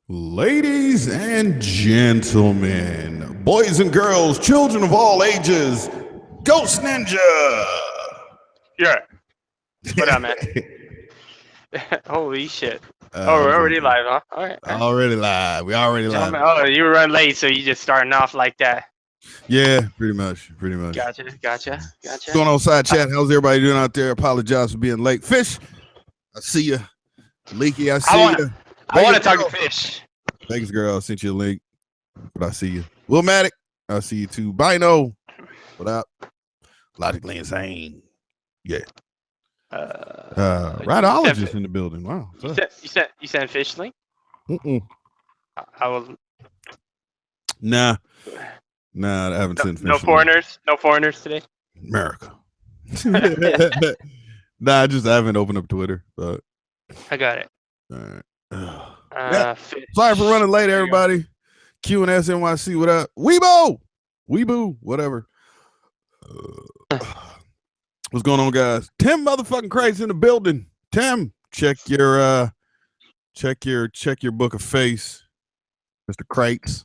Ladies and gentlemen, boys and girls, children of all ages, Ghost Ninja. Yeah. What up, man? Holy shit. Oh, we're already live, huh? All right. Already live. We already live. Oh, you were running late, so you just starting off like that. Yeah, pretty much. Gotcha. What's going on, side chat? How's everybody doing out there? Apologize for being late. Fish, I see you. Leaky, I see you. I want to talk to Fish. Thanks, girl. I sent you a link, but I see you. Willmatic, I see you too. Bino, what up? Logically insane. Yeah. Rhinologist in the building. Wow. You sent Fish link? I was. Nah, I haven't sent Fish. No foreigners. No foreigners today. America. Nah, I haven't opened up Twitter, but I got it. all right. Yeah. Sorry for running late, everybody. Q&S NYC, what up? Weeboo, whatever. What's going on, guys? Tim motherfucking Craig's in the building. Tim, check your book of face, Mr. Crates,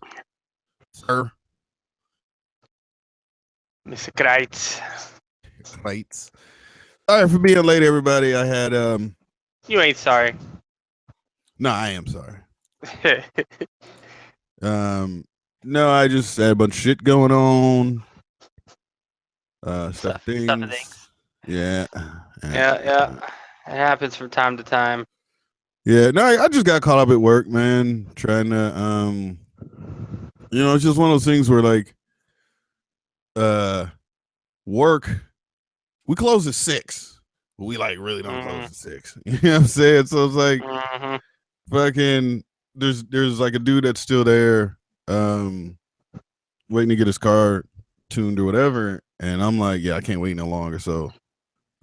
sir. Mr. Kreitz. Crates. Sorry for being late, everybody. I had You ain't sorry. No, I am sorry. No, I just had a bunch of shit going on. Stuff things. Yeah. Yeah. It happens from time to time. Yeah, no, I just got caught up at work, man. Trying to it's just one of those things where like work, we close at 6. But we like really don't close at 6. You know what I'm saying? So it's like fucking there's like a dude that's still there, waiting to get his car tuned or whatever. And I'm like, yeah, I can't wait no longer. So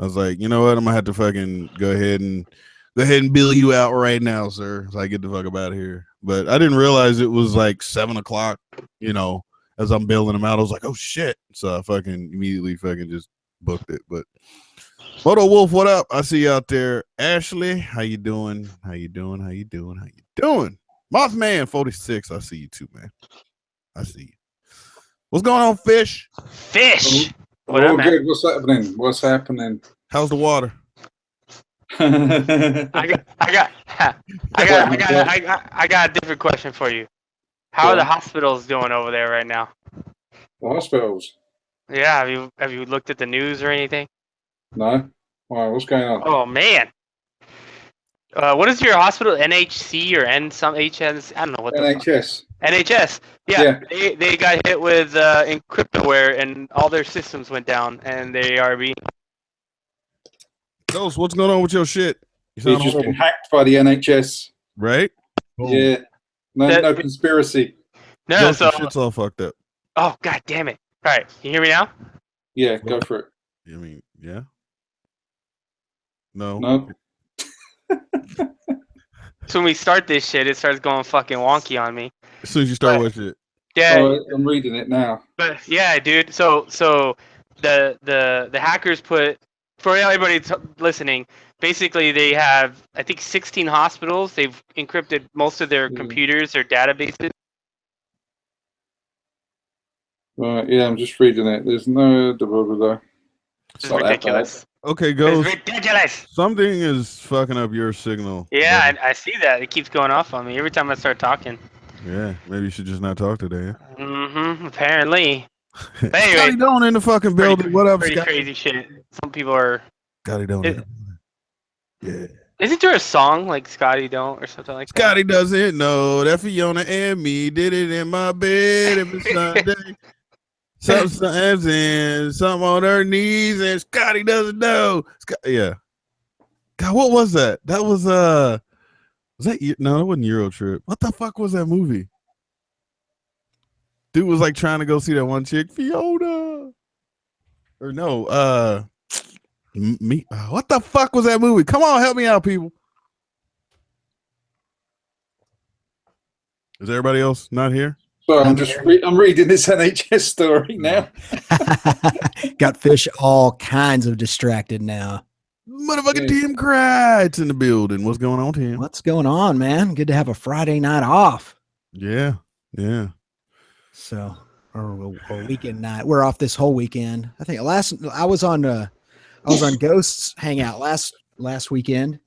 I was like, you know what? I'm gonna have to fucking go ahead and bill you out right now, sir. So I get the fuck up out of here. But I didn't realize it was like 7:00, as I'm billing him out. I was like, oh shit. So I fucking immediately fucking just booked it. But Moto Wolf, what up? I see you out there. Ashley, how you doing? Mothman 46, I see you too, man. I see you. What's going on, Fish? What up, man? Good. What's happening? How's the water? I got a different question for you. How are the hospitals doing over there right now? The hospitals? Yeah, have you looked at the news or anything? No. Why? What's going on? Oh man. What is your hospital? NHC or N some HS? I don't know what the NHS. NHS. Yeah. They got hit with encryptware and all their systems went down and they are being. Ghost, what's going on with your shit? He's just been hacked by the NHS. Right? Yeah. No conspiracy. No, Ghost, so shit's all fucked up. Oh god damn it. Alright, can you hear me now? Yeah, go for it. I mean, yeah. No. So when we start this shit, it starts going fucking wonky on me. As soon as you start with it. Yeah. Oh, I'm reading it now. But yeah, dude. So the hackers put, for everybody listening, basically they have, I think, 16 hospitals. They've encrypted most of their computers, their databases. Right, yeah, I'm just reading it. There's no blah. It's ridiculous. Okay, Ghost. It's ridiculous. Something is fucking up your signal. Yeah, I see that. It keeps going off on me every time I start talking. Yeah, maybe you should just not talk today. Apparently. But anyway, Scotty Doan in the fucking building. What up, Pretty Scotty? crazy shit. Some people are. Scotty Doan. Yeah. Isn't there a song like Scotty Don't or something like that? Scotty doesn't know that Fiona and me did it in my bed every Sunday. Something on her knees, and Scotty doesn't know. Yeah. God, what was that? That was that no, it wasn't Euro Trip. What the fuck was that movie? Dude was like trying to go see that one chick, Fiona. Or no, me. What the fuck was that movie? Come on, help me out, people. Is everybody else not here? So I'm reading this NHS story now. Got Fish all kinds of distracted now. Motherfucking Tim Crites in the building. What's going on, Tim? What's going on, man? Good to have a Friday night off. Yeah. So, or weekend night. We're off this whole weekend. I think I was on Ghosts Hangout last weekend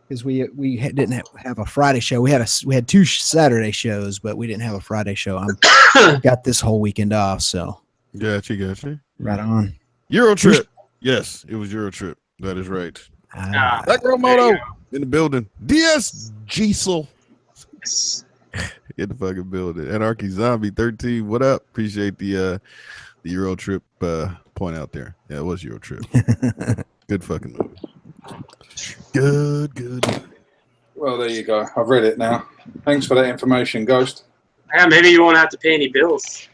because we didn't have a Friday show. We had 2 Saturday shows, but we didn't have a Friday show. I'm got this whole weekend off, so Gotcha. right on. Euro trip. Yes, it was Euro trip. That is right. Black Moto in the building. DS Giesel. In the fucking building. Anarchy Zombie 13. What up? Appreciate the Euro trip point out there. Yeah, it was Euro trip. Good fucking movie. Good. Well, there you go. I've read it now. Thanks for that information, Ghost. Yeah, maybe you won't have to pay any bills.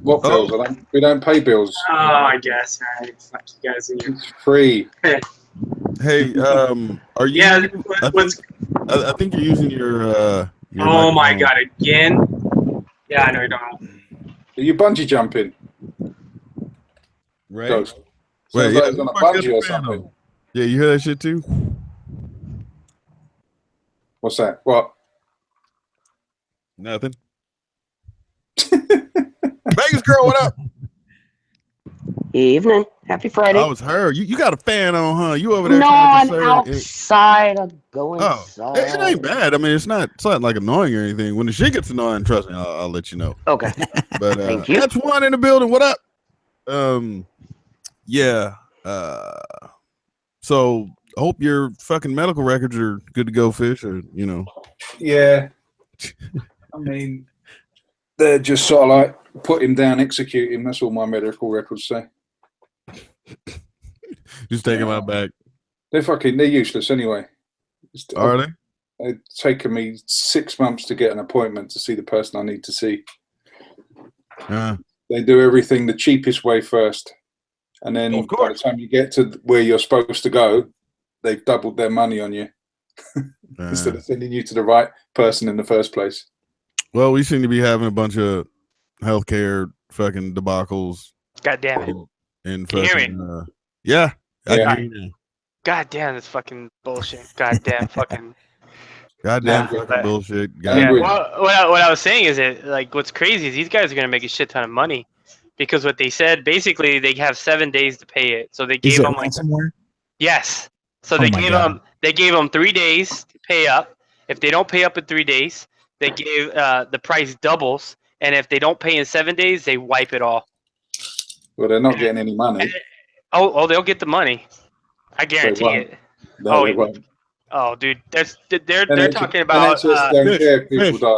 What bills? We don't pay bills. Oh, I guess. All right. Fuck you guys. It's free. Hey, are you? Yeah. I think you're using your Oh my god! Again? Yeah, I know you're talking. Are you bungee jumping? Right. Ghost. Wait, Sounds like it's on a bungee or something. Yeah, you hear that shit too? What's that? What? Nothing. Vegas girl, what up? Evening. Happy Friday. I was her. You got a fan on, huh? You over there? No, trying to I'm serve- outside. I'm going Oh, inside. it ain't bad. I mean, it's not like annoying or anything. When the shit gets annoying, trust me, I'll let you know. Okay. But Thank you. that's one in the building. What up? Yeah. So hope your fucking medical records are good to go, Fish, or Yeah. I mean, they're just sort of like put him down, execute him. That's all my medical records say. just take them out back. They're useless anyway. Are they? It's taken me 6 months to get an appointment to see the person I need to see. They do everything the cheapest way first. And then by the time you get to where you're supposed to go, they've doubled their money on you instead of sending you to the right person in the first place. Well, we seem to be having a bunch of healthcare fucking debacles. God damn it. And Can you hear fucking, me? yeah. I Yeah. can hear you. God damn, this fucking bullshit. God damn fucking. Goddamn Yeah. fucking bullshit. Yeah. Angry. Well, what I was saying is that, like, what's crazy is these guys are gonna make a shit ton of money because what they said basically they have 7 days to pay it. So they Is gave it them like ransomware? yes. So Oh my they gave them 3 days to pay up. If they don't pay up in 3 days, they gave the price doubles, and if they don't pay in 7 days, they wipe it all. Well, they're not getting any money. Oh, they'll get the money. I guarantee won't. it. No, Oh, they won't. Oh, dude, they're NHS talking about. NHS don't care if people Fish. die.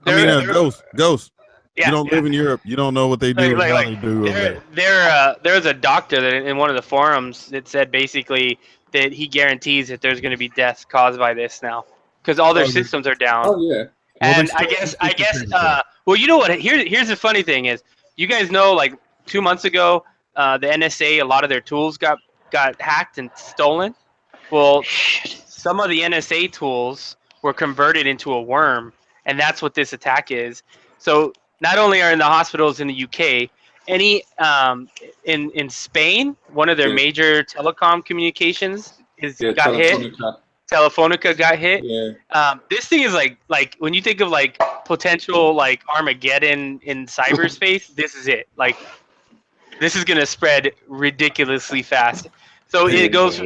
I mean, They're- Ghost. yeah, You don't live in Europe. You don't know what they do or how they do over there. There's a doctor that in one of the forums that said basically that he guarantees that there's going to be deaths caused by this now because all their systems are down. Oh, yeah. And I guess, well, you know what? Here's the funny thing is, you guys know, like 2 months ago, the NSA, a lot of their tools got hacked and stolen. Well, some of the NSA tools were converted into a worm, and that's what this attack is. So not only are in the hospitals in the UK, in Spain, one of their major telecom communications got hit. Telefonica got hit. Yeah. This thing is like when you think of like potential like Armageddon in cyberspace, this is it. Like this is gonna spread ridiculously fast. So it goes.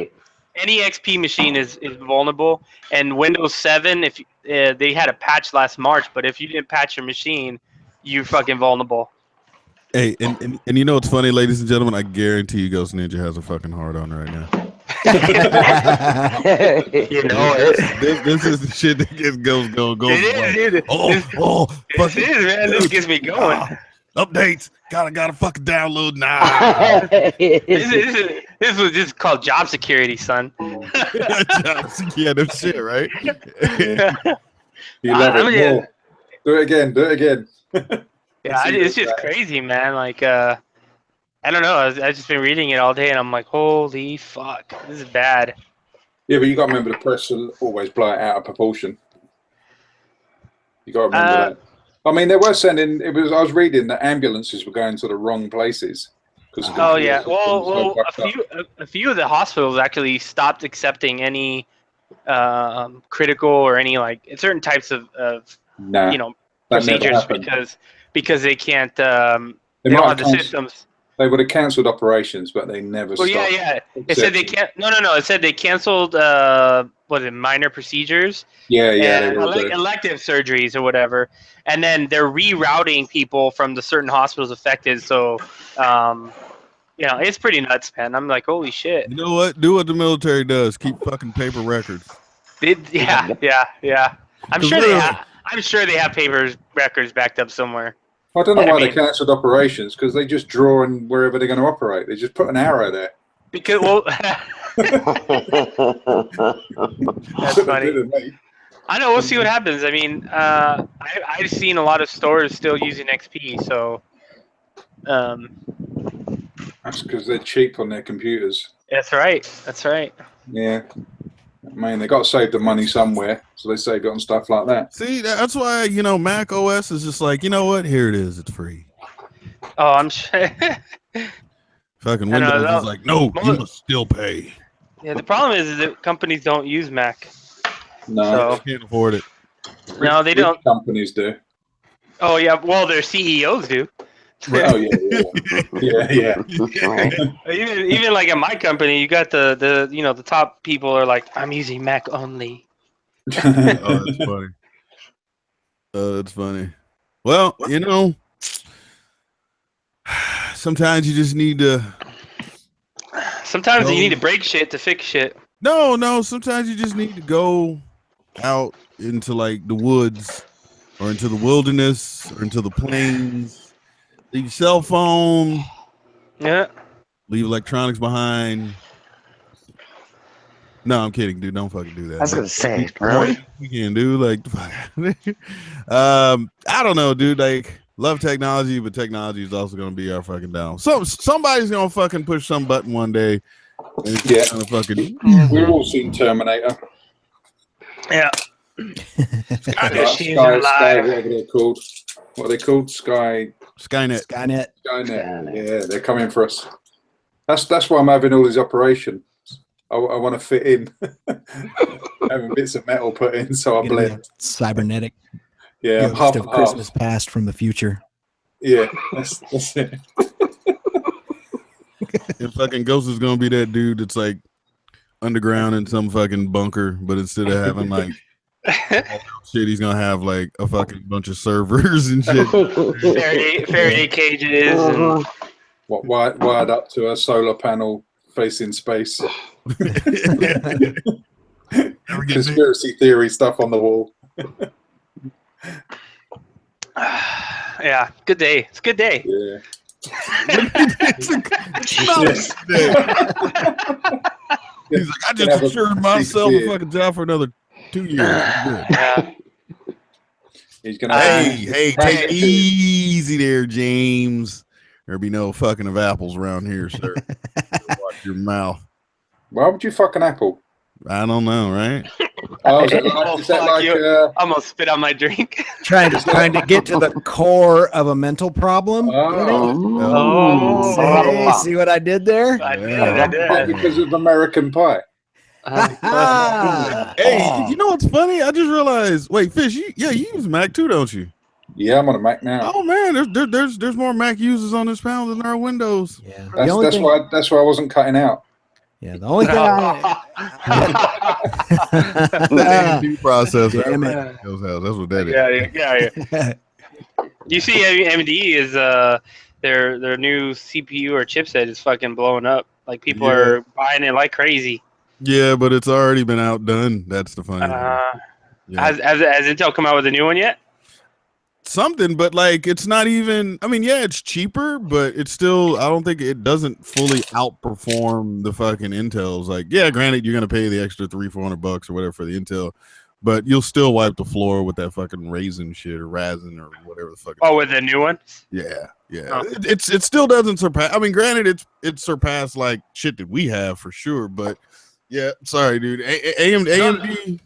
Any XP machine is vulnerable, and Windows 7. If they had a patch last March, but if you didn't patch your machine, you're fucking vulnerable. Hey, and you know what's funny, ladies and gentlemen? I guarantee you, Ghost Ninja has a fucking hard on right now. You know it. This is the shit that gets goes. It is. Fuck This is, man. This gets me going. Updates. Gotta fucking download now. This was just called job security, son. Yeah, no shit, right? You love it more. Do it again. Yeah, it's just crazy, man. Like, I don't know. I've just been reading it all day, and I'm like, holy fuck, this is bad. Yeah, but you got to remember the press will always blow it out of proportion. You got to remember that. I mean, they were sending. I was reading that ambulances were going to the wrong places. Oh yeah. Well, a few of the hospitals actually stopped accepting any critical or any like certain types of Nah, you know that never procedures happened. because they can't They they might don't have have the systems. They would have cancelled operations, but they never Well, stopped. yeah. It said they can't. No. It said they canceled. What is it? Minor procedures Yeah, they and will do. elective surgeries or whatever, and then they're rerouting people from the certain hospitals affected. So, it's pretty nuts, man. I'm like, holy shit. You know what? Do what the military does. Keep fucking paper records. Yeah. I'm 'Cause sure they literally- have. I'm sure they have paper records backed up somewhere. I don't know I why they mean- cancelled operations, because they just draw in wherever they're going to operate. They just put an arrow there. Because well, that's funny. I know. We'll see what happens. I mean, I've seen a lot of stores still using XP, so That's because they're cheap on their computers. that's right. That's right. Yeah. I mean, they got to save the money somewhere, so they save it on stuff like that. See, that's why Mac OS is just like, you know what? Here it is. It's free. Oh, I'm sure. Fucking I know, Windows is like, no, you must still pay. Yeah, the problem is that companies don't use Mac. No, So- They can't afford it. No, they Rich don't. Companies do. Oh yeah, well their CEOs do. Oh yeah. Right. even like at my company, you got the top people are like, I'm using Mac only. Oh, that's funny. That's funny. Well, sometimes you just need to. Sometimes you need to break shit to fix shit. No. Sometimes you just need to go out into like the woods or into the wilderness or into the plains. Leave your cell phone. Yeah. Leave electronics behind. No, I'm kidding, dude. Don't fucking do that. I was gonna say, really? You can do like, I don't know, dude. Like, love technology, but technology is also gonna be our fucking down. Somebody's gonna fucking push some button one day. And it's gonna fucking. We've all seen Terminator. Yeah. Sky, Machines are alive. whatever they're called. What are they called? Skynet. Skynet. Skynet. Yeah, they're coming for us. That's why I'm having all these operations. I want to fit in. Having bits of metal put in, so I blend. Cybernetic. Yeah, I'm Ghost half of and Christmas half. past from the future. Yeah, that's it. And fucking Ghost is gonna be that dude that's like underground in some fucking bunker, but instead of having like shit, he's gonna have like a fucking bunch of servers and shit. Faraday cages and Wired up to a solar panel facing space. Conspiracy theory stuff on the wall. yeah, good day. It's a good day. Yeah. It's not a day. He's like, I just assured myself a fucking job for another 2 years. Good. Yeah. He's gonna. Hey, take it easy there, James. There'll be no fucking of apples around here, sir. Watch your mouth. Why would you fuck an apple? I don't know, right? Oh, is that like I'm gonna spit out my drink. trying to get to the core of a mental problem. Oh. See what I did there? I did. because of American Pie. Hey, you know what's funny? I just realized. Wait, Fish, you use Mac too, don't you? Yeah, I'm on a Mac now. Oh man, there's more Mac users on this panel than there are Windows. Yeah. That's why I wasn't cutting out. Yeah. The only thing That AMD processor. Damn it. That's what that is. Yeah. You see, AMD is their new CPU or chipset is fucking blowing up. Like people are buying it like crazy. Yeah, but it's already been outdone. That's the funny thing. Has Intel come out with a new one yet? Something, but like it's not even. I mean, yeah, it's cheaper, but it's still. I don't think it doesn't fully outperform the fucking Intels. Like, yeah, granted, you're gonna pay the extra $300-400 or whatever for the Intel, but you'll still wipe the floor with that fucking Raisin shit or Razin or whatever the fuck. Oh, with the new one? Yeah. Oh. It still doesn't surpass. I mean, granted, it surpassed like shit that we have for sure, but yeah, sorry, dude. AMD.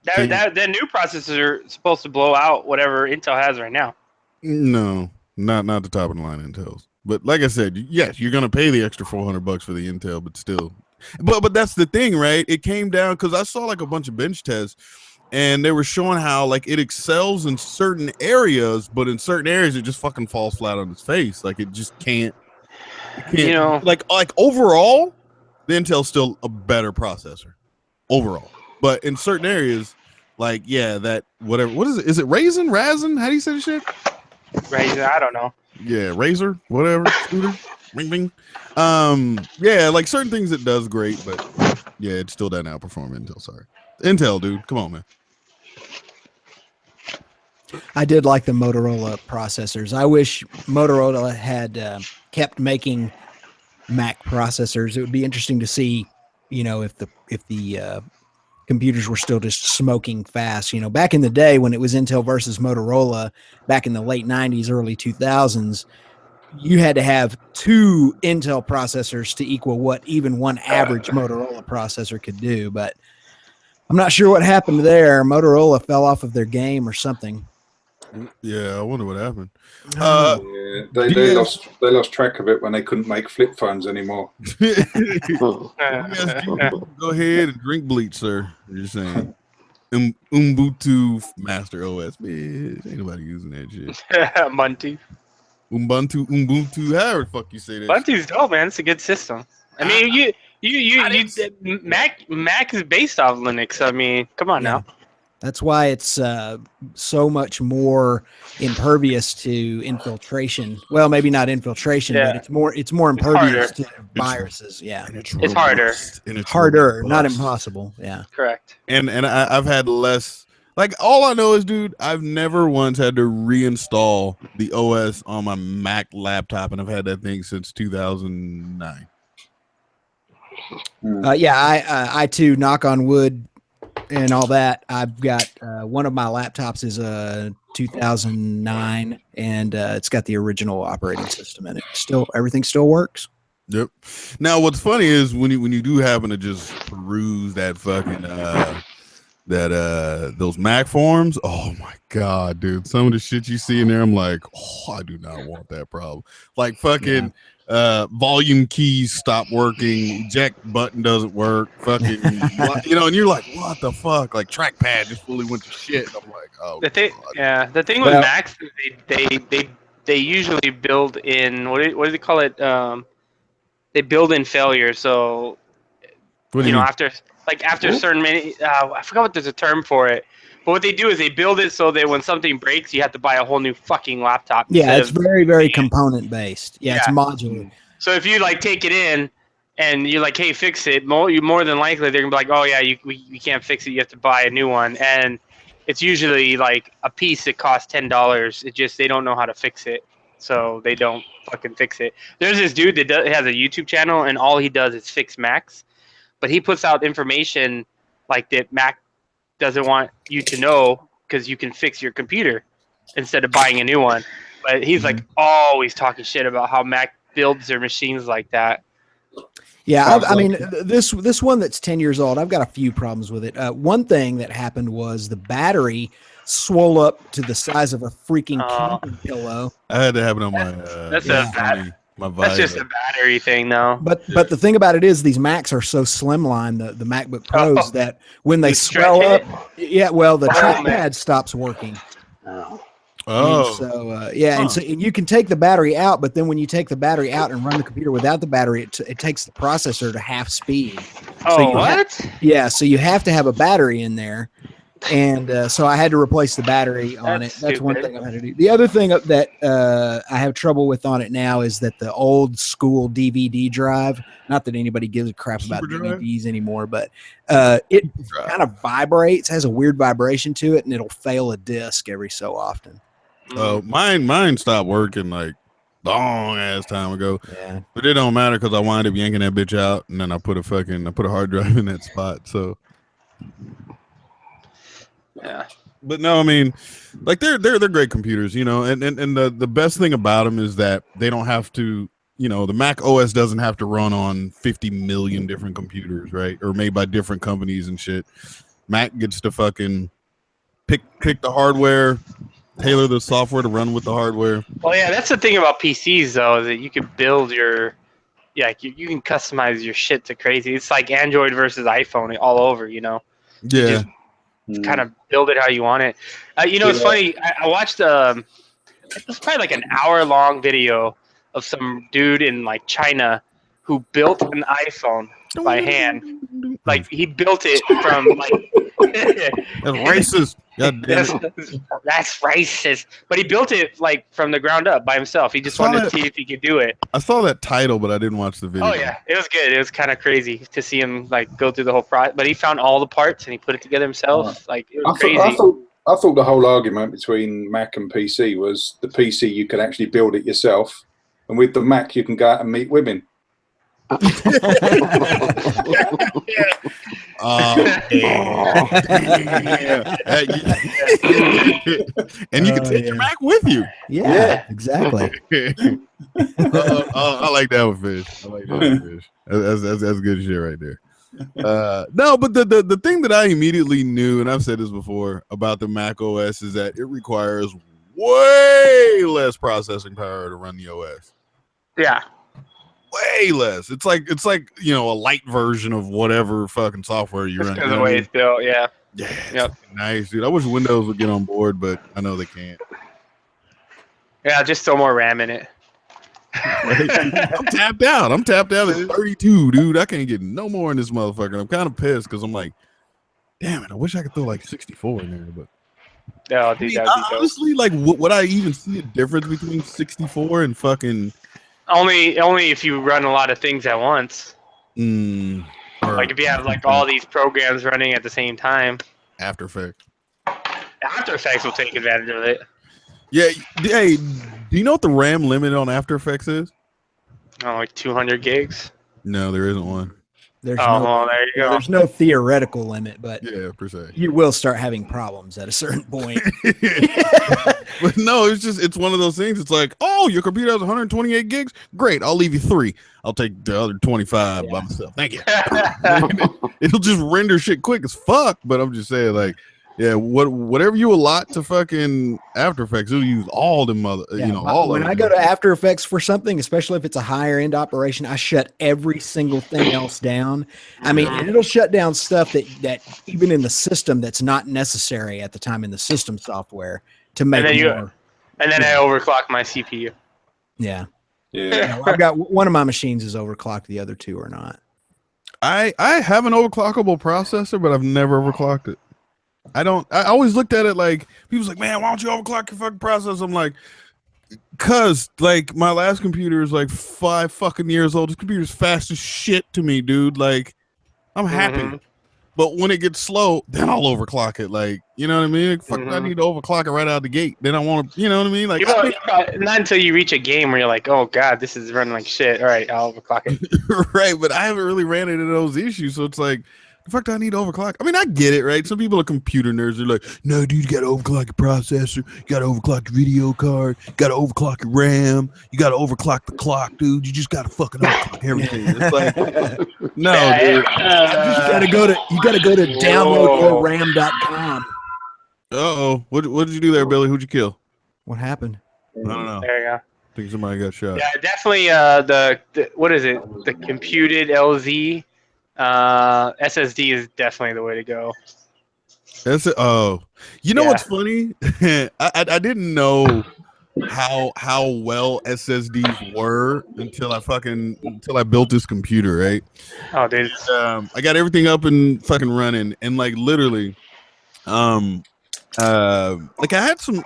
That new processor is supposed to blow out whatever Intel has right now. No, not the top of the line Intels. But like I said, yes, you're gonna pay the extra $400 for the Intel, but still. But that's the thing, right? It came down because I saw like a bunch of bench tests, and they were showing how like it excels in certain areas, but in certain areas it just fucking falls flat on its face. Like it just can't. It can't. You know, like overall, the Intel's still a better processor overall, but in certain areas, like yeah, that whatever. What is it? Is it Raisin? How do you say the shit? Raisin, I don't know. Yeah, Razor, whatever, scooter, ring ring. Yeah, like certain things it does great, but yeah, it still doesn't outperform Intel. Sorry, Intel, dude, come on, man. I did like the Motorola processors. I wish Motorola had kept making Mac processors. It would be interesting to see, you know, if the computers were still just smoking fast. You know, back in the day when it was Intel versus Motorola, back in the late 90s, early 2000s, you had to have 2 Intel processors to equal what even one average Motorola processor could do. But I'm not sure what happened there. Motorola fell off of their game or something. Yeah, I wonder what happened. Yeah, they lost track of it when they couldn't make flip phones anymore. Go ahead and drink bleach, sir. You're saying Ubuntu Master OS. Man, ain't nobody using that shit. Monty. Ubuntu, however the fuck you say that. Monty's dope, man. It's a good system. I mean, Mac is based off Linux. I mean, come on now. That's why it's so much more impervious to infiltration. Well, maybe not infiltration, but it's more impervious to viruses. Yeah, it's harder. It's harder, not impossible. Yeah, correct. And I've had less. Like all I know is, dude, I've never once had to reinstall the OS on my Mac laptop, and I've had that thing since 2009. I too, knock on wood and all that. I've got one of my laptops is a 2009, and it's got the original operating system in it. Everything still works. Yep. Now, what's funny is when you do happen to just peruse that fucking those Mac forums. Oh my god, dude! Some of the shit you see in there, I'm like, oh, I do not want that problem. Like fucking. Volume keys stop working, eject button doesn't work, fucking you know, and you're like, what the fuck? Like trackpad just fully went to shit. I'm like, oh the thing with Macs is they usually build in what do they call it? They build in failure. So you know, after certain many I forgot what there's a term for it. But what they do is they build it so that when something breaks, you have to buy a whole new fucking laptop. Yeah, it's very, very component based. Yeah, it's modular. So if you like take it in and you're like, hey, fix it, you more than likely they're gonna be like, oh yeah, you can't fix it. You have to buy a new one, and it's usually like a piece that costs $10. It just they don't know how to fix it, so they don't fucking fix it. There's this dude that has a YouTube channel, and all he does is fix Macs, but he puts out information like that Mac doesn't want you to know because you can fix your computer instead of buying a new one. But he's like always talking shit about how Mac builds their machines like that. Yeah, I mean, this one that's 10 years old, I've got a few problems with it. One thing that happened was the battery swole up to the size of a freaking camping pillow. I had to happen on my That's just a battery thing, though. But the thing about it is these Macs are so slimline, the MacBook Pros, that when they swell up, the trackpad stops working. Oh, and so you can take the battery out, but then when you take the battery out and run the computer without the battery, it takes the processor to half speed. So you have to have a battery in there. And so I had to replace the battery on it. That's one thing I had to do. The other thing that I have trouble with on it now is that the old school DVD drive, not that anybody gives a crap about DVDs anymore, but it kind of vibrates, has a weird vibration to it, and it'll fail a disc every so often. Oh, mine stopped working like long ass time ago. Yeah. But it don't matter because I wind up yanking that bitch out, and then I put a hard drive in that spot. So yeah. But no, I mean, like they're great computers, you know, and the best thing about them is that they don't have to, you know, the Mac OS doesn't have to run on 50 million different computers, right? Or made by different companies and shit. Mac gets to fucking pick the hardware, tailor the software to run with the hardware. Well, yeah, that's the thing about PCs though, is that you can build your, you can customize your shit to crazy. It's like Android versus iPhone all over, you know. You Yeah. just kind of build it how you want it. It's funny. I watched it was probably like an hour-long video of some dude in like China who built an iPhone by hand. Like he built it from like That's racist. God damn it. that's racist. But he built it like from the ground up by himself. He just wanted to see if he could do it. I saw that title, but I didn't watch the video. Oh yeah, it was good. It was kind of crazy to see him like go through the whole process. But he found all the parts and he put it together himself. Like it was crazy. I thought the whole argument between Mac and PC was the PC you can actually build it yourself, and with the Mac you can go out and meet women. And you can take your Mac with you. Yeah. Exactly. I like that one, Fish. I like that one, Fish. That's good shit right there. No, but the thing that I immediately knew, and I've said this before about the Mac OS, is that it requires way less processing power to run the OS. Yeah. Way less. It's like a light version of whatever fucking software you're running. Because of the way it's built, yeah. Yeah. Yep. Nice, dude. I wish Windows would get on board, but I know they can't. Yeah, just throw more RAM in it. I'm tapped out. I'm tapped out at 32, dude. I can't get no more in this motherfucker. I'm kind of pissed because I'm like, damn it. I wish I could throw like 64 in there, but. No, dude, honestly, like, would I even see a difference between 64 and fucking? Only if you run a lot of things at once. Like if you have like all these programs running at the same time. After Effects. After Effects will take advantage of it. Yeah. Hey, do you know what the RAM limit on After Effects is? Oh, like 200 gigs? No, there isn't one. There you go. There's no theoretical limit, but yeah, per se. You will start having problems at a certain point. But no, it's one of those things. It's like, oh, your computer has 128 gigs. Great, I'll leave you 3. I'll take the other 25 by myself. Thank you. It'll just render shit quick as fuck. But I'm just saying, like, yeah, whatever you allot to fucking After Effects, it'll use all the all. When I go to After Effects for something, especially if it's a higher end operation, I shut every single thing else down. I mean, and it'll shut down stuff that even in the system that's not necessary at the time in the system software to make it more. And then I overclock my CPU. Yeah. Yeah. I've got one of my machines is overclocked, the other two are not. I have an overclockable processor, but I've never overclocked it. I always looked at it like, people's like, man, why don't you overclock your fucking processor? I'm like, cause like my last computer is like 5 fucking years old. This computer's fast as shit to me, dude. Like, I'm happy. But when it gets slow, then I'll overclock it. Like, you know what I mean? Fuck, I need to overclock it right out of the gate. Then I want to, you know what I mean? Like, not until you reach a game where you're like, oh god, this is running like shit. All right, I'll overclock it. Right, but I haven't really ran into those issues. So it's like, the fuck do I need to overclock? I mean, I get it, right? Some people are computer nerds. They're like, no, dude, you got to overclock your processor. You got to overclock your video card. You got to overclock your RAM. You got to overclock the clock, dude. You just got to fucking overclock everything. It's like, no, dude. You got to go to downloadyourram.com. Uh-oh. What did you do there, Billy? Who'd you kill? What happened? I don't know. There you go. I think somebody got shot. Yeah, definitely the what is it? The computed LZ SSD is definitely the way to go. That's it. Oh, you know what's funny? I didn't know how well SSDs were until I built this computer, right? Oh, dude. I got everything up and fucking running, and like literally, like I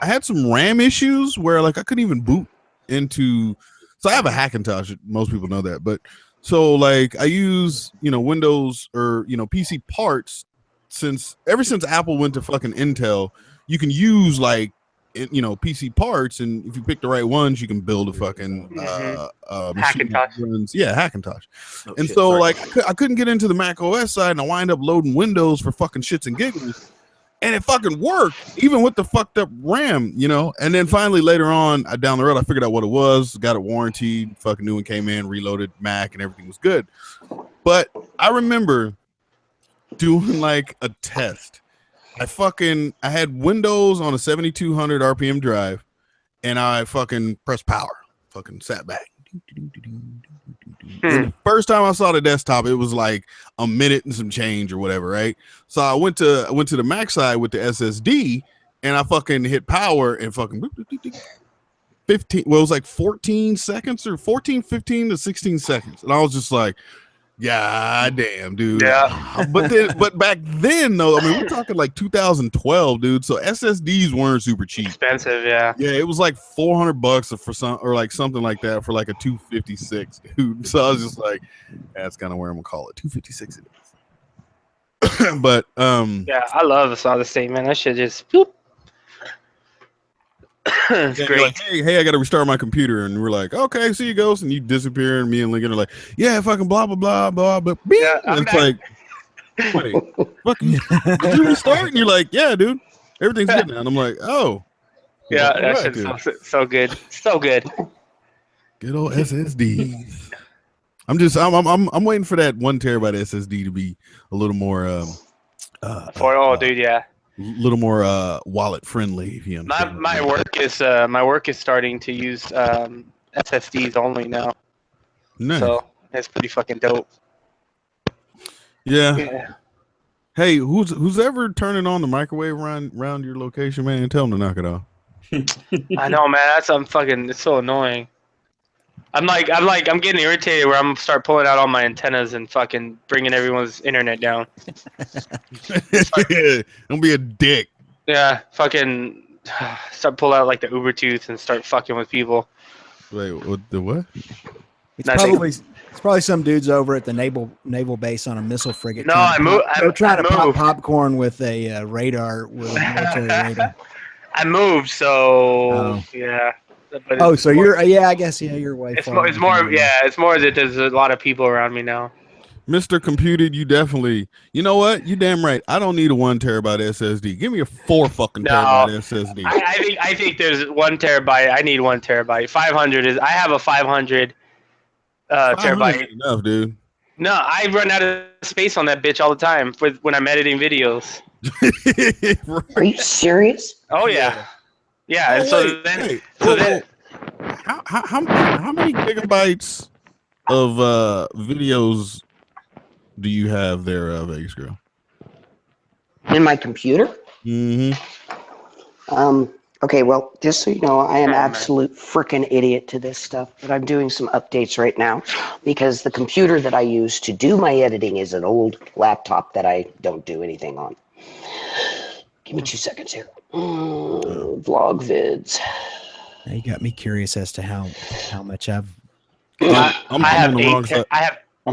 had some RAM issues where like I couldn't even boot into. So I have a Hackintosh. Most people know that, but. So like I use, Windows or, PC parts ever since Apple went to fucking Intel, you can use like, PC parts. And if you pick the right ones, you can build a fucking Hackintosh. Yeah, Hackintosh. I couldn't get into the Mac OS side and I wind up loading Windows for fucking shits and giggles. And it fucking worked, even with the fucked up RAM, And then finally later on, down the road, I figured out what it was, got it warranted, fucking new one came in, reloaded Mac, and everything was good. But I remember doing like a test I had Windows on a 7200 RPM drive, and I fucking pressed power. Fucking sat back. And the first time I saw the desktop, it was like a minute and some change or whatever, right? So I went to the Mac side with the SSD, and I fucking hit power and fucking 15. Well, it was like 14 seconds or 14, 15 to 16 seconds, and I was just like, God damn, dude. Yeah. But back then, though, I mean, we're talking like 2012, dude. So SSDs weren't super cheap. Expensive, yeah. Yeah, it was like $400 for some, or like something like that for like a 256, dude. So I was just like, that's kind of where I'm gonna call it. 256 it is. But yeah, I love the solid state, man. That shit just boop. It's great. Like, hey, I got to restart my computer, and we're like, okay, see you, Ghost, and you disappear, and me and Lincoln are like, yeah, fucking blah blah blah blah, but Yeah, and it's like, wait, fucking, did you restart? And you're like, yeah, dude, everything's good now. And I'm like, oh, Yeah, all that right, shit's so good, so good. good old SSDs. I'm waiting for that 1 terabyte SSD to be a little more Dude, yeah. little more wallet friendly, if you understand. My work is starting to use SSDs only now, Nice. so it's pretty fucking dope. Yeah. Hey, who's ever turning on the microwave around your location, man? Tell them to knock it off. I know, man. It's so annoying. I'm getting irritated where I'm gonna start pulling out all my antennas and fucking bringing everyone's internet down. Don't be a dick. Yeah, fucking start pulling out like the Uber tooth and start fucking with people. Wait, what? The what? It's probably some dudes over at the naval base on a missile frigate. No, They're trying to pop moved. popcorn with a radar, with a military radar. I moved, so yeah. But Oh, so you're I guess you're way. It's more that there's a lot of people around me now. Mr. Computed, you definitely. You know what? You damn right. I don't need a 1 terabyte SSD. Give me a 4 fucking terabyte SSD. I think there's 1 terabyte. I need 1 terabyte. 500 is. I have a 500 terabyte. Enough, dude. No, I run out of space on that bitch all the time when I'm editing videos. Are you serious? Oh yeah. Yeah, and so then how many gigabytes of videos do you have there, Vegas Girl? In my computer? Mm-hmm. Okay, well, just so you know, I am absolute freaking idiot to this stuff, but I'm doing some updates right now because the computer that I use to do my editing is an old laptop that I don't do anything on. Give me 2 seconds here. Vlog vids. Now you got me curious as to how much I've. I'm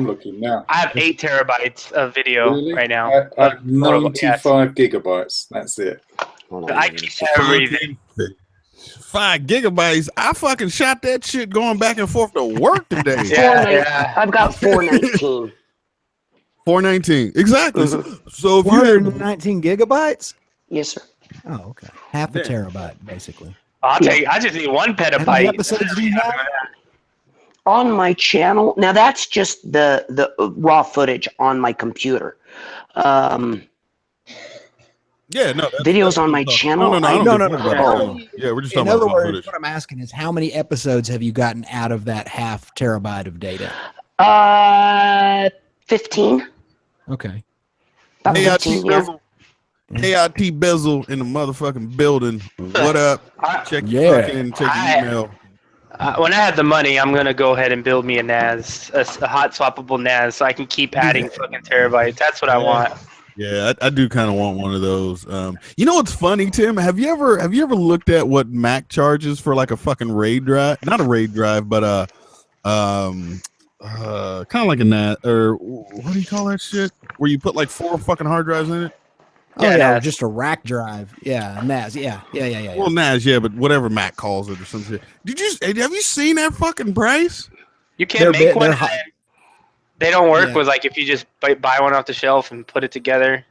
looking now. I have 8 terabytes of video right now. I have 95 gigabytes. That's it. I keep everything. 5 gigabytes. I fucking shot that shit going back and forth to work today. Yeah. I've got 419. 419. Exactly. So if you 419 gigabytes? Yes, sir. Oh, okay. Half a terabyte, basically. I'll tell you, I just need 1 petabyte. How many episodes do you have? On my channel, now that's just the raw footage on my computer. Yeah, no. Videos on my channel. No. Yeah, we're just talking In other about words, footage. what I'm asking is how many episodes have you gotten out of that half terabyte of data? 15. Okay. About AIT 15, yeah. Bezel. AIT Bezel in the motherfucking building. What up? Check your email. When I have the money, I'm gonna go ahead and build me a NAS, a hot swappable NAS, so I can keep adding fucking terabytes. That's what I want. Yeah, I do kind of want one of those. You know what's funny, Tim? Have you ever looked at what Mac charges for like a fucking RAID drive? Not a RAID drive, but kind of like a NAS, or what do you call that shit? Where you put like 4 fucking hard drives in it? Yeah, just a rack drive. Yeah, NAS. Yeah. Well, NAS, yeah, but whatever Mac calls it or some shit. Have you seen that fucking price? You can't make one. They don't work with like if you just buy one off the shelf and put it together.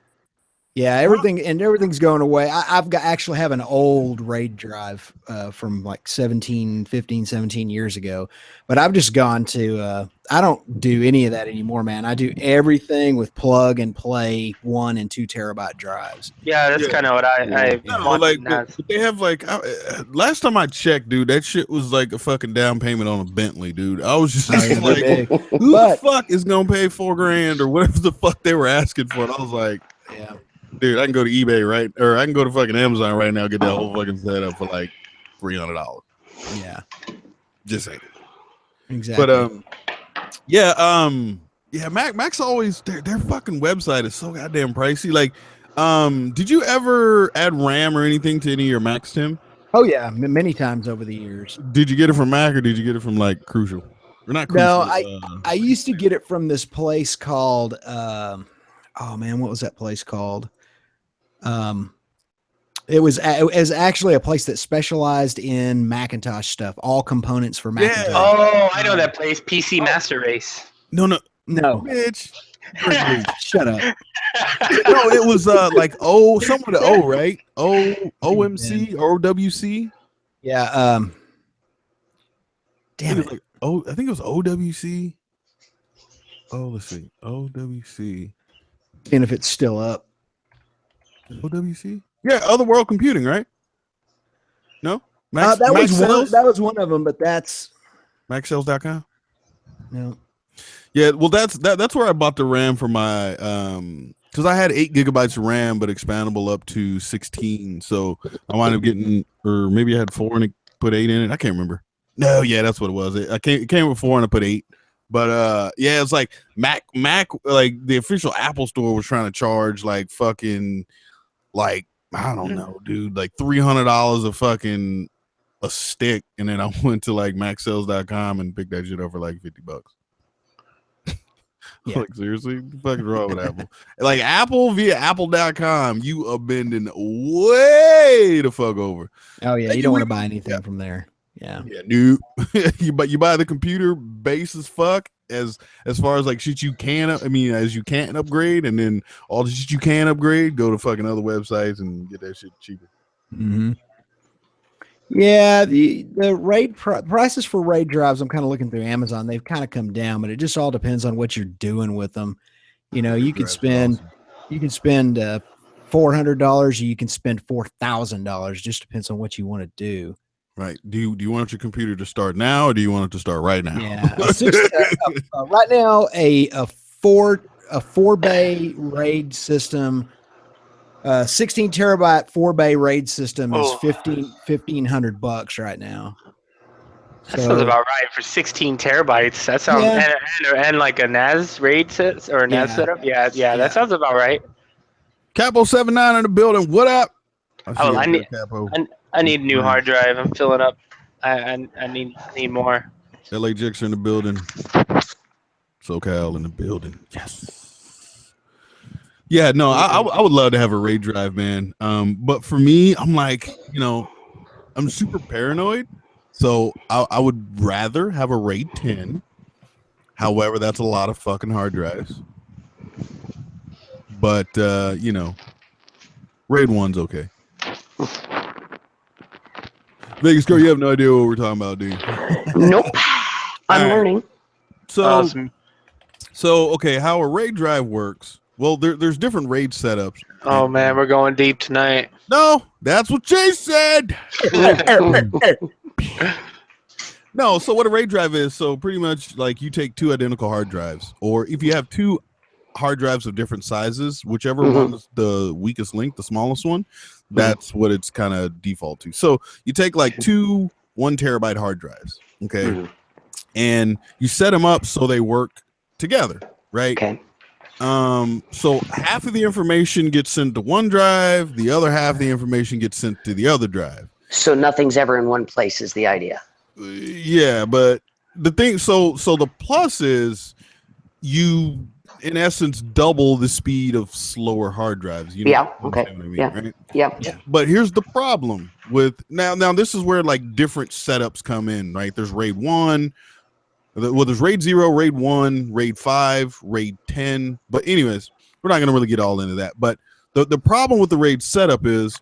Yeah, everything's going away. I've got actually have an old RAID drive from like 17 years ago, but I've just gone to I don't do any of that anymore, man. I do everything with plug and play 1 and 2 terabyte drives. Yeah, that's Yeah. kind of what I No, want like, now. but they have like last time I checked, dude, that shit was like a fucking down payment on a Bentley, dude. I was just Oh, yeah, like, they're big. who But- the fuck is gonna pay $4,000 or whatever the fuck they were asking for? And I was like, Yeah. dude, I can go to eBay or I can go to fucking Amazon right now, get that whole fucking setup for like $300. Yeah. Just ain't it. Exactly. But yeah, Mac's always their fucking website is so goddamn pricey. Like, did you ever add RAM or anything to any of your Macs, Tim? Oh yeah, many times over the years. Did you get it from Mac or did you get it from like Crucial? Or not Crucial? No, I used to get it from this place called oh man, what was that place called? It was actually a place that specialized in Macintosh stuff, all components for Macintosh. Oh, I know that place, PC Master Race. No, bitch. Shut up. No, it was like something with an O, right? OMC or OWC. Yeah. Damn it. Like I think it was OWC. Oh, let's see. OWC. And if it's still up. OWC? Yeah, Other World Computing, right? No? That was one of them, but that's MacSales.com? No. Yeah, well that's where I bought the RAM for my because I had 8 gigabytes of RAM but expandable up to 16. So I wound up getting, or maybe I had 4 and it put 8 in it. I can't remember. No, yeah, that's what it was. It came with 4 and I put 8. But yeah, it's like Mac, like the official Apple store was trying to charge like fucking, like, I don't know, dude, like $300 a stick, and then I went to like MacSales.com and picked that shit up for like $50. Yeah. Like, seriously, what the fuck is wrong with Apple? Like, Apple via Apple.com, you are bending way the fuck over. Oh yeah, you don't want to buy anything from there. Yeah, new. you buy the computer base as fuck as far as like shit you can. As you can't upgrade, and then all the shit you can upgrade, go to fucking other websites and get that shit cheaper. Mm-hmm. Yeah, the RAID prices for RAID drives, I'm kind of looking through Amazon. They've kind of come down, but it just all depends on what you're doing with them. You know, you can spend $400, or you can spend $4,000. Just depends on what you want to do. Right. Do you want your computer to start now, or do you want it to start right now? Yeah. Right now, a 4-bay RAID system, 16 terabyte 4-bay RAID system is $1,500 right now. That sounds about right for 16 terabytes. That sounds and like a NAS RAID set or a NAS setup. Yeah, that sounds about right. Capo 79 in the building. What up? I need a new hard drive. I'm filling up. I need more. LA Jixer in the building. SoCal in the building. Yes. Yeah, no, I would love to have a RAID drive, man. But for me, I'm like, I'm super paranoid. So I would rather have a RAID 10. However, that's a lot of fucking hard drives. But, RAID 1's okay. Vegas girl, you have no idea what we're talking about, do you? Nope. I'm learning. So, awesome. Okay, how a RAID drive works. Well, there's different RAID setups. Oh man, we're going deep tonight. No, that's what Chase said. No, so what a RAID drive is, so pretty much like you take 2 identical hard drives, or if you have 2 hard drives of different sizes, whichever one is the weakest link, the smallest one, that's what it's kind of default to. So you take like 2 1 terabyte hard drives, okay, and you set them up so they work together, right? Okay. So half of the information gets sent to one drive, the other half of the information gets sent to the other drive. So nothing's ever in one place is the idea. Yeah, but the thing, so the plus is you, in essence, double the speed of slower hard drives. Right? Yeah. But here's the problem with now this is where like different setups come in, right? There's RAID 1. Well, there's RAID 0, RAID 1, RAID 5, RAID 10. But anyways, we're not going to really get all into that. But The problem with the RAID setup is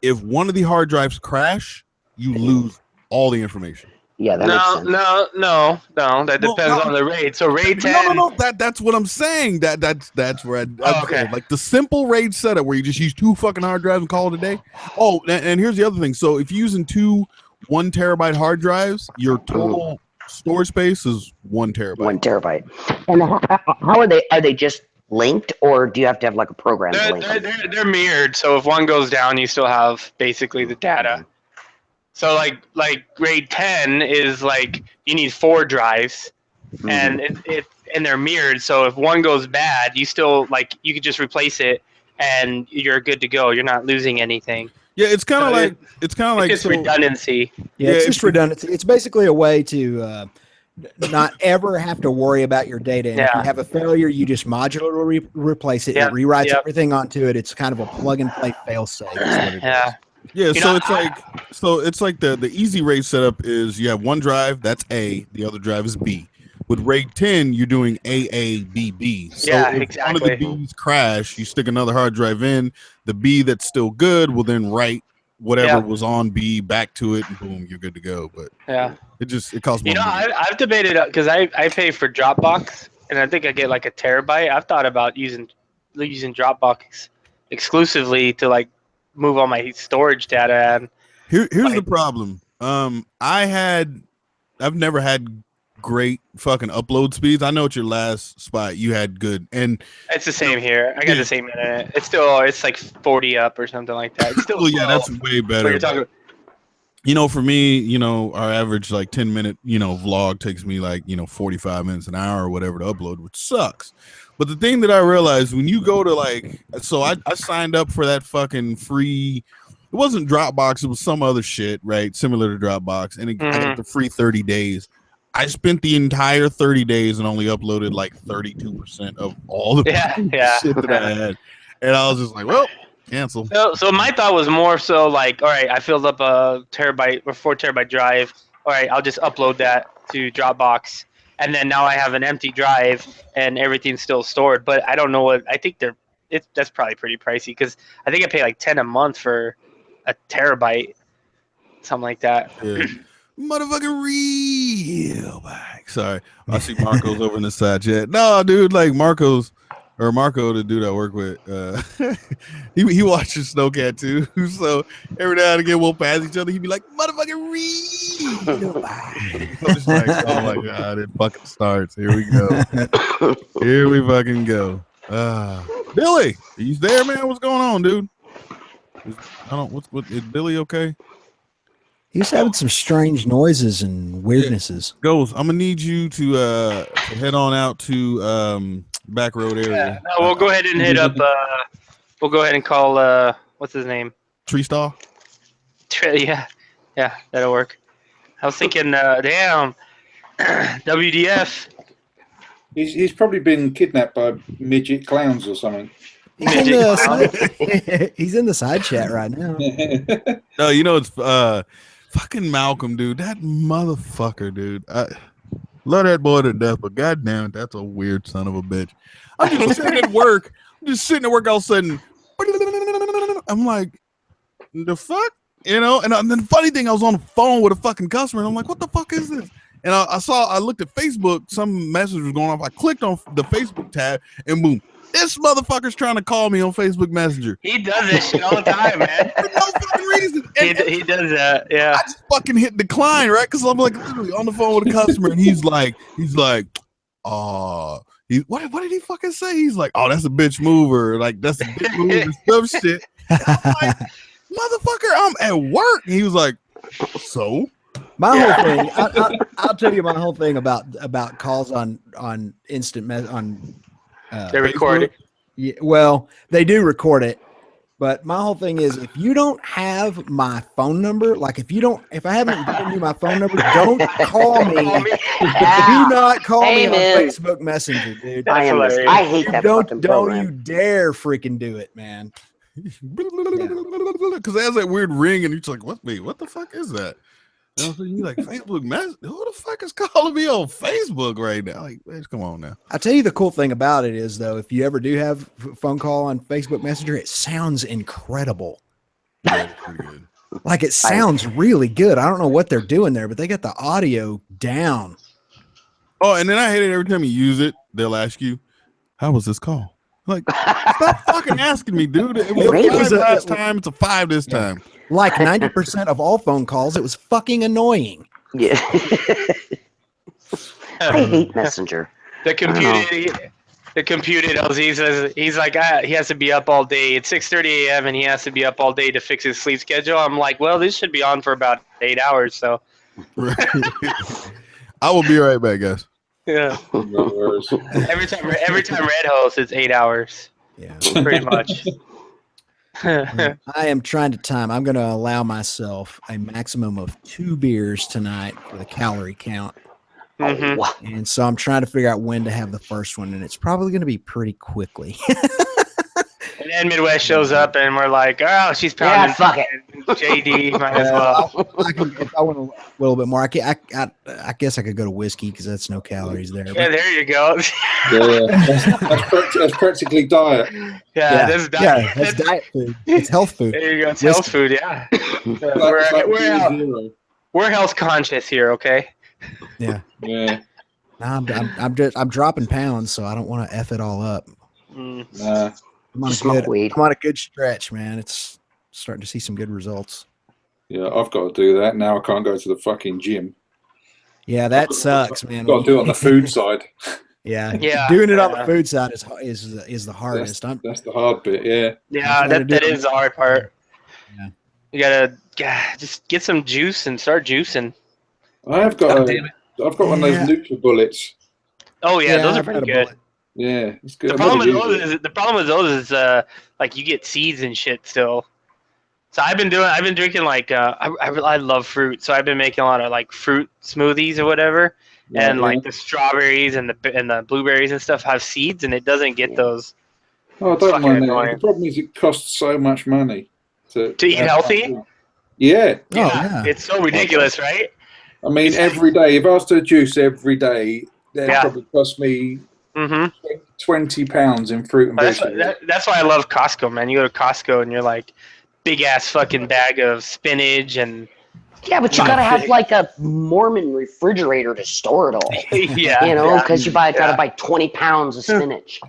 if one of the hard drives crash, you lose all the information. Yeah, that makes sense. No. That depends on the RAID. So RAID 10. No. That's what I'm saying. That's where Okay. like the simple RAID setup where you just use 2 fucking hard drives and call it a day. Oh, and here's the other thing. So if you're using 2 1 terabyte hard drives, your total storage space is 1 terabyte. 1 terabyte. And how are they? Are they just linked, or do you have to have like a program to link them? They're mirrored. So if one goes down, you still have basically the data. So like RAID 10 is like you need 4 drives, and and they're mirrored. So if one goes bad, you still like you could just replace it, and you're good to go. You're not losing anything. Yeah, it's kind of like just redundancy. Yeah, it's just redundancy. It's basically a way to not ever have to worry about your data. And if you have a failure, you just modularly replace it. It rewrites everything onto it. It's kind of a plug and play fail safe. Yeah, so it's like the easy RAID setup is you have 1 drive, that's A, the other drive is B. With RAID 10, you're doing AABB. So if one of the B's crash, you stick another hard drive in, the B that's still good will then write whatever was on B back to it, and boom, you're good to go. But it costs more money. I've debated because I pay for Dropbox, and I think I get like a terabyte. I've thought about using Dropbox exclusively to like move all my storage data. And here's the problem. I've never had great fucking upload speeds. I know at your last spot you had good, and it's the same here. I got the same internet. It's like 40 up or something like that. It's still well, that's way better. For me, our average like 10-minute, vlog takes me like 45 minutes an hour or whatever to upload, which sucks. But the thing that I realized when you go to I signed up for that fucking free. It wasn't Dropbox. It was some other shit, right? Similar to Dropbox, and I got the free 30 days. I spent the entire 30 days and only uploaded like 32% of all the shit that I had. And I was just like, well, cancel. So my thought was more so like, all right, I filled up a 4 terabyte drive. All right, I'll just upload that to Dropbox. And then now I have an empty drive and everything's still stored. But I don't know I think that's probably pretty pricey because I think I pay like $10 a month for a terabyte, something like that. Yeah. Motherfucking real back. Sorry, I see Marco's over in the side chat. No, dude, like Marco, the dude I work with, he watches Snowcat too. So every now and again we'll pass each other. He'd be like, "Motherfucking real back." I'm just like, oh my god, it fucking starts. Here we go. Here we fucking go. Billy, are you there, man? What's going on, dude? Is Billy okay? He's having some strange noises and weirdnesses. Goes, I'm gonna need you to head on out to back road area. Yeah, no, we'll go ahead and hit up. We'll go ahead and call. What's his name? Tree Star. Yeah, that'll work. I was thinking, damn, WDF. He's probably been kidnapped by midget clowns or something. He's in the side chat right now. No, it's fucking Malcolm, dude. That motherfucker, dude. I love that boy to death, but goddamn, that's a weird son of a bitch. I'm just sitting at work. All of a sudden, I'm like, the fuck? And then the funny thing, I was on the phone with a fucking customer, and I'm like, what the fuck is this? And I looked at Facebook, some message was going off. I clicked on the Facebook tab, and boom, this motherfucker's trying to call me on Facebook Messenger. He does this shit all the time, man. For no fucking reason. He does that, yeah. I just fucking hit decline, right? Because I'm like literally on the phone with a customer, and he's like, what did he fucking say? He's like, oh, that's a bitch mover. Like, that's a bitch mover and some shit. And I'm like, motherfucker, I'm at work. And he was like, so? My whole thing, I'll tell you my whole thing about calls on instant they record it. Yeah, well, they do record it, but my whole thing is if you don't have my phone number, like if I haven't given you my phone number, don't call me. Do not call me on Facebook Messenger, dude. I hate that fucking program. Don't you dare freaking do it, man. Because it has that weird ring, and you're like, what the fuck is that? You know, so you like Facebook mess. Who the fuck is calling me on Facebook right now? Like, man, come on now. I'll tell you the cool thing about it is though, if you ever do have a phone call on Facebook Messenger, it sounds incredible. Yeah, it's pretty good. Like it sounds really good. I don't know what they're doing there, but they got the audio down. Oh, and then I hate it every time you use it. They'll ask you, "How was this call?" Like, stop fucking asking me, dude. It was It was a a- 5 last time. It's a 5 this time. Like 90% of all phone calls, it was fucking annoying. Yeah. I hate Messenger. The computer knows he's like he has to be up all day. It's 6:30 a.m. and he has to be up all day to fix his sleep schedule. I'm like, well, this should be on for about 8 hours. So I will be right back, guys. yeah, No worries. every time Red hosts, it's 8 hours, Yeah. pretty much. I am trying to time. I'm going to allow myself a maximum of 2 beers tonight for the calorie count. Mhm. Oh, And so I'm trying to figure out when to have the first one, and it's probably going to be pretty quickly. And then Midwest shows up, and we're like, oh, she's yeah, pounding. fuck it. JD, might as well. I can, if I want a little bit more, I guess I could go to whiskey because that's no calories there. Yeah, But there you go. That's practically diet. Yeah, that's diet. that's diet food. It's health food. There you go. It's Whiskey. health food. Yeah, It's like we're health conscious here. Okay. Yeah. Yeah. I'm dropping pounds, so I don't want to F it all up. Mm. Nah. Smoke weed. I'm on a good stretch, man. It's starting to see some good results. Yeah, I've got to do that. Now I can't go to the fucking gym. Yeah, that sucks, man. Got to do it on the food side. Yeah, Yeah, doing it on yeah. the food side is the hardest. That's the hard bit, yeah. Yeah, I'm trying to that do it. is the hard part. Yeah. You gotta just get some juice and start juicing. I've got one of those NutriBullets. Oh yeah, those are I've got pretty a good. bullet. Yeah, it's good. The problem with those is like you get seeds and shit still. So I've been drinking like I love fruit, so I've been making a lot of like fruit smoothies or whatever, and like the strawberries and the blueberries and stuff have seeds, and it doesn't get those. Oh, I It's don't fucking mind that. annoying. The problem is it costs so much money to eat have healthy? that food. Yeah. Yeah. It's so ridiculous, right? I mean, every day, if I was to juice every day, that'd Yeah. probably cost me Mm-hmm. £20 in fruit and vegetables. That's why I love Costco, man. You go to Costco and you're like, big ass fucking bag of spinach and Yeah, but you gotta have like a Mormon refrigerator to store it all. yeah, You know, yeah. because gotta buy 20 pounds of spinach.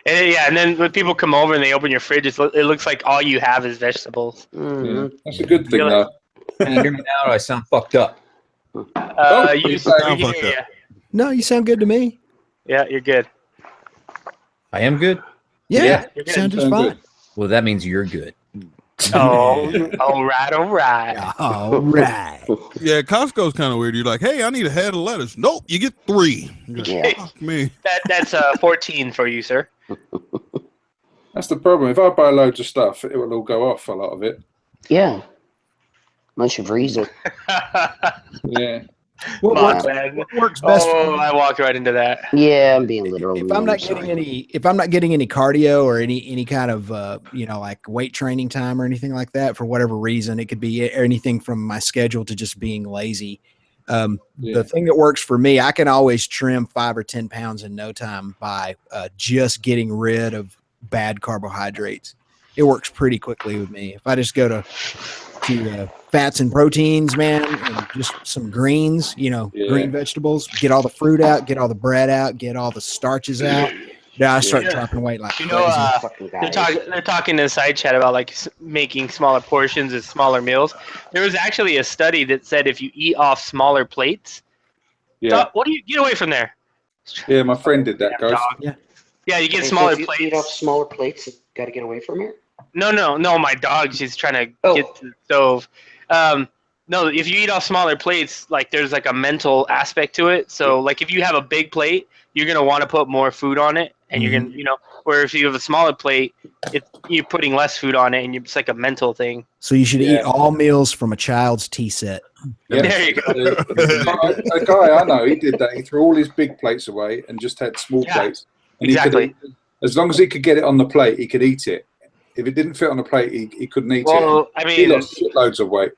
And then when people come over and they open your fridge, it looks like all you have is vegetables. Mhm. Yeah. That's a good thing, Really? though. Can you hear me now? Or I sound fucked up. You sound yeah, fucked up. yeah, No, you sound good to me. yeah, you're good. I am good. Yeah, Yeah, you're good. sound just Sound fine. good. Well, that means you're good. Oh, all right. All right. Yeah, Costco's kind of weird. You're like, hey, I need a head of lettuce. Nope, you get 3. You're like, Yeah. fuck me. That's 14 for you, sir. That's the problem. If I buy loads of stuff, it will all go off, a lot of it. Yeah. Unless you freeze it. Yeah. What Come on, works, man. what works best for Oh, me? I walked right into that. Yeah, I'm being literal. If I'm not getting any cardio or any kind of like weight training time or anything like that for whatever reason, it could be anything from my schedule to just being lazy. Yeah. The thing that works for me, I can always trim 5 or 10 pounds in no time by just getting rid of bad carbohydrates. It works pretty quickly with me. If I just go to fats and proteins, man, and just some greens, green vegetables, get all the fruit out, get all the bread out, get all the starches out. Yeah, I start dropping weight like crazy. They're talking in the side chat about like making smaller portions and smaller meals. There was actually a study that said if you eat off smaller plates, Yeah. what do you get away from there? Yeah, my friend did that, guys. Yeah, you get smaller Eat plates. off smaller plates. Got to get away from here. No, my dog, she's trying to get to the stove. No, if you eat off smaller plates, like there's like a mental aspect to it. So like if you have a big plate, you're gonna want to put more food on it, and you're gonna, where if you have a smaller plate, you're putting less food on it, and it's like a mental thing. So you should eat all meals from a child's tea set. Yeah. There you go. A guy I know, he did that. He threw all his big plates away and just had small plates. And exactly. As long as he could get it on the plate, he could eat it. If it didn't fit on the plate, he couldn't eat it. Well, I He mean, lost shitloads of weight.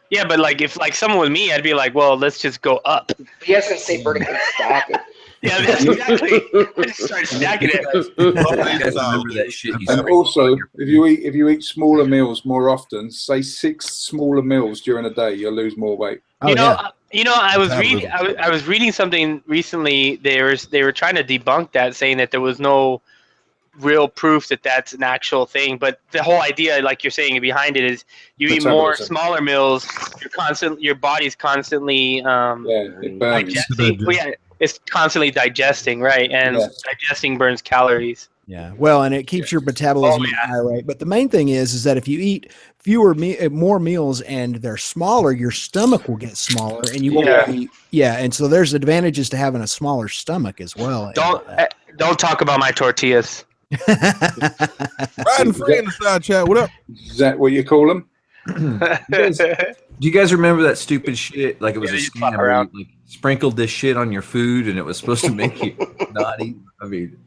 Yeah, but like if like someone with me, I'd be like, well, let's just go up. Yes, I say vertically stack it. Yeah, that's exactly. I just started stacking it. You guys remember that shit you And said? also, if you eat smaller meals more often, say 6 smaller meals during a day, you'll lose more weight. Oh, yeah. I was reading. I was reading something recently. They were trying to debunk that, saying that there was no real proof that that's an actual thing. But the whole idea, like you're saying, behind it is you eat more Metabolism. smaller meals. Your body's constantly It burns. digesting. Well, yeah, it's constantly digesting, right? And Yes. digesting burns calories. Yeah, well, and it keeps your metabolism at a high rate. But the main thing is that if you eat more meals and they're smaller, your stomach will get smaller, and you won't. And so there's advantages to having a smaller stomach as well. Don't talk about my tortillas. Riding free in the side chat. What up? Is that what you call them? Do you guys remember that stupid shit? Like it was a you fuck scam where around. you like, sprinkled this shit on your food and it was supposed to make you not eat. I mean,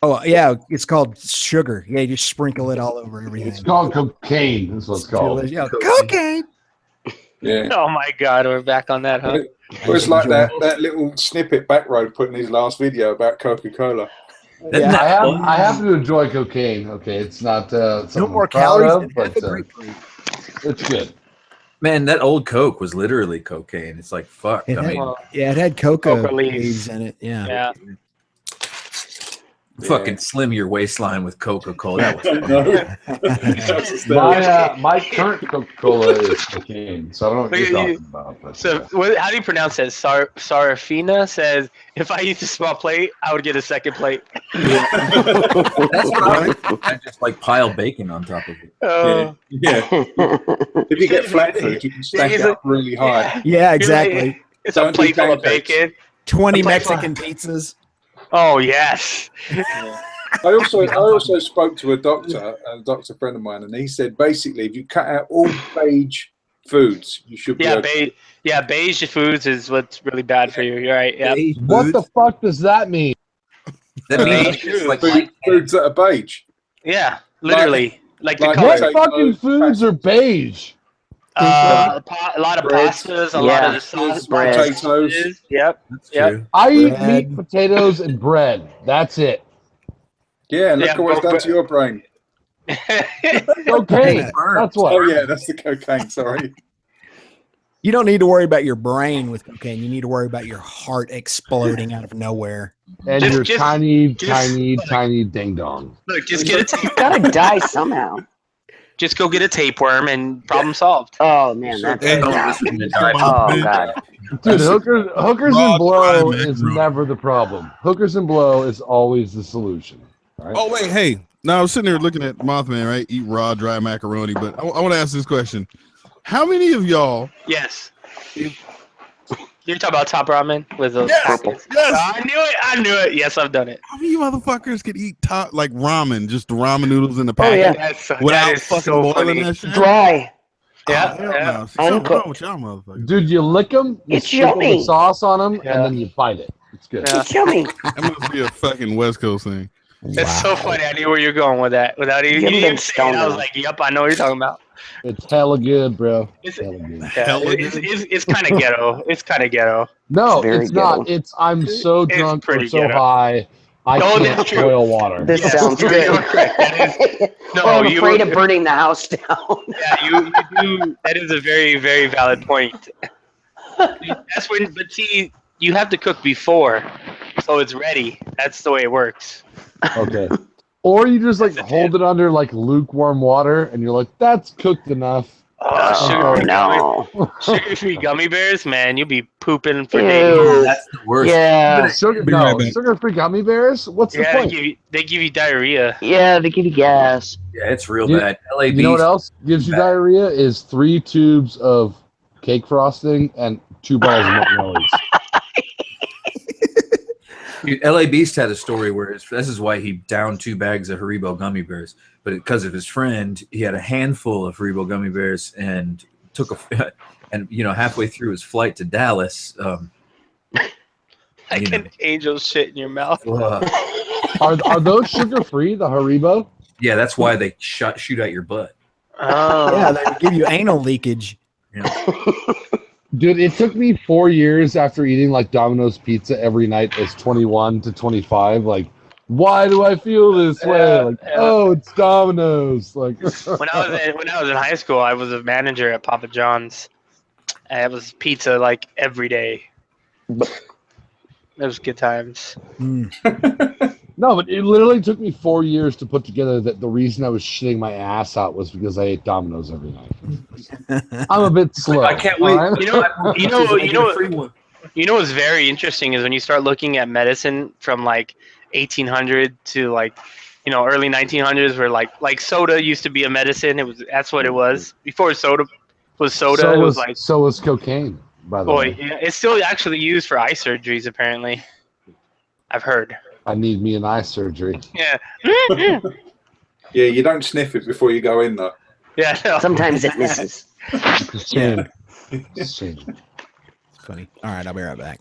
Oh yeah, it's called sugar. Yeah, you just sprinkle it all over everything. It's called cocaine. That's what it's called. Yeah, cocaine. Yeah. Oh my God, we're back on that, huh? Well, it's like that little snippet Backroad put in his last video about Coca-Cola. Yeah, I happen to enjoy cocaine. Okay, it's not No something more I'm proud calories of, than but half a grapefruit. it's good. man, that old Coke was literally cocaine. It's like fuck. It I had, mean, yeah, it had coca Coca leaves. leaves in it. Yeah. Yeah. fucking slim your waistline with Coca-Cola. That was My current Coca-Cola is cocaine, so I don't know what you're talking about. But, So, how do you pronounce it? Sarafina says, if I use a small plate, I would get a second plate. that's what I just like pile bacon on top of it. Yeah. If you get flat food, you can stack it up really high. Yeah, exactly. It's Don't a plate do full of pancakes. bacon. 20 A plate full- Mexican pizzas. Oh, yes. I also spoke to a doctor friend of mine, and he said basically if you cut out all beige foods, you should be okay. Beige foods is what's really bad for you. You're right. Yeah. what the fuck does that mean? That means it's like Foods that are beige. Yeah, literally. Like the like color. What Potatoes, fucking foods are beige? A lot of Breads. pastas, a lot of the sauce. bread. Potatoes. Yep. That's Yep. true. I eat Bread. meat, potatoes, and bread. That's it. Yeah, and look Yeah, what it's but- done to your brain. Cocaine. That's what. Oh yeah, that's the cocaine. Sorry. You don't need to worry about your brain with cocaine. You need to worry about your heart exploding out of nowhere. And Just- your just- tiny just- ding dong. Look, just get a tape. Gotta die somehow. Just go get a tapeworm and problem solved. Oh man, that's Hey, Oh, yeah. this is gonna die. Oh god. Dude, hookers raw and blow dry is bro. never the problem. Hookers and blow is always the solution. Right? Oh wait, hey. Now I was sitting there looking at Mothman, right? Eat raw, dry macaroni. But I want to ask this question: how many of y'all? Yes. You're talking about top ramen with those Yes, packets. yes. I knew it. Yes, I've done it. How many motherfuckers could eat top like ramen, just the ramen noodles in the packet yeah. That without is fucking so boiling funny. that shit? Dry. Yeah, Oh, hell yeah. no. See, something wrong Uncooked. with y'all motherfuckers. Dude, you lick them, you It's sprinkle yummy. the sauce on them, Yeah. and then you bite it. It's good. Yeah. It's yummy. That must be a fucking West Coast thing. That's so funny. I knew where you're going with that. Without even, You haven't you been even saying it, I was stoned like, yep, I know what you're talking about. It's hella good, bro. It's, Hella good. yeah, Hella it's kind of ghetto. It's kind of ghetto. No, It's very it's not. ghetto. It's I'm so It's drunk or pretty so ghetto. high, I Oh, can't that's true. boil water. This Yes, sounds you're good. correct. That No, Or I'm you afraid of burning the house down. Yeah, you do. That is a very, very valid point. That's when, but see, you have to cook before, so it's ready. That's the way it works. Okay. Or you just like That's a hold it under like lukewarm water, and you're like, "That's cooked enough." Oh no. Sugar-free gummy bears, man, you'll be pooping for Ew. days. That's the worst. Yeah. Sugar, Be right no, back. sugar-free gummy bears. What's the Yeah, point? they give you diarrhea. Yeah, they give you gas. Yeah, it's real You- bad. LAB. You know what else gives you Bad. diarrhea? Is 3 tubes of cake frosting and 2 bottles of marshmallows. Dude, LA Beast had a story where this is why he downed 2 bags of Haribo gummy bears. But because of his friend, he had a handful of Haribo gummy bears and took a, and halfway through his flight to Dallas, Like an angel shit in your mouth. Are those sugar-free? The Haribo? yeah, that's why they shoot out your butt. Oh, Yeah, they give you anal leakage. Dude, it took me 4 years after eating like Domino's pizza every night as 21 to 25. Like, why do I feel this way? Like, oh, it's Domino's. Like, when I was in high school, I was a manager at Papa John's. And it was pizza like every day. It was good times. no, but it literally took me 4 years to put together that the reason I was shitting my ass out was because I ate Domino's every night. I'm a bit slow. I can't wait. Right? You know what's very interesting is when you start looking at medicine from like 1800 to like, early 1900s, where like soda used to be a medicine. That's what it was before soda was soda. So it was, was like so was cocaine. By the way, yeah, it's still actually used for eye surgeries. Apparently, I've heard. I need me an eye surgery. Yeah. Yeah, you don't sniff it before you go in, though. Yeah. No. Sometimes it misses. It's a shame. It's a shame. It's funny. All right, I'll be right back.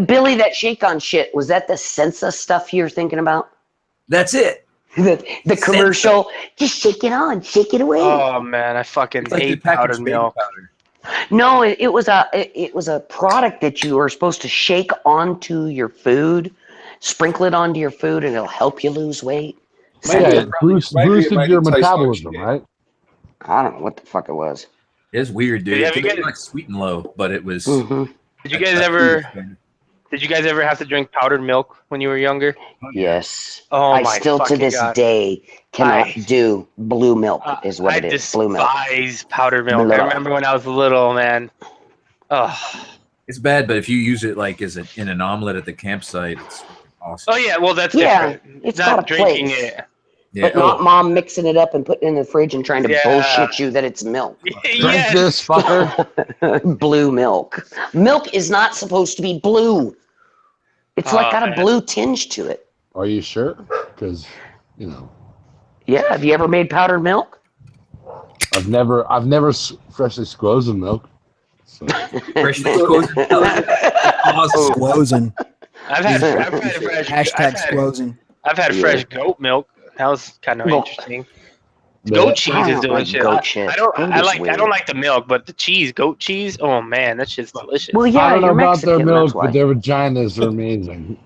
Billy, that shake on shit, was that the Sensa stuff you're thinking about? That's it. The commercial, just shake it on, shake it away. Oh man, I fucking It's like hate the packaged powdered baby milk. powder. No, it was a product that you were supposed to shake onto your food, sprinkle it onto your food, and it'll help you lose weight. Maybe Yeah, it- it boosted made your it taste like metabolism, shit. right? I don't know what the fuck it was. It's weird, dude. Yeah, It you tasted guys- like Sweet and Low, but it was. Hmm. Did you guys ever have to drink powdered milk when you were younger? Yes. Oh I my still to fucking this God. day cannot I- do blue milk is what I it is. Blue milk. despise powdered milk. Blah. I remember when I was little, man. Oh. It's bad, but if you use it like in an omelet at the campsite, it's awesome. Oh yeah, well that's Yeah, different. it's Not got a drinking place. it. Yeah. But not mom mixing it up and putting it in the fridge and trying to Yeah. bullshit you that it's milk. Drink Yes. this, fucker. Blue milk. Milk is not supposed to be blue. It's like Oh, got a man. blue tinge to it. Are you sure? Because, Yeah, have you ever made powdered milk? I've never freshly squozen milk. So. Freshly squozen milk. Awesome. Squozen. I've had fresh. Hashtag squozen. I've had fresh goat milk. That was kind of Goat. interesting. Yeah. Goat cheese I is don't like delicious. goat shit. I don't. Goat I is like. I weird. don't like the milk, but the cheese, goat cheese. Oh man, that shit's delicious. Well, yeah, I don't know you're about Mexican, their milk, that's why. but their vaginas are amazing.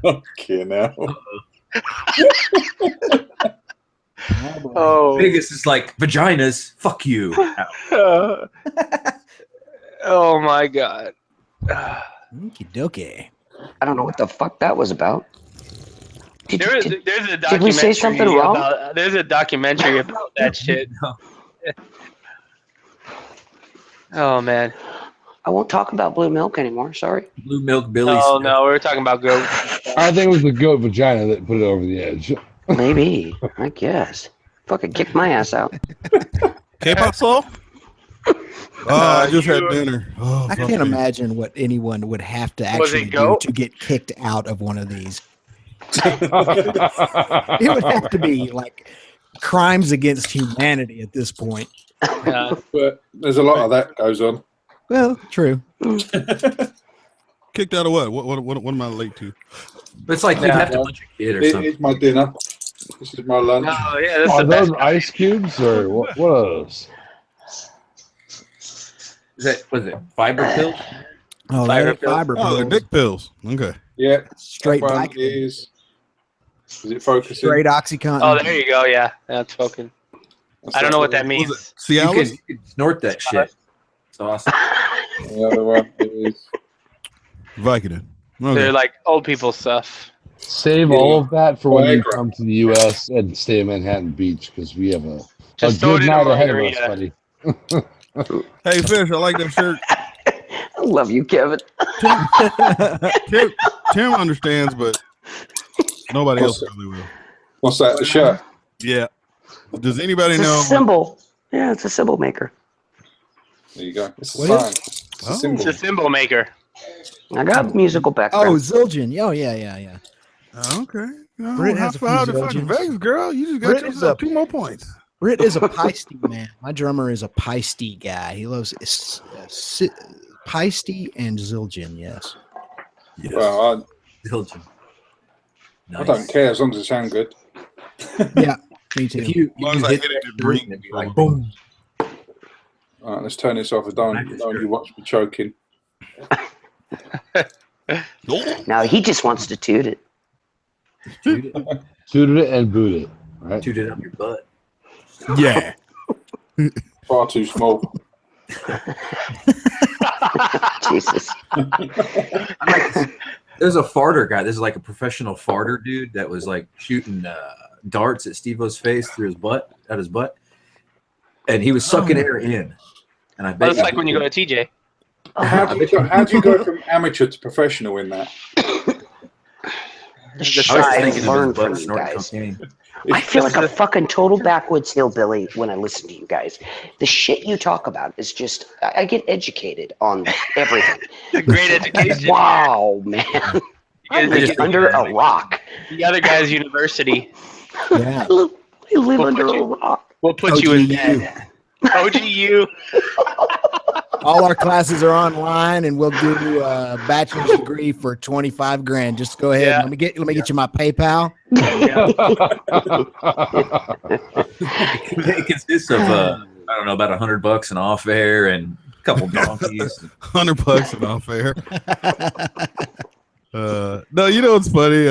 Okay, now. Oh. Vegas is like vaginas. Fuck you. Oh my god. Okie dokie. I don't know what the fuck that was about. Did There's a documentary. Did we say something wrong? There's a documentary about that shit. Oh man. I won't talk about blue milk anymore. Sorry. Blue milk Billy. Oh no, we were talking about goat. I think it was the goat vagina that put it over the edge. Maybe. I guess. Fucking kick my ass out. ¿Qué pasó? Oh, I just had dinner. Oh, I fuck can't me. imagine what anyone would have to Was it actually do goat? to get kicked out of one of these. It would have to be like crimes against humanity at this point. Yeah. But there's a lot of that goes on. Well, true. Kicked out of what? What am I late to? It's like you have to punch a kid or It something. is my dinner. This is my lunch. Oh yeah, that's Are the those best. ice cubes or what are those? Is that was it fiber pills? Oh, Fiber they're pills. fiber Oh, they're pills. dick pills. Okay. Yeah. Straight that one Vicodin. is it focusing? Straight OxyContin. Oh, there you go. Yeah, that's fucking. I don't know what that Was means. it Cialis? You can snort that shit. It's awesome. The other one is Vicodin. They're Okay. like old people stuff. Save all of that for when you Viagra. come to the U.S. and stay in Manhattan Beach because we have a Just throw it good in a night ahead of us, margarita. buddy. Hey, Fish, I like that shirt. I love you, Kevin. Tim understands, but nobody else really will. what's that? The shirt. Yeah. Does anybody It's a know? symbol. Yeah, it's a symbol maker. There you go. It's a What is sign. It's a Oh. symbol. It's a symbol maker. I got musical Oh, background. Zildjian. Oh, yeah. Oh, okay. Oh, Brit has a few high five to fucking Zildjians. Vegas, girl. You just got Brit is yourself a- 2 more points. Britt is a Peisty man. My drummer is a Peisty guy. He loves Peisty and Zildjian, yes. Yes. Well, Zildjian. I don't care as long as it sounds good. Yeah. Me too. If you As long as I hit it to drink, it'd be like boom. All right, let's turn this off. I don't you watch me choking. No, he just wants to toot it. Toot it and boot it. Right? it up your butt. Yeah. Far too small. Jesus. There's a farter guy. This is like a professional farter dude that was like shooting darts at Steve-O's face through his butt, out his butt, and he was sucking air in. And I bet That's like when you go to TJ. How do you go from amateur to professional in that? The shy learn from you guys. I feel like a fucking total backwoods hillbilly when I listen to you guys. The shit you talk about is just, I get educated on everything. Great education. Wow, man. I'm just under a rock. The other guy's university. Yeah. I live under a rock. We'll put you in bed. OGU. All our classes are online, and we'll do a bachelor's degree for $25,000. Just go ahead. Yeah. Let me get you my PayPal. It consists of I don't know, about $100 in off air and a couple donkeys. $100 in off air. No, you know what's funny?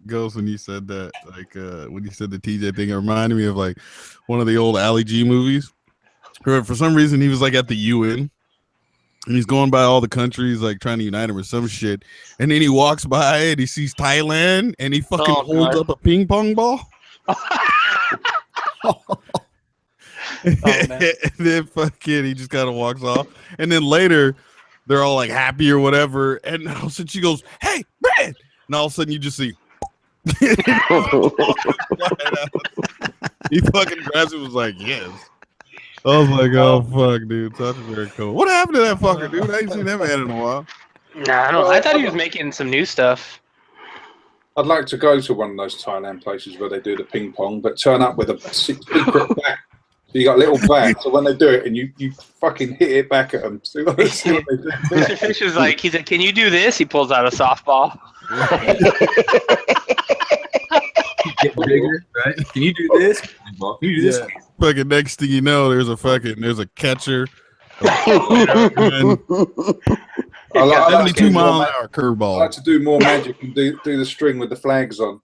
Ghost, when you said that, like when you said the TJ thing, it reminded me of like one of the old Ali G movies. For some reason, he was like at the UN, and he's going by all the countries, like trying to unite him or some shit. And then he walks by and he sees Thailand, and he fucking holds up a ping pong ball. And then fucking he just kind of walks off. And then later, they're all like happy or whatever. And all of a sudden she goes, "Hey, Brad!" And all of a sudden you just see. He fucking grabs it, was like, "Yes." I was like, "Oh fuck, dude, such a very cool." What happened to that fucker, dude? I ain't seen that man in a while. Nah, I thought he was making some new stuff. I'd like to go to one of those Thailand places where they do the ping pong, but turn up with a secret bat. So you got a little bat, so when they do it, and you fucking hit it back at them. See what they do. Mr. Fish is like, he said, "Can you do this?" He pulls out a softball. Get bigger, right? Can you do this? Can you do this? Fucking next thing you know, there's a catcher. I like 72 mile an hour curveball. I like to do more magic and do the string with the flags on.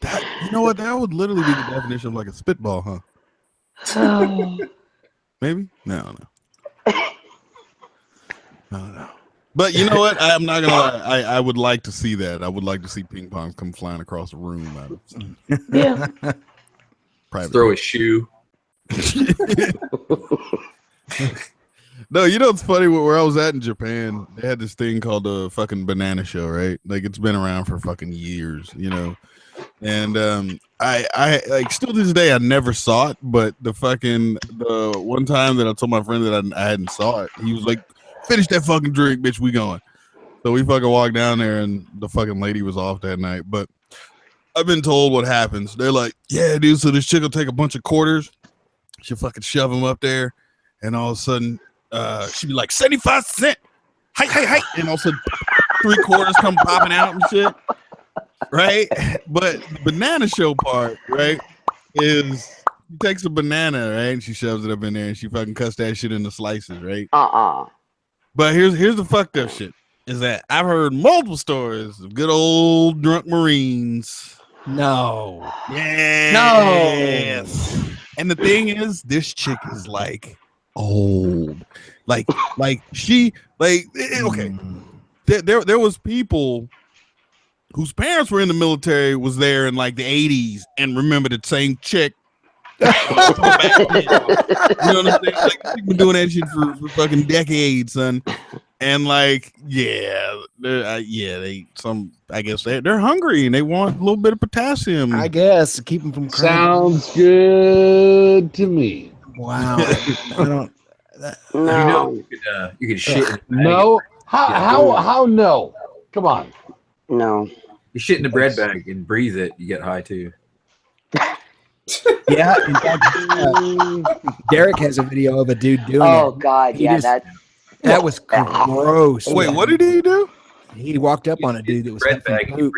You know what? That would literally be the definition of like a spitball, huh? Maybe? No. But you know what? I'm not gonna lie. I would like to see that. I would like to see ping pong come flying across the room. Yeah. Private. Throw a shoe. No, you know what's funny? Where I was at in Japan, they had this thing called the fucking banana show, right? Like it's been around for fucking years, you know. And I like still to this day I never saw it, but the one time that I told my friend that I hadn't saw it, he was like, "Finish that fucking drink, bitch, we going." So we fucking walked down there, and the fucking lady was off that night. But I've been told what happens. They're like, "Yeah, dude, so this chick will take a bunch of quarters, she'll fucking shove them up there, and all of a sudden she'd be like 75 cents, hi, and all of a sudden 3 quarters come popping out and shit." Right? But the banana show part, right, is she takes a banana, right, and she shoves it up in there, and she fucking cuts that shit into slices, right? But here's the fucked up shit, is that I've heard multiple stories of good old drunk Marines. No. Yeah. No. And the thing is, this chick is like old. Like she, like, okay. There was people whose parents were in the military, was there in like the 80s and remember the same chick. You know what I'm saying? Like, she's been doing that shit for fucking decades, son. And like, I guess they're hungry and they want a little bit of potassium. I guess to keep them from crying. Sounds good to me. Wow. I don't. No. You could shit. No. How no? Come on. No. You shit in the bread bag and breathe it, you get high too. Yeah. In fact, Derek has a video of a dude doing it. Oh God, yeah, that That was gross. Wait, what did he do? He walked up on a dude that was Red huffing bag poop.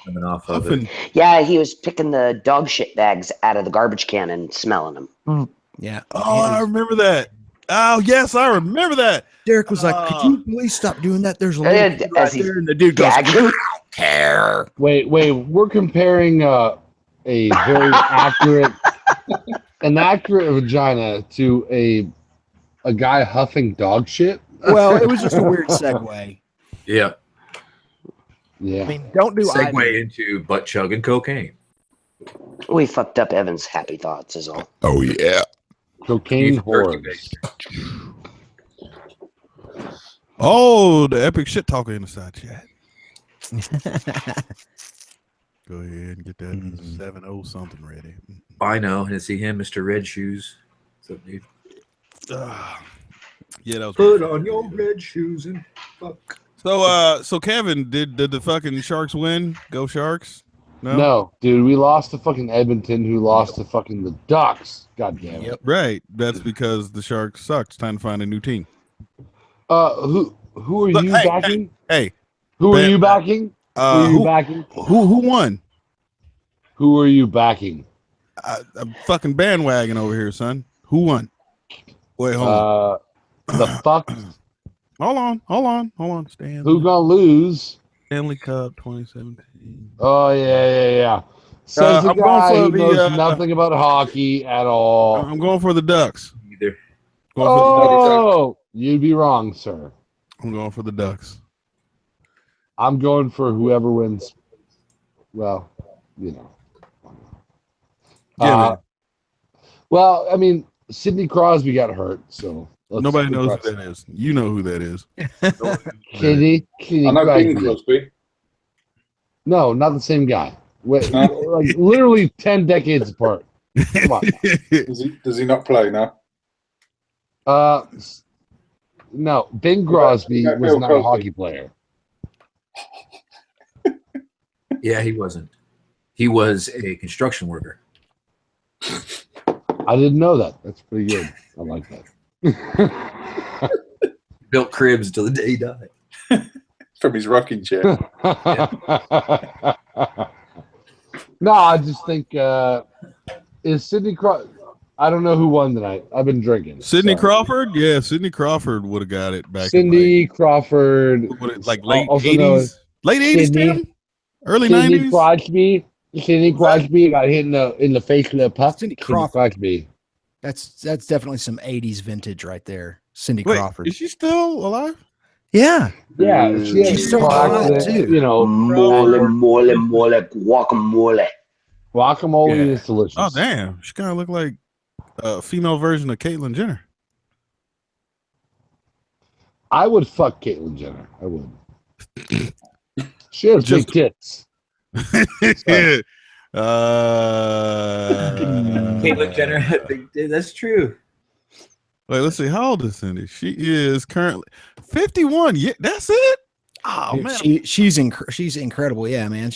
coming off of it. Yeah, he was picking the dog shit bags out of the garbage can and smelling them. Yeah. Oh, I remember that. Oh, yes, I remember that. Derek was like, "Could you please stop doing that? There's a little And kid as right he's there," and the dude goes, gagging. "Care." Wait, we're comparing a very accurate, an accurate vagina to a guy huffing dog shit. Well, it was just a weird segue. Yeah. Yeah. I mean, don't do Segue either. into butt chugging cocaine. We fucked up Evan's happy thoughts is all. Oh, yeah. Cocaine Beef jerky whores. Oh, the epic shit talker in the side chat. Go ahead and get that 7-0 something ready. I know. And see him, Mr. Red Shoes. What's up, dude? Yeah, that was Put on your red shoes and fuck. So Kevin, did the fucking Sharks win? Go Sharks? No, dude, we lost to fucking Edmonton, who lost to fucking the Ducks. God damn it. Right. That's because the Sharks sucked. It's time to find a new team. Who are Look, you hey, backing? Hey, Who are Ben- you backing? Who are you backing? who won? Who are you backing? I'm fucking bandwagon over here, son. Who won? Wait, hold on. The fuck? Hold on. Who gonna lose? Stanley Cup 2017. Oh yeah. Says the I'm guy going who for knows the, nothing about hockey at all. I'm going for the Ducks. Either. You'd be wrong, sir. I'm going for the Ducks. I'm going for whoever wins. Well, you know. Yeah, man. Well, I mean, Sidney Crosby got hurt, so Nobody knows who that is. You know who that is. Sidney I know Bing Crosby. Crosby. No, not the same guy. Wait, No? like literally 10 decades apart. Come on. Does he not play now? No, Bing Crosby Yeah, was Bill not a Crosby. hockey player. Yeah, he wasn't. He was a construction worker. I didn't know that. That's pretty good. I like that. Built cribs till the day he died. From his rocking chair. No, I just think is Sidney Crawford. I don't know who won tonight. I've been drinking. Sidney Sorry. Crawford? Yeah, Sidney Crawford would have got it back Cindy Crawford. in like late also known 80s. Late 80s, Sidney- Tim? Early Sidney 90s? Crosby. Sidney Crosby got hit in the face with a puck. Cindy Sidney Crawford. Crosby. That's definitely some 80s vintage right there. Cindy Wait, Crawford. is she still alive? Yeah. Yeah, she had She's a still car hot, accident, too. you know, Mole, guacamole. guacamole Yeah. is delicious. Oh, damn. She kind of looked like a female version of Caitlyn Jenner. I would fuck Caitlyn Jenner. I would. She has Just- big tits. Yeah. Caitlyn Jenner had big. That's true. Wait, let's see. How old is Cindy? She is currently 51. Yeah, that's it. Oh Dude, man, she's incredible. Yeah, man.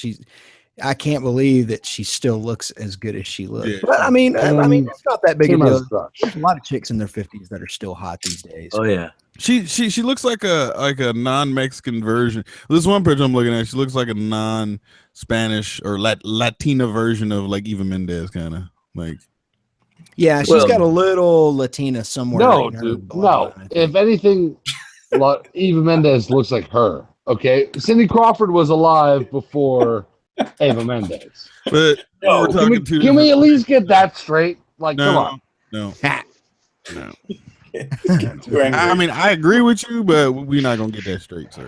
I can't believe that she still looks as good as she looks. Yeah. But I mean, it's not that big a Too much deal. sucks. There's a lot of chicks in their 50s that are still hot these days. Oh yeah. she looks like a non-Mexican version. This one picture I'm looking at, she looks like a non-Spanish or Latina version of like Eva Mendes, kind of like. Yeah, she's Well- got a little Latina somewhere. No, in her dude. bloodline, No. I think. If anything, Eva Mendes looks like her. Okay. Cindy Crawford was alive before Eva Mendes. But we're talking two Can we at different- least get that straight? Like, come on. No. Too angry. I mean, I agree with you, but we're not gonna get that straight, sir.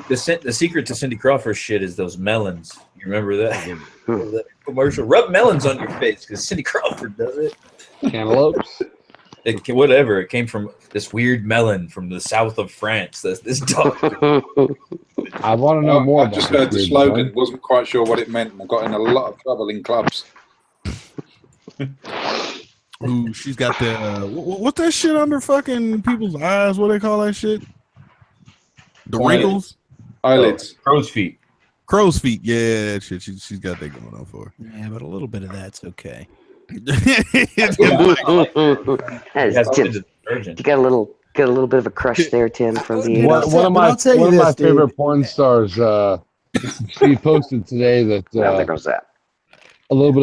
The secret to Cindy Crawford shit is those melons. You remember that? That commercial? Rub melons on your face because Cindy Crawford does it. Cantaloupes. Whatever. It came from this weird melon from the south of France. This dog. I want to know more I about just this heard the weird slogan, joint. wasn't quite sure what it meant, and I got in a lot of trouble in clubs. Ooh, she's got the what's that shit under fucking people's eyes? What do they call that shit? The Eyelids. wrinkles, Eyelids. Crow's feet. crow's feet. Yeah, that shit. She's got that going on for her. Yeah, but a little bit of that's okay. It's Yeah. like, That's It has just- detergent. you got a little Get a little bit of a crush there, Tim, from the You know, 80s. One of my I'll tell you this, dude. favorite porn stars. She posted today that Well, there goes that. a little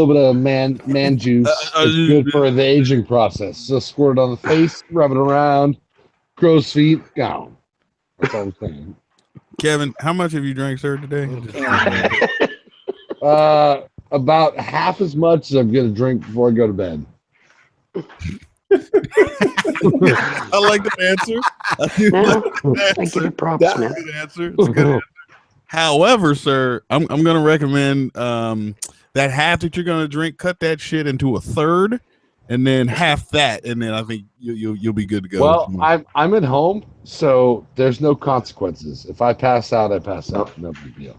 bit of man juice is good for the aging process. So squirt it on the face, rub it around, crow's feet, gone. That's all I'm saying. Kevin, how much have you drank, sir, today? About half as much as I'm gonna drink before I go to bed. I like that answer. I do No, like that I answer. give you props, That's a man. good answer. It's a good answer. However, sir, I'm going to recommend that half that you're going to drink, cut that shit into a third, and then half that, and then I think you'll be good to go. Well, I'm at home, so there's no consequences. If I pass out, I pass out. No big deal.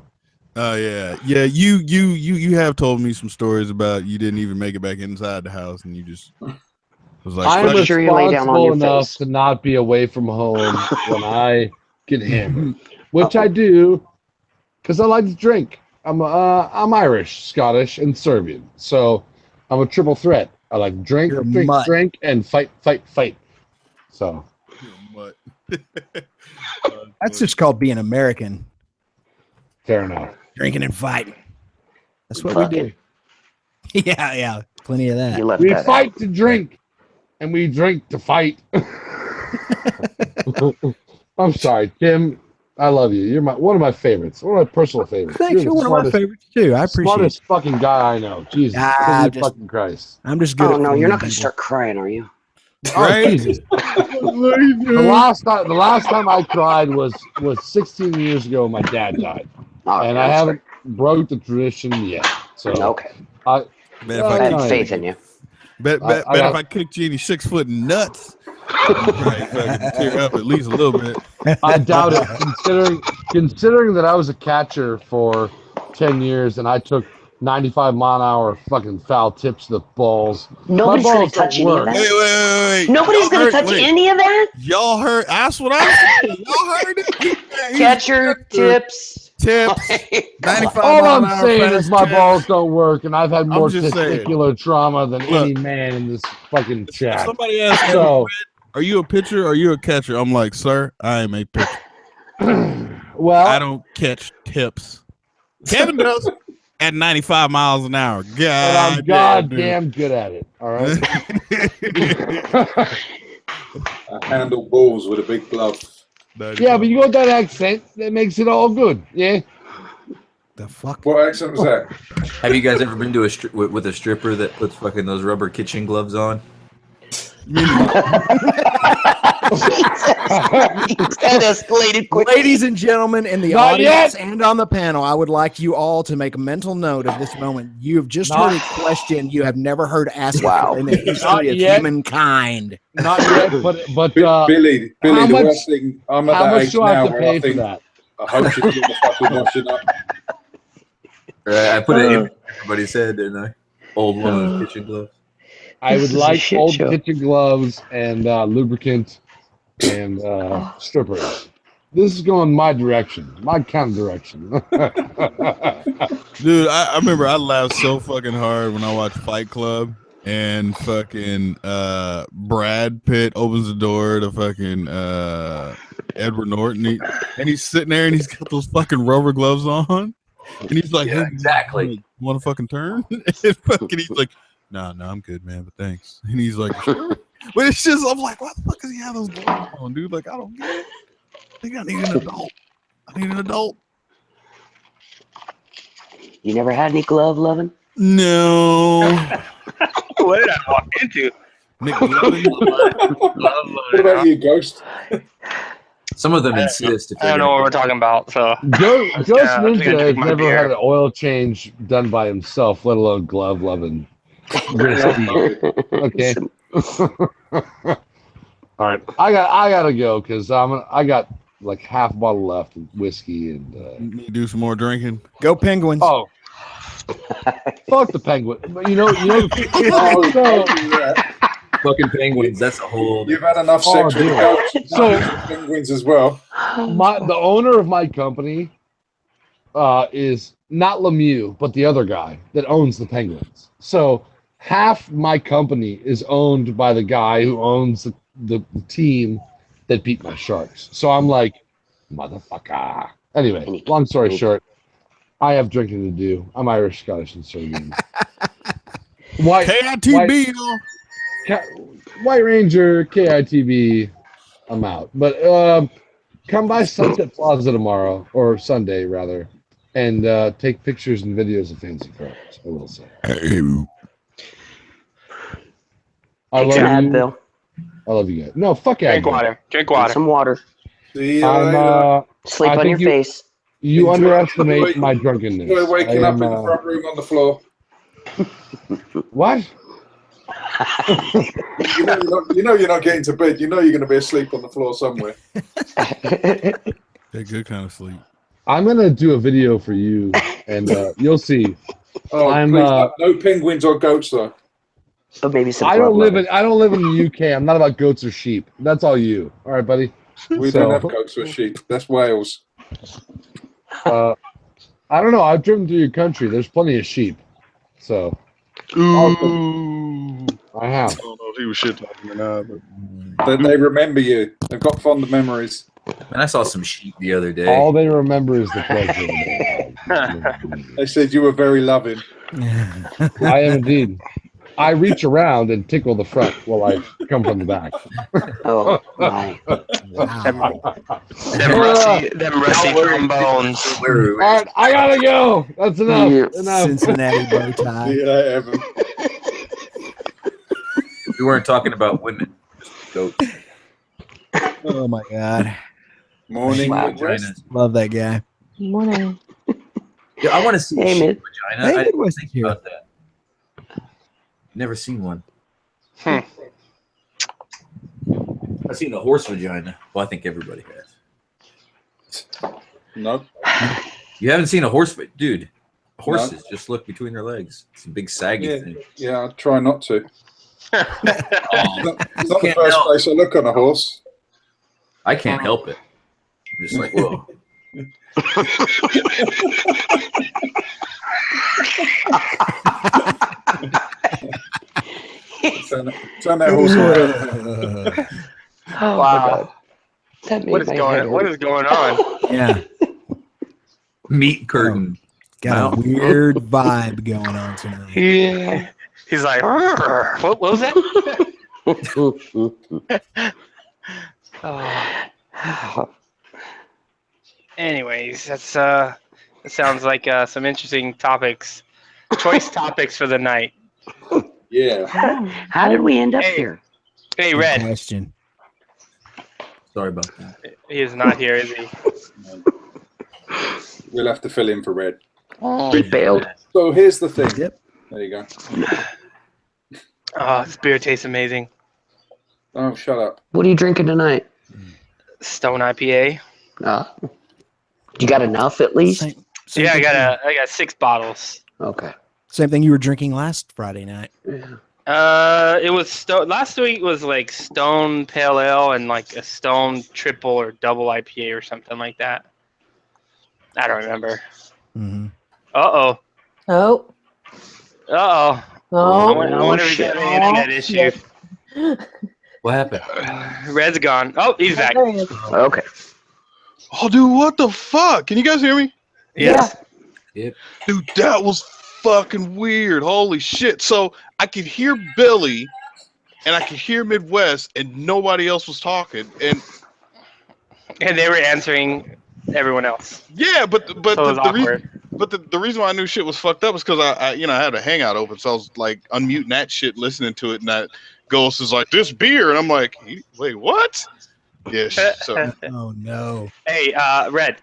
Oh yeah. You have told me some stories about you didn't even make it back inside the house, and you just was like, I'm Make sure you lay down on responsible your enough face. to not be away from home when I get hammered, which I do because I like to drink. I'm Irish, Scottish, and Serbian, so I'm a triple threat. I like drink, You're a drink, mutt. drink, and fight. So what? That's just called being American. fair enough. Drinking and fighting. That's what we do. Yeah. Plenty of that. You left We that fight to drink, and we drink to fight. I'm sorry, Tim. I love you. You're one of my favorites. One of my personal favorites. Thanks. You're one of my favorites too. I appreciate Smartest it. fucking guy I know. Jesus, Ah, holy fucking Christ. I'm just out. good. Oh at no, you're not fooling gonna people. start crying, are you? Oh, Jesus. The last time I cried was 16 years ago when my dad died, Oh, and yeah, I that's haven't broke the tradition yet. So right. Okay. Bet if I I had kicked faith in you. Bet if I kicked you in your 6 foot nuts, you'd probably fucking tear up at least a little bit. I doubt it, considering that I was a catcher for 10 years and I took 95-mile-an-hour fucking foul tips to the balls. Nobody's My gonna balls touch don't any of work. that. Wait. Nobody's Y'all gonna heard- touch wait. any of that. Y'all heard? That's what I said. Y'all heard it? He's Catcher tips. tips. 95 All mile I'm an hour saying is fast my catch. balls don't work, and I've had more just saying. testicular trauma than Look. any man in this fucking If chat. somebody asks, So, are you a pitcher or are you a catcher? I'm like, sir, I am a pitcher. well, I don't catch tips. Kevin does at 95 miles an hour. and God, I'm goddamn good at it. All right. I handle balls with a big glove. Yeah, but you got that accent that makes it all good. Yeah. The fuck? What accent was that? Have you guys ever been to with a stripper that puts fucking those rubber kitchen gloves on? That escalated quickly. Ladies and gentlemen in the Not audience yet. and on the panel, I would like you all to make a mental note of this moment. You have just Not- heard a question you have never heard asked Wow. before in the Not history of yet. humankind. Not yet, but Billy, how the much- worst thing, I'm at how that much age do I now have to where pay I for think, that? I hope she's doing the fucking washing up. I put it in everybody's head, didn't I? Old woman's kitchen gloves. I This would is a like shit old show. kitchen gloves and lubricant and strippers. This is going my direction, my kind of direction. Dude, I remember I laughed so fucking hard when I watched Fight Club and fucking Brad Pitt opens the door to fucking Edward Norton and he's sitting there and he's got those fucking rubber gloves on and he's like, Yeah, hey, exactly. you want to fucking turn? And fucking he's like, no, I'm good, man, but thanks. And he's like, sure. But it's just, I'm like, why the fuck does he have those gloves on, dude? Like, I don't get it. I think I need an adult. I need an adult. You never had any glove loving? No. What did I walk into? Nick Lovin. What about you, Ghost? Some of them insist if I don't know what we're talking about. So Ghost just gonna Ninja drink has my never beer. had an oil change done by himself, let alone glove loving. Okay. All right, I gotta go because I got like half a bottle left of whiskey and Need to do some more drinking. Go Penguins. oh, fuck the Penguin. But you know, Oh, so, yeah. fucking penguins. That's a whole. You've had enough Oh, sex with dude. the coach. So- Penguins as well. the owner of my company is not Lemieux, but the other guy that owns the Penguins. So half my company is owned by the guy who owns the team that beat my Sharks. So I'm like, motherfucker. Anyway, long story short, I have drinking to do. I'm Irish, Scottish, and Serbian. KITB, y'all. White Ranger, KITB. I'm out. But come by Sunset Plaza tomorrow, or Sunday rather, and take pictures and videos of fancy cars. I will say. I love you. Bill. I love you guys. No, fuck yeah. Drink water. Drink water. Some water. See you later. Sleep I on think your face. You underestimate my drunkenness. Enjoy waking up in the front room on the floor. What? you know you're not getting to bed. You know you're going to be asleep on the floor somewhere. That good kind of sleep. I'm gonna do a video for you, and you'll see. Oh, I'm please, no penguins or goats though. So maybe some. I don't live in the UK. I'm not about goats or sheep. That's all you. All right, buddy. We don't have goats or sheep. That's Wales. I don't know. I've driven through your country. There's plenty of sheep. So. Ooh. I have. I don't know if he was shit talking or not, but They remember you. They've got fond memories. And I saw some sheep the other day. All they remember is the pleasure. They said you were very loving. I am indeed. I reach around and tickle the front while I come from the back. Oh my! Them rusty trombones. All right, I gotta go. That's enough. Enough. Cincinnati bow tie. See you later, Evan. We weren't talking about women. Goats. Oh my god! Morning. Vaginas. Love that guy. Morning. Yeah, I want to see a Hey, sheep vagina. Hey, I didn't Midwest think here. about that. Never seen one. Hmm. I've seen a horse vagina. Well, I think everybody has. No. You haven't seen a horse, dude. Horses just look between their legs. It's a big saggy thing. Yeah, I try not to. Oh, It's not the Can't first help. place I look on a horse. I can't help it. I'm just like, whoa. Turn that horse around. Oh, Wow. that made What is my going? head What hurt. is going on? Yeah, Meat curtain. got a weird vibe going on tonight. Yeah. He's like, "Arr." What was that? Oh. Anyways, that sounds like some interesting topics, choice topics for the night. Yeah. How did we end up Hey. here? Hey, Good Red, question. Sorry about that. he is not here, is he? We'll have to fill in for Red. We failed. So here's the thing. Yep. There you go. Oh, this beer tastes amazing. Oh, shut up. What are you drinking tonight? Stone IPA. You got enough at least? Yeah, I thing- got 6 bottles. Okay. Same thing you were drinking last Friday night. Yeah. It was last week was like Stone Pale Ale and like a Stone Triple or Double IPA or something like that. I don't remember. Mm-hmm. Uh-oh. Oh. Uh-oh. Oh. I wonder if he's having an internet issue. What happened? Red's gone. Oh, he's back. There he is. Okay. oh, dude, what the fuck? Can you guys hear me? Yes. Yep. Dude, that was fucking weird. Holy shit. So I could hear Billy and I could hear Midwest and nobody else was talking. And And they were answering everyone else. yeah, but So it was awkward. the reason why I knew shit was fucked up is because I had a hangout open, so I was like unmuting that shit, listening to it, and that Ghost is like, this beer, and I'm like, wait, what? Yeah, so Oh no. Hey, Red.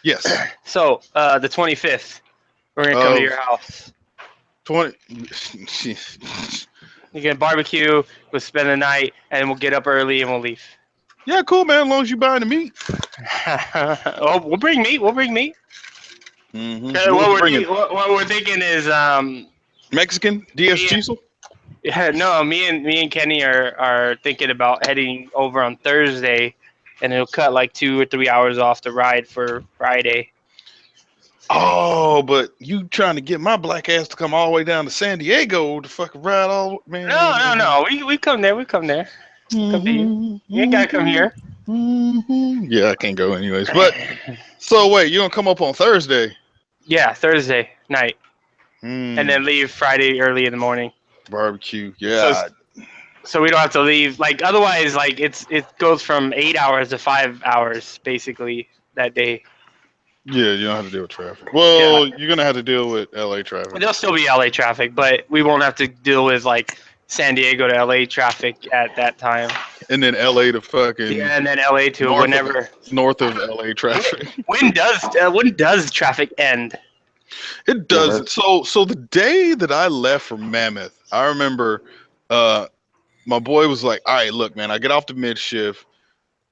yes, So, the 25th, we're going to come to your house. 20. You're going to barbecue, we'll spend the night, and we'll get up early and we'll leave. Yeah, cool, man. As long as you buying the meat. Oh, we'll bring meat. We'll bring meat. Mm-hmm. What we're thinking is, Mexican DS Yeah. Cecil. yeah, no, me and Kenny are thinking about heading over on Thursday, and it'll cut like 2 or 3 hours off the ride for Friday. Oh, but you trying to get my black ass to come all the way down to San Diego to fucking ride all, man? No. We come there. We come there. Come to you. You ain't gotta come here. Yeah, I can't go anyways. But so wait, you gonna come up on Thursday? Yeah, Thursday night, Mm, and then leave Friday early in the morning. barbecue. Yeah. So we don't have to leave. Like otherwise, like it goes from 8 hours to 5 hours basically that day. Yeah, you don't have to deal with traffic. Well, you're gonna have to deal with LA traffic. There'll still be LA traffic, but we won't have to deal with like San Diego to LA traffic at that time. And then LA to fucking Yeah, and then LA to north of LA traffic. When does traffic end? It does. So the day that I left for Mammoth, I remember my boy was like, "All right, look, man, I get off the mid shift."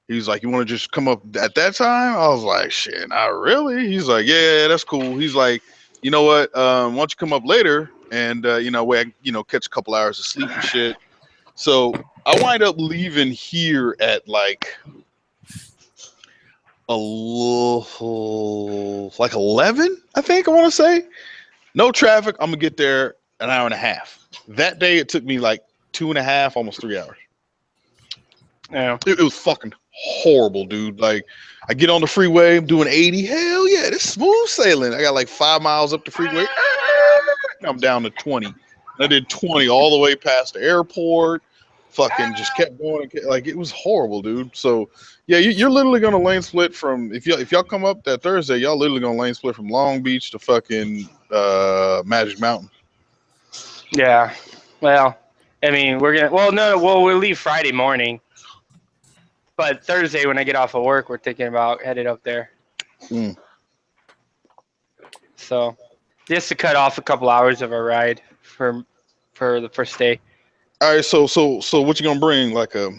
He's like, "You want to just come up at that time?" I was like, "Shit, not really." He's like, "Yeah, that's cool." He's like, "You know what? Why don't you come up later and catch a couple hours of sleep and shit." So I wind up leaving here at like 11, I think I want to say. No traffic. I'm gonna get there an hour and a half. That day it took me like 2.5, almost 3 hours. Yeah, it was fucking horrible, dude. Like, I get on the freeway, I'm doing 80. Hell yeah, this smooth sailing. I got like 5 miles up the freeway. I'm down to 20. I did 20 all the way past the airport. Fucking just kept going. Like, it was horrible, dude. So yeah, you're literally gonna lane split from if y'all come up that Thursday, y'all literally gonna lane split from Long Beach to fucking Magic Mountain. Yeah. Well, I mean, we'll leave Friday morning. But Thursday, when I get off of work, we're thinking about headed up there. Mm. So, just to cut off a couple hours of our ride for the first day. All right, so what you gonna bring? Like I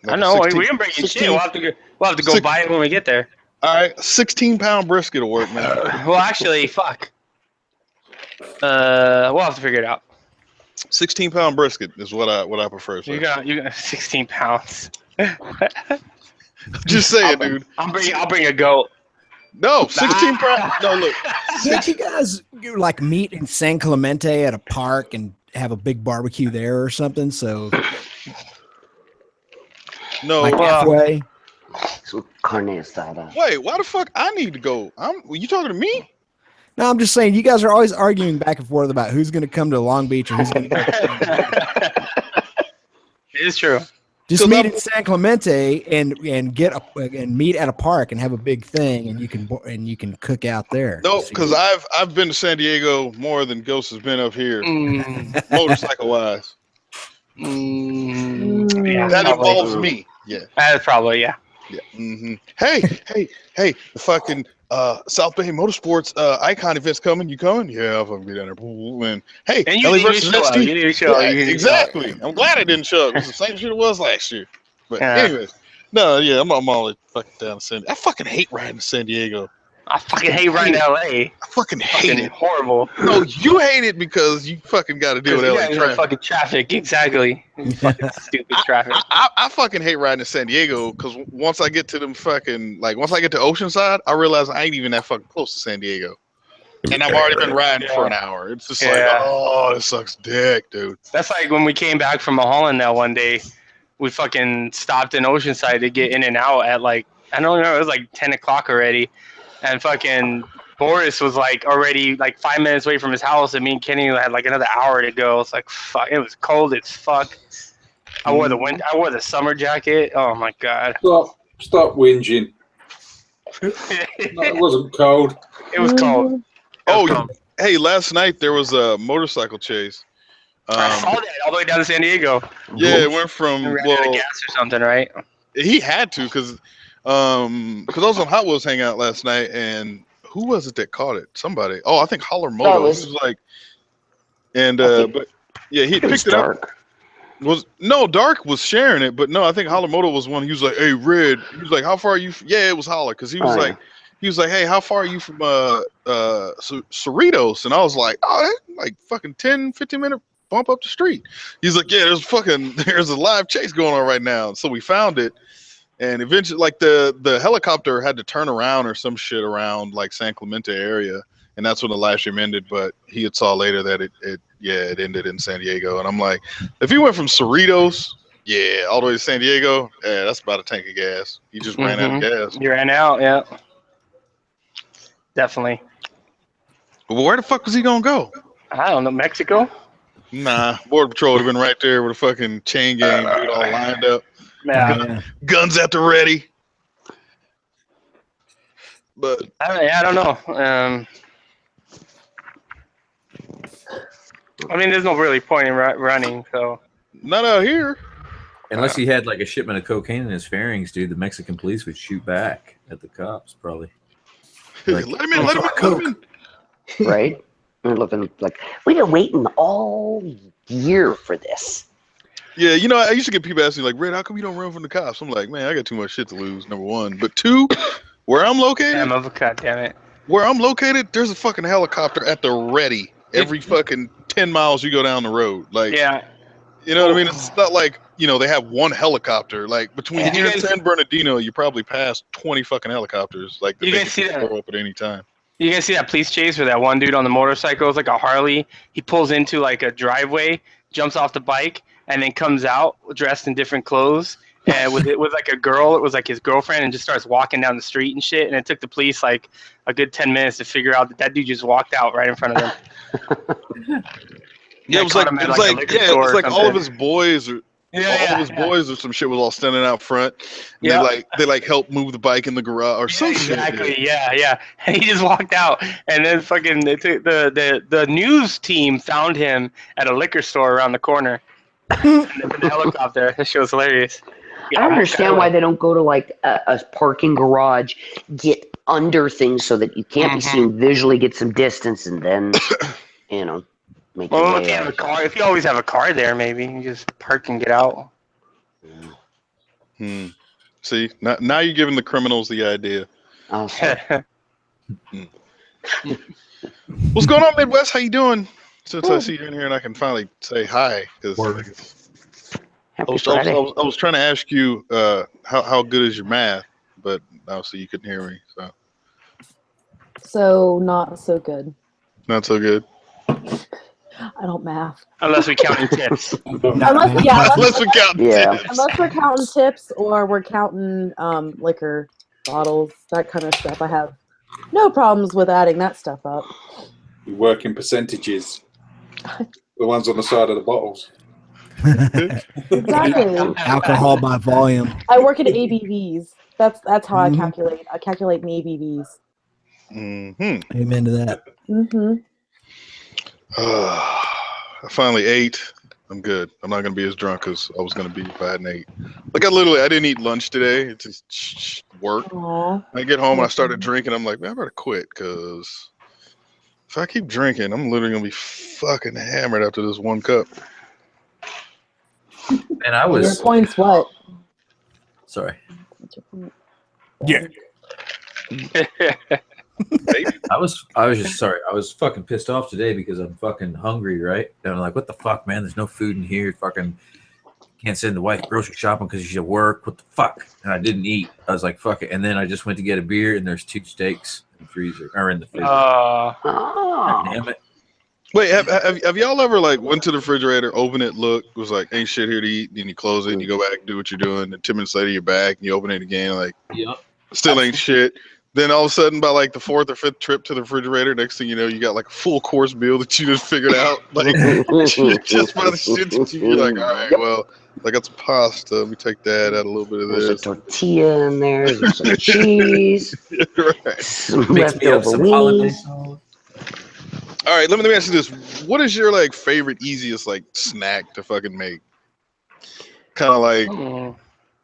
don't know. We can bring you shit. We'll have to go buy it when we get there. All right, 16-pound brisket will work, man. Well, actually, fuck. We'll have to figure it out. 16-pound brisket is what I prefer. So. You got 16 pounds. Just saying, dude. I'll bring a goat. No, 16 pounds. No, look. Can't you guys like meet in San Clemente at a park and have a big barbecue there or something? So no, like halfway. So carne asada. Wait, why the fuck I need to go? Were you talking to me? No, I'm just saying you guys are always arguing back and forth about who's going to come to Long Beach or who's going to go. It is true. Just meet in San Clemente and meet at a park and have a big thing, and you can cook out there. No, because I've been to San Diego more than Ghost has been up here, motorcycle wise. Yeah, that involves me. Yeah, that's probably yeah. Mm-hmm. Hey, the fucking South Bay Motorsports Icon event's coming. You coming? Yeah, I'll fucking be down there. And hey, and you need to show up. Exactly. I'm glad I didn't show up. It's the same shit it was last year. But anyways, no, yeah, I'm all fucking down to San Diego. I fucking hate riding to San Diego. I fucking hate riding to LA. I fucking hate it. Horrible. No, you hate it because you fucking got to deal with LA traffic. Fucking traffic, exactly. Fucking stupid traffic. I fucking hate riding to San Diego because once I get to them fucking once I get to Oceanside, I realize I ain't even that fucking close to San Diego, and I've already been riding for an hour. It's just like, oh, this sucks dick, dude. That's like when we came back from Mulholland that one day, we fucking stopped in Oceanside to get in and out at like I don't know, it was like 10 o'clock already. And fucking Boris was like already like 5 minutes away from his house, and me and Kenny had like another hour to go. It's like fuck. It was cold as fuck. I wore the summer jacket. Oh my god. Stop whinging. No, it wasn't cold. It was cold. Hey, last night there was a motorcycle chase. I saw that all the way down to San Diego. Yeah, it went from gas or something, right? He had to because I was on Hot Wheels Hangout last night, and who was it that caught it? Somebody. Oh, I think Holler Moto. He was like, and but yeah, he picked it up. Dark was sharing it, but no, I think Holler Moto was one. He was like, "Hey, Red." He was like, "How far are you?" Yeah, it was Holler because he was like, "Hey, how far are you from Cerritos?" And I was like, "Oh, like fucking 10-15 minute bump up the street." He's like, "Yeah, there's a live chase going on right now." So we found it. And eventually, like the helicopter had to turn around or some shit around like San Clemente area, and that's when the live stream ended. But he had saw later that it ended in San Diego, and I'm like, if he went from Cerritos Yeah, all the way to San Diego. Yeah, that's about a tank of gas. You just ran out of gas. You ran out, yeah. Definitely. But where the fuck was he gonna go? I don't know, Mexico? Nah, Border Patrol would have been right there with a fucking chain gang, dude, all lined up, Yeah. guns at the ready. But I don't know. I mean, there's no really point in running, so. not out here. Unless he had like a shipment of cocaine in his fairings, dude, the Mexican police would shoot back at the cops, probably. Like, let him in, let him in, let him in. Right? We're looking like we've been waiting all year for this. Yeah, you know, I used to get people asking me like, Red, how come you don't run from the cops? I'm like, man, I got too much shit to lose, number one. But two, where I'm located, God damn it. where I'm located, there's a fucking helicopter at the ready every fucking 10 miles you go down the road. Like, Yeah. you know what I mean? It's not like, you know, they have one helicopter. Like, between here and guys- San Bernardino, you probably pass 20 fucking helicopters. Like, that You they guys can see just that? throw up at any time. You guys see that police chase where that one dude on the motorcycle is like a Harley? He pulls into like a driveway, jumps off the bike, and then comes out dressed in different clothes. And with like a girl, it was like his girlfriend, and just starts walking down the street and shit. And it took the police like a good 10 minutes to figure out that dude just walked out right in front of them. Yeah, it was like, all of his boys or all of his boys or some shit was all standing out front. And they like helped move the bike in the garage or some shit. Exactly. Yeah. And he just walked out, and then fucking the news team found him at a liquor store around the corner in the helicopter. That shit was hilarious. I don't understand why they don't go to like a parking garage, get under things so that you can't be seen visually, get some distance, and then you know. Well, if you have a car, if you always have a car there, maybe you just park and get out. See, now you're giving the criminals the idea. Oh, What's going on, Midwest? How you doing? Since I see you in here and I can finally say hi, because I was trying to ask you how good is your math, but obviously you couldn't hear me. So not so good. Not so good. I don't math. Unless we count in tips. Unless we count tips. Unless we're counting tips or we're counting liquor bottles, that kind of stuff. I have no problems with adding that stuff up. You work in percentages. The ones on the side of the bottles. Exactly. Alcohol by volume. I work at ABVs. That's how I calculate. I calculate my ABVs. Amen to that. I finally ate. I'm good. I'm not gonna be as drunk as I was gonna be if I hadn't ate. Like I didn't eat lunch today. It's just work. Aww. I get home and I started drinking. I'm like, man, I better quit because if I keep drinking, I'm literally gonna be fucking hammered after this one cup. And I was. Your point's what? Sorry. Yeah. I was just sorry. I was fucking pissed off today because I'm fucking hungry, right? And I'm like, what the fuck, man? There's no food in here. Fucking can't send the wife grocery shopping because she's at work. What the fuck? And I didn't eat. I was like, fuck it. And then I just went to get a beer, and there's 2 steaks in the freezer or in the freezer. God damn it. Wait, have y'all ever like went to the refrigerator, opened it, looked, was like, ain't shit here to eat, then you close it and you go back and do what you're doing, and 10 minutes later you're back and you open it again, like, still ain't shit. Then all of a sudden, by like the 4th or 5th trip to the refrigerator, next thing you know, you got like a full course meal that you just figured out. Like, just by the shit that you're like, all right, well, I got some pasta. Let me take that, add a little bit of this. There's a tortilla in there, there's some cheese, some leftover wings. All right, let me ask you this. What is your like favorite, easiest like snack to fucking make? Kind of like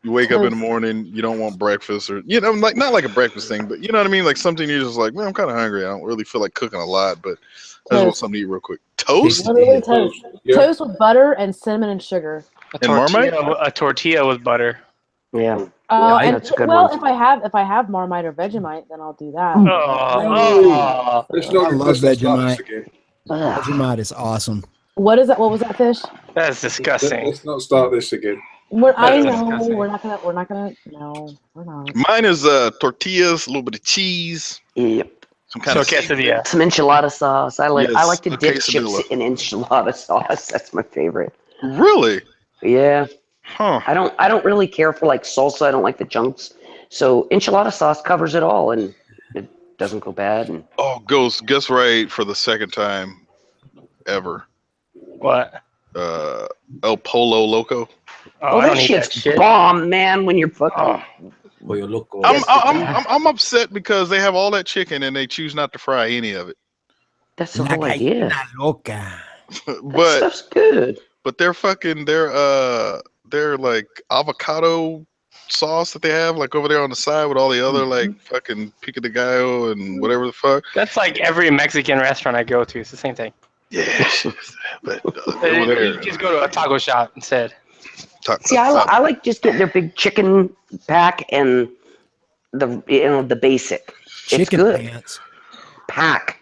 you wake up in the morning, you don't want breakfast, or you know, like not like a breakfast thing, but you know what I mean, like something you're just like, man, I'm kind of hungry. I don't really feel like cooking a lot, but I just want something to eat real quick. Toast? Literally toast. Yeah. Toast with butter and cinnamon and sugar. A tortilla with butter. Yeah. That's a good one. If I have Marmite or Vegemite, then I'll do that. I love Vegemite. Vegemite is awesome. What is that? What was that fish? That's disgusting. Let's not start this again. I know we're not gonna. No, we're not. Mine is tortillas, a little bit of cheese. Yep. Some kind of quesadilla. Some enchilada sauce. I like to dip chips in enchilada sauce. That's my favorite. Really? Yeah. Huh. I don't really care for like salsa. I don't like the chunks. So enchilada sauce covers it all, and it doesn't go bad. And Oh, Ghost, guess right for the second time ever. What? El Polo Loco. Oh, I that don't eat that shit's shit. bomb, man. When you're fucking Oh. Pollo loco. I'm upset because they have all that chicken and they choose not to fry any of it. that's the whole idea. Loca. That But stuff's good. they're like avocado sauce that they have like over there on the side with all the other like fucking pico de gallo and whatever the fuck. That's like every Mexican restaurant I go to. It's the same thing. Yeah, but over there, You just go to a taco shop instead. See, I like just getting their big chicken pack and the basic. Chicken it's good. pants. Pack.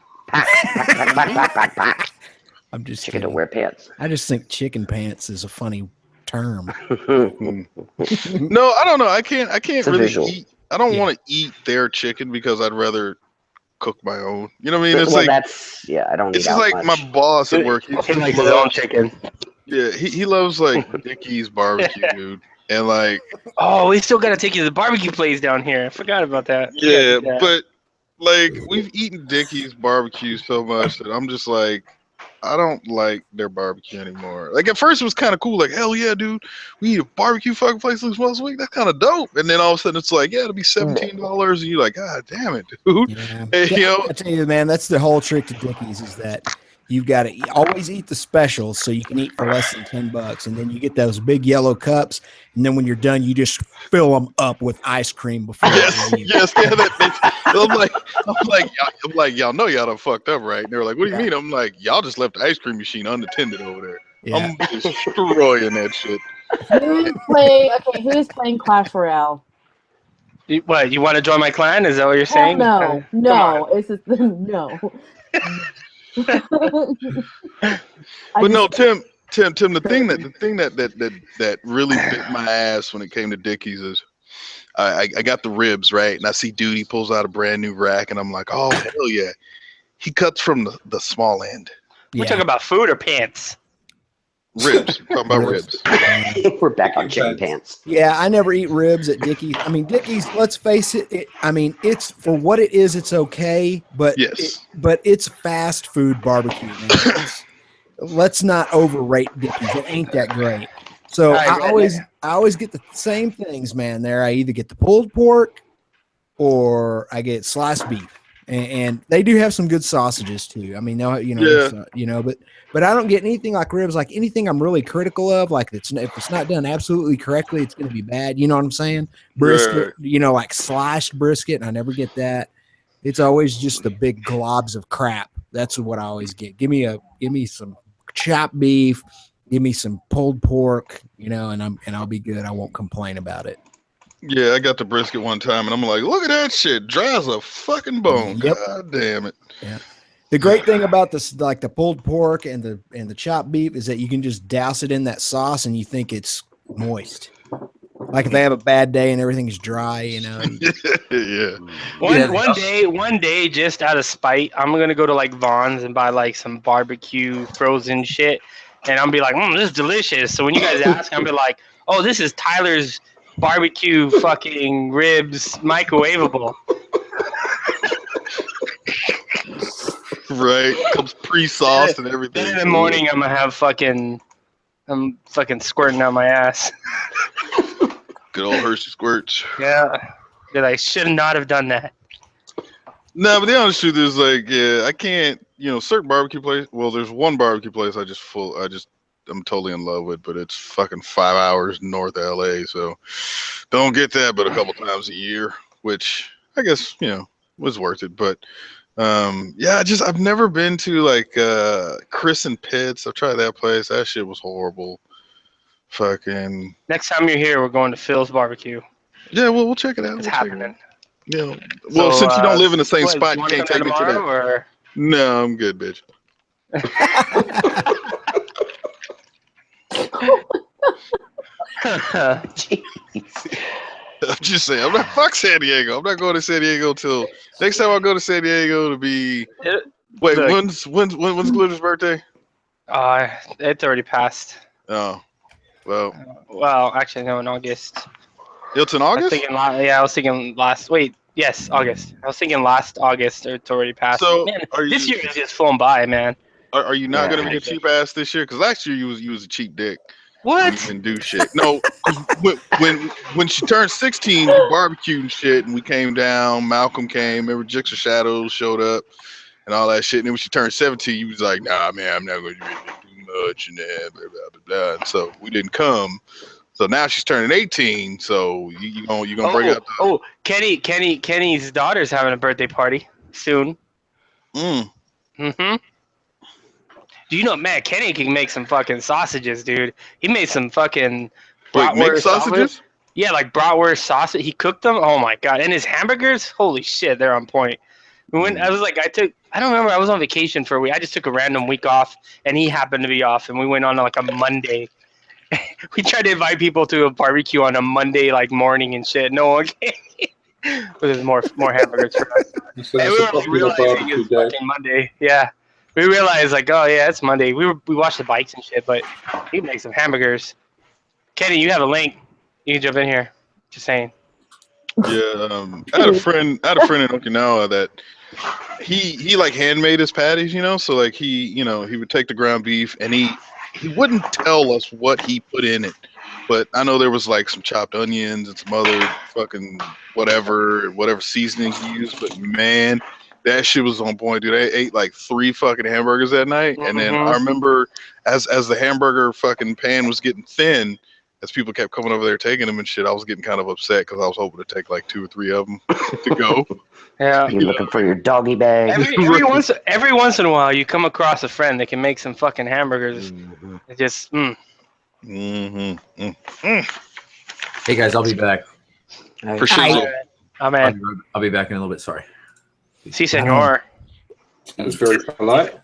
I'm just Chicken to kidding. wear pants. I just think chicken pants is a funny term. No, I don't know. I can't a really visual. eat. I don't Yeah. want to eat their chicken because I'd rather cook my own. You know what I mean? It's well, like that's I don't it's eat just out like much. my boss at work. He likes his own chicken. Yeah, he loves like Dickie's barbecue, dude, and like Oh, we still got to take you to the barbecue place down here. I forgot about that. We gotta yeah, do that. but like we've eaten Dickie's barbecue so much that I'm just like I don't like their barbecue anymore. Like at first it was kind of cool, like hell yeah, dude, we eat a barbecue fucking place once a week. That's kind of dope. And then all of a sudden it's like it'll be $17, and you're like, God damn it, dude. Yeah. And, you know, I tell you, man, that's the whole trick to Dickies is that you've got to always eat the specials so you can eat for less than $10, and then you get those big yellow cups, and then when you're done, you just fill them up with ice cream before you leave. yes, yeah. I'm like, y'all know y'all done fucked up, right? And they were like, what do you mean? I'm like, y'all just left the ice cream machine unattended over there. Yeah. I'm destroying that shit. Who's playing Clash Royale? What, you want to join my clan? Is that what you're Hell saying? no, Come no. on. It's just, no. But no, Tim, the thing that really bit my ass when it came to Dickies is I got the ribs, right? And I see Dude, he pulls out a brand new rack, and I'm like, oh hell yeah. He cuts from the small end. We're talking about food or pants? Ribs. We're talking about ribs. We're back on chicken pants. Yeah, I never eat ribs at Dickies. I mean, Dickies, let's face it, it's for what it is, it's okay, but yes. But it's fast food barbecue, man. Let's not overrate Dickies. It ain't that great. So I always get the same things, man. There, I either get the pulled pork or I get sliced beef, and they do have some good sausages too. I mean, but I don't get anything like ribs. Like anything I'm really critical of, like if it's not done absolutely correctly, it's going to be bad. You know what I'm saying? Brisket, right. Like sliced brisket, and I never get that. It's always just the big globs of crap. That's what I always get. Give me some chopped beef. Give me some pulled pork, and I'll be good. I won't complain about it. Yeah, I got the brisket one time, and I'm like, look at that shit, dry as a fucking bone. Yep. God damn it. Yeah. The great thing about this, like the pulled pork and the chopped beef, is that you can just douse it in that sauce, and you think it's moist. Like if they have a bad day and everything's dry, Yeah. One day, just out of spite, I'm gonna go to like Vaughn's and buy like some barbecue frozen shit, and I'll be like, this is delicious. So when you guys ask, I'll be like, oh, this is Tyler's barbecue fucking ribs microwavable. Right, comes pre-sauced and everything. Then in the morning, I'm fucking squirting out my ass. Good old Hershey squirts. Yeah, that I should not have done that. No, but the honest truth is, like, yeah, I can't. Certain barbecue place. Well, there's one barbecue place I'm totally in love with, but it's fucking 5 hours north of LA, so don't get that but a couple times a year, which I guess was worth it. But I've never been to like Chris and Pitt's. I've tried that place. That shit was horrible. Fucking. Next time you're here, we're going to Phil's barbecue. Yeah, well, we'll check it out. It's happening. Yeah. Well, since you don't live in the same spot, you you can't take me to that. Or? No, I'm good, bitch. I'm just saying, I'm not fuck San Diego. I'm not going to San Diego till next time I go to San Diego to be. Wait, when's Glitter's birthday? It's already passed. Oh, Well, Well, actually, no, in August. it's in I was August. thinking, I was thinking last. Wait, yes, August. I was thinking last August. It's already passed. So Man, are this you year is just flown by, man. are you not Yeah. going to be a cheap ass this year? Because last year you was a cheap dick. You What? didn't do shit. No, because when she turned 16, you barbecued and shit, and we came down. Malcolm came. Remember, Jix of Shadows showed up and all that shit. And then when she turned 17, you was like, "Nah, man, I'm not going to do too much," and then blah blah blah blah. And so we didn't come. So now she's turning 18. So you gonna break out the Kenny's daughter's having a birthday party soon. Mm-hmm. Do you know, man, Kenny can make some fucking sausages, dude. He made some fucking Wait, make bratwurst sausages? Yeah, like bratwurst sausage. He cooked them. Oh my god! And his hamburgers, holy shit, they're on point. We went. I was like, I don't remember. I was on vacation for a week. I just took a random week off, and he happened to be off, and we went on like a Monday. We tried to invite people to a barbecue on a Monday like morning and shit. No one came. But there's more hamburgers for us. So And that's we a were popular realizing it barbecue was day. fucking Monday. Yeah. We realized like, oh yeah, it's Monday. We watched the bikes and shit, but he can make some hamburgers. Kenny, you have a link. You can jump in here. Just saying. Yeah, I had a friend in Okinawa that he like handmade his patties, so like he would take the ground beef and he wouldn't tell us what he put in it, but I know there was like some chopped onions and some other fucking whatever seasoning he used, but man, that shit was on point, dude. I ate like 3 fucking hamburgers that night, and then I remember as the hamburger fucking pan was getting thin, as people kept coming over there taking them and shit, I was getting kind of upset because I was hoping to take like 2 or 3 of them to go. Yeah. You're looking for your doggy bag. Every once in a while, you come across a friend that can make some fucking hamburgers. It just. Hey guys, I'll be back. For sure. I'll be back in a little bit. Sorry. Si, senor. That was very polite.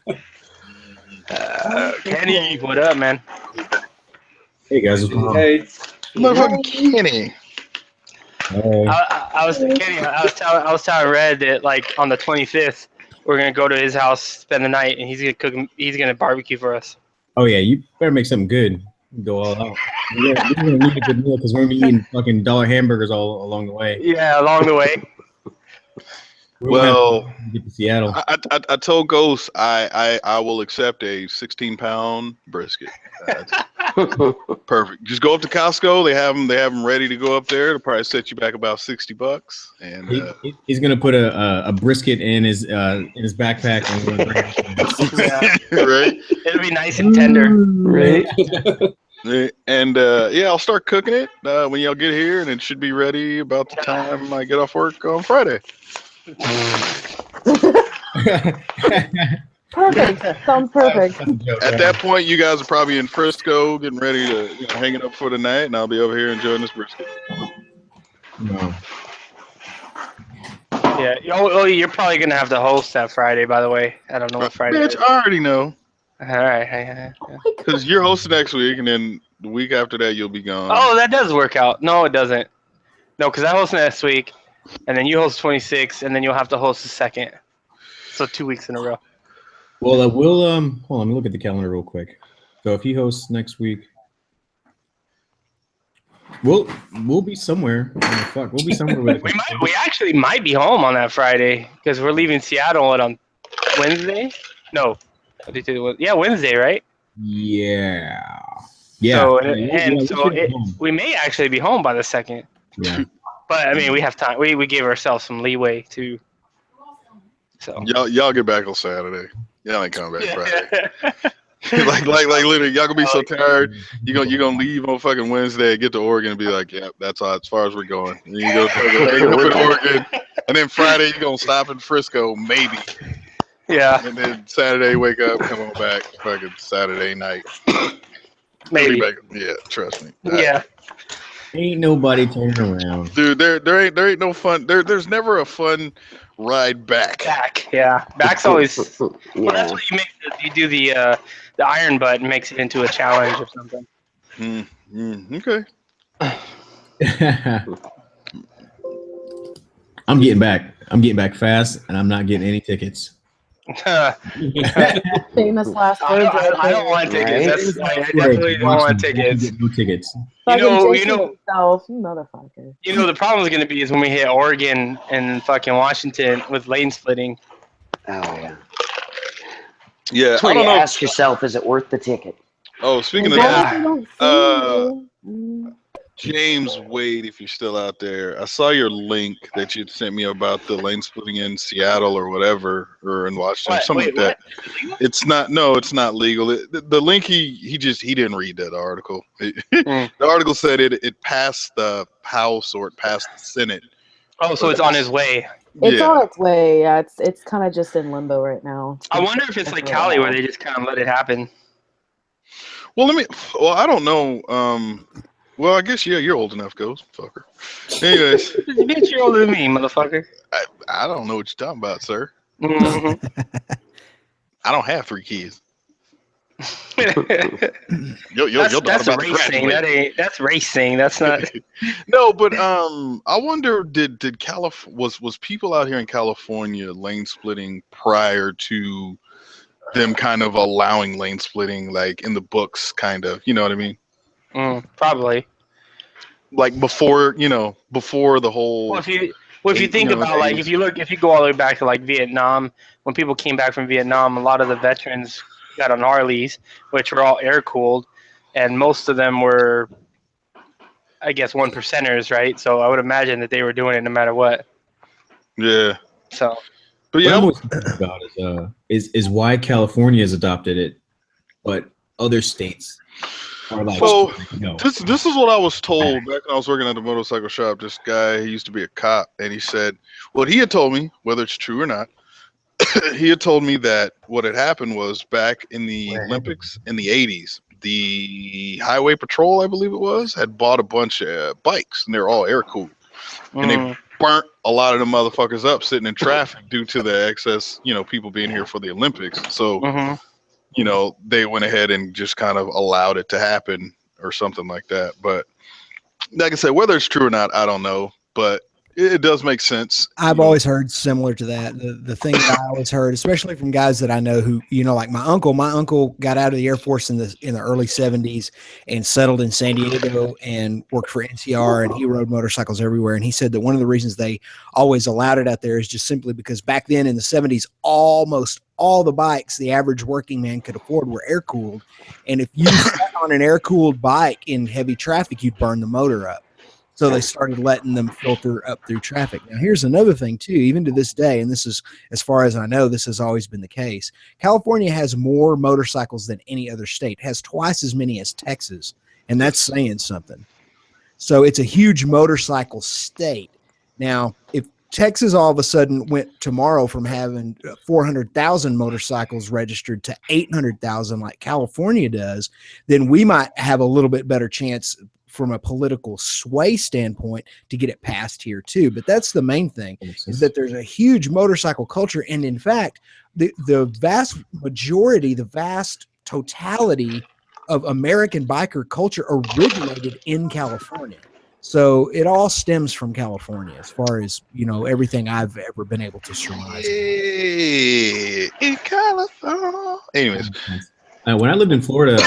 Kenny, what up, man? Hey guys, what's going on? Hey, Motherfucking Kenny. Hey. I was telling Red that like on the 25th we're gonna go to his house, spend the night, and he's gonna cook. He's gonna barbecue for us. Oh yeah, you better make something good. Go all out. We're gonna need a good meal because we're gonna be eating fucking dollar hamburgers all along the way. Yeah, along the way. Well, get to Seattle. I told Ghost I will accept a 16-pound brisket. Perfect. Just go up to Costco. They have them ready to go up there. It'll probably set you back about $60. And he's gonna put a brisket in his backpack and right. It'll be nice and tender, right? And I'll start cooking it when y'all get here, and it should be ready about the time I get off work on Friday. Perfect. Sounds perfect. At that point, you guys are probably in Frisco, getting ready to hang it up for the night, and I'll be over here enjoying this brisket. No. Yeah. Oh, you're probably gonna have to host that Friday. By the way, I don't know what Friday. Bitch, I already know. All right. Because you're hosting next week, and then the week after that, you'll be gone. Oh, that does work out. No, it doesn't. No, because I host next week, and then you host 26, and then you'll have to host the second. So 2 weeks in a row. Well, we'll hold on. Let me look at the calendar real quick. So if he hosts next week, we'll be somewhere. Oh, fuck, we'll be somewhere with it. We actually might be home on that Friday because we're leaving Seattle on Wednesday. No, Wednesday, right? Yeah. We may actually be home by the second. Yeah. But I mean, we have time. We gave ourselves some leeway too. So y'all get back on Saturday. Y'all ain't coming back Friday. like literally, y'all gonna be so tired. You gonna leave on fucking Wednesday, get to Oregon, and be like, yeah, that's all as far as we're going. And you go hang up in Oregon, and then Friday you gonna stop in Frisco, maybe. Yeah. And then Saturday, wake up, come on back, fucking Saturday night. Maybe. Yeah, trust me. Yeah. Ain't nobody turning around, dude. There ain't no fun. There's never a fun ride back. Yeah. Back's always. Well, that's what you do the iron butt and makes it into a challenge or something. Okay. I'm getting back. I'm getting back fast, and I'm not getting any tickets. Famous last I words. don't, I don't want tickets. Right? I definitely don't want tickets. No tickets. Fucking You know, yourself, you motherfucker. the problem is going to be is when we hit Oregon and fucking Washington with lane splitting. Oh yeah. Yeah, That's where I don't you know. ask yourself, is it worth the ticket? Oh, speaking of As long as that, they don't see uh, you. James Wade, if you're still out there, I saw your link that you sent me about the lane splitting in Seattle or whatever, or in Washington, What? something Wait, like that. what? It's not. No, it's not legal. The link he didn't read that article. Mm. The article said it passed the House or it passed the Senate. Oh, so it's on his way. It's Yeah. on its way. Yeah, it's kind of just in limbo right now. I wonder if it's like Cali where they just kind of let it happen. Well, I don't know. Well, I guess you're old enough, Ghost fucker. Anyways, Bitch, you're older than me, motherfucker. I don't know what you're talking about, sir. Mm-hmm. I don't have 3 kids. That's racing. That's racing. That's not. No, but I wonder did was people out here in California lane splitting prior to them kind of allowing lane splitting, like in the books, kind of, you know what I mean? Probably. Like before the whole. Well, if you think about like if you go all the way back to like Vietnam, when people came back from Vietnam, a lot of the veterans got on Harleys, which were all air cooled, and most of them were, I guess, 1%ers, right? So I would imagine that they were doing it no matter what. Yeah. So. But what I'm always thinking about is why California has adopted it, but other states are like. So no. this is what I was told back when I was working at the motorcycle shop. This guy, he used to be a cop, and he said what he had told me, whether it's true or not. He had told me that what had happened was back in the Olympics in the 80s, the Highway Patrol, I believe it was, had bought a bunch of bikes, and they're all air cooled, and they burnt a lot of the motherfuckers up sitting in traffic due to the excess, people being here for the Olympics. So, they went ahead and just kind of allowed it to happen or something like that. But like I said, whether it's true or not, I don't know. But it does make sense. I've always heard similar to that. The thing that I always heard, especially from guys that I know who, like my uncle got out of the Air Force in the early 70s and settled in San Diego and worked for NCR, and he rode motorcycles everywhere. And he said that one of the reasons they always allowed it out there is just simply because back then in the 70s, almost all the bikes the average working man could afford were air cooled. And if you sat on an air cooled bike in heavy traffic, you'd burn the motor up. So they started letting them filter up through traffic. Now, here's another thing, too, even to this day, and this is, as far as I know, this has always been the case. California has more motorcycles than any other state. It has twice as many as Texas, and that's saying something. So it's a huge motorcycle state. Now, if Texas all of a sudden went tomorrow from having 400,000 motorcycles registered to 800,000 like California does, then we might have a little bit better chance from a political sway standpoint to get it passed here too. But that's the main thing, is that there's a huge motorcycle culture. And in fact, the vast majority, the vast totality of American biker culture originated in California. So it all stems from California as far as, everything I've ever been able to surmise. In California. Anyways. When I lived in Florida,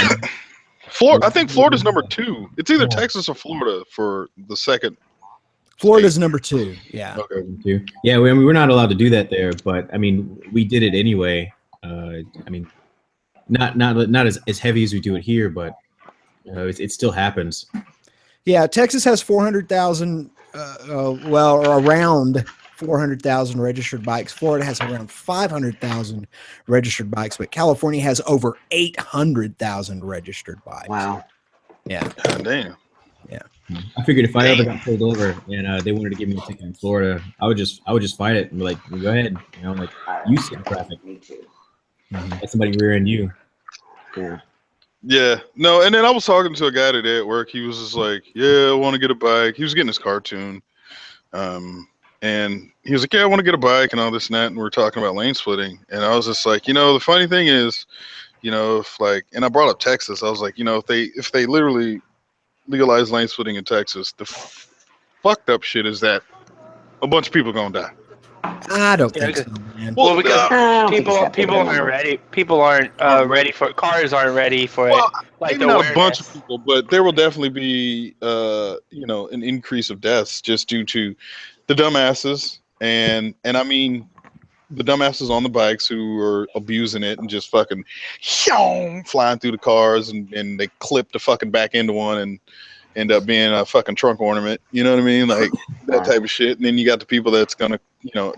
I think Florida's number 2. It's either Texas or Florida for the second. Florida's state. number 2. Yeah. Okay. Yeah. We're not allowed to do that there, but we did it anyway. Not as heavy as we do it here, but it still happens. Yeah. Texas has 400,000, or around 400,000 registered bikes. Florida has around 500,000 registered bikes, but California has over 800,000 registered bikes. Wow. Yeah. God damn. Yeah. I figured if I ever got pulled over and they wanted to give me a ticket in Florida, I would just fight it and be like, go ahead. You sit in traffic. Me too. Let somebody rear end you. Yeah. Yeah. No, and then I was talking to a guy today at work. He was just like, yeah, I want to get a bike. He was getting his cartoon. And he was like, yeah, I want to get a bike and all this and that. And we were talking about lane splitting. And I was just like, the funny thing is, if and I brought up Texas, I was like, if they literally legalize lane splitting in Texas, the fucked up shit is that a bunch of people are going to die. I don't Yeah, think so, because- man. Well, because I don't think it's people that big people of a aren't number. ready. People aren't ready for cars. Aren't ready for Well, it. Like maybe the not a bunch of awareness. people, but there will definitely be, an increase of deaths just due to the dumbasses, and I mean the dumbasses on the bikes who are abusing it and just fucking flying through the cars, and they clip the fucking back into one and end up being a fucking trunk ornament. You know what I mean? Like that type of shit. And then you got the people that's gonna,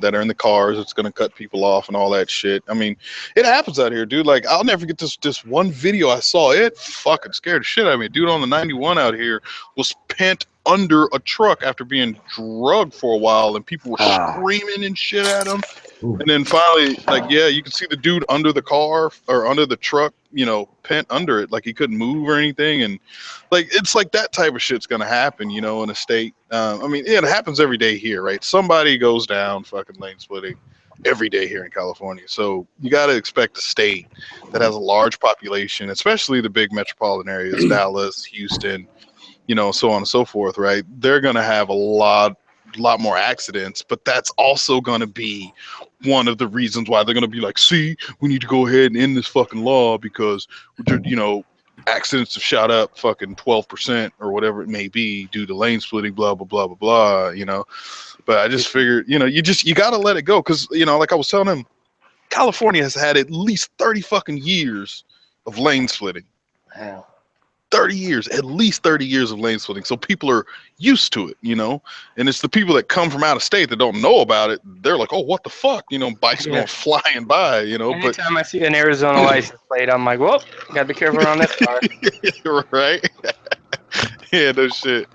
that are in the cars. It's gonna cut people off and all that shit. I mean, it happens out here, dude. Like I'll never forget this one video I saw. It fucking scared the shit out of me. Dude on the 91 out here was pent under a truck after being drugged for a while, and people were screaming and shit at him. And then finally, like, yeah, you can see the dude under the car or under the truck, pent under it, like he couldn't move or anything. And like, it's like that type of shit's gonna happen, in a state. I mean, it happens every day here, right? Somebody goes down fucking lane splitting every day here in California. So you got to expect a state that has a large population, especially the big metropolitan areas, Dallas, Houston, so on and so forth, right? They're gonna have a lot more accidents, but that's also going to be one of the reasons why they're going to be like, see, we need to go ahead and end this fucking law because, accidents have shot up fucking 12% or whatever it may be due to lane splitting, blah, blah, blah, blah, blah, But I just figured, you got to let it go because, like I was telling him, California has had at least 30 fucking years of lane splitting. Wow. 30 years, at least 30 years of lane splitting. So people are used to it, and it's the people that come from out of state that don't know about it. They're like, oh, what the fuck? Bikes are going flying by, Anytime I see an Arizona license plate, I'm like, well, gotta be careful around this car. Right? Yeah, no shit.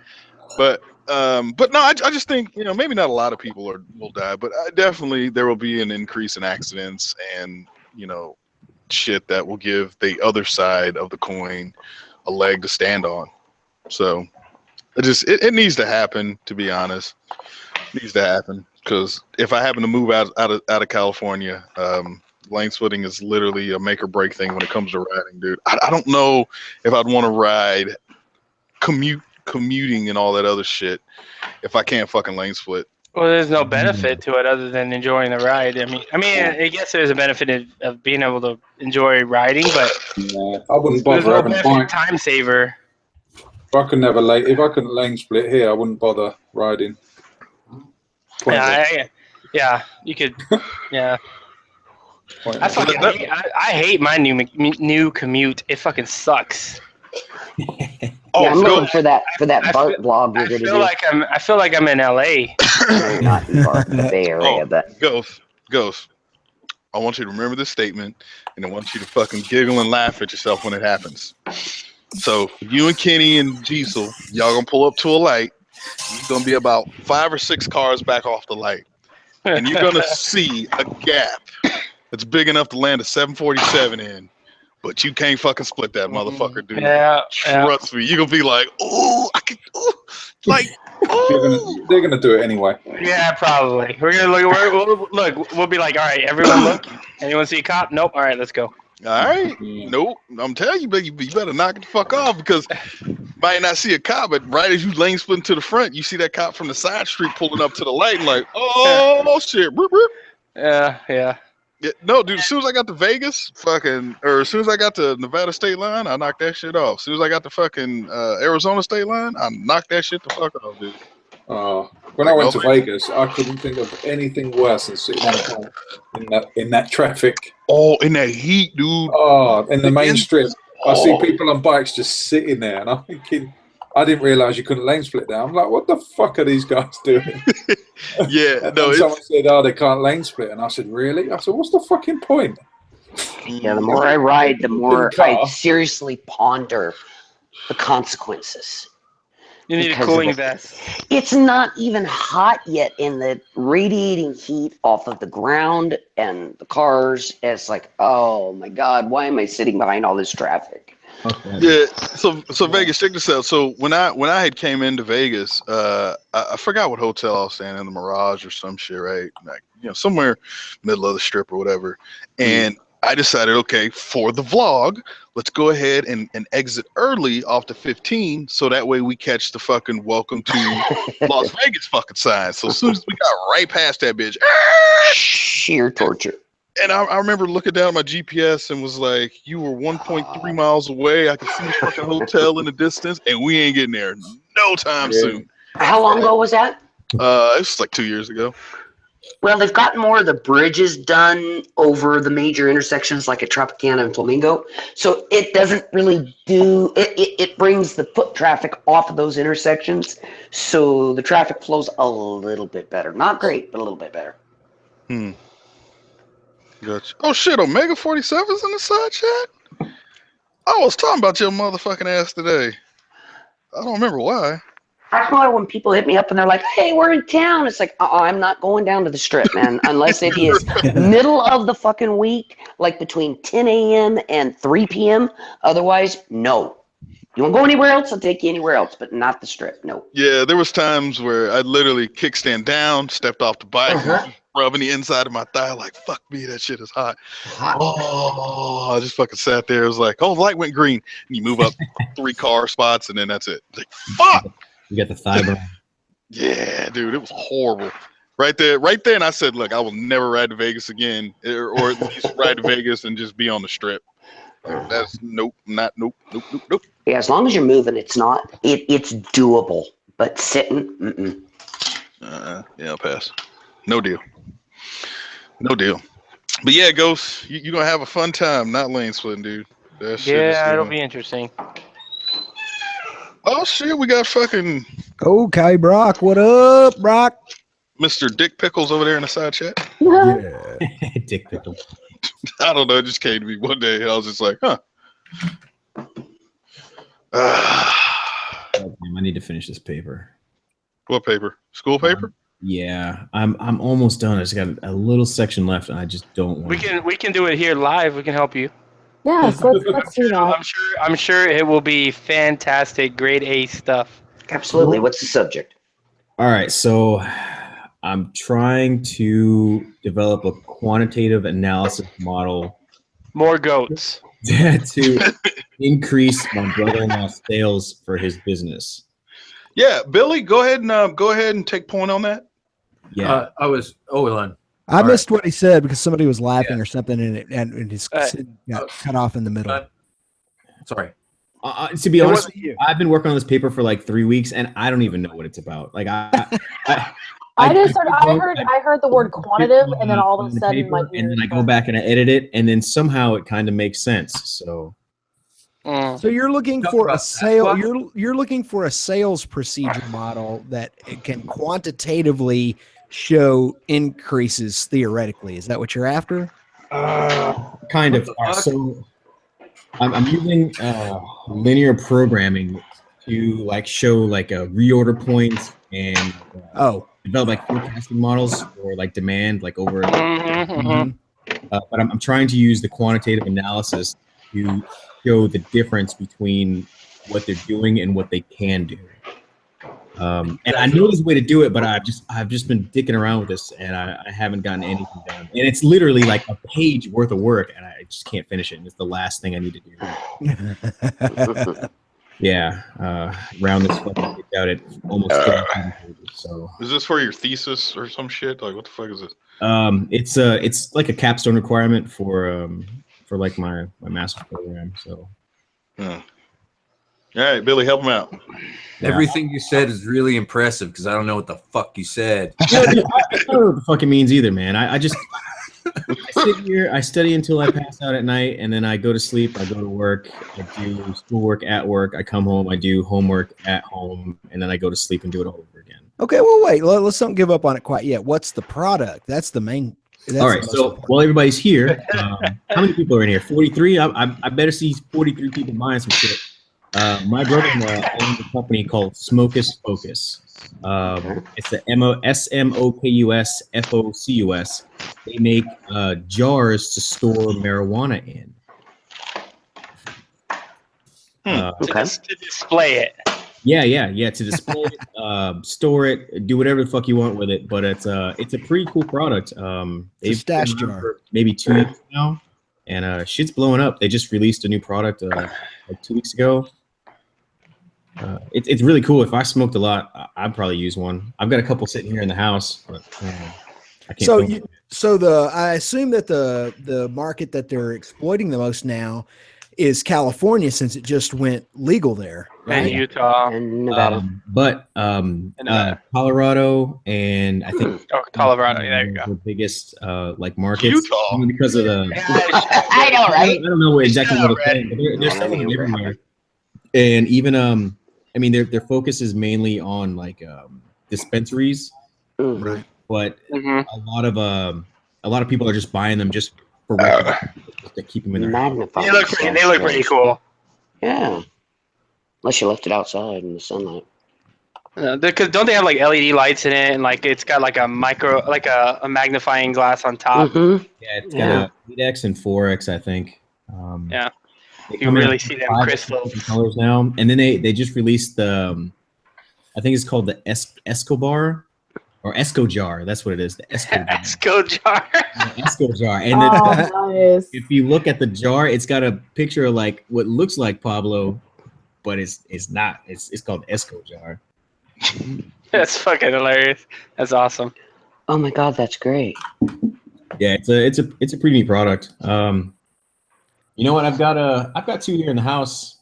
But no, I just think, maybe not a lot of people will die, but definitely there will be an increase in accidents and, shit that will give the other side of the coin a leg to stand on. So it needs to happen, to be honest. It needs to happen because if I happen to move out of California, lane splitting is literally a make or break thing when it comes to riding, dude. I don't know if I'd want to ride commuting and all that other shit if I can't fucking lane split. Well, there's no benefit to it other than enjoying the ride. I mean, I guess there's a benefit of being able to enjoy riding, but I wouldn't there's bother no having a benefit bike. time saver. If I couldn't lane split here, I wouldn't bother riding. Yeah, you could. Yeah, Pointless. I hate my new commute. It fucking sucks. Yeah, I'm looking for that BART blog you're I going to feel do. like I feel like I'm in LA. No, not in BART, the Bay Area, but Ghost. I want you to remember this statement, and I want you to fucking giggle and laugh at yourself when it happens. So you and Kenny and Diesel, y'all gonna pull up to a light. You're gonna be about 5 or 6 cars back off the light, and you're gonna see a gap that's big enough to land a 747 in. But you can't fucking split that motherfucker, dude. Yeah, Trust me. You're going to be like, oh, I can, like, oh. They're gonna do it anyway. Yeah, probably. We're gonna look. We'll be like, all right, everyone, look. Anyone see a cop? Nope. All right, let's go. All right. Nope. I'm telling you, but you better knock it the fuck off because you might not see a cop, but right as you lane splitting to the front, you see that cop from the side street pulling up to the light and like, oh shit. Boop, boop. Yeah. Yeah, no, dude, as soon as I got to Vegas, as soon as I got to Nevada state line, I knocked that shit off. As soon as I got to fucking Arizona state line, I knocked that shit the fuck off, dude. When I went to Vegas, I couldn't think of anything worse than sitting on a car in that traffic. Oh, in that heat, dude. Oh, in the main strip. I see people on bikes just sitting there, and I'm thinking, I didn't realize you couldn't lane split there. I'm like, what the fuck are these guys doing? Yeah, no. Someone said, oh, they can't lane split, and I said, really? I said, what's the fucking point? yeah, the more I ride, the more I seriously ponder the consequences. You need a cooling vest. It's not even hot yet in the radiating heat off of the ground and the cars. It's like, oh my God, why am I sitting behind all this traffic? Okay. Yeah, so Vegas, check this out. So when I had came into Vegas, I forgot what hotel I was staying in, the Mirage or some shit, right? Like, somewhere middle of the strip or whatever. And I decided, okay, for the vlog, let's go ahead and exit early off the 15, so that way we catch the fucking welcome to Las Vegas fucking sign. So as soon as we got right past that bitch, Sheer torture. and I remember looking down at my GPS and was like, you were 1.3 miles away. I could see the fucking hotel in the distance, and we ain't getting there no time soon. How long ago was that? It was like 2 years ago. Well, they've got more of the bridges done over the major intersections like at Tropicana and Flamingo. So it doesn't really do, it brings the foot traffic off of those intersections. So the traffic flows a little bit better. Not great, but a little bit better. Gotcha. Oh shit, Omega 47's in the side chat? I was talking about your motherfucking ass today. I don't remember why. That's why when people hit me up and they're like, hey, we're in town, it's like, I'm not going down to the strip, man, unless it is middle of the fucking week, like between 10 a.m. and 3 p.m. Otherwise, no. You want to go anywhere else? I'll take you anywhere else, but not the strip, no. Yeah, there was times where I literally kickstand down, stepped off the bike, rubbing the inside of my thigh like, fuck me, that shit is hot. Oh, I just fucking sat there. It was like, oh, the light went green. And you move up 3 car spots, and then that's it. Like, fuck! You got the thigh burn. Yeah, dude, it was horrible. Right there, and I said, look, I will never ride to Vegas again, or at least ride to Vegas and just be on the strip. That's nope. Yeah, as long as you're moving, it's doable. But sitting, yeah, I'll pass. No deal. But yeah, Ghost, you're gonna have a fun time, not lane splitting, dude. That shit it'll be interesting. Oh shit, we got fucking Okay, Brock. What up, Brock? Mr. Dick Pickles over there in the side chat. Yeah. Dick pickle. I don't know, it just came to me one day and I was just like, huh. Oh, damn, I need to finish this paper. What paper? School paper? Yeah, I'm almost done. I just got a little section left, and I just don't want. We can do it here live. We can help you. Yes, let's do that. I'm sure it will be fantastic, grade A stuff. absolutely. What's the subject? All right, so I'm trying to develop a quantitative analysis model. More goats. To increase my brother-in-law's sales for his business. Yeah, Billy, go ahead and take point on that. Yeah, I missed what he said because somebody was laughing or something, and his got cut off in the middle. Sorry. To be honest with you, I've been working on this paper for like 3 weeks, and I don't even know what it's about. Like I heard the word quantitative, and then all of a sudden, and then I go back and I edit it, and then somehow it kind of makes sense. So you're looking for a sale. You're looking for a sales procedure model that it can quantitatively show increases theoretically. Is that what you're after? Kind of. So I'm using linear programming to like show like a reorder points and develop like forecasting models for like demand like over. But I'm trying to use the quantitative analysis to show the difference between what they're doing and what they can do. And I know there's a way to do it, but I've just been dicking around with this, and I haven't gotten anything done. And it's literally like a page worth of work, and I just can't finish it. And it's the last thing I need to do. Yeah, round this fucking page out at almost 13 pages. So is this for your thesis or some shit? Like what the fuck is it? It's like a capstone requirement for like my master's program. So. All right, Billy, help him out. Everything you said is really impressive because I don't know what the fuck you said. I don't know what the fuck it means either, man. I just I sit here, I study until I pass out at night, and then I go to sleep, I go to work, I do schoolwork at work, I come home, I do homework at home, and then I go to sleep and do it all over again. Okay, well, wait, let's don't give up on it quite yet. What's the product? That's the main. All right, so while everybody's here, how many people are in here? 43? I better see 43 people buying some shit. My brother-in-law owns a company called Smokus Focus. It's the SMOKUS FOCUS. They make jars to store marijuana in. To display it. Yeah. To display it, store it, do whatever the fuck you want with it. But it's a pretty cool product. They've stash been around jar. for maybe 2 years now. and shit's blowing up. They just released a new product like 2 weeks ago. It's really cool. If I smoked a lot, I'd probably use one. I've got a couple sitting here in the house, but I can't. I assume that the market that they're exploiting the most now is California, since it just went legal there, right? And Utah and Nevada, but Colorado and I think Colorado. There you go. The biggest like markets, Utah, because of the. I know, right? I don't know exactly what it's saying, but they're selling them everywhere. And even I mean their focus is mainly on like dispensaries, right? But a lot of people are just buying them just for to keep them in their magnifying. They look pretty cool. Yeah, unless you left it outside in the sunlight. Because don't they have like LED lights in it, and like it's got like a a magnifying glass on top? Mm-hmm. Yeah, it's got a 8x and 4x, I think. Yeah, you can really see them crystals. Colors now, and then they just released the, I think it's called the Escobar. Or Esco jar, that's what it is. The Esco jar. Esco jar. And nice. If you look at the jar, it's got a picture of like what looks like Pablo, but it's not. It's called Esco jar. That's fucking hilarious. That's awesome. Oh my god, that's great. Yeah, it's a pretty neat product. You know what? I've got 2 here in the house.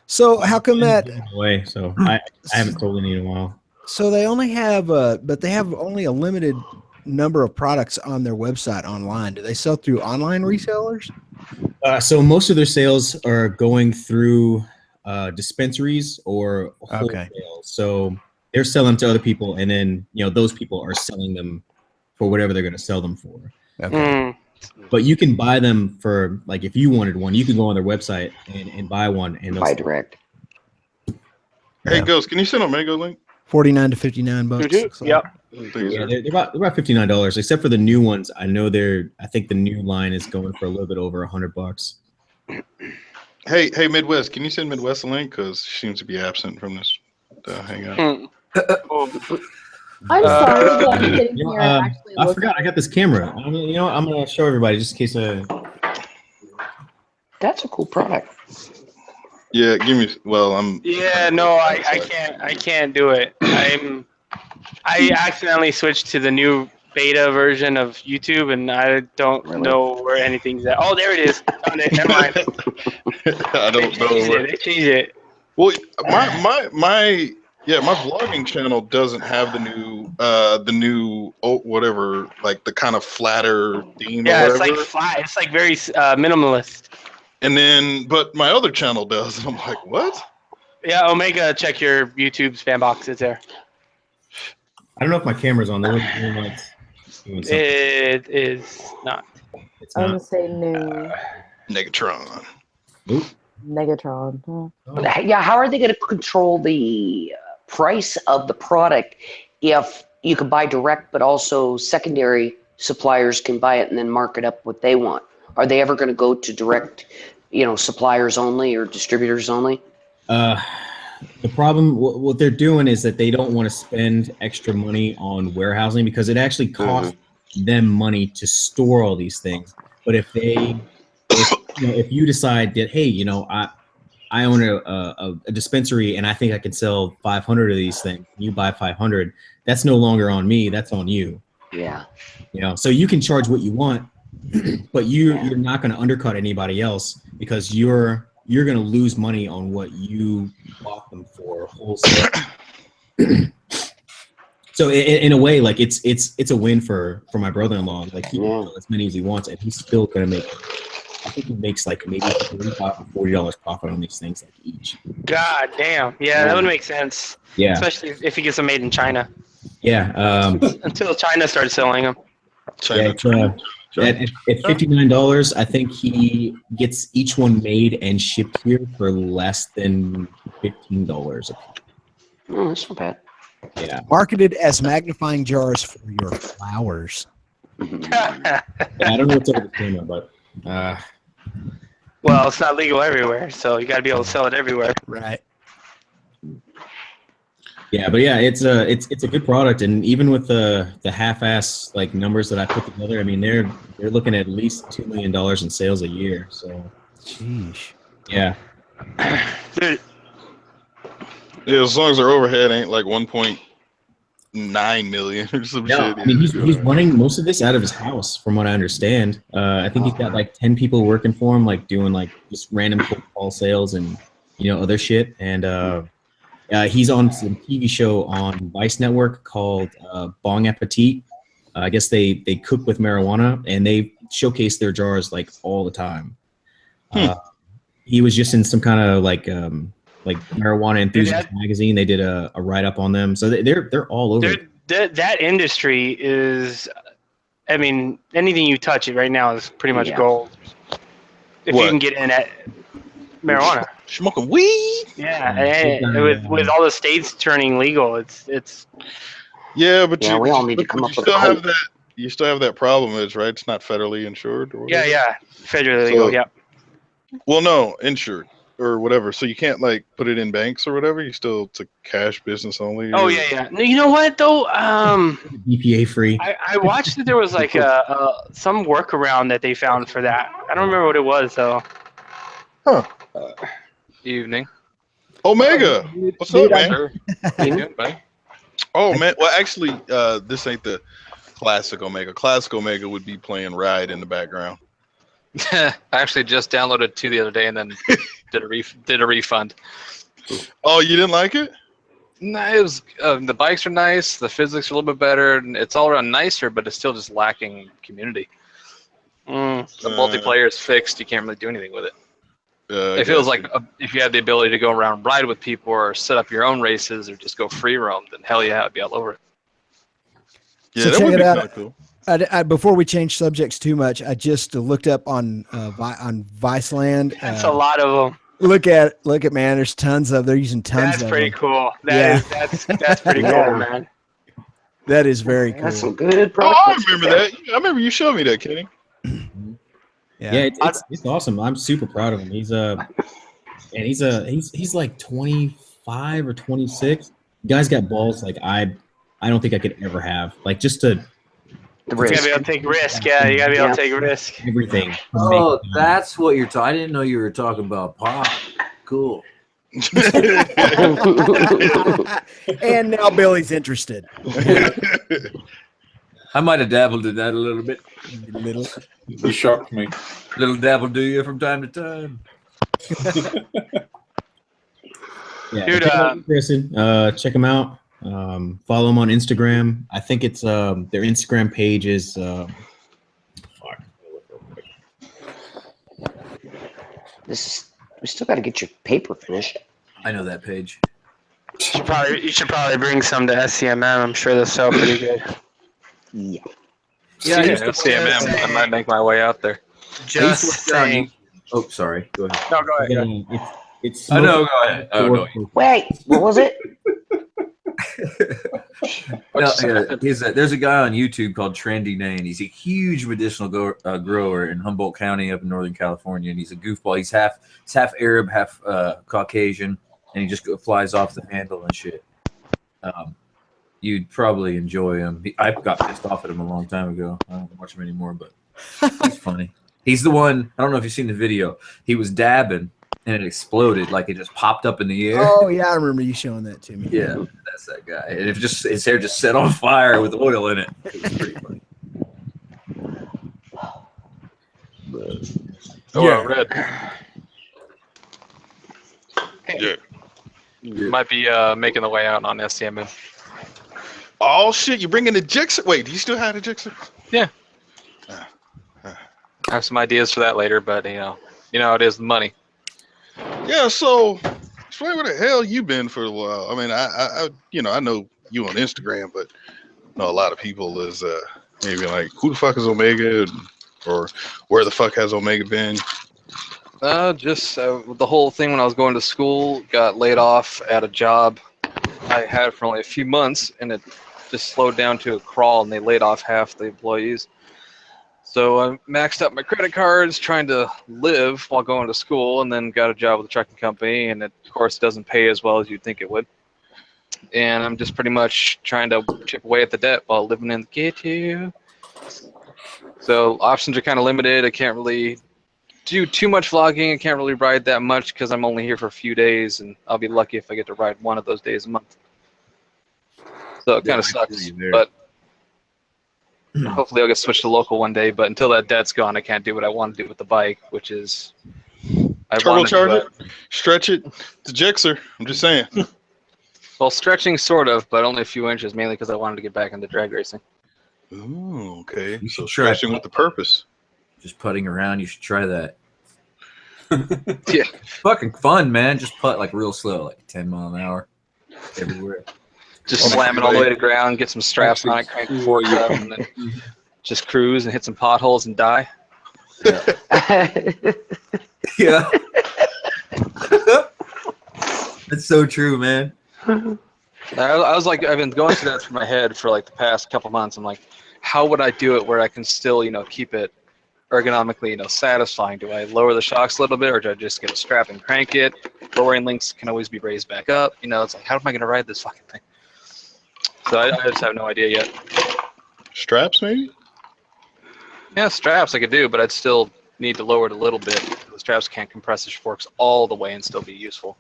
So how come that away? So I haven't sold any in a while. So they only have, but they have only a limited number of products on their website online. Do they sell through online resellers? So most of their sales are going through dispensaries or wholesale. Okay. So they're selling to other people, and then those people are selling them for whatever they're going to sell them for. Okay. But you can buy them for, like, if you wanted one, you can go on their website and buy one and buy direct. Hey, Ghost, can you send Omega link? $49 to $59. So. Yep. Yeah, they're about $59, except for the new ones. I know I think the new line is going for a little bit over $100. Hey, Midwest, can you send Midwest a link? Because she seems to be absent from this hangout. I'm sorry, but I'm sitting here and actually I forgot I got this camera. I'm going to show everybody just in case. That's a cool product. Yeah, give me. Well, I'm. Yeah, no, I can't do it. I accidentally switched to the new beta version of YouTube, and I don't know where anything's at. Oh, there it is. Found it. Never mind. I don't know where. They changed it. Well, my vlogging channel doesn't have the new whatever, like the kind of flatter theme. Yeah, or it's like flat. It's like very minimalist. And then, but my other channel does, and I'm like, what? Yeah, Omega, check your YouTube spam box. It's there. I don't know if my camera's on. It is not. It's I'm not. gonna say no. Negatron. Oop. Negatron. Yeah, how are they going to control the price of the product if you can buy direct, but also secondary suppliers can buy it and then mark it up what they want? Are they ever going to go to direct, suppliers only or distributors only? The problem, what they're doing is that they don't want to spend extra money on warehousing because it actually costs them money to store all these things. But if you decide that, hey, I own a dispensary and I think I can sell 500 of these things, you buy 500, that's no longer on me, that's on you. Yeah. So you can charge what you want, but you're not going to undercut anybody else because you're going to lose money on what you bought them for wholesale. So in a way, like it's a win for my brother-in-law. Like he can sell as many as he wants, and he's still going to make. I think he makes like maybe $35 or $40 profit on these things like each. God damn. Yeah, that would make sense. Yeah. Especially if he gets them made in China. Yeah. Until China starts selling them. At $59, I think he gets each one made and shipped here for less than $15. Oh, that's not bad. Yeah. Marketed as magnifying jars for your flowers. Yeah, I don't know what's over the camera, but well, it's not legal everywhere, so you got to be able to sell it everywhere. Right. Yeah, but yeah, it's a good product, and even with the half-ass like numbers that I put together, I mean they're looking at least $2 million in sales a year. So, Sheesh. yeah, Dude, Yeah, as long as their overhead ain't like 1.9 million or some no, shit. I mean he's Yeah. running most of this out of his house, from what I understand. I think he's got like 10 people working for him, like doing like just random cold call sales and other shit, and he's on some TV show on Vice Network called Bong Appetit. I guess they cook with marijuana, and they showcase their jars like all the time. He was just in some kind of like marijuana enthusiast magazine. They did a write up on them, so they're all over. that industry is, I mean, anything you touch it right now is pretty much gold. If you can get in at marijuana, smoking weed. Yeah, and with all the states turning legal, it's. Yeah, but we all need to come up with still have that. You still have that problem, right? It's not federally insured or whatever. Yeah, federally legal. Yep. Well, no, insured or whatever. So you can't like put it in banks or whatever. You still it's a cash business only. Oh yeah. You know what though? BPA free. I watched that there was like some workaround that they found for that. I don't remember what it was though. Huh. Evening. Omega. What's up, man? Sure. How you doing, buddy? Oh man. Well, actually, this ain't the classic Omega. Classic Omega would be playing Ride in the background. I actually just downloaded 2 the other day and then did a refund. Oh, you didn't like it? No, it was the bikes are nice, the physics are a little bit better, and it's all around nicer, but it's still just lacking community. The multiplayer is fixed; you can't really do anything with it. It feels like if you had the ability to go around and ride with people, or set up your own races, or just go free roam, then hell yeah, I'd be all over it. Yeah, So that check would it be out. kind of cool. Before we change subjects too much, I just looked up on Viceland. That's a lot of them. Look at man. There's tons of. They're using tons. That's of pretty them. cool. That's pretty Yeah. cool, man. That is very cool. That's some good Oh, I progress. remember that. I remember you showed me that, Kenny. Yeah, it's awesome. I'm super proud of him. He's he's like 25 or 26. Guy's got balls like I don't think I could ever have. Like just to. You gotta be able to take risk. Yeah, you gotta be able to take risk. Everything. Oh, that's what you're talking. I didn't know you were talking about pop. Cool. And now Billy's interested. I might have dabbled in that a little bit. You shocked me. Little dabble do you from time to time. Yeah, Dude, check them out. Follow them on Instagram. I think it's their Instagram page is We still got to get your paper finished. I know that page. You should probably bring some to SCMM. I'm sure they'll sell pretty good. Yeah. Yeah, CMM. I might make my way out there. Just saying. Oh, sorry. Go ahead. No, go ahead. It's I know. Go ahead. Oh, no. Wait, what was it? There's a guy on YouTube called Trendy Nane. He's a huge medicinal grower in Humboldt County up in Northern California, and he's a goofball. He's half Arab, half Caucasian, and he just flies off the handle and shit. You'd probably enjoy him. I got pissed off at him a long time ago. I don't watch him anymore, but he's funny. He's the one. I don't know if you've seen the video. He was dabbing, and it exploded, like it just popped up in the air. Oh yeah, I remember you showing that to me. Yeah, that's that guy. And his hair just set on fire with oil in it. It was pretty funny. Red. Yeah. Might be making the way out on SCMM. Oh shit! You bringing the Jixer? Wait, do you still have the Jixer? Yeah. I have some ideas for that later, but you know it is the money. Yeah. So, explain where the hell you been for a while. I mean, I know you on Instagram, but I know a lot of people is maybe like, who the fuck is Omega, or where the fuck has Omega been? Just the whole thing when I was going to school, got laid off at a job I had for only a few months, and it just slowed down to a crawl, and they laid off half the employees. So I maxed out my credit cards trying to live while going to school, and then got a job with a trucking company, and it, of course, doesn't pay as well as you'd think it would. and I'm just pretty much trying to chip away at the debt while living in the ghetto. So options are kind of limited. I can't really do too much vlogging. I can't really ride that much because I'm only here for a few days, and I'll be lucky if I get to ride one of those days a month. So it kind of sucks, but hopefully I'll get switched to local one day. But until that debt's gone, I can't do what I want to do with the bike, which is turbocharge it, stretch it to Gixxer. I'm just saying. Well, stretching sort of, but only a few inches, mainly because I wanted to get back into drag racing. Ooh, okay. You So should try stretching with the purpose. Just putting around, you should try that. Yeah. Fucking fun, man. Just putt like real slow, like 10 mile an hour everywhere. Just slam it all the way to ground, get some straps on it, crank the fork up, and then just cruise and hit some potholes and die. Yeah. That's so true, man. I was like, I've been going through that through my head for like the past couple months. I'm like, how would I do it where I can still, keep it ergonomically, satisfying? Do I lower the shocks a little bit, or do I just get a strap and crank it? Lowering links can always be raised back up. It's like, how am I going to ride this fucking thing? So I just have no idea yet. Straps, maybe? Yeah, straps I could do, but I'd still need to lower it a little bit. The straps can't compress the forks all the way and still be useful.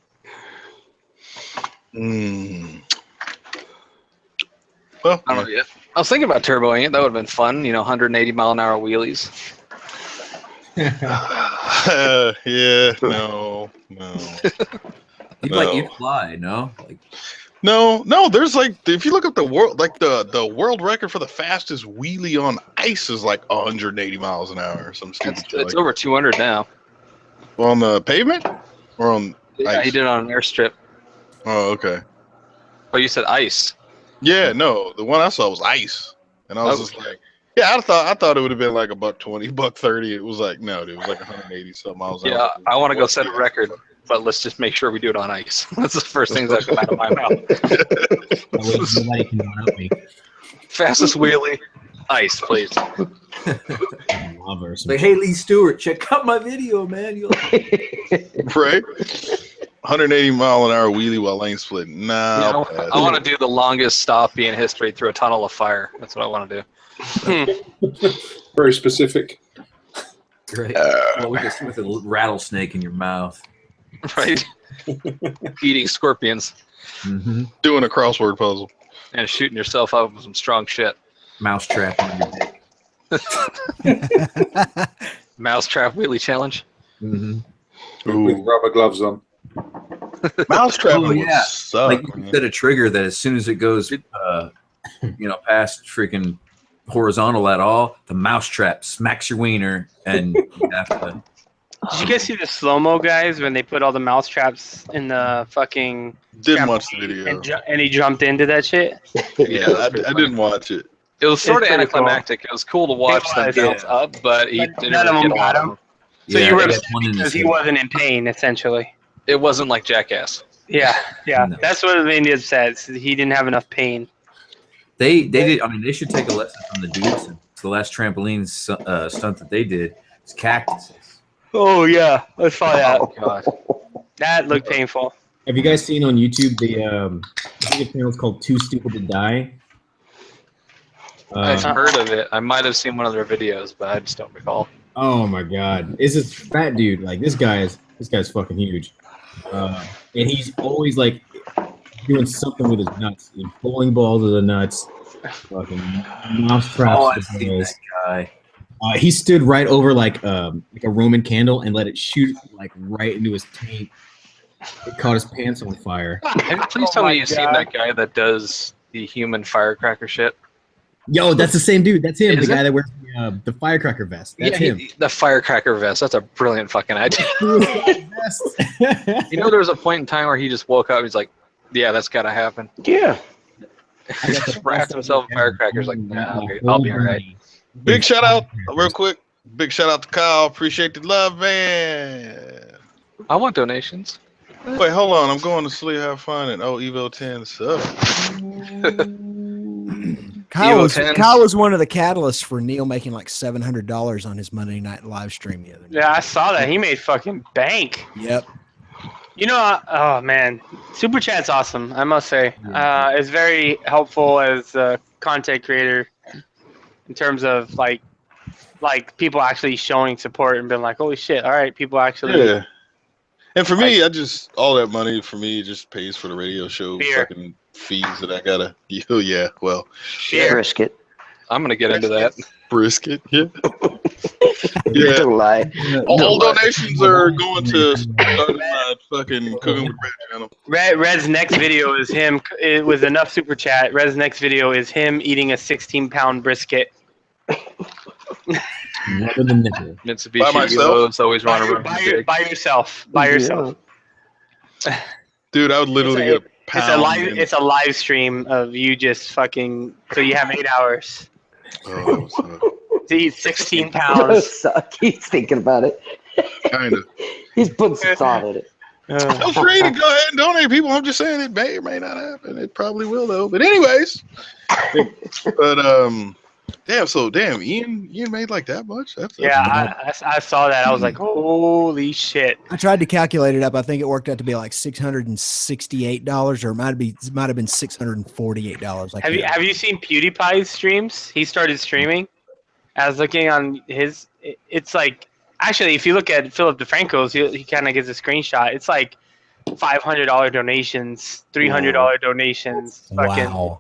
Well, I don't know yet. I was thinking about turboing it. That would have been fun. 180 mile an hour wheelies. Yeah, no. You fly, no? No. There's if you look at the world, the world record for the fastest wheelie on ice is 180 miles an hour or some stupid shit. It's over 200 now. On the pavement or on Yeah, ice? he did it on an airstrip. Oh, okay. Oh, you said ice. Yeah, no, the one I saw was ice, and I was just like, yeah, I thought it would have been like $120, $130. It was no, dude, it was 180 something miles. Yeah, I want to go set a record, but let's just make sure we do it on ice. That's the first thing that come out of my mouth. Nobody can one-up me. Fastest wheelie, ice, please. Hey, Lee Stewart, check out my video, man. Right? 180 mile an hour wheelie while lane splitting. Nah. I want to do the longest stoppie in history through a tunnel of fire. That's what I want to do. Very specific. Great. With a rattlesnake in your mouth. Right? Eating scorpions. Mm-hmm. Doing a crossword puzzle. And shooting yourself up with some strong shit. Mousetrap on your dick. Mousetrap wheelie challenge. Mm-hmm. With rubber gloves on. Mousetrap. Oh yeah, suck, you set a trigger that as soon as it goes, past freaking horizontal at all, the mousetrap smacks your wiener, and you have to. Did you guys see the slow-mo guys when they put all the mouse traps in the fucking? Didn't watch the video. And he jumped into that shit. Yeah, I didn't watch it. It was sort of anticlimactic. Cool. It was cool to watch them bounce up, but he didn't none of really them got him. So you were upset because he wasn't in pain, essentially. It wasn't like Jackass. Yeah. No. That's what made me upset. He didn't have enough pain. They did. I mean, they should take a lesson from the dudes. It's the last trampoline stunt that they did. It's cactuses. Oh yeah, I saw that. Oh god, that looked painful. Have you guys seen on YouTube the channel called Too Stupid to Die? I've heard of it. I might have seen one of their videos, but I just don't recall. Oh my god, it's this fat dude. This guy's fucking huge, and he's always doing something with his nuts, bowling balls with the nuts, fucking mouse traps. Oh, I've seen that guy. He stood right over a Roman candle and let it shoot right into his taint. It caught his pants on fire. Please tell me you've seen that guy that does the human firecracker shit. Yo, that's the same dude. That's him. Is the guy it? that wears the firecracker vest. That's him. The firecracker vest. That's a brilliant fucking idea. There was a point in time where he just woke up. He's like, "Yeah, that's gotta happen." Yeah. He just wrapped himself in firecrackers. Nah, okay, I'll be all right. Big shout out, real quick. Big shout out to Kyle. Appreciate the love, man. I want donations. Wait, hold on. I'm going to sleep. Have fun. And Evo 10 sub. Kyle was one of the catalysts for Neil making $700 on his Monday night live stream the other day. Yeah, I saw that. He made fucking bank. Yep. You know, oh man, Super Chat's awesome. I must say, it's very helpful as a content creator in terms of like people actually showing support and being like, holy shit, all right, people actually. Yeah. And for me, I just all that money for me just pays for the radio show fucking fees that I gotta. Oh yeah, well, Brisket. I'm gonna get into that. Brisket, yeah. Yeah. Don't lie. All donations are going to start my fucking Cooking with Red channel. Red's next video is him with enough Super Chat. Red's next video is him eating a 16-pound brisket. Mitsubishi By myself? Evos always run around. By yourself. By yourself. Dude, I would literally get a pound. It's a live stream of you just fucking. So you have 8 hours. Oh, to eat 16 pounds. He's thinking about it. Kind of. He's putting some thought in it. Feel free to go ahead and donate, people. I'm just saying it may or may not happen. It probably will, though. But anyways, damn, Ian made like that much. That's I saw that. I was like, holy shit. I tried to calculate it up. I think it worked out to be like $668, or it might have been $648. Have you seen PewDiePie's streams? He started streaming. I was looking on his. It's like, actually, if you look at Philip DeFranco's, he kind of gives a screenshot. It's like $500 donations, $300 donations. Fucking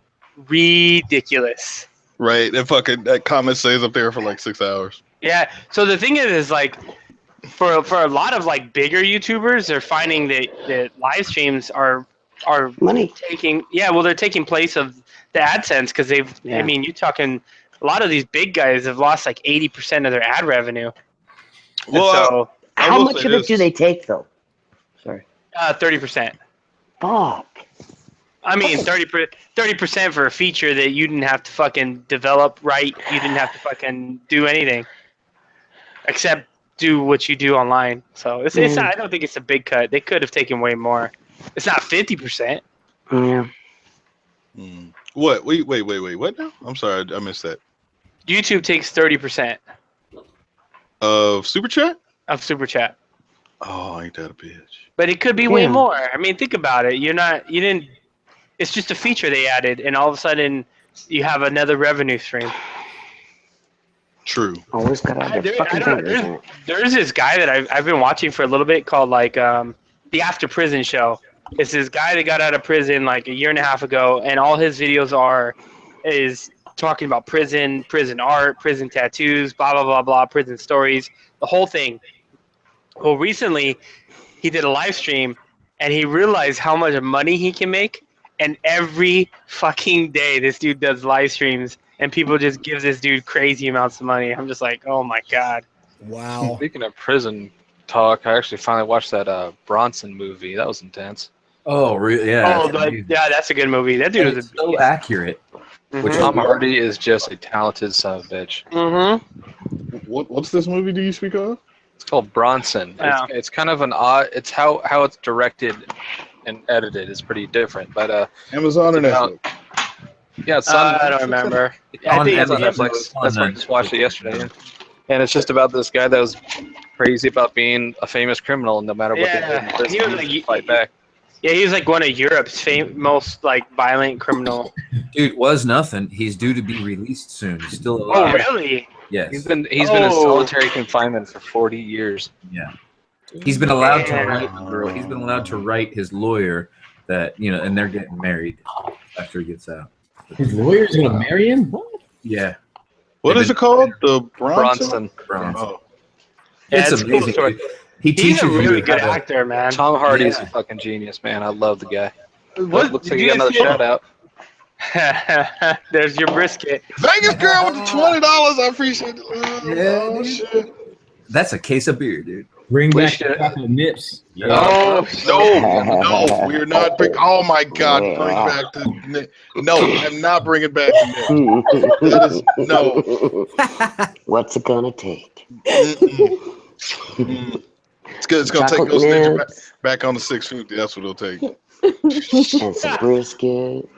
ridiculous. Right, and fucking that comment stays up there for like 6 hours. Yeah. So the thing is like, for a lot of like bigger YouTubers, they're finding that live streams are money taking. Yeah, well, they're taking place of the AdSense because they've. Yeah. I mean, you're talking. A lot of these big guys have lost like 80% of their ad revenue. Well, so, how much of it do they take though? Sorry. 30%. Fuck. I mean, 30% for a feature that you didn't have to fucking develop right. You didn't have to fucking do anything except do what you do online. So it's not, I don't think it's a big cut. They could have taken way more. It's not 50%. Yeah. What? Wait. What now? I'm sorry, I missed that. YouTube takes 30% of Super Chat. Oh, ain't that a bitch? But it could be way more. I mean, think about it. You didn't. It's just a feature they added, and all of a sudden, you have another revenue stream. True. Always gotta have their fucking fingers. There's this guy that I've been watching for a little bit called like the After Prison Show. It's this guy that got out of prison like a year and a half ago, and all his videos is talking about prison art, prison tattoos, blah blah blah blah, prison stories, the whole thing. Well, recently he did a live stream, and he realized how much money he can make. And every fucking day, this dude does live streams, and people just give this dude crazy amounts of money. I'm just like, oh my god. Wow. Speaking of prison talk, I actually finally watched that Bronson movie. That was intense. Oh, really? Yeah. Oh, yeah, that's a good movie. That dude is so accurate. Which Tom Hardy is just a talented son of a bitch. Mm-hmm. What's this movie do you speak of? It's called Bronson. Yeah. It's kind of an odd. It's how it's directed and edited is pretty different. But Amazon or Netflix? Yeah, it's on. I don't remember. I think it's on Netflix. That's why I just watched it yesterday. And it's just about this guy that was crazy about being a famous criminal, and no matter what they did, he would fight back. Yeah, he was like one of Europe's most like violent criminal. Dude, was nothing. He's due to be released soon. He's still alive. Oh, really? Yes. He's been in solitary confinement for 40 years. Yeah. He's been allowed to write the girl. He's been allowed to write his lawyer that, and they're getting married after he gets out. His lawyer's gonna marry him? What? Yeah. What is it called? The Bronson. Oh. Yeah, it's amazing. Cool. He's a really good actor, man. Tom Hardy's a fucking genius, man. I love the guy. Looks like you got another shout out. There's your brisket. Vegas girl with the $20. I appreciate it. Shit. That's a case of beer, dude. Bring back the chocolate nips. Yeah. No, we're not bringing. Oh my God, bring back the. No, I'm not bringing back the nips. No. What's it gonna take? It's good. It's gonna take those ninja back on the 650. That's what it'll take. And some brisket.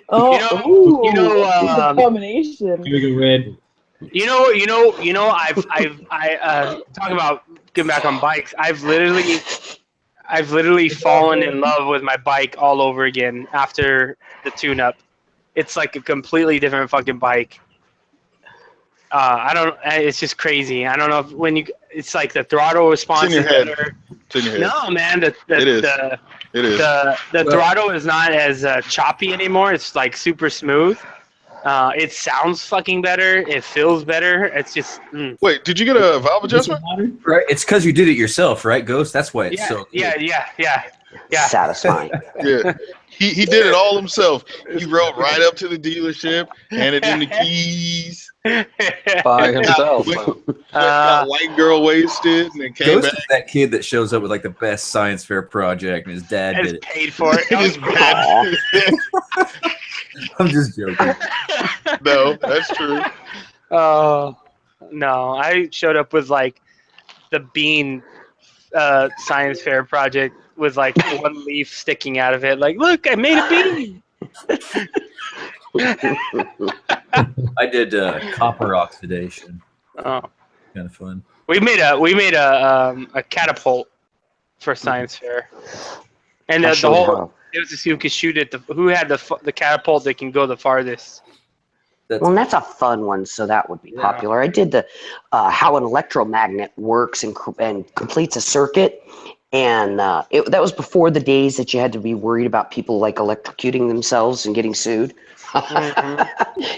Oh, a combination. Here we go, Red. I talk about getting back on bikes. I've literally fallen in love with my bike all over again after the tune-up. It's like a completely different fucking bike. I don't. It's just crazy. I don't know if when you. It's like the throttle response is better. It's in your head. No, man. It is. The throttle is not as choppy anymore. It's like super smooth. It sounds fucking better. It feels better. It's just. Wait, did you get a valve adjustment? Right. It's because you did it yourself, right, Ghost? That's why it's so cool. Yeah. Satisfying. Yeah. He did it all himself. He rode right up to the dealership, handed in the keys. By himself. Got white girl wasted, and then came Ghost back. is that kid that shows up with like the best science fair project, and his dad did it. Paid for it. His dad. I'm just joking. No, that's true. No, I showed up with like the bean science fair project with like one leaf sticking out of it. Like, look, I made a bean. I did copper oxidation. Oh, kind of fun. We made a catapult for science fair, and the whole it was to see who could shoot it. Who had the catapult that can go the farthest. Well, and that's a fun one, so that would be popular. I did the how an electromagnet works and completes a circuit, and that was before the days that you had to be worried about people like electrocuting themselves and getting sued.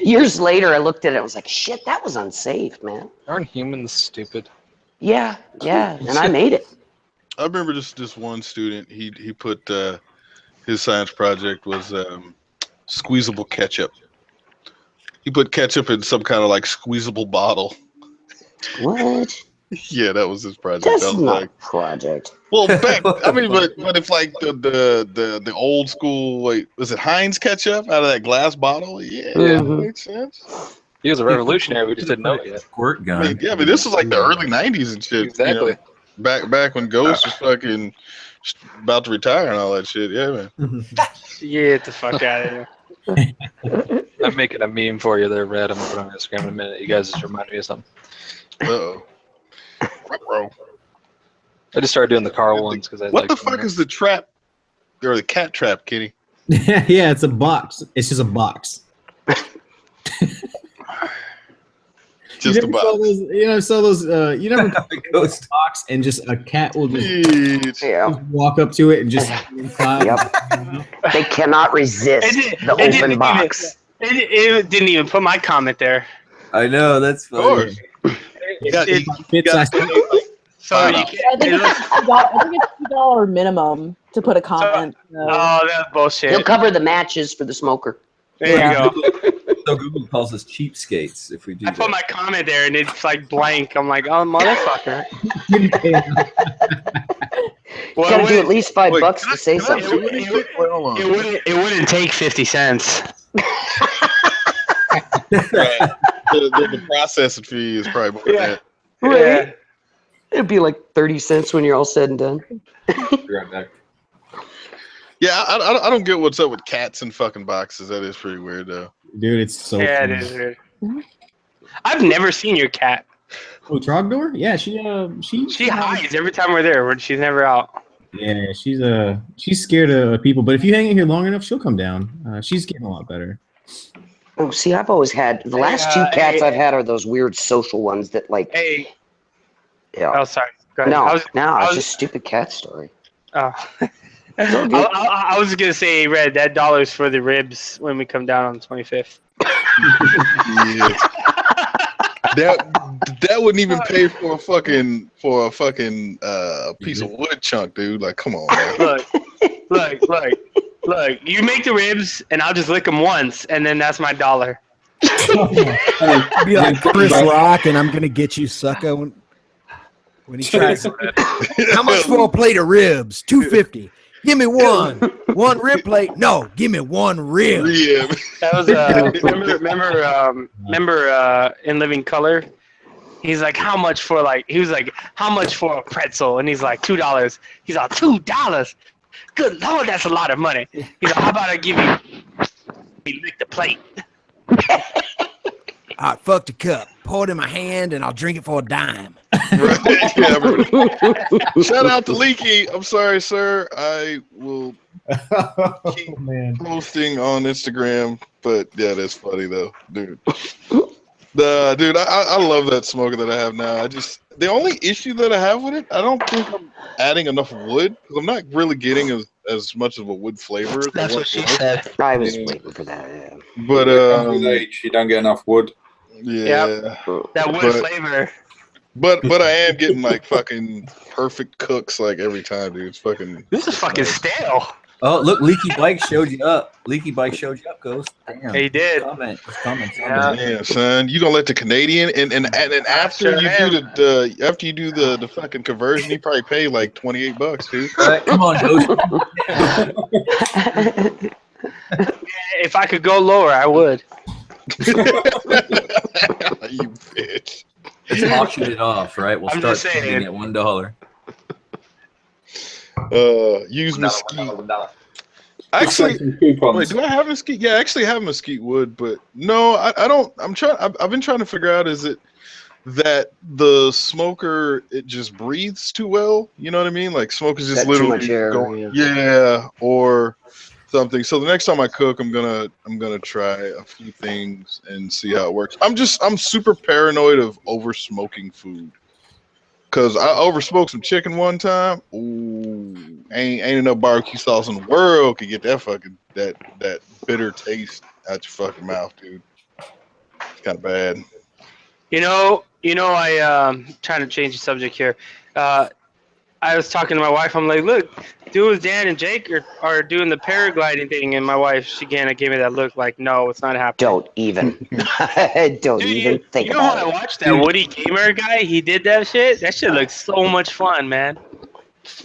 Years later, I looked at it. I was like, "Shit, that was unsafe, man." Aren't humans stupid? Yeah, and I made it. I remember this one student. He put his science project was squeezable ketchup. He put ketchup in some kind of like squeezable bottle. What? Yeah, that was his project. That's that was not like, project. well, back. I mean, but if like the old school, wait, was it Heinz ketchup out of that glass bottle? Yeah, that makes sense. He was a revolutionary. We just didn't know it yet. Squirt gun. I mean, this was like the early '90s and shit. Exactly. You know, back when Ghost was fucking about to retire and all that shit. Yeah, man. Get the fuck out of here. I'm making a meme for you there, Red. I'm gonna put it on Instagram in a minute. You guys just reminded me of something. Uh-oh. Bro. I just started doing the car ones because I What the fuck is the trap? Or the cat trap, Kenny? Yeah, it's a box. It's just a box. Just a box. Saw those, you never ghost box and just a cat will just walk up to it and just inside. Yep. They cannot resist the open box. It didn't even put my comment there. I know, that's funny. So you I think it's $2 minimum to put a comment. Oh, that's bullshit. He'll cover the matches for the smoker. There you go. So Google calls us cheapskates if we do I put my comment there and it's like blank. I'm like, oh, motherfucker. Well, gotta do at least $5 to say something. It wouldn't take 50 cents. The processing fee is probably more than that. Right. Yeah. It'd be like 30 cents when you're all said and done. Be right back. Yeah, I don't get what's up with cats in fucking boxes. That is pretty weird, though. Dude, it's so yeah, funny. it is weird. I've never seen your cat. Oh, Trogdor? Yeah, she hides every time we're there. She's never out. Yeah, she's scared of people, but if you hang in here long enough, she'll come down. She's getting a lot better. Oh, see, I've always had the last two cats I've had are those weird social ones that like. Hey. Yeah. Oh, sorry. Go ahead. It's just a stupid cat story. Oh. I was gonna say, Red, that $1 for the ribs when we come down on the 25th. That wouldn't even pay for a fucking piece of wood chunk, dude. Like, come on, man. Look. You make the ribs, and I'll just lick them once, and then that's my $1. Be like Chris Rock, and I'm gonna get you, sucker. When he tries, how much for a plate of ribs? $2.50. Give me one rib plate. No, give me one rib. That was remember in Living Color. He's like, how much for how much for a pretzel? And he's like, $2. He's like, $2. Good Lord, that's a lot of money. He's like, how about I give you lick the plate? fuck the cup. Pour it in my hand, and I'll drink it for a dime. Right? Yeah, shout out to Leaky. I'm sorry, sir. I will keep posting on Instagram. But yeah, that's funny though, dude. Dude, I love that smoker that I have now. The only issue that I have with it, I don't think I'm adding enough wood because I'm not really getting as much of a wood flavor. That's what she said. I was waiting for that. Yeah. But with age, you don't get enough wood. Yeah, that wood flavor. But I am getting like fucking perfect cooks like every time, dude. It's fucking. This is fucking stale. Oh, look, Leaky Bike showed you up. Leaky Bike showed you up, Ghost. Damn. He did. Comment. Yeah, son. You gonna let the Canadian and after you do after you do the fucking conversion, you probably pay like $28, dude. Right, come on, Ghost. If I could go lower, I would. You bitch. Let's auction it off, right? We'll start trading at $1. Use mesquite. Actually, wait, do I have mesquite? Yeah, I actually have mesquite wood, but no, I don't. I've been trying to figure out, is it that the smoker, it just breathes too well? You know what I mean? Like smoke is just literally too much air, going, yeah, or something. So the next time I cook, I'm gonna try a few things and see how it works. I'm super paranoid of over smoking food. Cause I oversmoked some chicken one time. Ooh, ain't enough barbecue sauce in the world could get that fucking that bitter taste out your fucking mouth, dude. It's kind of bad. You know, I trying to change the subject here. I was talking to my wife. I'm like, look, dude, Dan and Jake are doing the paragliding thing, and my wife, she gave me that look like, no, it's not happening. Don't even think about it. You know when I watched that Woody Gamer guy? He did that shit. That shit looks so much fun, man.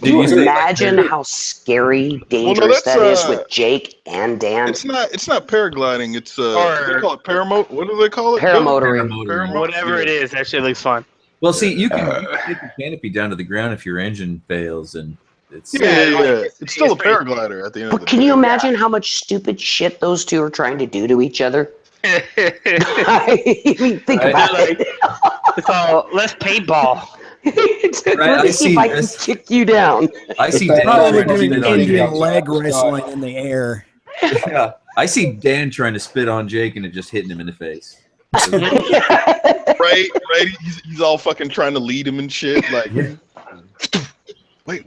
Do you imagine how scary, dangerous that is with Jake and Dan? It's not paragliding. It's they call it paramotor. What do they call it? Paramotoring. Whatever it is, that shit looks fun. Well, see, you can take the canopy down to the ground if your engine fails, and it's it's still a paraglider at the end. But can you imagine how much stupid shit those two are trying to do to each other? I mean, think about it. It's all let's paintball. Let me see if I can kick you down. I see probably doing Indian leg wrestling in the air. Yeah, I see Dan trying to spit on Jake and it just hitting him in the face. right. He's all fucking trying to lead him and shit. Like, wait.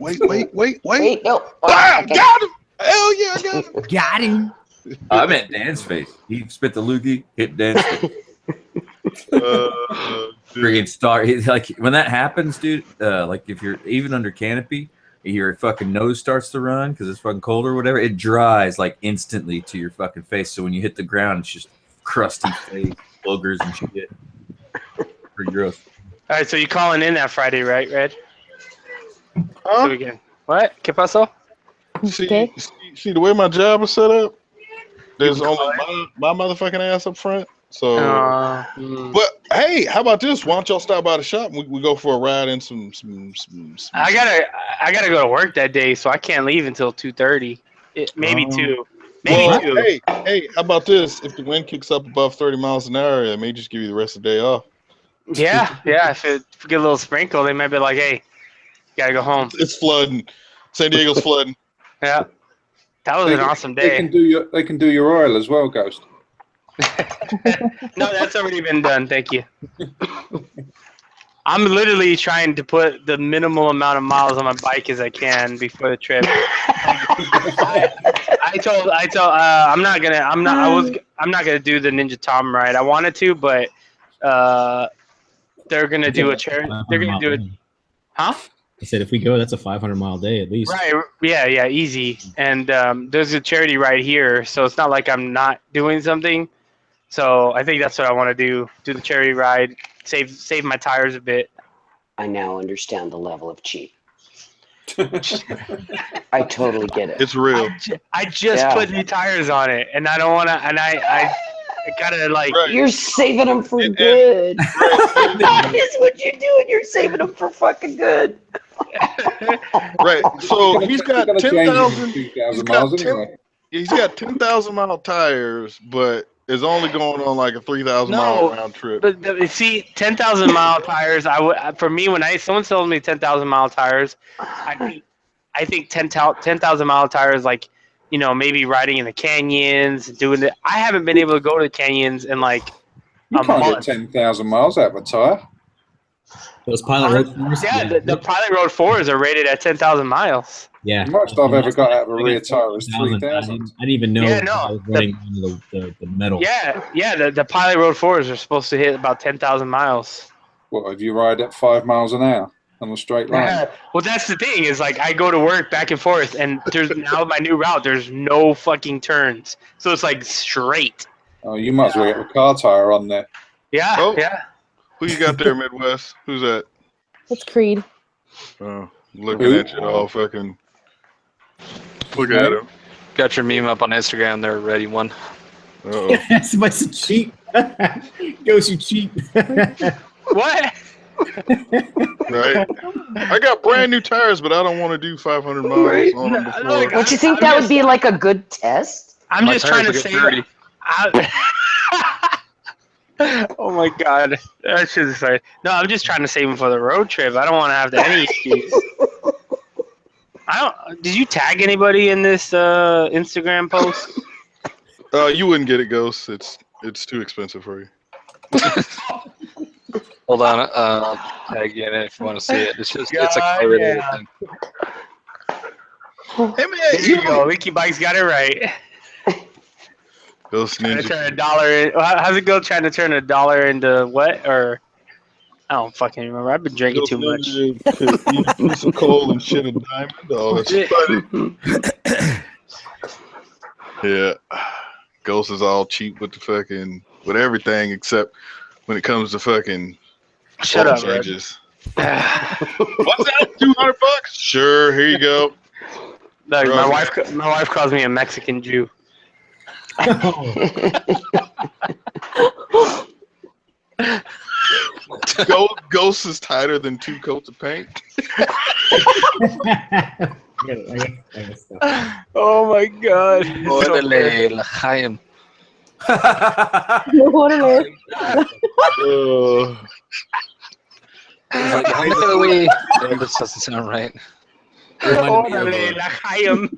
No. Ah, got him! Hell yeah, I got him! Got him. I meant Dan's face. He spit the loogie, hit Dan's face. Friggin' star. Like when that happens, dude. Like if you're even under canopy, your fucking nose starts to run because it's fucking cold or whatever. It dries like instantly to your fucking face. So when you hit the ground, it's just crusty face, boogers and shit. Pretty gross. All right, so you calling in that Friday, right, Red? Huh? So we can, what? ¿Qué pasó? See the way my job is set up. There's only my motherfucking ass up front. So, but hey, how about this? Why don't y'all stop by the shop and we go for a ride in some. I gotta go to work that day, so I can't leave until 2:30. Maybe 2. Maybe 2. Hey, how about this? If the wind kicks up above 30 miles an hour, it may just give you the rest of the day off. Yeah. If we get a little sprinkle, they might be like, "Hey, gotta go home." It's flooding. San Diego's flooding. Yeah, that was an awesome day. They can do your oil as well, Ghost. No, that's already been done. Thank you. I'm literally trying to put the minimal amount of miles on my bike as I can before the trip. I told I'm not gonna do the Ninja Tom ride. I wanted to, but they're gonna do a charity. They're gonna do it. Huh? I said if we go, that's a 500-mile day at least. Right. Yeah. Easy. And there's a charity right here, so it's not like I'm not doing something. So I think that's what I want to do. Do the charity ride. Save my tires a bit. I now understand the level of cheap. I totally get it. It's real. I just put new tires on it, and I don't want to. And I gotta like. Right. You're saving them for good. That is what you're doing. You're saving them for fucking good. Right. So he's got 10,000. He's got 10,000 mile tires, but is only going on like a 3,000 mile round trip. But see, 10,000 mile tires. For me, when someone sells me 10,000 mile tires, I think 10,000 mile tires, like, you know, maybe riding in the canyons, doing it. I haven't been able to go to the canyons in like You a can't month. get 10,000 miles out of a tire. Those Pilot Road 4s? Yeah, the Pilot Road 4s are rated at 10,000 miles. Yeah. The most I've ever got out of a I rear got tire is 3,000. 3,000. I didn't even know Yeah, no, I was running into the metal. Yeah, the Pilot Road 4s are supposed to hit about 10,000 miles. What, if you ride at 5 miles an hour on a straight line? Yeah. Well, that's the thing is, like, I go to work back and forth, and there's now my new route. There's no fucking turns, so it's like straight. Oh, you might as well get a car tire on there. Yeah, Oh. yeah. Who you got there, Midwest? Who's that? It's Creed. Oh, looking at you all fucking. Look at him. Got your meme up on Instagram there, Ready One. Uh-oh. Somebody's cheap. Goes you cheap. What? Right. I got brand new tires, but I don't want to do 500 miles on them before. Don't you think that would be like a good test? I'm My just tires trying to will get say. dirty. Oh my god, I should have started. No, I'm just trying to save them for the road trip. I don't want to have any excuse. Did you tag anybody in this Instagram post? You wouldn't get it, Ghost. It's too expensive for you. Hold on, I'll tag you in it if you want to see it. It's just it's a car related thing. Hey man, There you go. Leaky Bike's got it right. Ghost Trying to Ninja. turn $1. How's it go? Trying to turn $1 into what? Or I don't fucking remember. I've been drinking Ghost too much. Ninja could eat a piece of coal and shit a diamond. Oh, that's funny. Yeah. Ghost is all cheap with the fucking with everything except when it comes to fucking Shut oil up, Red. changes. What's that? $200? Sure, here you go. No, Bro, my wife calls me a Mexican Jew. Ghost is tighter than 2 coats of paint. Oh my god. Órale, L'chaim. This doesn't sound right. Órale, L'chaim.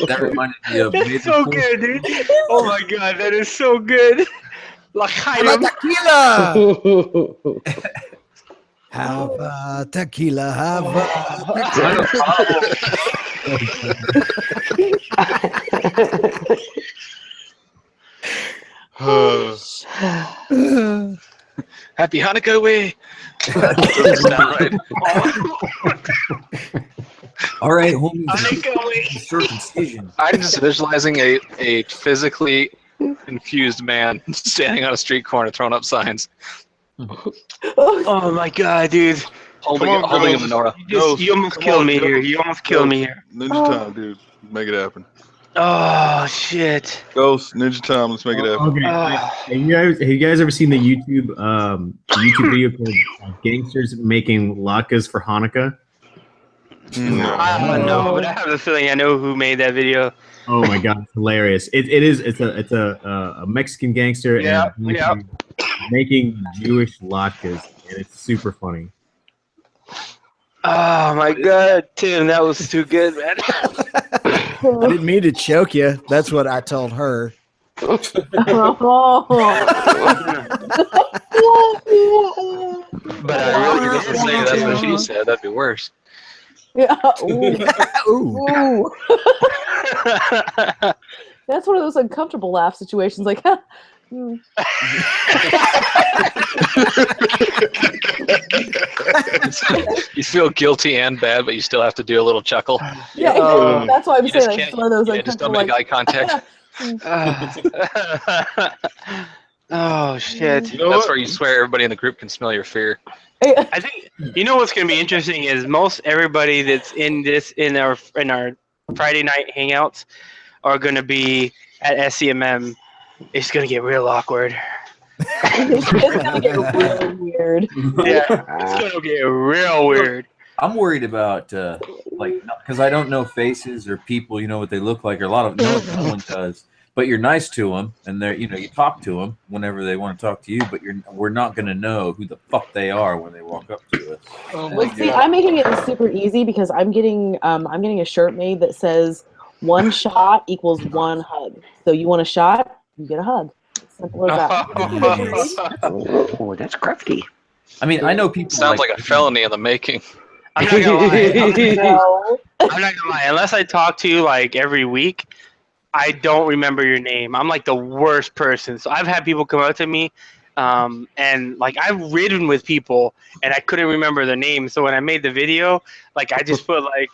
That reminded me of. That's so good, dude. Oh my god, that is so good. L'chaim. Tequila. Have a tequila. Have a tequila. Happy Hanukkah, we. Doesn't sound right. All right, homie. Circumcision. I'm just visualizing a physically confused man standing on a street corner throwing up signs. Oh my god, dude. Holding a menorah. You almost killed me here. You almost killed me here. Ninja time, dude. Make it happen. Oh shit. Ghost, Ninja time, let's make it happen. Okay. Have you guys ever seen the YouTube video called Gangsters Making Latkes for Hanukkah? No, but I have the feeling I know who made that video. Oh my god, it's hilarious! It's a Mexican gangster and making Jewish latkes, and it's super funny. Oh my god, Tim, that was too good, man. I didn't mean to choke you. That's what I told her. But I really could just say that's what she said. That'd be worse. Yeah. Ooh. Ooh. That's one of those uncomfortable laugh situations. Like, You feel guilty and bad, but you still have to do a little chuckle. yeah, exactly. That's why I'm You saying just like, can't- it's one of those Yeah, just don't make eye contact. Oh shit. You know That's what? where you swear everybody in the group can smell your fear. I think you know what's gonna be interesting is most everybody that's in our Friday night hangouts are gonna be at SCMM. It's gonna get real awkward. It's gonna get real weird. Yeah, it's gonna get real weird. I'm worried about like because I don't know faces or people, you know what they look like, or no one does. But you're nice to them, and they're you talk to them whenever they want to talk to you. But we're not gonna know who the fuck they are when they walk up to us. Well, see, I'm making it super easy because I'm getting a shirt made that says 1 shot equals 1 hug. So you want a shot, you get a hug. Simple as that. Oh, that's crafty. I mean, I know people. Sounds like a felony in the making. I'm not gonna lie. I'm not gonna lie. Unless I talk to you like every week, I don't remember your name. I'm like the worst person. So I've had people come up to me, and like I've ridden with people, and I couldn't remember their name. So when I made the video, like I just put like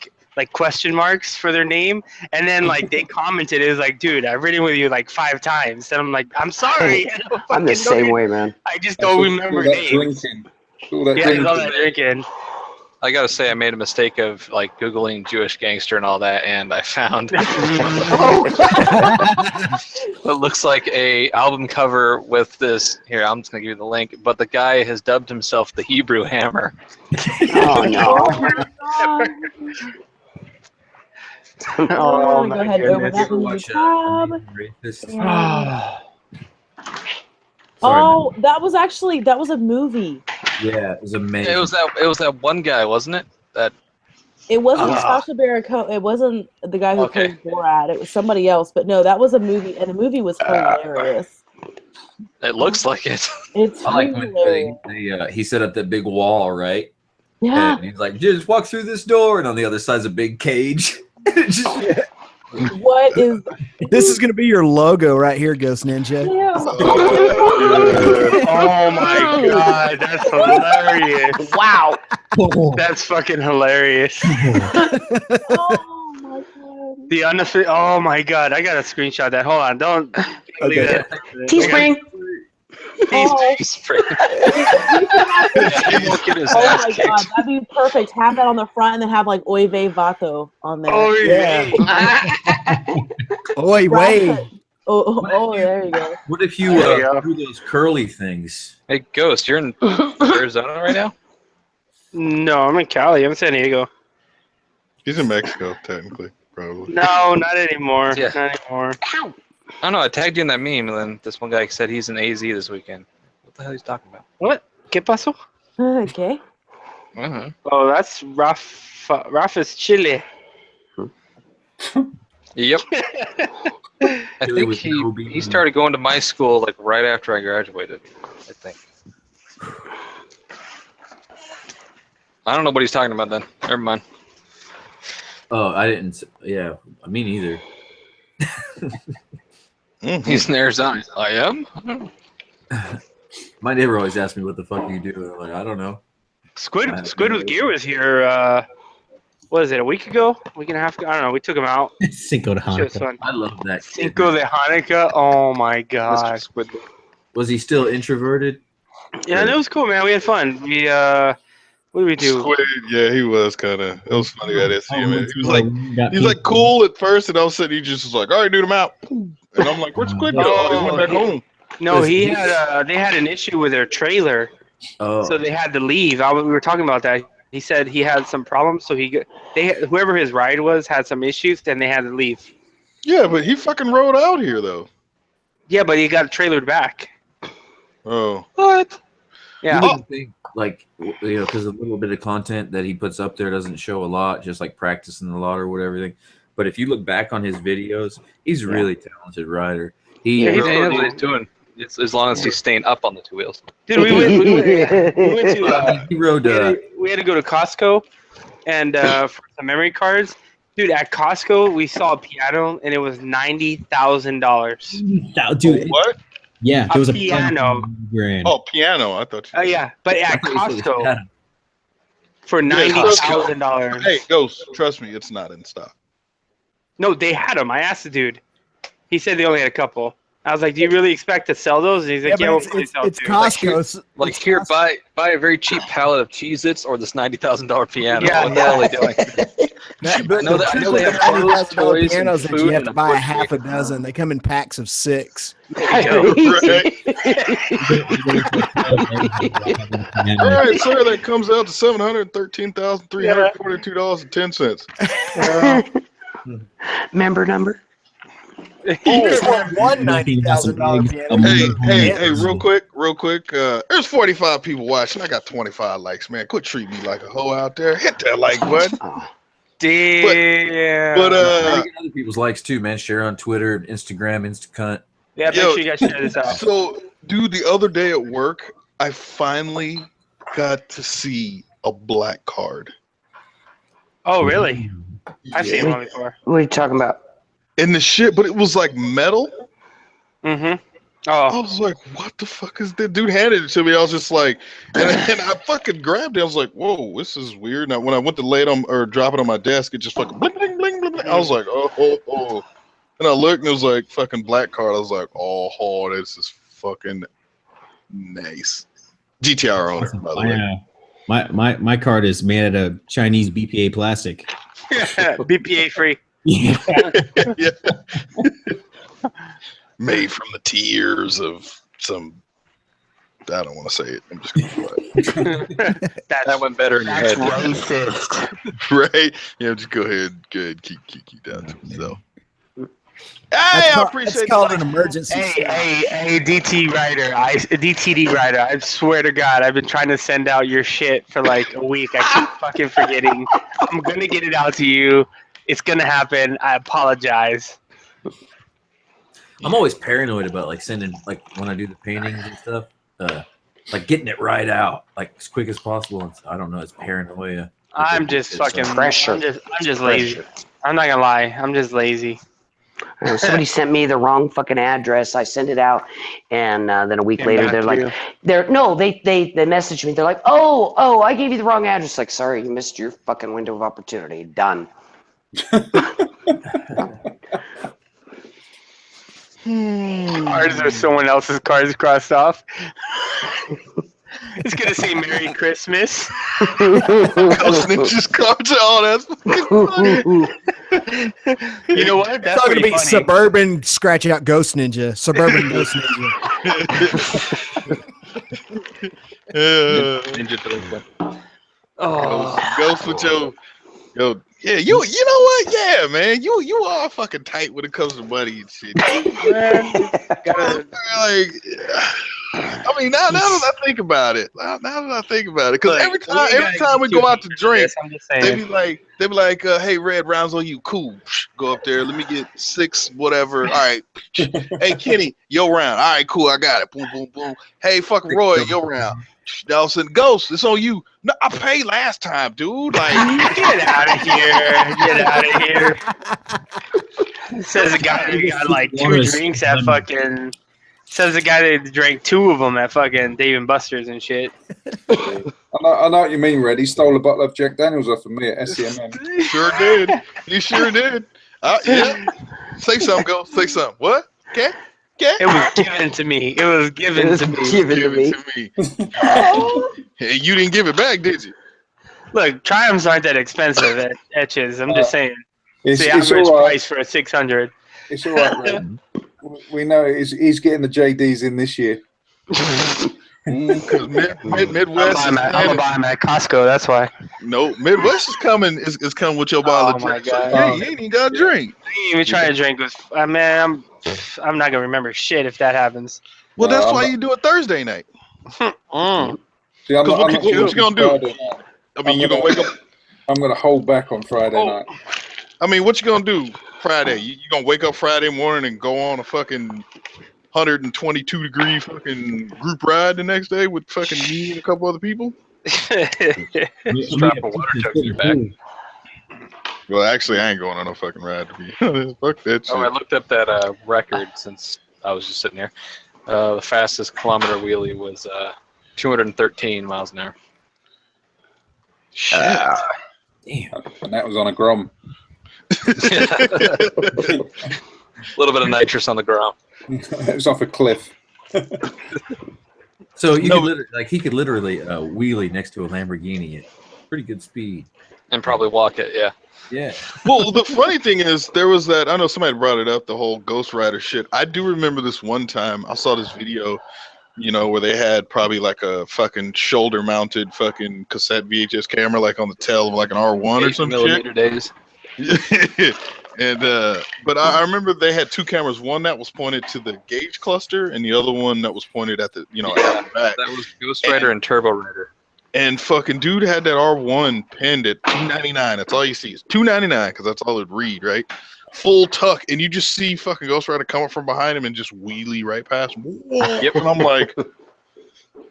question marks for their name, and then like they commented, it was like, dude, I've ridden with you like 5 times, and I'm like, I'm sorry. I'm the same way, man. I just don't remember names. All that drinking. I gotta say, I made a mistake of like Googling Jewish gangster and all that, and I found what looks like a album cover with this. Here, I'm just gonna give you the link. But the guy has dubbed himself the Hebrew Hammer. Oh no! Oh, go ahead over that in the tab. Oh, that was a movie. Yeah, it was amazing. It was that one guy, wasn't it? That it wasn't Sacha Baron Cohen. It wasn't the guy who played Borat. It was somebody else. But no, that was a movie, and the movie was hilarious. It looks like it. It's I like when he set up that big wall, right? Yeah. And he's like, just walk through this door, and on the other side's a big cage. What is this is gonna be your logo right here, Ghost Ninja. Yeah. Oh my god, that's hilarious. Wow. That's fucking hilarious. Oh my god. The unofficial. Oh my god, I gotta screenshot that. Hold on, don't. Okay. Teespring. Teespring. Oh my god, that'd be perfect. Have that on the front and then have like Oy vey vato on there. Oh yeah. Oy vey. Oh, there you go. What if you do those curly things? Hey, Ghost, you're in Arizona right now? No, I'm in Cali. I'm in San Diego. He's in Mexico, technically, probably. No, not anymore. Yeah. Not anymore. Ow. I don't know. I tagged you in that meme, and then this one guy said he's in AZ this weekend. What the hell he's talking about? What? ¿Qué pasó? Okay. Oh, that's Rafa's Chile. Yep. I think he started going to my school like right after I graduated. I think. I don't know what he's talking about then. Never mind. Oh, I didn't. Yeah, me neither. He's in Arizona. I am? My neighbor always asks me, what the fuck do you do? I'm like, I don't know. Squid with Gear was here, what is it, a week ago? A week and a half ago? I don't know. We took him out. Cinco de Hanukkah. I love that. Cinco de Hanukkah. Oh my god. Was he still introverted? Yeah, that was cool, man. We had fun. We what did we do? Squid, yeah, he was kind of. It was funny at SCM. He was like cool at first, and all of a sudden he just was like, "All right, dude, I'm out." And I'm like, "Where'd Squid go?" Oh, he went back home. No, they had an issue with their trailer, so they had to leave. We were talking about that. He said he had some problems, so whoever his ride was had some issues, and they had to leave. Yeah, but he fucking rode out here though. Yeah, but he got trailered back. Oh. What? Yeah. You wouldn't think, like, because a little bit of content that he puts up there doesn't show a lot, just like practicing a lot or whatever. But if you look back on his videos, he's a really talented rider. He knows what he's doing. It's as long as he's staying up on the 2 wheels. Dude, we went to he rode. We had to go to Costco, and for some memory cards. Dude, at Costco we saw a piano, and it was $90,000. Dude, what? Yeah, there was a piano. Oh, piano! I thought. Oh yeah, but at Costco for $90,000. Hey, Ghost, trust me, it's not in stock. No, they had them. I asked the dude. He said they only had a couple. I was like, "Do you really expect to sell those?" And he's like, "Yeah, we'll probably sell it's two." Costco. Like here, buy a very cheap pallet of Cheez-Its or this $90,000 piano. Yeah, What the hell are they doing? But I know they have clothes, $90,000 toys, and pianos that you food have to and a buy a push half a me. dozen. They come in packs of 6. Right. All right, sir. That comes out to $713,342.10. Member number? One $90,000 piano. Hey, real quick. There's 45 people watching. I got 25 likes, man. Quit treating me like a hoe out there. Hit that like button. Damn. But other people's likes too, man. Share on Twitter, Instagram, Instacunt. Yeah, make sure you guys share this out. So, dude, the other day at work, I finally got to see a black card. Oh, really? I've seen one before. What are you talking about? And the shit, but it was like metal. Mm-hmm. I Oh, was like, what the fuck is that? Dude handed it to me. I was just like, and I fucking grabbed it. I was like, whoa, this is weird. Now, when I went to lay it on or drop it on my desk, it just fucking bling, bling, bling, bling, bling. I was like, oh. And I looked and it was like fucking black card. I was like, oh, this is fucking nice. GTR owner, by the way. My card is made out of Chinese BPA plastic. BPA free. Yeah. Yeah. Made from the tears of some. I don't want to say it. I'm just going to That went better in your head. Racist. right? Yeah, just go ahead. Keep down to yourself. Hey, I appreciate it's called an emergency. Hey, DTD writer. I swear to God, I've been trying to send out your shit for like a week. I keep fucking forgetting. I'm gonna get it out to you. It's gonna happen. I apologize. I'm always paranoid about like sending, like when I do the paintings and stuff, like getting it right out like as quick as possible. And I don't know, it's paranoia. I'm just fucking pressure. I'm just lazy. I'm not gonna lie. I'm just lazy. Somebody sent me the wrong fucking address. I sent it out, and then a week Came later, back they're to like, you. they messaged me. They're like, oh, I gave you the wrong address. Like, sorry, you missed your fucking window of opportunity. Done. Ours or someone else's cars crossed off. It's gonna say Merry Christmas. Ghost Ninja's cards. Oh, that's fucking funny. You know what? That's It's all gonna be funny. Suburban Scratch Out Ghost Ninja. Suburban Ghost Ninja. Ninja delinquent. Ghost with your yeah, you know what? Yeah, man, you are fucking tight when it comes to money and shit. Man, like, I mean, now that I think about it, because every time we go out to drink, they be like, hey, Red, rounds on you, cool. Go up there, let me get 6, whatever. All right. Hey, Kenny, your round. All right, cool, I got it. Boom, boom, boom. Hey, fucking Roy, your round. Dawson, Ghost, it's on you. No, I paid last time, dude. Like, Get out of here! Get out of here! Says the guy who got like 2 drinks at fucking. Says the guy that drank 2 of them at fucking Dave and Buster's and shit. I know what you mean, Red. He stole a bottle of Jack Daniels off of me at SCMM. Sure did. You sure did. Yeah. Say something, Ghost. Say something. What? Okay. It was given to me. It was given to me. Give it to me. Hey, you didn't give it back, did you? Look, Triumphs aren't that expensive at Etches. I'm just saying. It's the average all right. price for a 600. It's all right, Red. We know he's getting the JDs in this year. Because Midwest I'm gonna buy them at Costco. That's why. No, Midwest is coming. Is coming with your bottle of drink. God. So you ain't even got a drink. I ain't even trying to drink. Man, I'm not gonna remember shit if that happens. Well, that's why you do it Thursday night. See, what you gonna do? I mean, you gonna wake up. I'm gonna hold back on Friday night. I mean, what you gonna do Friday? You gonna wake up Friday morning and go on a fucking 122-degree fucking group ride the next day with fucking me and a couple other people? Strap a water jug to your back. Well, actually, I ain't going on no fucking ride, to be honest. Fuck that shit. Oh, I looked up that record since I was just sitting here. The fastest kilometer wheelie was 213 miles an hour. Shit. Damn. And that was on a Grom. A little bit of nitrous on the ground. It was off a cliff. So you could he could literally wheelie next to a Lamborghini at pretty good speed. And probably walk it, yeah. Yeah. Well, the funny thing is, there was that. I know somebody brought it up, the whole Ghost Rider shit. I do remember this one time. I saw this video, you know, where they had probably like a fucking shoulder-mounted fucking cassette VHS camera, like on the tail of like an R1 or some shit. Days. And but I remember they had two cameras. One that was pointed to the gauge cluster, and the other one that was pointed at the, you know, at the back. That was Ghost Rider and Turbo Rider. And fucking dude had that R1 pinned at $2.99. That's all you see is $2.99 because that's all it'd read, right? Full tuck, and you just see fucking Ghost Rider come up from behind him and just wheelie right past him. Yep. And I'm like,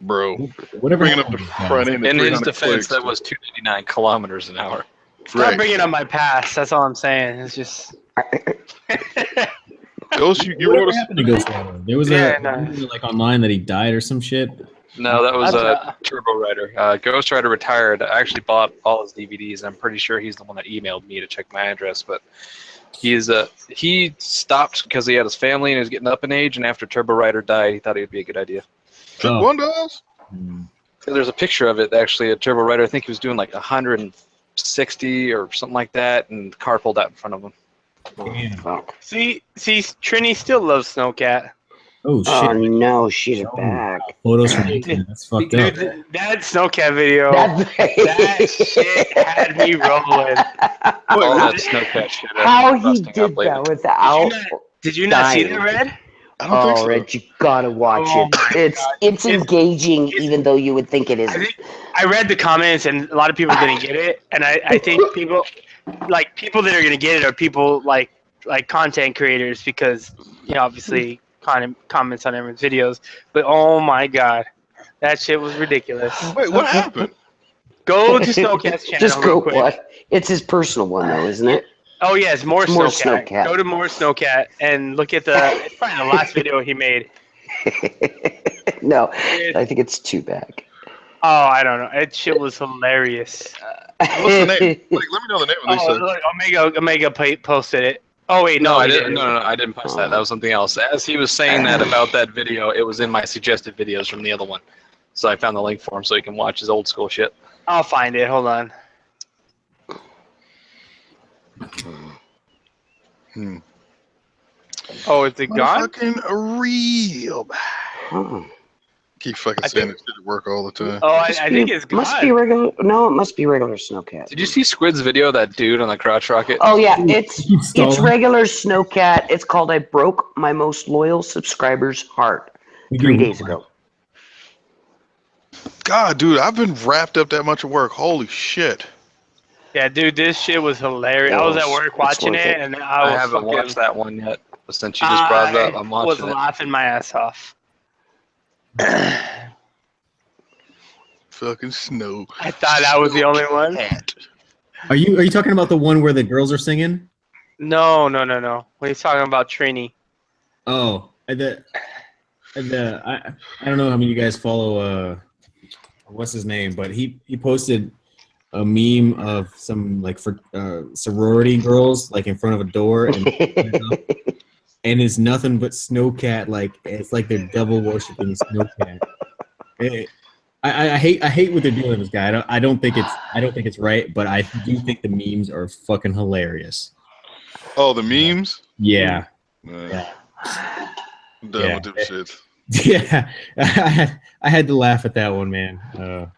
bro, whatever. Bringing up the front end. In his defense, that was 299 kilometers an hour. Stop bringing up my past. That's all I'm saying. It's just. Ghost, you Whatever wrote happened to Ghost Rider? There was like online that he died or some shit. No, that was Turbo Rider. Ghost Rider retired. I actually bought all his DVDs. I'm pretty sure he's the one that emailed me to check my address. But he stopped because he had his family and he was getting up in age. And after Turbo Rider died, he thought it would be a good idea. One does. So there's a picture of it actually. A Turbo Rider. I think he was doing like 160 or something like that, and the car pulled out in front of him. See, Trini still loves Snowcat. Oh shit! Oh no, she's back. Photos from that's fucked up. Dude, that Snowcat video, that shit had me rolling. All that Snowcat shit. How he did that without? Did you not see that, Red? I don't think so. Red, you gotta watch it. It's engaging, even though you would think it isn't. I read the comments, and a lot of people didn't get it, and I think people that are gonna get it are people like content creators, because you know, obviously comments on everyone's videos. But oh my god, that shit was ridiculous. Wait, what happened? Go to Snowcat's channel. Just go real quick. what? It's his personal one though, isn't it? Oh yeah, it's more Snowcat. Go to more Snowcat and look at it's probably the last video he made. No, I think it's too bad. Oh, I don't know. That shit was hilarious. What's the name? Like, let me know the name of this. Look, Omega posted it. Oh wait, no, I didn't. No, I didn't post that. That was something else. As he was saying that about that video, it was in my suggested videos from the other one. So I found the link for him so he can watch his old school shit. I'll find it. Hold on. Oh, is it gone? Fucking real. Keep fucking saying it should work all the time. Oh, I think it's gone. Must be regular. No, it must be regular Snowcat. Did you see Squid's video of that dude on the crotch rocket? Oh yeah, it's regular Snowcat. It's called "I Broke My Most Loyal Subscriber's Heart" 3 days ago. God, dude, I've been wrapped up that much of work. Holy shit. Yeah, dude, this shit was hilarious. I was at work watching it, and I haven't watched that one yet. But since you just brought it up, I'm watching it. I was laughing my ass off. Fucking snow. I thought I was the only one. Are you talking about the one where the girls are singing? No. What are you talking about, Trini? Oh, I don't know how many of you guys follow what's his name, but he posted a meme of some like for sorority girls like in front of a door, and it's nothing but Snowcat. Like it's like they're devil worshiping Snowcat. I hate what they're doing to this guy. I don't think it's right, but I do think the memes are fucking hilarious. Oh, the memes? Yeah. Yeah. I'm done with them shits. Yeah, I had to laugh at that one, man. What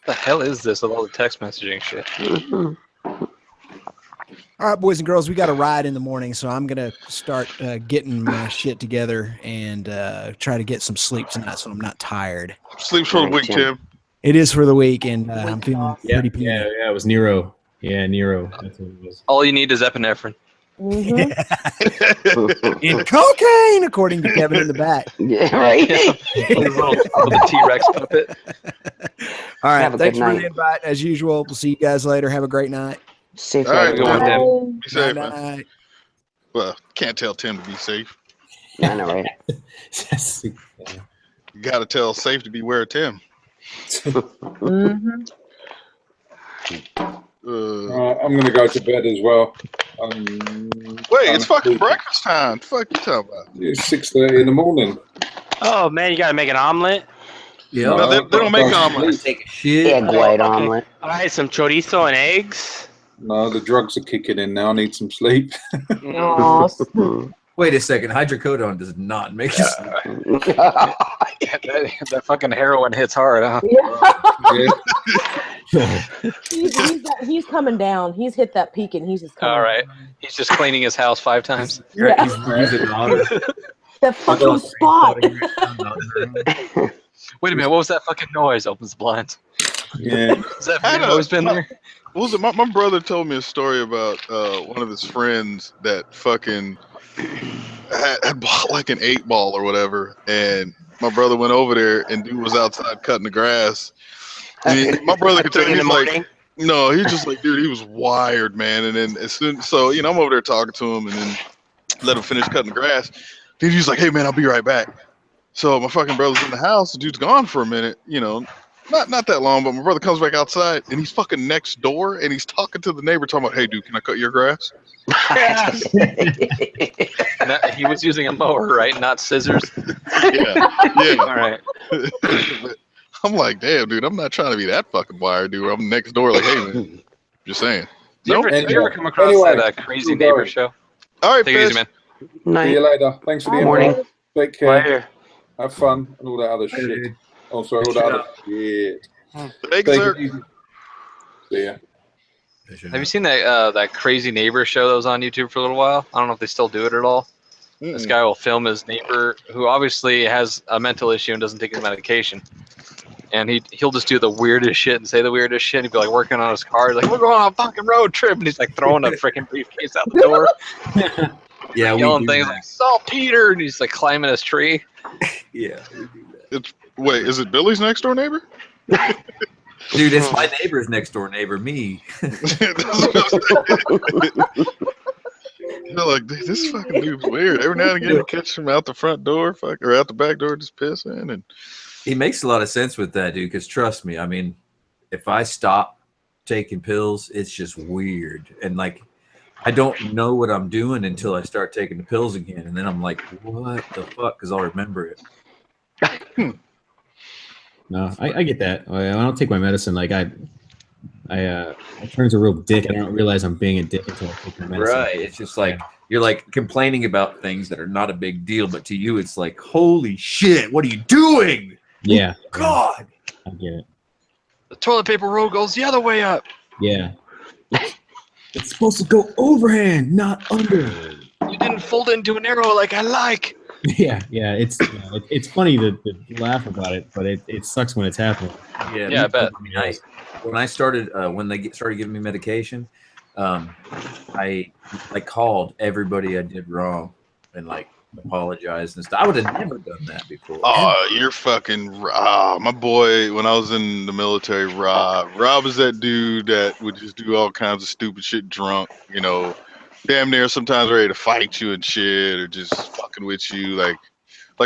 the hell is this with all the text messaging shit? All right, boys and girls, we got a ride in the morning, so I'm going to start getting my shit together and try to get some sleep tonight so I'm not tired. Sleep for the week, Tim. It is for the week, and I'm feeling pretty peanut. Yeah, it was Nero. Yeah, Nero. That's what it was. All you need is epinephrine. Mm-hmm. And cocaine, according to Kevin in the back. Yeah, right. The T-Rex puppet. All right, thanks for the invite. As usual, we'll see you guys later. Have a great night. Safe. All right, go on, Tim. Be safe, night. man. Well, can't tell Tim to be safe. I know, right? You got to tell Safe to beware of Tim. I'm going to go to bed as well. Wait, it's fucking breakfast time. The fuck you talking about? It's 6:30 in the morning. Oh man, you gotta make an omelet. Yeah, No, they don't make omelets. Take a shit. Egg white Okay. omelet. All right, some chorizo and eggs. No, the drugs are kicking in now. I need some sleep. Aw, Wait a second. Hydrocodone does not make us. that fucking heroin hits hard, huh? he's coming down. He's hit that peak and he's just coming. All right. He's just cleaning his house 5 times. Yeah. He's using water. That fucking spot. Wait a minute. What was that fucking noise? Opens the blinds. Yeah. Has that fucking always been there? What was it? My brother told me a story about one of his friends that fucking had bought like an 8-ball or whatever, and my brother went over there and dude was outside cutting the grass. My brother could tell he's like, no, he's just like, dude, he was wired, man. And then as soon, so I'm over there talking to him, and then let him finish cutting the grass. Then he's like, hey man, I'll be right back. So my fucking brother's in the house. The dude's gone for a minute, not that long, but my brother comes back outside and he's fucking next door and he's talking to the neighbor, talking about, hey dude, can I cut your grass? He was using a mower, right? Not scissors. Yeah. All right. I'm like, damn, dude, I'm not trying to be that fucking wired, dude. I'm next door, like, hey man, just saying. Do you ever come across that crazy neighbor show? All right, take it easy, man. See you later. Thanks for the Morning. invite. Take care. Later. Have fun and all that other shit. Oh, sorry, all that other shit. Thanks, sir. See ya. Have you seen that crazy neighbor show that was on YouTube for a little while? I don't know if they still do it at all. This guy will film his neighbor who obviously has a mental issue and doesn't take his medication. And he'll just do the weirdest shit and say the weirdest shit. He'd be like working on his car, like, we're going on a fucking road trip. And he's like throwing a freaking briefcase out the door. Yeah, yelling things like saltpeter, and he's like climbing his tree. Yeah. Wait, is it Billy's next door neighbor? Dude, it's my neighbor's next door neighbor, me. They're like, this fucking dude's weird. Every now and again, you catch him out the front door, or out the back door, just pissing. And he makes a lot of sense with that, dude. Because trust me, I mean, if I stop taking pills, it's just weird, and like, I don't know what I'm doing until I start taking the pills again, and then I'm like, what the fuck? Because I'll remember it. No, I get that. I don't take my medicine. Like I turn into a real dick. I don't realize I'm being a dick until I take my medicine. Right. It's just like you're like complaining about things that are not a big deal, but to you, it's like, holy shit, what are you doing? Yeah. Oh, God. I get it. The toilet paper roll goes the other way up. Yeah. It's supposed to go overhand, not under. You didn't fold it into an arrow like I like. Yeah. It's funny to laugh about it, but it sucks when it's happening. Yeah, I bet. When I started, when they started giving me medication, I called everybody I did wrong and like apologized and stuff. I would have never done that before. oh, you're fucking my boy. When I was in the military, Rob was that dude that would just do all kinds of stupid shit drunk. Damn near sometimes ready to fight you and shit, or just fucking with you. Like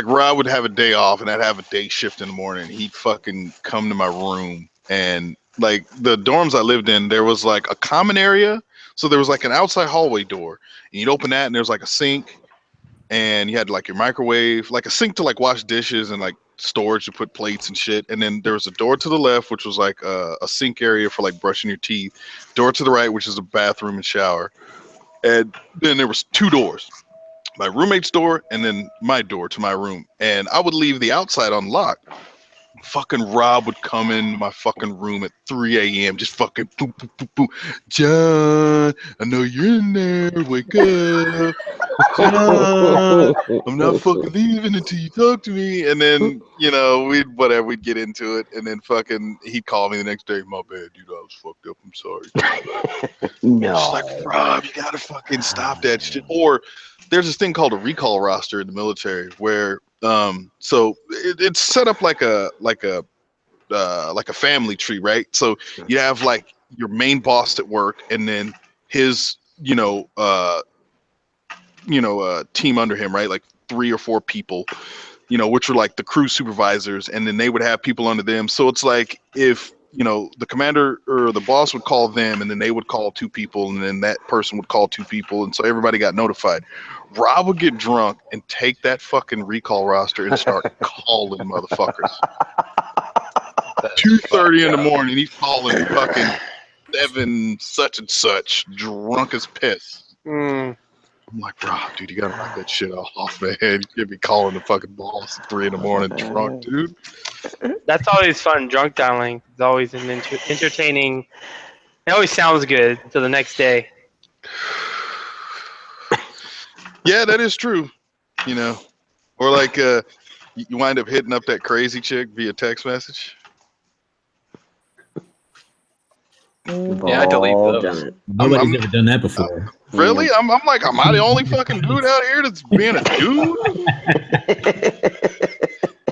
Rob would have a day off, and I'd have a day shift in the morning. He'd fucking come to my room, and like the dorms I lived in, there was like a common area. So there was like an outside hallway door, and you'd open that, and there's like a sink, and you had like your microwave, like a sink to like wash dishes and like storage to put plates and shit. And then there was a door to the left, which was like a sink area for like brushing your teeth. Door to the right, which is a bathroom and shower. And then there was 2 doors, my roommate's door and then my door to my room. And I would leave the outside unlocked. Fucking Rob would come in my fucking room at 3 a.m. just fucking boom, boom, boom, boom. John, I know you're in there. Wake up. John, I'm not fucking leaving until you talk to me. And then, we'd get into it. And then fucking he'd call me the next day. My bad, dude. I was fucked up. I'm sorry. No. Just like, Rob, you gotta fucking stop that shit. Or there's this thing called a recall roster in the military where so it's set up like a family tree, right? So you have like your main boss at work, and then his team under him, right? Like 3 or 4 people, which were like the crew supervisors, and then they would have people under them. So it's like if you know, the commander or the boss would call them, and then they would call 2 people, and then that person would call 2 people, and so everybody got notified. Rob would get drunk and take that fucking recall roster and start calling motherfuckers. 2:30 in the morning, he's calling fucking 7 such and such, drunk as piss. I'm like, Rob, dude, you gotta knock that shit off, man. You can't be calling the fucking boss at 3 in the morning drunk, dude. That's always fun. Drunk dialing is always an entertaining. It always sounds good till the next day. Yeah, that is true. You know, or like you wind up hitting up that crazy chick via text message. Yeah, I delete those. Nobody's ever done that before. Really? I'm like, am I the only fucking dude out here that's being a dude?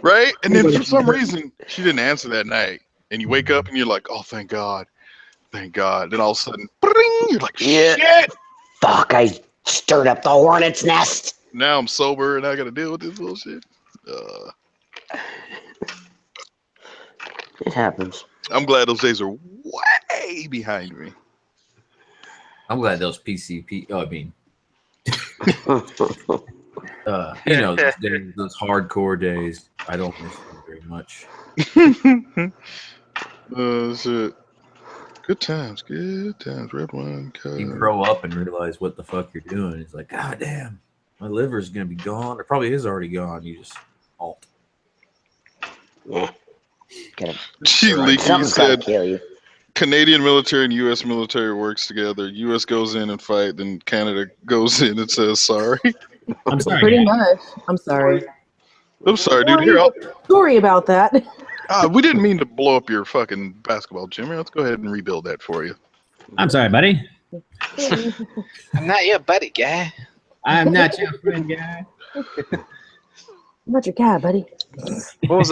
Right? And then for some reason, she didn't answer that night. And you wake up and you're like, oh, thank God. Thank God. Then all of a sudden, you're like, shit. Fuck, I stirred up the hornet's nest. Now I'm sober and I got to deal with this bullshit. It happens. I'm glad those days are way behind me. I'm glad those PCP. Oh, I mean, you know, those hardcore days. I don't miss them very much. Shit. Good times, good times. Red wine. You grow up and realize what the fuck you're doing. It's like, God damn, my liver's gonna be gone, or probably is already gone. You just halt. Yeah. She leaky said kill you. Canadian military and U.S. military works together. U.S. goes in and fight, then Canada goes in and says sorry. I'm sorry. Pretty much. I'm sorry. I'm sorry, dude. Here, Sorry about that. we didn't mean to blow up your fucking basketball gym. Let's go ahead and rebuild that for you. I'm sorry, buddy. I'm not your buddy, guy. I'm not your friend, guy. I'm not your guy, buddy. What was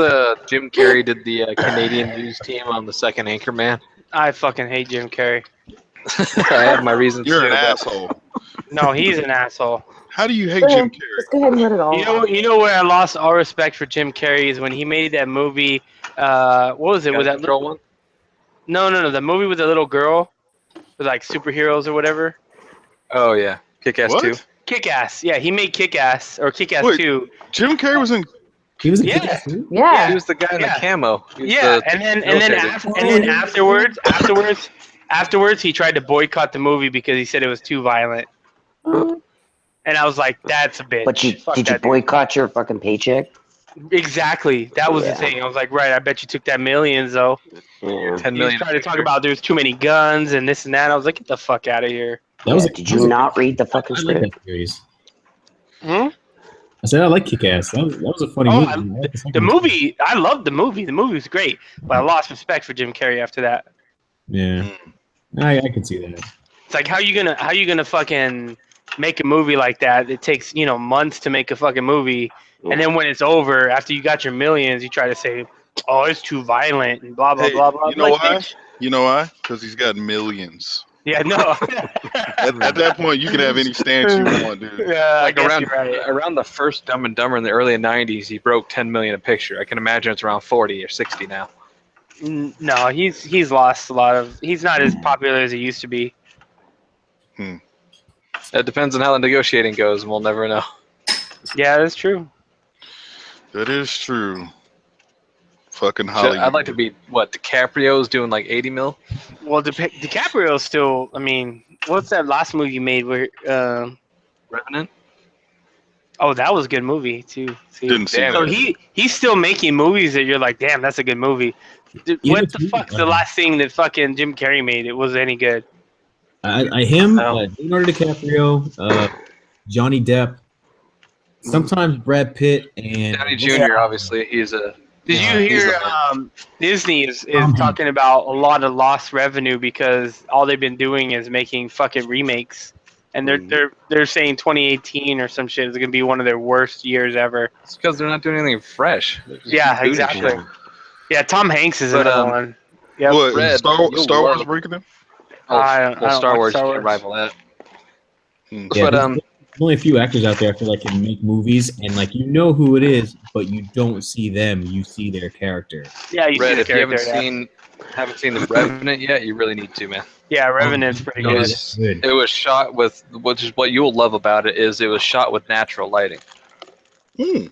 Jim Carrey did the Canadian news team on the second Anchorman? I fucking hate Jim Carrey. I have my reasons. You're an asshole. No, he's an asshole. How do you hate Jim Carrey? Just go ahead and let it all. You know where I lost all respect for Jim Carrey is when he made that movie. What was it? Was that little one? No. The movie with the little girl, with like superheroes or whatever. Oh yeah, Kick-Ass 2. Kick-Ass. Yeah, he made Kick-Ass or Kick-Ass 2. Jim Carrey was in. He was in Yeah. Kick-Ass too? Yeah. He was the guy in the camo. Yeah, and then afterwards, he tried to boycott the movie because he said it was too violent. And I was like, "That's a bitch." But did you boycott your fucking paycheck? Exactly. That was the thing. I was like, right. I bet you took that millions though. Yeah. 10 He was million. trying to talk about there's too many guns and this and that. I was like, get the fuck out of here. Did you not read the fucking I like script? that series. Hmm? I said I like Kick-Ass. That was a funny movie. The movie, I loved the movie. The movie was great, but I lost respect for Jim Carrey after that. Yeah, I can see that. It's like how you gonna fucking make a movie like that? It takes months to make a fucking movie, and then when it's over, after you got your millions, you try to say, "Oh, it's too violent," and blah blah blah blah. You know like, why? bitch. You know why? Because he's got millions. Yeah, no. At that point, you can have any stance you want, dude. Yeah, Like I guess you're right. around the first Dumb and Dumber in the early '90s, he broke 10 million a picture. I can imagine it's around 40 or 60 now. No, he's lost a lot of. He's not as popular as he used to be. It depends on how the negotiating goes, and we'll never know. Yeah, that's true. That is true. Fucking Hollywood. I'd like to be DiCaprio's doing like 80 mil. Well, DiCaprio's still. I mean, what's that last movie you made where? Revenant. Oh, that was a good movie too. See? Didn't see So that. he's still making movies that you're like, damn, that's a good movie. Dude, what the fuck's the last thing that fucking Jim Carrey made? It was any good? Leonardo DiCaprio, Johnny Depp, sometimes Brad Pitt, and Downey Jr. Obviously, he's a. Did you hear Disney is talking about a lot of lost revenue because all they've been doing is making fucking remakes, and they're saying 2018 or some shit is gonna be one of their worst years ever. It's because they're not doing anything fresh. Yeah, exactly. Yeah, Tom Hanks is another one. Yeah, What? Star Wars breaking them? I don't Star like Wars Star can't Wars. rival that. Yeah, But only a few actors out there I feel like can make movies and like you know who it is, but you don't see them. You see their character. Yeah, you see Red, the if you haven't character. seen The Revenant yet, you really need to, man. Yeah, Revenant's pretty It good. was it was shot with, which is what you'll love about it, is it was shot with natural lighting. Hmm.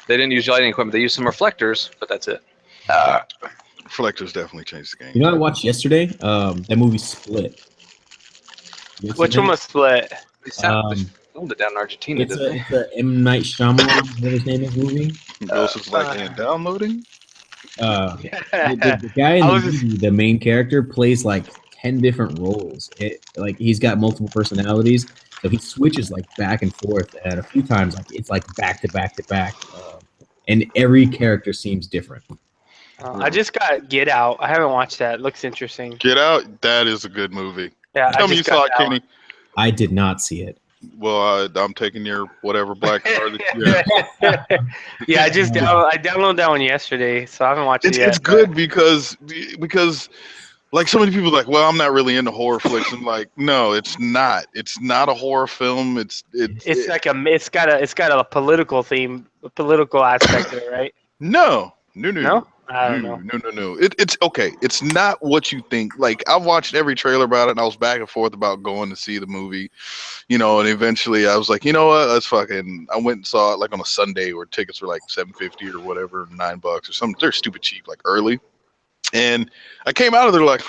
They didn't use lighting equipment. They used some reflectors, but that's it. Reflectors definitely changed the game. You know what I watched yesterday? That movie Split. You Which seen one that? was Split? They filmed it down in Argentina, It's didn't they? a M. Night Shyamalan, whatever his name is, movie. Joseph's like, and downloading? The guy in the movie, the main character, plays like 10 different roles. Like he's got multiple personalities, so he switches like back and forth, and a few times like it's like back to back to back, and every character seems different. I just got Get Out. I haven't watched that. It looks interesting. Get Out, that is a good movie. Yeah, Tell me you saw it, Kenny. I did not see it. Well, I'm taking your whatever black card. Yeah, I downloaded that one yesterday, so I haven't watched it yet. It's good because like so many people are like, well, I'm not really into horror flicks. I'm like, no, it's not. It's not a horror film. It's got a political theme, a political aspect to it, right? No. I don't know. No. It's okay. It's not what you think. Like I've watched every trailer about it, and I was back and forth about going to see the movie, and eventually I was like, you know what? Let's fucking. I went and saw it like on a Sunday where tickets were like $7.50 or whatever, $9 or something. They're stupid cheap, like early. And I came out of there like,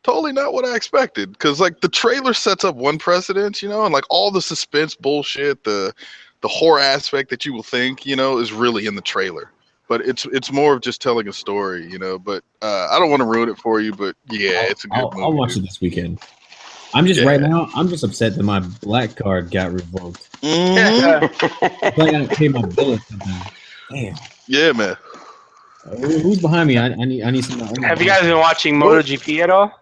totally not what I expected. Because like the trailer sets up one precedent, and like all the suspense bullshit, the horror aspect that you will think, is really in the trailer. But it's more of just telling a story, But I don't want to ruin it for you. But yeah, it's a good movie. I'll watch it this weekend. I'm just right now. I'm just upset that my black card got revoked. I gotta pay my bill or something. Damn. Yeah, man. Who's behind me? I need some. Have you guys been watching MotoGP at all?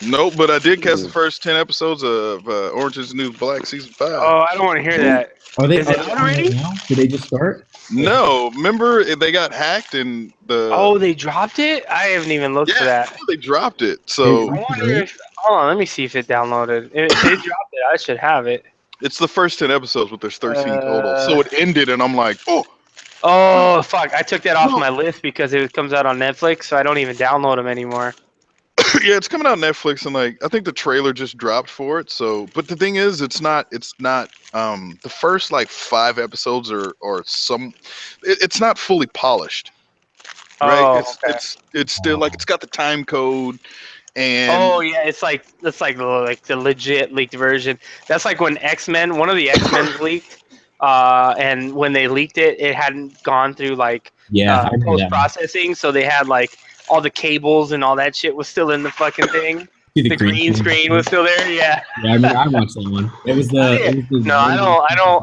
Nope, but I did catch the first 10 episodes of Orange is the New Black season 5. Oh, I don't want to hear that. Is it out already? Did they just start? No, remember they got hacked and the. Oh, they dropped it. I haven't even looked for that. They dropped it. So I wonder if. Hold on, let me see if it downloaded. If they dropped it, I should have it. It's the first 10 episodes, but there's 13 total. So it ended, and I'm like, oh. Oh fuck! I took that off my list because it comes out on Netflix, so I don't even download them anymore. Yeah, it's coming out on Netflix, and like I think the trailer just dropped for it. So, but the thing is, it's not. The first like 5 episodes it's not fully polished, right? It's still like it's got the time code, and it's like the legit leaked version. That's like when X-Men, one of the X-Men leaked. And when they leaked it, it hadn't gone through like post processing, so they had like all the cables and all that shit was still in the fucking thing. The green screen was still there. Yeah. Yeah, I remember I watched that one. It was the no, I don't.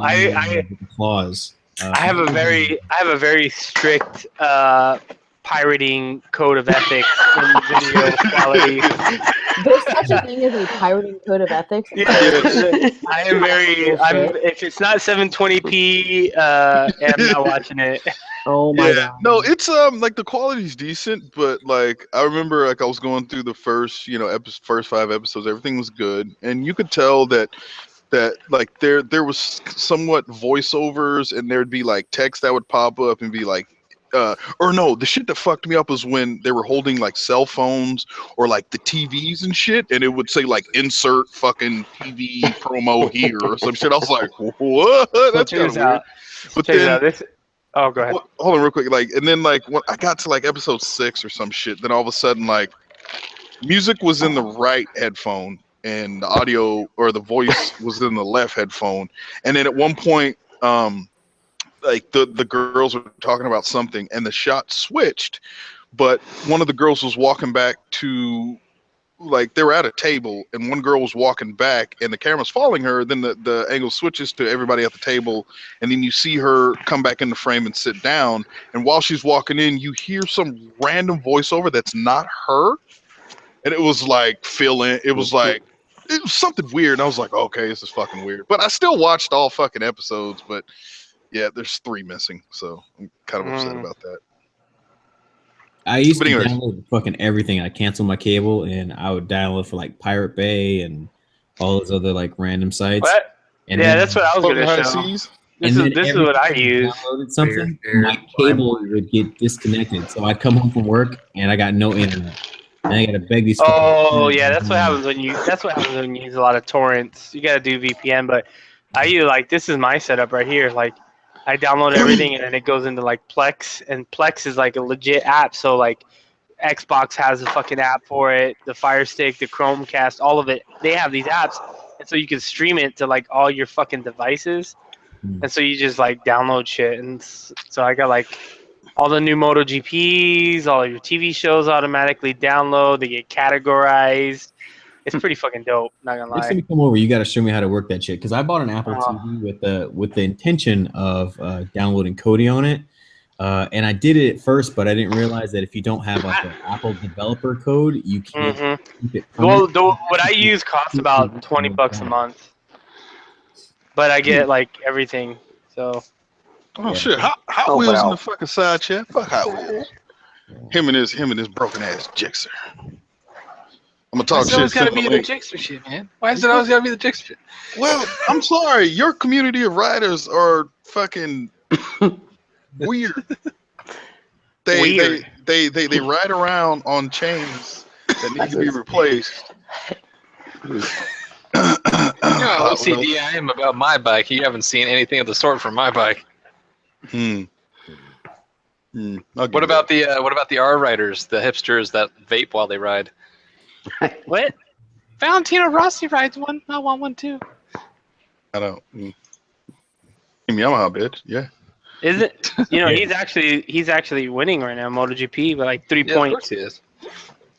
Clause. I have a very strict pirating code of ethics in video quality. There's such a thing as a pirating code of ethics. Yeah, I am very. If it's not 720p, I'm not watching it. Oh my god. No, it's like the quality's decent, but like I remember like I was going through the first first 5 episodes, everything was good, and you could tell that like there was somewhat voiceovers, and there'd be like text that would pop up and be like. Or no, the shit that fucked me up was when they were holding like cell phones or like the TVs and shit, and it would say like insert fucking TV promo here or some shit. I was like, what? That's kind of weird. But then, go ahead. Hold on real quick. Like, and then like when I got to like episode 6 or some shit, then all of a sudden like music was in the right headphone and the audio or the voice was in the left headphone, and then at one point, like the girls were talking about something and the shot switched, but one of the girls was walking back to like they were at a table and one girl was walking back and the camera's following her, then the angle switches to everybody at the table, and then you see her come back in the frame and sit down, and while she's walking in you hear some random voiceover that's not her, and it was like it was something weird, and I was like, okay, this is fucking weird, but I still watched all fucking episodes, but yeah, there's 3 missing, so I'm kind of upset about that. I used to download fucking everything. I canceled my cable, and I would download for like Pirate Bay and all those other like random sites. What? And Yeah, then, that's what I was Floating gonna high show. seas. This and is then this is every what I time use. downloaded something, Air my cable would get disconnected. So I'd come home from work and I got no internet. And I got to beg these. Oh fucking yeah, that's what home. happens when you. That's what happens when you use a lot of torrents. You gotta do VPN, but I use like this is my setup right here. Like I download everything and then it goes into like Plex, and Plex is like a legit app. So like Xbox has a fucking app for it, the Fire Stick, the Chromecast, all of it. They have these apps, and so you can stream it to like all your fucking devices. And so you just like download shit, and so I got like all the new MotoGPs, all of your TV shows automatically download. They get categorized. It's pretty fucking dope. Not gonna Next lie. time you come over, you got to show me how to work that shit. Because I bought an Apple Oh. TV with the intention of downloading Kodi on it, and I did it at first, but I didn't realize that if you don't have like an Apple developer code, you can't keep it. Well, what I use costs about $20 a month, but I get like everything. So. Oh shit! Hot Wheels in the fucking side chat. Fuck Hot Wheels. Him and his broken ass Jixer. I'm gonna talk shit. Why's it always gotta be the Jixer shit, man? Why is it always gotta be the Jixer shit? Well, I'm sorry. Your community of riders are fucking weird. They ride around on chains that need to be replaced. You know how OCD I am about my bike. You haven't seen anything of the sort from my bike. What about the R riders, the hipsters that vape while they ride? What? Valentino Rossi rides one. I want one too. I don't. Yamaha, bitch. Yeah. Is it? You know, he's actually winning right now, MotoGP, by like 3 Yeah, points. of course he is.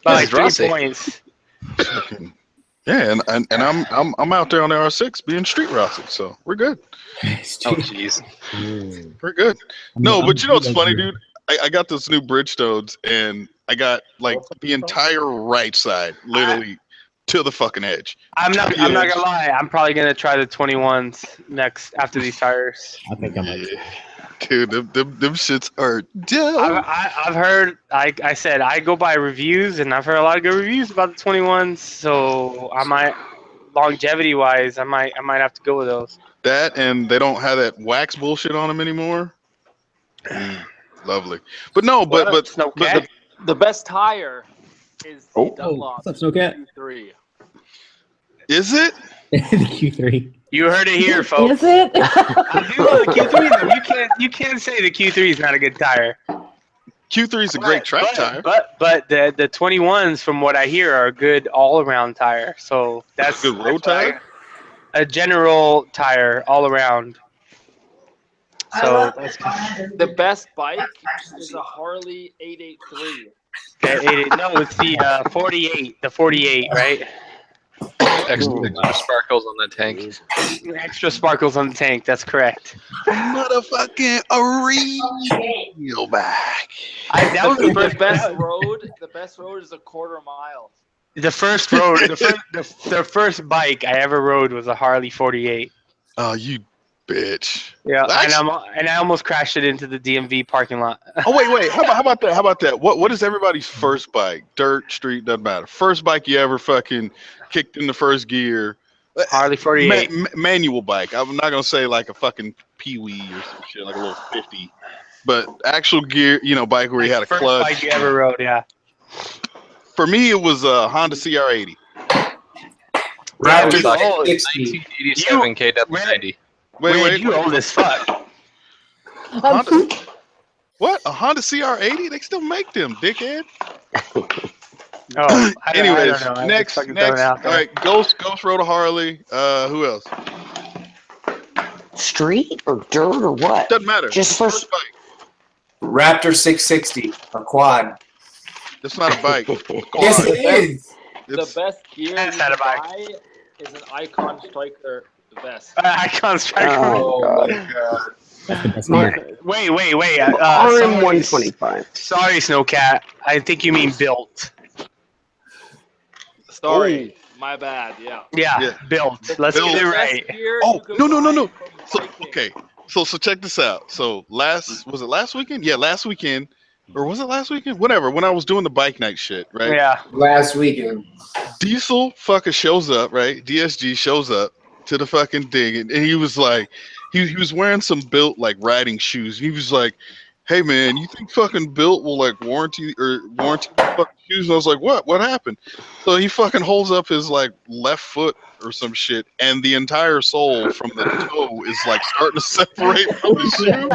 By like 3 Rossi. points. Yeah, and I'm out there on the R6 being street Rossi, so we're good. Oh jeez. We're good. No, but you know what's funny, dude? I got those new Bridgestones, and I got like the entire right side, literally to the fucking edge. I'm not gonna lie. I'm probably gonna try the 21s next after these tires. I think I might. Dude, them shits are dope. I've heard. I said I go by reviews, and I've heard a lot of good reviews about the 21s. So I might, longevity wise, I might have to go with those. That, and they don't have that wax bullshit on them anymore. Lovely, but no, but the best tire is the Dunlop what's up, Snowcat? Q3. Is it the Q3? You heard it here, folks. Is it? I do love the Q3 though. You can't say the Q3 is not a good tire. Q3 is a great track tire. But the 21s, from what I hear, are a good all around tire. So that's a good road tire. A general tire all around. So that's the best bike is a Harley 883. Okay, no, it's the 48. The 48, right? Extra sparkles on the tank. Extra sparkles on the tank. That's correct. Motherfucking real back. That was the best road. The best road is a quarter mile. The first road, the first bike I ever rode was a Harley 48. Oh, you bitch! Yeah, and I almost crashed it into the DMV parking lot. Oh wait! How about that? How about that? What is everybody's first bike? Dirt, street, doesn't matter. First bike you ever fucking kicked in the first gear? Harley 48. Manual bike. I'm not gonna say like a fucking Pee-wee or some shit, like a little 50, but actual gear. You know, bike where you had a first clutch. Bike you ever rode? Yeah. For me, it was a Honda CR80. Raptor 60. 1987 KW90. Wait, you old as fuck. Honda, what? A Honda CR80? They still make them, dickhead. Oh, anyways, I don't know. next. All right, Ghost rode a Harley. Who else? Street or dirt or what? Doesn't matter. Just first bike. Raptor 660, a quad. That's not a bike. Yes, it is. The best gear you can buy is an Icon Striker vest. Icon Striker. Oh, God. Wait. RM125. Sorry, Snowcat. I think you mean built. Sorry, my bad. Yeah, built. Let's get it right. Oh, no. So, okay. So check this out. So was it last weekend? Yeah, last weekend. Or was it last weekend? Whatever. When I was doing the bike night shit, right? Yeah. Last weekend. Diesel fucker shows up, right? DSG shows up, to the fucking thing, and he was like, he was wearing some Built like riding shoes. He was like, "Hey man, you think fucking Built will like warranty my fucking shoes?" And I was like, "What? What happened?" So he fucking holds up his like left foot or some shit, and the entire sole from the toe is like starting to separate from the shoe.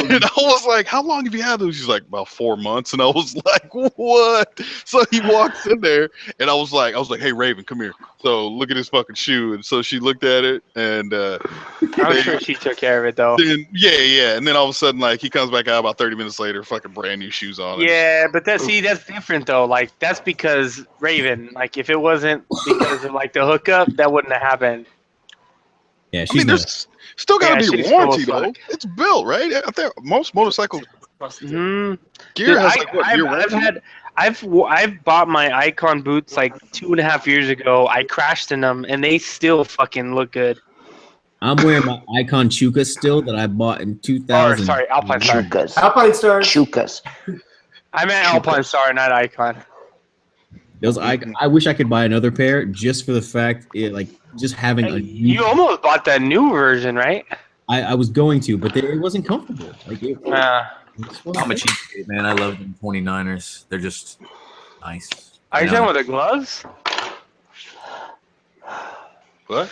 And I was like, "How long have you had those?" She's like, "About 4 months." And I was like, "What?" So he walks in there, and I was like, "Hey Raven, come here. So look at this fucking shoe." And so she looked at it, and I'm sure she took care of it though. then, yeah. And then all of a sudden, like he comes back out about 30 minutes later, fucking brand new shoes on. Yeah, but that's different though. Like that's because Raven. Like if it wasn't because of like the hookup, that wouldn't have happened. Yeah, I mean, there's still got to Yeah, be she's warranty cool as though. fuck. It's Built, right? I think most motorcycles gear Dude, has like what year warranty? I've bought my Icon boots like 2.5 years ago. I crashed in them, and they still fucking look good. I'm wearing my Icon Chuka still that I bought in 2000. Or sorry, Alpine Star. Alpine Star. Chukas. I meant Alpine Star, not Icon. Those I wish I could buy another pair just for the fact just having a. You almost bought that new version, right? I was going to, but it wasn't comfortable. Like I'm a cheapskate, man. I love them 29ers. They're just nice. Are you talking about the gloves? What?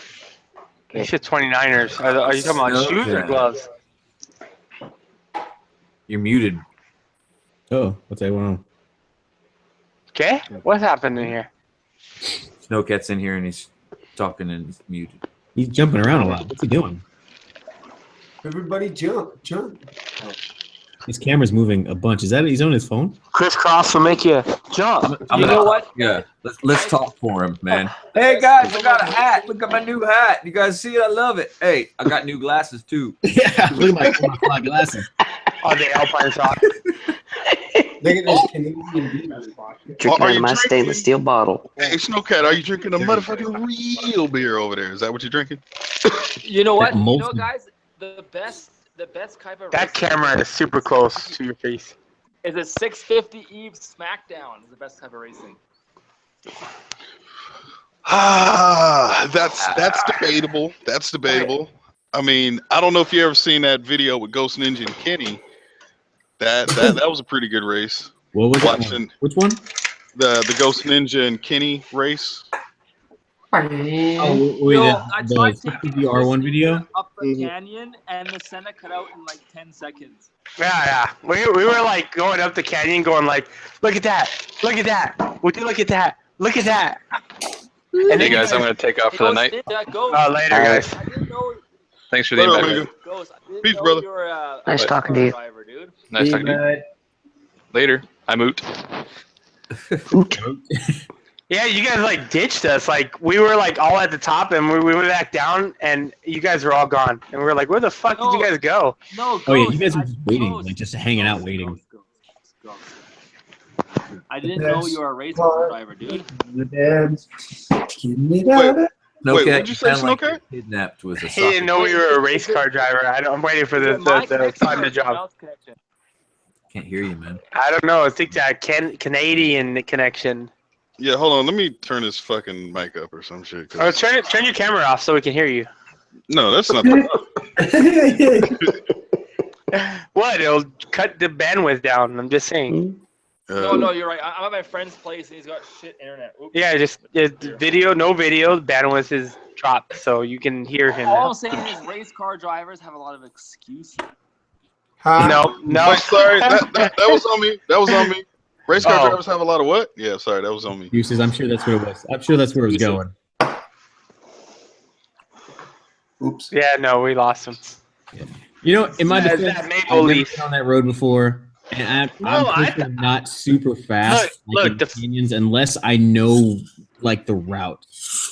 You said 29ers. Are you talking about shoes or gloves? You're muted. Oh, what's that going on? Okay, what's happening here? Snowcat's in here and he's talking and he's muted. He's jumping around a lot. What's he doing? Everybody jump. His camera's moving a bunch. Is that he's on his phone? Crisscross will make you jump. You know what? Yeah, let's talk for him, man. Hey guys, I got a hat. Look at my new hat. You guys see it? I love it. Hey, I got new glasses too. Yeah, look at my glasses. Oh, the Alpine sock. Look at this Canadian beer. Drinking out of my stainless steel bottle. Hey, Snowcat, are you drinking a motherfucking real beer over there? Is that what you're drinking? You know what? Molson. You know, guys, the best type of That camera is super close to your face. is a 650 Eve Smackdown. Is the best type of racing. That's debatable. That's debatable. I mean, I don't know if you ever seen that video with Ghost Ninja and Kenny. That was a pretty good race. What was Watching which one? The Ghost Ninja and Kenny race. Oh, wait, I tried taking the R1 video. up the canyon, and the Senna cut out in like 10 seconds. Yeah. We were like going up the canyon, going like, look at that, look at that. Would you look at that? Look at that. And hey guys, I'm gonna take off for the night. Later, guys. Thanks for the invite. Peace, brother. Nice talking to you. Nice talking to you. Later. I'm Oot. Yeah, you guys like ditched us. Like we were like all at the top, and we went back down, and you guys were all gone. And we were like, where the fuck did you guys go? No. Oh yeah, you guys were just waiting, like just hanging out, waiting. I didn't know you were a race car driver, dude. Snowcat, Wait, what'd you say, Snowcat? Kidnapped was a He didn't know we were a race car driver. I'm waiting for the time to drop. Can't hear you, man. I don't know. I think that Canadian connection. Yeah, hold on. Let me turn this fucking mic up or some shit. Oh, turn your camera off so we can hear you. No, that's not. What? It'll cut the bandwidth down. I'm just saying. No, you're right. I'm at my friend's place, and he's got shit internet. Oops. Yeah, just video, no video. Bandwidth is dropped, so you can hear him. All I'm saying is race car drivers have a lot of excuses. No. Oh, sorry, that was on me. That was on me. Race car drivers have a lot of what? Yeah, sorry, that was on me. Uses. I'm sure that's what it was. I'm sure that's where it was going. Oops. Yeah, no, we lost him. Yeah. You know, in my defense, that Maple I've never Leaf. been on that road before, and I'm personally not super fast in canyons unless I know like the route.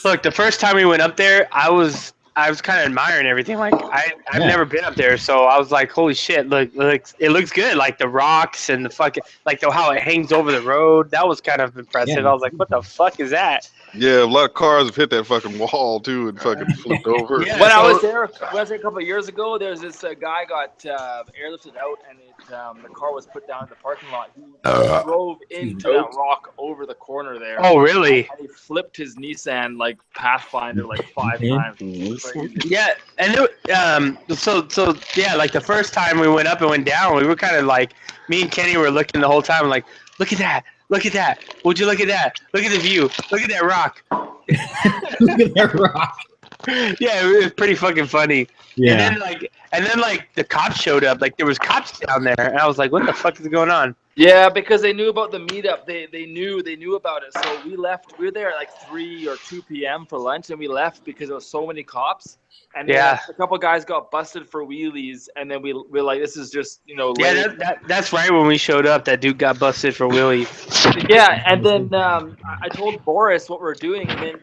Look, the first time we went up there, I was kind of admiring everything. Like I've never been up there, so I was like, holy shit! Look, it looks good. Like the rocks and the fucking how it hangs over the road. That was kind of impressive. Yeah. I was like, what the fuck is that? Yeah, a lot of cars have hit that fucking wall too and fucking flipped over. When I was there a couple of years ago, there was this guy got airlifted out, and the car was put down in the parking lot. He drove into that rock over the corner there. Oh, really? And he flipped his Nissan like Pathfinder like 5 times. Yeah, and so yeah, like the first time we went up and went down, we were kind of like, me and Kenny were looking the whole time, like, look at that. Look at that. Would you look at that? Look at the view. Look at that rock. Look at that rock. Yeah, it was pretty fucking funny. Yeah. And then the cops showed up. Like there was cops down there, and I was like, what the fuck is going on? Yeah, because they knew about the meetup. They knew about it. So we left. We were there at like 3 or 2 p.m. for lunch, and we left because there was so many cops. And then a couple guys got busted for wheelies, and then we're like, this is just Yeah, that's right. When we showed up, that dude got busted for wheelies. Yeah, and then I told Boris what we're doing, and then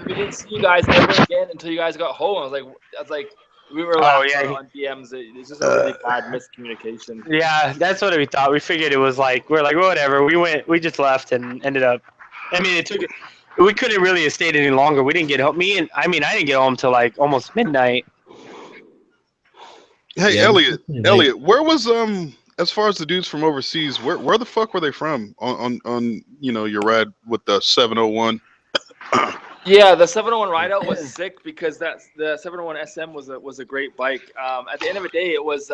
we didn't see you guys ever again until you guys got home. I was like, we were on DMs. It's just a really bad miscommunication. Yeah, that's what we thought. We figured it was like we're like whatever. We just left and ended up. I mean, we couldn't really have stayed any longer. We didn't get home. I didn't get home till like almost midnight. Hey, yeah, Elliot, where was as far as the dudes from overseas, where the fuck were they from on your ride with the 701? Yeah, the 701 ride out was sick because the 701 SM was a great bike. At the end of the day, it was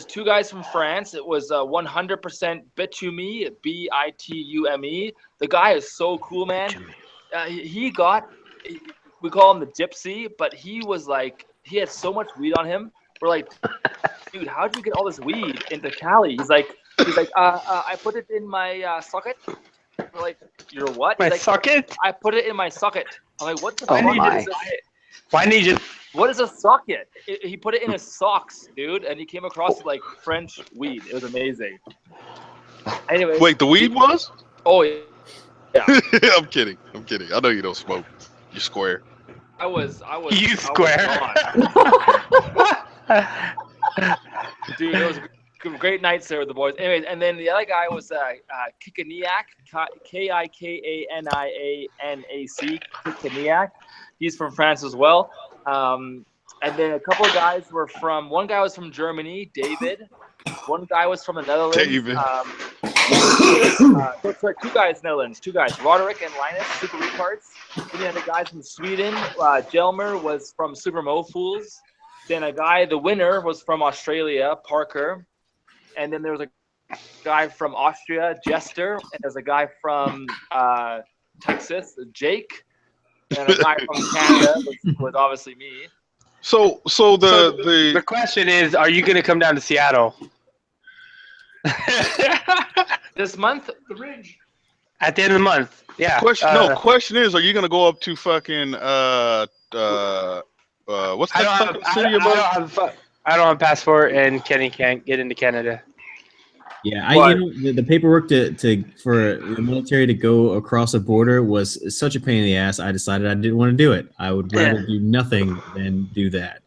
2 guys from France. It was 100% Bitume, Bitume. The guy is so cool, man. We call him the Gypsy, but he had so much weed on him. We're like, dude, how did you get all this weed into Cali? He's like, I put it in my socket. We're like, your what? My socket? I put it in my socket. I'm like, what the fuck? Why did you? What is a socket? He put it in his socks, dude, and he came across like French weed. It was amazing. Anyway. Wait, the weed was? Oh yeah. I'm kidding. I know you don't smoke. You square. I was. You square. Dude, it was a great nights there with the boys. Anyways, and then the other guy was Kikaniak, Kikanianac, Kikaniak. He's from France as well. And then a couple of guys were from. One guy was from Germany, David. One guy was from the Netherlands. David. Sorry, 2 guys, Netherlands. 2 guys, Roderick and Linus, Super Retards. Then you had a guy from Sweden. Jelmer was from Super Mo Fools. Then the winner was from Australia, Parker. And then there was a guy from Austria, Jester. And there's a guy from Texas, Jake. And a guy from Canada was obviously me. So the question is, are you going to come down to Seattle? This month? At the end of the month, yeah. Question is, are you going to go up to fucking what's that fucking city about? I don't have a passport, and Kenny can't get into Canada. Yeah, the paperwork for the military to go across a border was such a pain in the ass. I decided I didn't want to do it. I would rather do nothing than do that.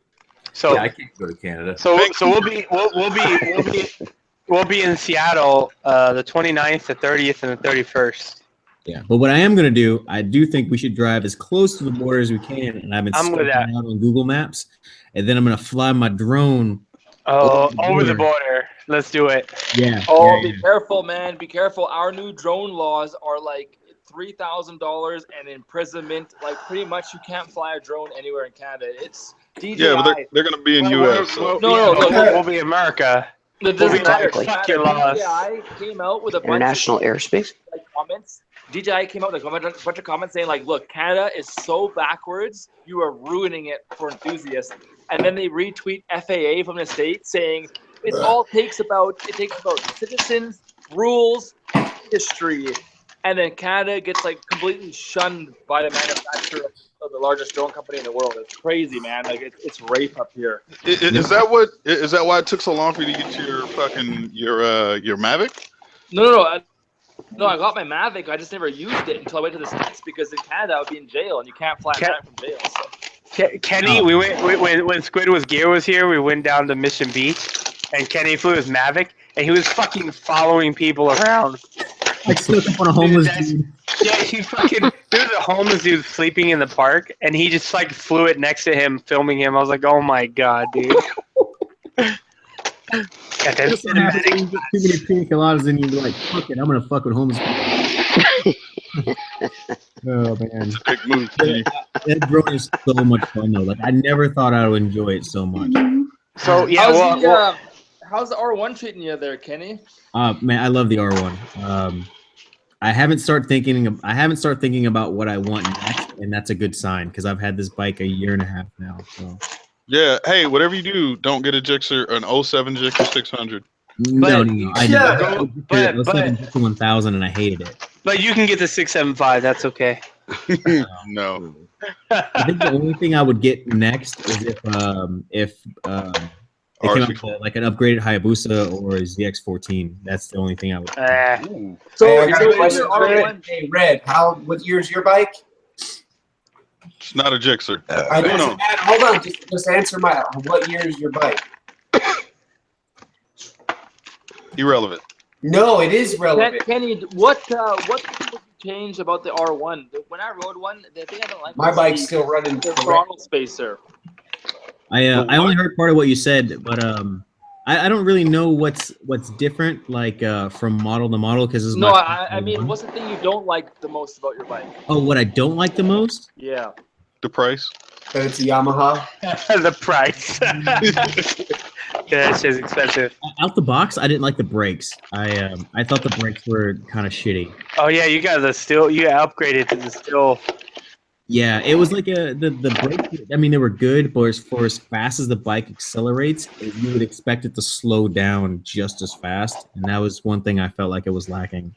So I can't go to Canada. So we'll be in Seattle the 29th, the 30th, and the 31st. Yeah, but what I am going to do, I do think we should drive as close to the border as we can, and I've been scoping out on Google Maps, and then I'm going to fly my drone over the border. Let's do it. Yeah. Oh, be careful, man. Be careful. Our new drone laws are like $3,000 and imprisonment. Like pretty much, you can't fly a drone anywhere in Canada. It's DJI. Yeah, but they're going to be in U.S. So. We'll be America. It doesn't matter. Fuck your laws. DJI came out with a bunch International of airspace comments. DJI came out with a bunch of comments saying like, "Look, Canada is so backwards. You are ruining it for enthusiasts." And then they retweet FAA from the States saying it takes about citizens, rules, and history. And then Canada gets like completely shunned by the manufacturer of the largest drone company in the world. It's crazy, man. Like it's rape up here. Is that why it took so long for you to get your fucking your Mavic? No, I got my Mavic. I just never used it until I went to the States because in Canada I would be in jail and you can't fly a Mavic from jail. So. Kenny, we went when Squid was here. We went down to Mission Beach, and Kenny flew his Mavic, and he was fucking following people around. Like snuck up on a homeless dude. Yeah, he fucking. There's a homeless dude sleeping in the park, and he just like flew it next to him, filming him. I was like, oh my god, dude. Yeah, that's Too many pina coladas, and you're like, fuck it, I'm gonna fuck with homeless people. Oh man, Big move. that drone is so much fun though. Like I never thought I would enjoy it so much. So yeah, how's the R1 treating you there, Kenny? Man, I love the R1. I haven't started thinking about what I want next, and that's a good sign because I've had this bike a year and a half now. So Yeah, hey, whatever you do, don't get a Gixxer, an 07 Gixxer 600. No, I know. But 1000, and I hated it. But you can get the 675. That's okay. No. I think the only thing I would get next is if they came out with like an upgraded Hayabusa or a ZX14. That's the only thing I would. So I got a question. Hey, Red, what year's your bike? It's not a Gixxer. Hold on, just answer what year is your bike? Irrelevant. No, it is relevant. Kenny, what would you change about the R1? When I rode one, the thing I don't like my bike's still running the throttle spacer. I only heard part of what you said, but I don't really know what's different like from model to model because I mean, what's the thing you don't like the most about your bike? Oh, what I don't like the most? Yeah. The price. That it's a Yamaha. The price. Yeah, that shit's expensive. Out the box, I didn't like the brakes. I thought the brakes were kind of shitty. Oh yeah, you got the steel. You upgraded to the steel. Yeah, it was like the brakes. I mean, they were good, but as fast as the bike accelerates, you would expect it to slow down just as fast, and that was one thing I felt like it was lacking.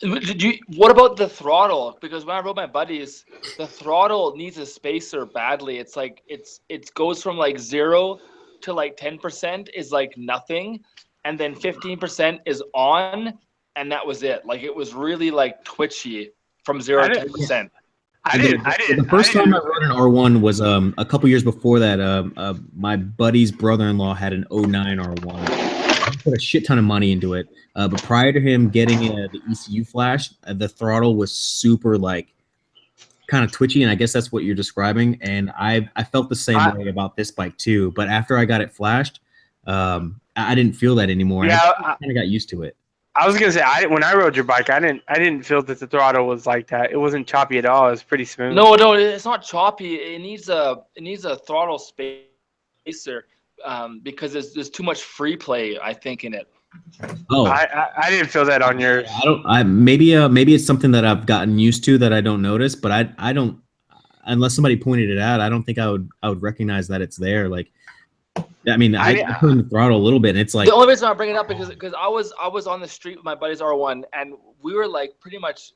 What about the throttle? Because when I rode my buddies, the throttle needs a spacer badly. It's like it goes from like 0 to like 10% is like nothing, and then 15% is on, and that was it. Like it was really like twitchy from 0 to 10%. The first time I rode an R1 was a couple years before that. My buddy's brother-in-law had an 09 R1. I put a shit ton of money into it, but prior to him getting the ECU flash, the throttle was super like kind of twitchy, and I guess that's what you're describing. And I felt the same way about this bike too. But after I got it flashed, I didn't feel that anymore. Yeah, I kind of got used to it. I was gonna say, when I rode your bike, I didn't feel that the throttle was like that. It wasn't choppy at all. It was pretty smooth. No, it's not choppy. It needs a throttle spacer because there's too much free play, I think, in it. Oh, I didn't feel that on yours. Maybe it's something that I've gotten used to that I don't notice, but I don't, unless somebody pointed it out, I don't think I would recognize that it's there. Like, I mean, I turned the throttle a little bit, and it's like the only reason I bring it up because I was on the street with my buddy's R1, and we were like pretty much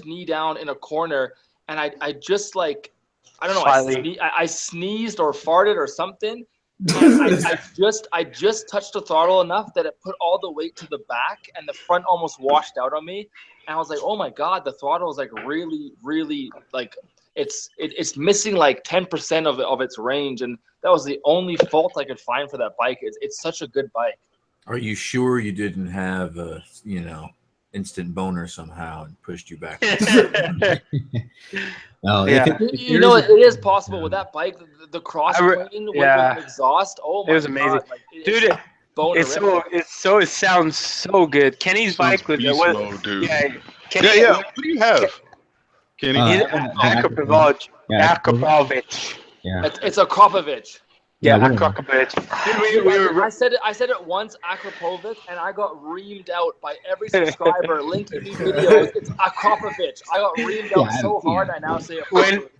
knee down in a corner, and I just like I don't know I sneezed or farted or something. I just touched the throttle enough that it put all the weight to the back, and the front almost washed out on me. And I was like, oh my god, the throttle is like really, really like it's missing like 10% of its range, and that was the only fault I could find for that bike. It's such a good bike. Are you sure you didn't have a instant boner somehow and pushed you back? Oh, yeah. It is possible with that bike. The cross train with the exhaust. Oh my god, it was amazing, like, dude. It sounds so good. Kenny's bike with dude. Yeah. What do you have, Kenny? Akrapovic. Yeah. It's a Kropovich. Yeah, Akrapovic. I said it once, Akrapovic, and I got reamed out by every subscriber linking me videos. It's Akrapovic. I got reamed out so hard. I now say it.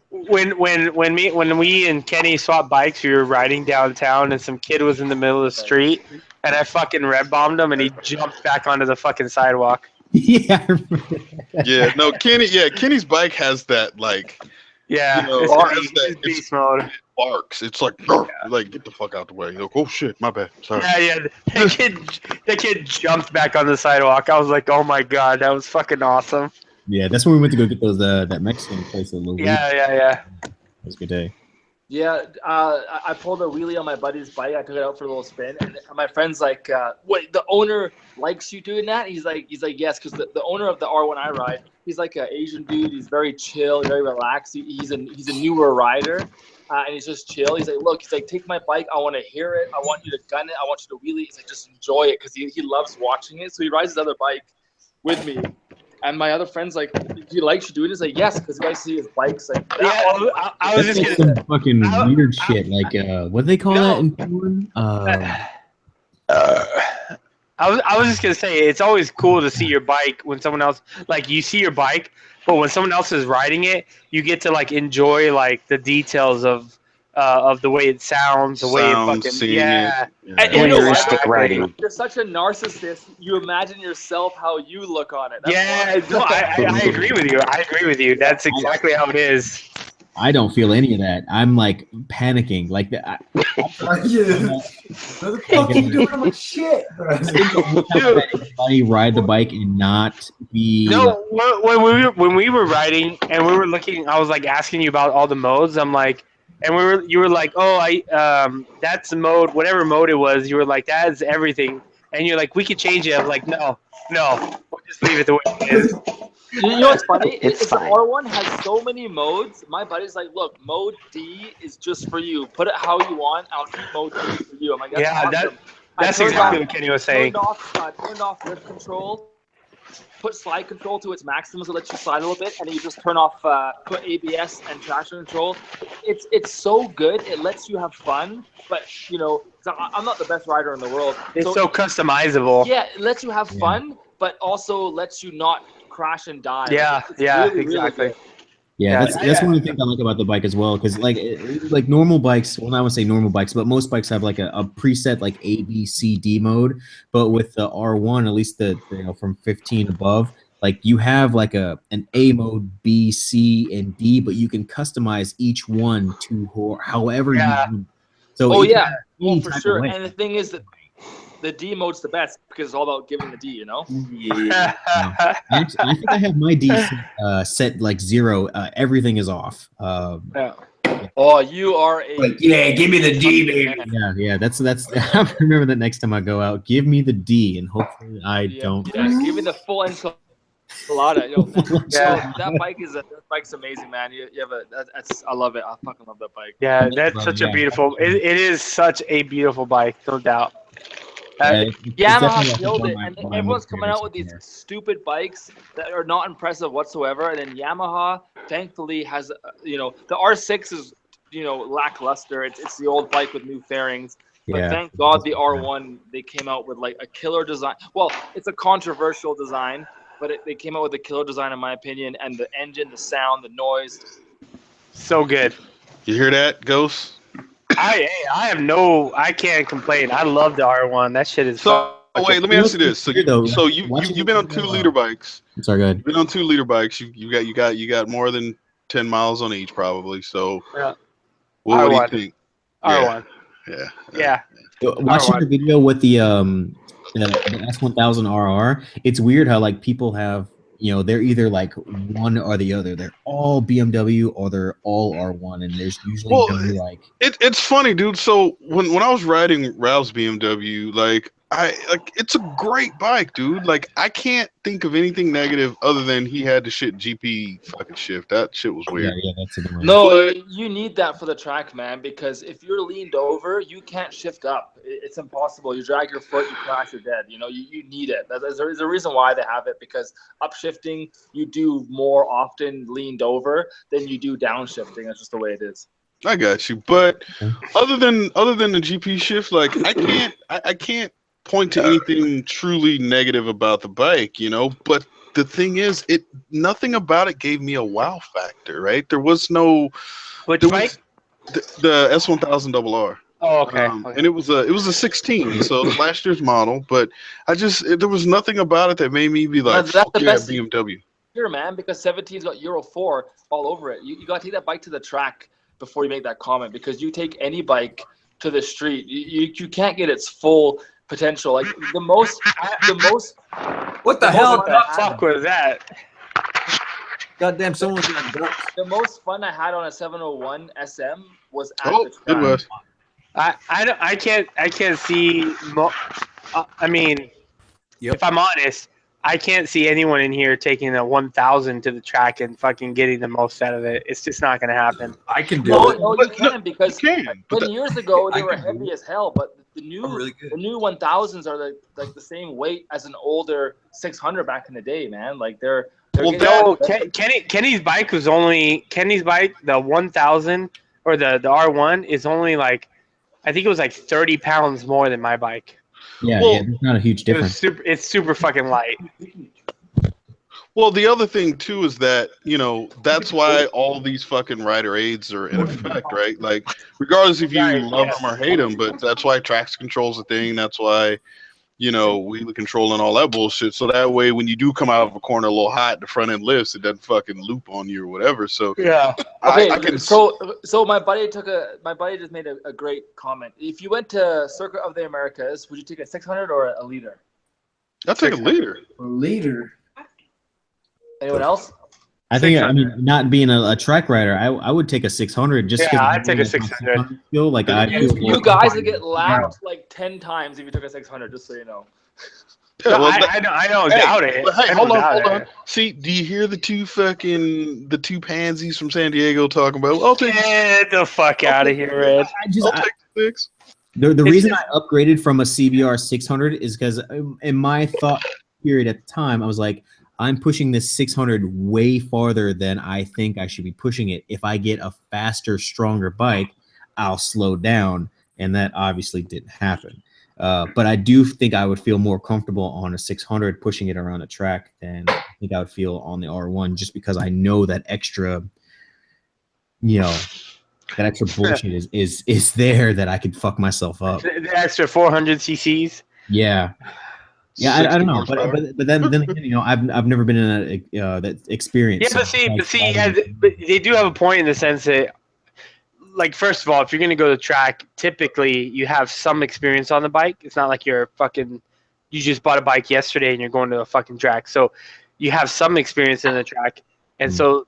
When we and Kenny swapped bikes, we were riding downtown, and some kid was in the middle of the street, and I fucking red bombed him, and he jumped back onto the fucking sidewalk. Yeah. Yeah. No, Kenny. Yeah, Kenny's bike has that like. Yeah, it's beast mode. It barks. It's like, like get the fuck out the way. You're like, oh shit, my bad. Sorry. Yeah. The kid jumped back on the sidewalk. I was like, oh my god, that was fucking awesome. Yeah, that's when we went to go get those that Mexican place a little. Yeah. It was a good day. Yeah, I pulled a wheelie on my buddy's bike. I took it out for a little spin, and my friend's like, "Wait, the owner likes you doing that?" He's like, "Yes," because the owner of the R1 I ride, he's like an Asian dude. He's very chill, very relaxed. He's a newer rider, and he's just chill. He's like, "Look, he's like, take my bike. I want to hear it. I want you to gun it. I want you to wheelie." He's like, "Just enjoy it," because he loves watching it. So he rides his other bike with me. And my other friend's like, "He likes you doing it?" He's like, "Yes," because you guys see his bikes. Like, I was That's just like gonna. some fucking weird shit. Like, what do they call that in porn? I was just gonna say it's always cool to see your bike when someone else like you see your bike, but when someone else is riding it, you get to like enjoy like the details of the way it sounds, the way it fucking yeah. And you know Voyeuristic what? writing. You're such a narcissist. You imagine yourself how you look on it. That's Yeah, no, I agree with you. I agree with you. That's exactly how it is. I don't feel any of that. I'm like panicking. Like that. What the fuck are you doing to my shit? Anybody ride the bike and not be. No, when we were riding and we were looking, I was like asking you about all the modes. I'm like, and you were like, oh, that's the mode, whatever mode it was. You were like, that is everything, and you're like, we could change it. I'm like, no, we'll just leave it the way it is. You know what's funny? It's the fine. R1 has so many modes. My buddy's like, "Look, mode D is just for you. Put it how you want. I'll keep mode D for you." I'm like, "That's awesome." That's exactly what Kenny was saying. Turned off lift control. Put slide control to its maximum, so it lets you slide a little bit, and then you just turn off, put ABS and traction control. It's so good. It lets you have fun, but you know, I'm not the best rider in the world. It's so customizable. Yeah, it lets you have fun, but also lets you not crash and die. Yeah, It's yeah, really, exactly. Really Yeah, that's one of the things I like about the bike as well, because like normal bikes, well, I would say normal bikes, but most bikes have like a preset like A, B, C, D mode. But with the R1, at least the from 15 above, like you have like an A mode, B, C, and D, but you can customize each one to however you want. So for sure. And the thing is that the D mode's the best because it's all about giving the D, you know? Yeah. I think I have my D set like 0. Everything is off. Oh, you are a give me the D, baby. Yeah. That's. I remember that next time I go out, give me the D, and hopefully I don't. Yeah, give me the full enchilada. That bike's amazing, man. You have I love it. I fucking love that bike. Yeah, that's such a beautiful. It is such a beautiful bike, no doubt. Yamaha killed it, and everyone's coming out with these stupid bikes that are not impressive whatsoever. And then Yamaha, thankfully, has the R6 is lackluster. It's the old bike with new fairings. But thank God the R1 they came out with like a killer design. Well, it's a controversial design, but they came out with a killer design in my opinion. And the engine, the sound, the noise, so good. You hear that, Ghost? I can't complain. I love the R1. That shit is so. Wait, let me ask you this. So you've been on 2-liter bikes. Sorry, go ahead. You've been on 2-liter bikes. You got more than 10 miles on each probably. So what do you think? R1. Yeah. Watching the video with the S1000 RR, it's weird how like people have. They're either like one or the other. They're all BMW or they're all R1, and there's usually no like. It's funny, dude. So when I was riding Ralph's BMW, it's a great bike, dude. Like I can't think of anything negative other than he had to GP fucking shift. That shit was weird. Yeah, that's a good one. No, you need that for the track, man. Because if you're leaned over, you can't shift up. It's impossible. You drag your foot, you crash, you're dead. You need it. There's a reason why they have it, because upshifting you do more often leaned over than you do downshifting. That's just the way it is. I got you, but other than the GP shift, like I can't point to anything truly negative about the bike, but the thing is, nothing about it gave me a wow factor, right? There was no bike? The S1000RR. Oh, okay. And it was a 16, so the last year's model, but there was nothing about it that made me be like, fuck yeah, BMW. Here, man, because 17's got Euro 4 all over it. You got to take that bike to the track before you make that comment, because you take any bike to the street, you can't get its full potential. Like the most. What the hell? What the fuck was that? Goddamn, someone's got ducks. The most fun I had on a 701 SM was at the It track. was. I can't see. I mean, if I'm honest, I can't see anyone in here taking a 1000 to the track and fucking getting the most out of it. It's just not going to happen. I can do No, it. no, you can because You can, but 10 years ago they I were can do heavy as hell, but the new really good. the new 1000s are like the same weight as an older 600 back in the day, man. Like they're Well, getting- Kenny's bike was only the 1000 or the R1 is only like, I think it was like 30 pounds more than my bike. Yeah, Well, yeah, there's not a huge difference. It's super fucking light. Well, the other thing too is that, you know, that's why all these fucking rider aids are in effect, right? Like, regardless if you love them or hate them, but that's why traction control's a thing. That's why, you know, wheelie control and all that bullshit. So that way, when you do come out of a corner a little hot, the front end lifts, it doesn't fucking loop on you or whatever. So yeah, Okay, I can. so my buddy just made a great comment. If you went to Circuit of the Americas, would you take a 600 or a liter? I'll take a liter. Leader. Anyone else? I think, I mean, not being a track rider, I would take a 600 just because. Yeah, I'd take a 600. Feel like I feel You guys would get lapped like 10 times if you took a 600, just so you know. Yeah, well, I don't doubt it. But hey, I don't hold doubt on. it. See, do you hear the two pansies from San Diego talking about? I'll take Get the fuck out of here, Red. I'll take 6. The reason I upgraded from a CBR 600 is because in my thought period at the time, I was like, I'm pushing this 600 way farther than I think I should be pushing it. If I get a faster, stronger bike, I'll slow down. And that obviously didn't happen. But I do think I would feel more comfortable on a 600 pushing it around the track than I think I would feel on the R1, just because I know that extra, you know, that extra bullshit is there that I could fuck myself up. The extra 400 cc's. Yeah. Yeah, I don't know, but then again, you know, I've never been in that experience. Yeah, but they do have a point in the sense that, like, first of all, if you're gonna go to the track, typically you have some experience on the bike. It's not like you just bought a bike yesterday and you're going to a fucking track. So you have some experience in the track, and so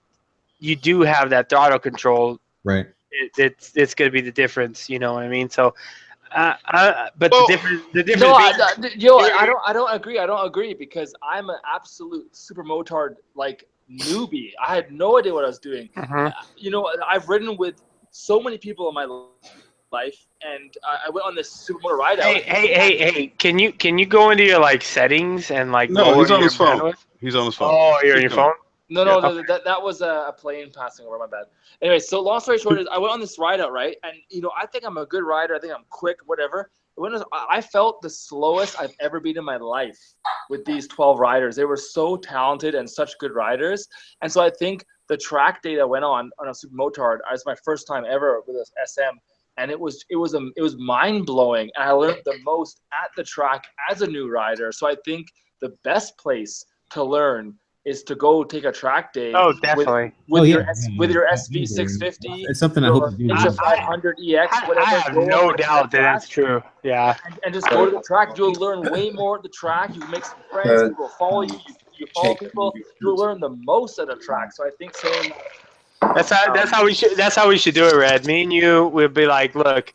you do have that throttle control. Right. It's gonna be the difference. You know what I mean? So. But the difference. No, I don't agree. I don't agree because I'm an absolute super motard like newbie. I had no idea what I was doing. You know, I've ridden with so many people in my life, and I went on this super motor ride out. Hey! Can you go into your like settings and like? No, he's on his phone. He's on his phone. Oh, you're on your phone. No, that was a plane passing over. My bad. Anyway, so long story short is I went on this ride out, right? And, you know, I think I'm a good rider. I think I'm quick, whatever. I felt the slowest I've ever been in my life with these 12 riders. They were so talented and such good riders. And so I think the track day I went on a super motard, it was my first time ever with this SM. And it was mind blowing. And I learned the most at the track as a new rider. So I think the best place to learn is to go take a track day. Oh, definitely. With your SV 650. It's something I hope to do. It's a 500 EX, whatever. I have no doubt that's true. Yeah. And just go to the track. You'll learn way more at the track. You make some friends. People will follow you. You follow people. You'll learn the most at a track. So I think saying that's how we should do it, Red. Me and you will be like, look,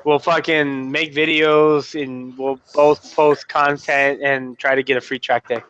we'll fucking make videos and we'll both post content and try to get a free track day.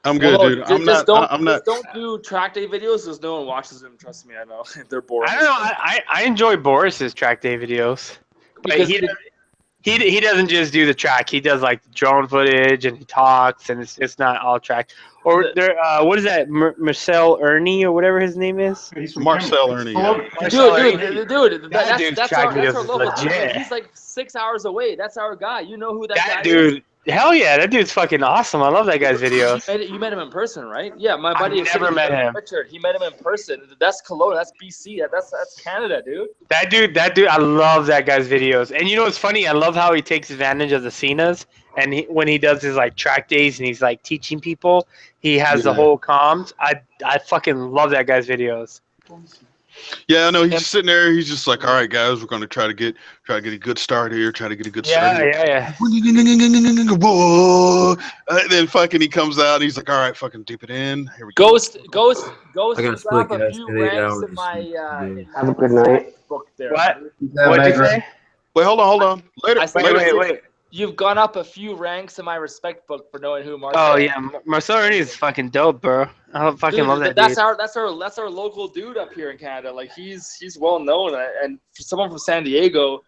I'm good, dude. Don't do track day videos because no one watches them. Trust me, I know they're boring. I don't know. I enjoy Boris's track day videos, but he doesn't just do the track. He does like drone footage and he talks, and it's not all track. Or there, what is that? Marcel Ernie or whatever his name is. Marcel Ernie. Dude, that's our videos local. legit. He's like 6 hours away. That's our guy. You know who that guy dude. is? Hell yeah, that dude's fucking awesome. I love that guy's videos. You met him in person, right? Yeah, my buddy. I've never met him. Richard, he met him in person. That's Kelowna. That's BC. That's Canada, dude. That dude. I love that guy's videos. And you know what's funny? I love how he takes advantage of the Cenas. And when he does his like track days and he's like teaching people, he has the whole comms. I fucking love that guy's videos. Yeah, I know. He's sitting there. He's just like, all right, guys, we're gonna try to get a good start here. Try to get a good start. Yeah. Whoa. Then fucking he comes out. And he's like, all right, fucking dip it in. Here we go. Ghost. I got You to split grab a gas few in 8 ranks hours. in my. Have a good night. Book there. What? What'd you say? Wait, hold on. Later. I said, Wait. You've gone up a few ranks in my respect book for knowing who Marcel. Oh yeah, Marcel Ernie is fucking dope, bro. I fucking Dude, love that that's dude. that's our local dude up here in Canada. Like he's well known, and for someone from San Diego,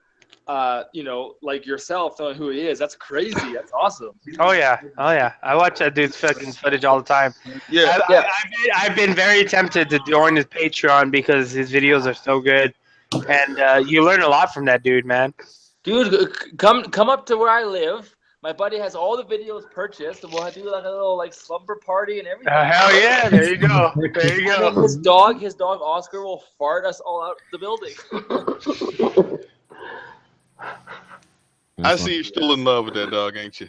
you know, like yourself knowing who he is, that's crazy. That's awesome. Oh yeah. I watch that dude's fucking footage all the time. Yeah. I've been very tempted to join his Patreon because his videos are so good, and you learn a lot from that dude, man. Dude, come up to where I live. My buddy has all the videos purchased, and we'll do like a little like slumber party and everything. Hell yeah! There you go. There you go. And his dog Oscar will fart us all out the building. I see you're still in love with that dog, ain't you?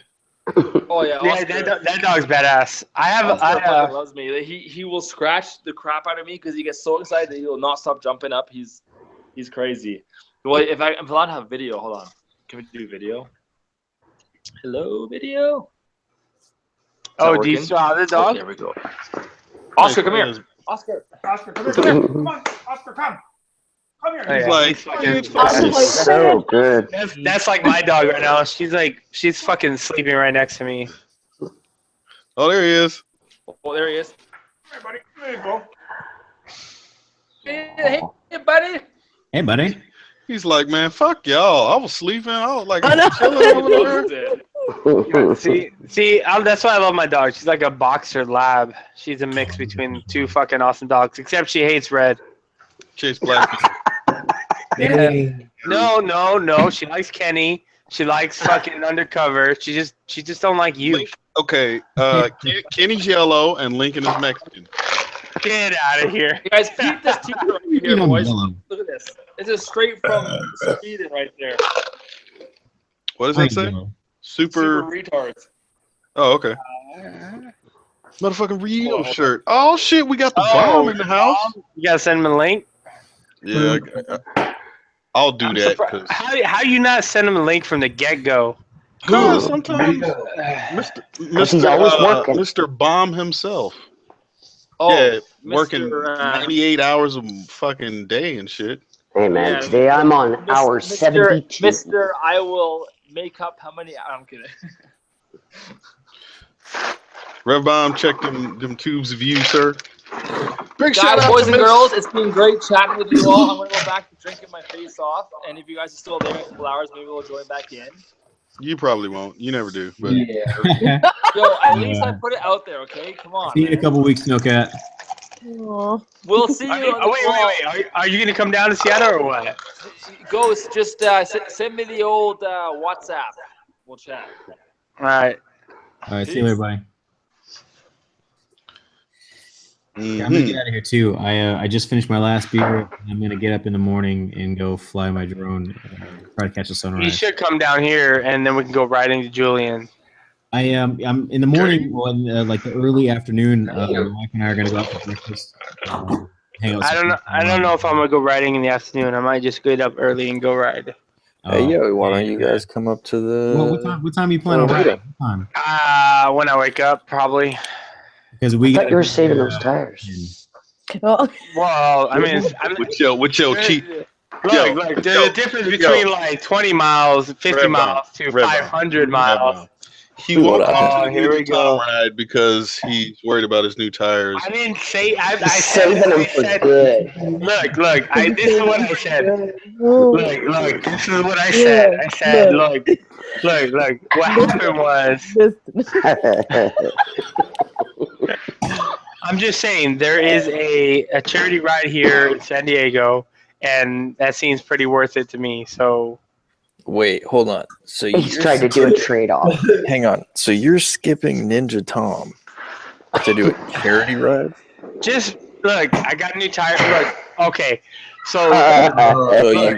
Oh yeah, Yeah, Oscar. that dog's badass. Oscar fucking loves me. He will scratch the crap out of me because he gets so excited that he will not stop jumping up. He's crazy. Well, if I'm allowed to have video, hold on. Can we do video? Hello, video. Oh, do you still have the dog? Oh, there we go. Oscar, come here. Oscar, come here. Come on, Oscar, come. Come here. Oh, yeah. He's So good. That's like my dog right now. She's fucking sleeping right next to me. Oh, there he is. Oh, there he is. Hey, buddy. There you go. Hey, buddy. Hey, buddy. He's like, man, fuck y'all. I was sleeping. I was like, I know. chilling over there. See, that's why I love my dog. She's like a boxer lab. She's a mix between two fucking awesome dogs, except she hates red. Chase black people. Yeah. No. She likes Kenny. She likes fucking undercover. She just don't like you. Okay, Kenny's yellow and Lincoln is Mexican. Get out of here. You guys, keep this t-shirt right here, boys. Look at this. This is straight from Sweden right there. What does that say? Super retards. Oh, okay. Motherfucking Rio shirt. Oh shit, we got the bomb in the house. You gotta send him a link. Yeah, I'll do that. How you not send him a link from the get go? Because sometimes Mr. Bomb himself. Oh, yeah, Mr. working 98 hours a fucking day and shit. Hey man, today I'm on hour 72. Mr. I will make up how many. I'm kidding. Rev Bomb, check them tubes of you, sir. Big Guys, shout out boys to and girls, it's been great chatting with you all. I'm gonna go back to drinking my face off, and if you guys are still there in a couple hours, maybe we'll join back in. You probably won't. You never do. But Yeah. Yo, at least I put it out there, okay? Come on. See you in a couple weeks, Snowcat. We'll see you. Wait. Are you gonna come down to Seattle or what? Ghost, just send me the old WhatsApp. We'll chat. All right. All right, see you later, buddy. Yeah, I'm gonna get out of here too. I just finished my last beer. I'm gonna get up in the morning and go fly my drone, try to catch the sunrise. You should come down here, and then we can go riding to Julian. I'm in the morning, like the early afternoon. Mike and I are gonna go out for breakfast. Hang out. I don't know if I'm gonna go riding in the afternoon. I might just get up early and go ride. Hey, yo, why don't you guys come up to the? Well, what time you plan on riding? What time? When I wake up, probably. Because we thought you were saving those tires. Well, I mean, with your cheap. Look, there's a difference between like 20 miles, 50 miles to 500 miles. He won't continue the time ride because he's worried about his new tires. I didn't say. I saving them for good. Look. This is what I said. Look. This is what I said. I said, look. What happened was. I'm just saying there is a charity ride here in San Diego, and that seems pretty worth it to me. So. Wait, hold on. So he's trying to do a trade-off. Hang on. So you're skipping Ninja Tom to do a charity ride? Just look, I got a new tire. Look, okay. So you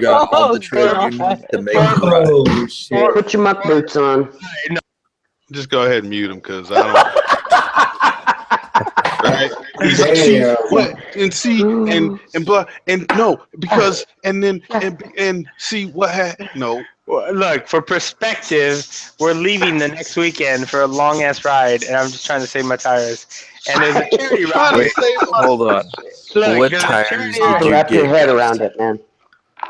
got all the trade you need to make the ride. Put your muck boots on. Just go ahead and mute him because I don't. Right? But and see and blah and no because and see what no. Well, look, for perspective, we're leaving the next weekend for a long ass ride, and I'm just trying to save my tires. And there's a charity ride. Wait, hold on. Look, What there's a tires charity did ride. you Wrap your get? head around it, man.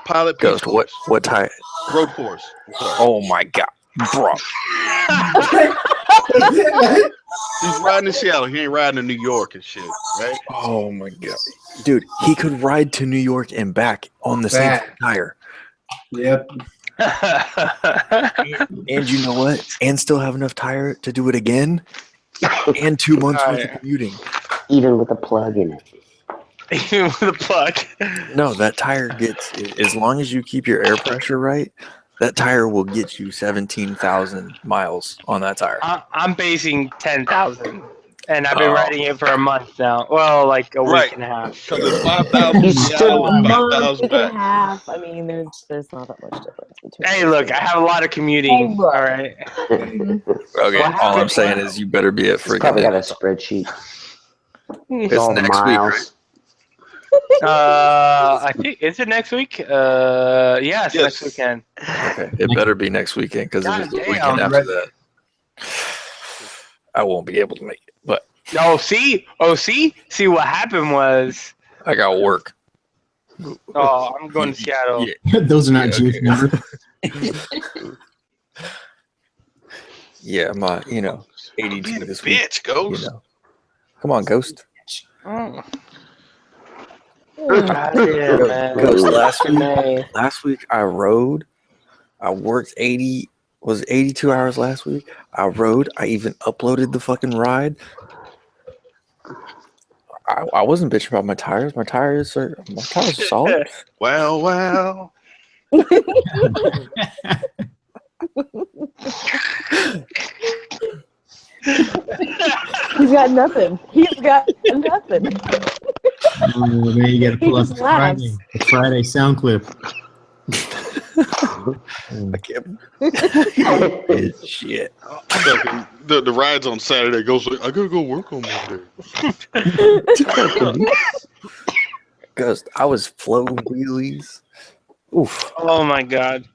Pilot Ghost, Peach what tire? road course. Sorry. Oh my god, bro! He's riding in Seattle. He ain't riding in New York and shit, right? Oh my god, dude, he could ride to New York and back on the same tire. Yep. And you know what? And still have enough tire to do it again. And 2 months worth of commuting. Even with a plug in it. Even with a plug. No, that tire gets, as long as you keep your air pressure right, that tire will get you 17,000 miles on that tire. I'm basing 10,000, and I've been riding it for a month now. Well, like a week and a half. So there's 5,000 Seattle and 5,000 Week and a back. half. I mean, there's not that much difference between. Hey, look, I have a lot of commuting. All right. Okay, all I'm saying is you better be at He's probably got a freaking. spreadsheet. It's all the next week, right? miles. I think is it next week? Yeah, it's next weekend. Okay, it better be next weekend because if it's the damn. weekend after that, I won't be able to make it. But See what happened was. I got work. Oh, I'm going to Seattle. Those are not Jewish numbers. Yeah, my 82 this week. Bitch, Ghost. Come on, Ghost. Oh. Ghost, last week I rode. I worked 82 hours last week. I rode. I even uploaded the fucking ride. I wasn't bitching about my tires. My tires are solid. Well. He's got nothing. He's got nothing. Oh man, you got to pull He up just laughs. the Friday sound clip. I can't. Shit. The rides on Saturday goes like, I gotta go work on Monday. Ghost, I was floating wheelies. Oof. Oh my god.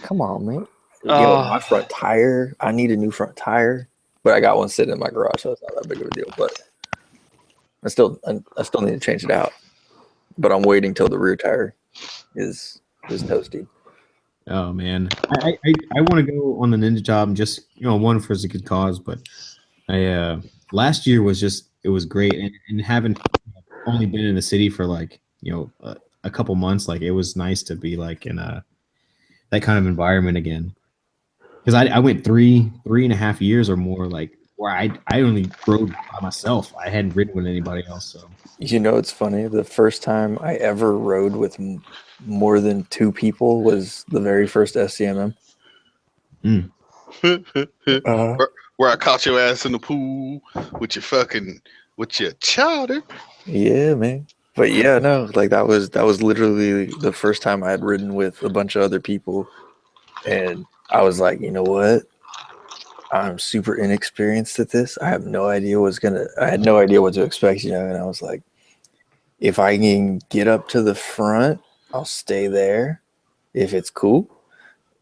Come on, man. Oh. Yo, my front tire. I need a new front tire, but I got one sitting in my garage, so it's not that big of a deal. But I still need to change it out. But I'm waiting till the rear tire is toasty. Oh man, I want to go on the Ninja job, and just one for a good cause. But I last year was it was great, and having only been in the city for like a couple months, like it was nice to be like in that kind of environment again. Because I went 3.5 years or more, like where I only rode by myself. I hadn't ridden with anybody else. So It's funny. The first time I ever rode with more than 2 people was the very first SCMM. Where I caught your ass in the pool with your chowder. Yeah, man. But yeah, no, like that was literally the first time I had ridden with a bunch of other people, and I was like, you know what? I'm super inexperienced at this. I have no idea I had no idea what to expect, and I was like, if I can get up to the front, I'll stay there if it's cool.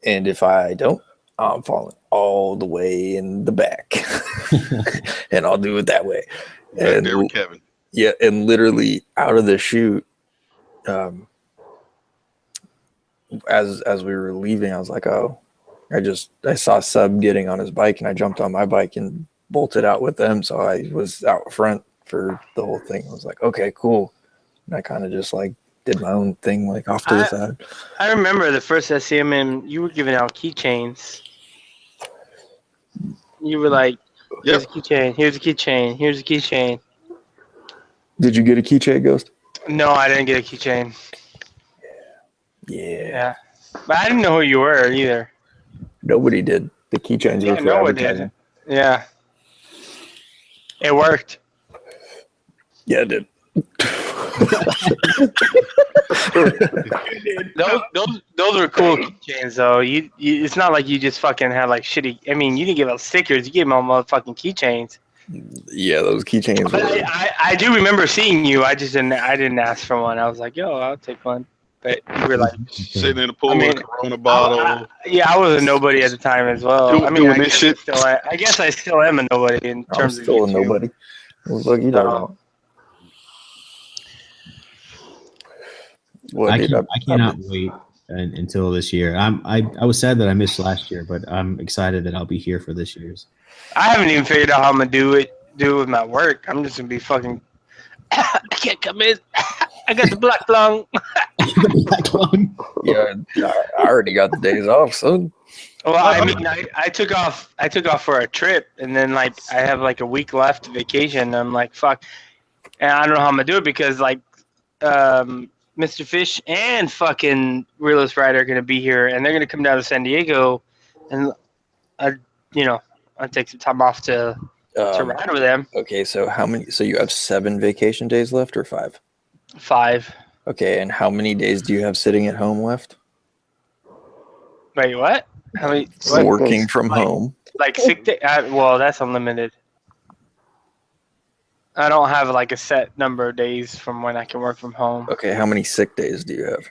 And if I don't, I'm falling all the way in the back. And I'll do it that way. And there with Kevin. Yeah, and literally out of the chute, as we were leaving, I was like, oh, I saw Sub getting on his bike, and I jumped on my bike and bolted out with them. So I was out front for the whole thing. I was like, okay, cool. And I kind of just like did my own thing, like off to the side. I remember the first SCMM, you were giving out keychains. You were like, here's a keychain, here's a keychain, here's a keychain. Did you get a keychain, Ghost? No, I didn't get a keychain. Yeah. But I didn't know who you were either. Nobody did. The keychains were for no one advertising. did. Yeah. It worked. Yeah, it did. Those were cool keychains though. It's not like you just fucking had like shitty. I mean, you didn't give out stickers. You gave them all motherfucking keychains. Yeah, those keychains. But I do remember seeing you. I didn't ask for one. I was like, yo, I'll take one. But you were like sitting in the pool with a Corona bottle. I was a nobody at the time as well. Doing this shit. I guess I still am a nobody in terms of still a YouTube. nobody. What the fuck you talking about? What, I cannot wait until this year. I was sad that I missed last year, but I'm excited that I'll be here for this year's. I haven't even figured out how I'm gonna do it with my work. I'm just gonna be fucking. I can't come in. I got the black lung. Black lung. Yeah, I already got the days off, son. Well, I mean, I took off for a trip, and then like I have like a week left vacation. And I'm like, fuck, and I don't know how I'm gonna do it because like, Mr. Fish and fucking Realist Rider are gonna be here, and they're gonna come down to San Diego, and I'll take some time off to ride with them. Okay, so how many? So you have 7 vacation days left, or 5? 5. Okay, and how many days do you have sitting at home left? Wait, what? How many? Working from home. Like sick day? Well, that's unlimited. I don't have like a set number of days from when I can work from home. Okay, how many sick days do you have?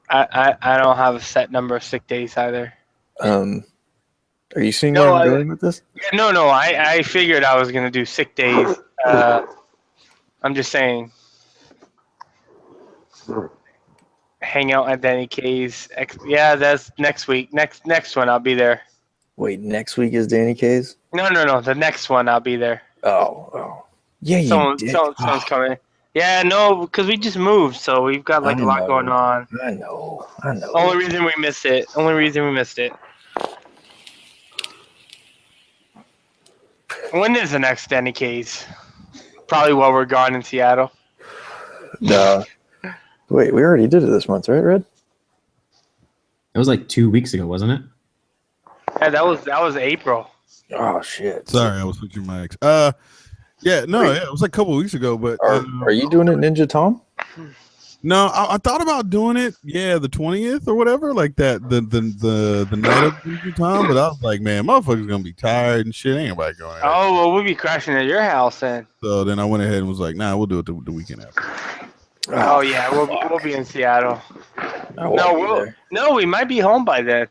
I don't have a set number of sick days either. Are you seeing where I'm going with this? No. I figured I was gonna do sick days. I'm just saying. Hang out at Danny K's. Yeah, that's next week. Next one, I'll be there. Wait, next week is Danny K's? No. The next one, I'll be there. Oh. Yeah, someone's coming. Yeah, no, because we just moved, so we've got like a lot going on. I know. Only reason we missed it. When is the next Danny K's? Probably while we're gone in Seattle. No. Wait, we already did it this month, right, Red? It was like 2 weeks ago, wasn't it? Yeah, that was April. Oh shit! Sorry, I was switching mics. It was like a couple of weeks ago. But are you doing it, Ninja Tom? No, I thought about doing it. Yeah, the 20th or whatever, like that. The night of Ninja Tom. But I was like, man, motherfuckers gonna be tired and shit. Ain't nobody going. Oh well, we'll be crashing at your house then. So then I went ahead and was like, nah, we'll do it the weekend after. Oh yeah, we'll be in Seattle. No, we might be home by then.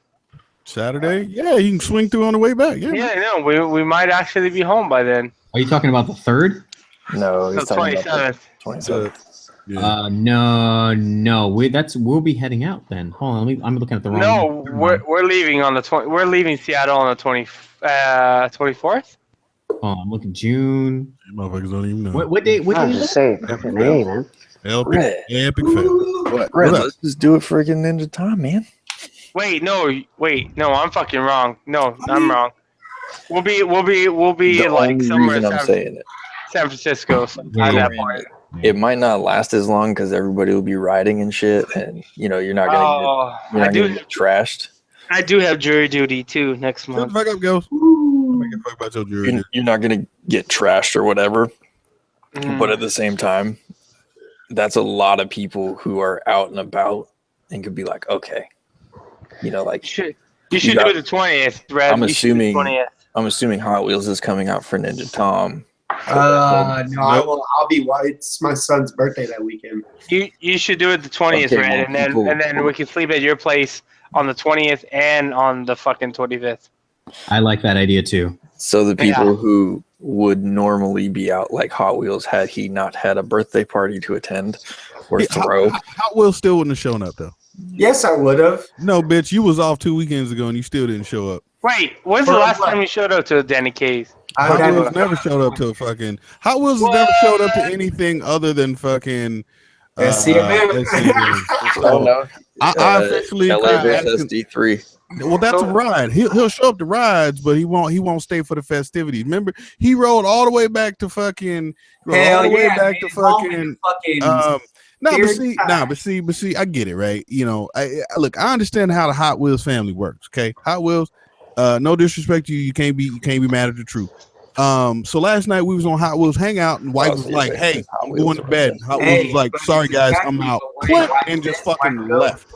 Saturday? Yeah, you can swing through on the way back. Yeah, no, we might actually be home by then. Are you talking about the 3rd? No, he's talking 27th. 27th. Yeah. No. We'll be heading out then. Hold on, I'm looking at the wrong. No, we're leaving on the 20. We're leaving Seattle on the 24th. Oh, I'm looking June. Motherfuckers don't even know. What day? What day? Just say fucking name, man. Epic fail. What? Let's just do it freaking Ninja Tom, man. Wait, no, I'm fucking wrong. No, I'm wrong. We'll be like somewhere in San Francisco at that point. It might not last as long because everybody will be riding and shit, and you're not gonna get trashed. I do have jury duty too next month. Fuck up, girls. Fuck about your jury. You're not gonna get trashed or whatever, but at the same time, that's a lot of people who are out and about and could be like, okay. You should do the 20th, Brad. I'm assuming Hot Wheels is coming out for Ninja Tom. No, I'll be. It's my son's birthday that weekend. You should do it the 20th, Red, and then we can sleep at your place on the 20th and on the fucking 25th. I like that idea too. So the people who would normally be out like Hot Wheels had he not had a birthday party to attend or throw. Hot Wheels still wouldn't have shown up though. Yes, I would have. No, bitch, you was off 2 weekends ago and you still didn't show up. Wait, when's the last time you showed up to Danny K's? Hot Wheels never showed up to Hot Wheels has never showed up to anything other than fucking SCMM. Oh no. I officially SD3. Well, that's a ride. He'll show up to rides, but he won't stay for the festivities. Remember, he rode all the way back to fucking. But see, I get it, right? I understand how the Hot Wheels family works. Okay, Hot Wheels. No disrespect to you, you can't be mad at the truth. So last night we was on Hot Wheels Hangout, and White was like, "Hey, I'm going to bed." And Hot Wheels was like, "Sorry guys, I'm out," and just fucking left.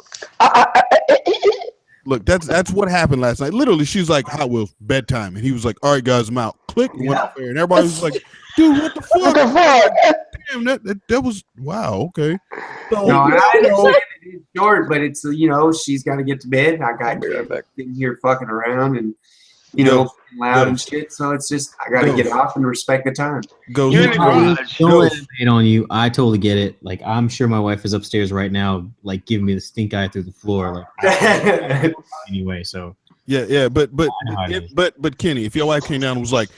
Look, that's what happened last night. Literally, she's like, "Hot Wheels bedtime," and he was like, "All right, guys, I'm out." click and went off air, and everybody was like, "Dude, what the fuck?" What the fuck? Damn, that was wow. Okay. So, No, and I know it's short, but it's she's got to get to bed. And I got sitting here fucking around and loud and shit. So it's just I got to get off and respect the time. Don't let it hate on you. I totally get it. Like I'm sure my wife is upstairs right now, like giving me the stink eye through the floor. Like anyway, so. Yeah, but Kenny, if your wife came down and was like,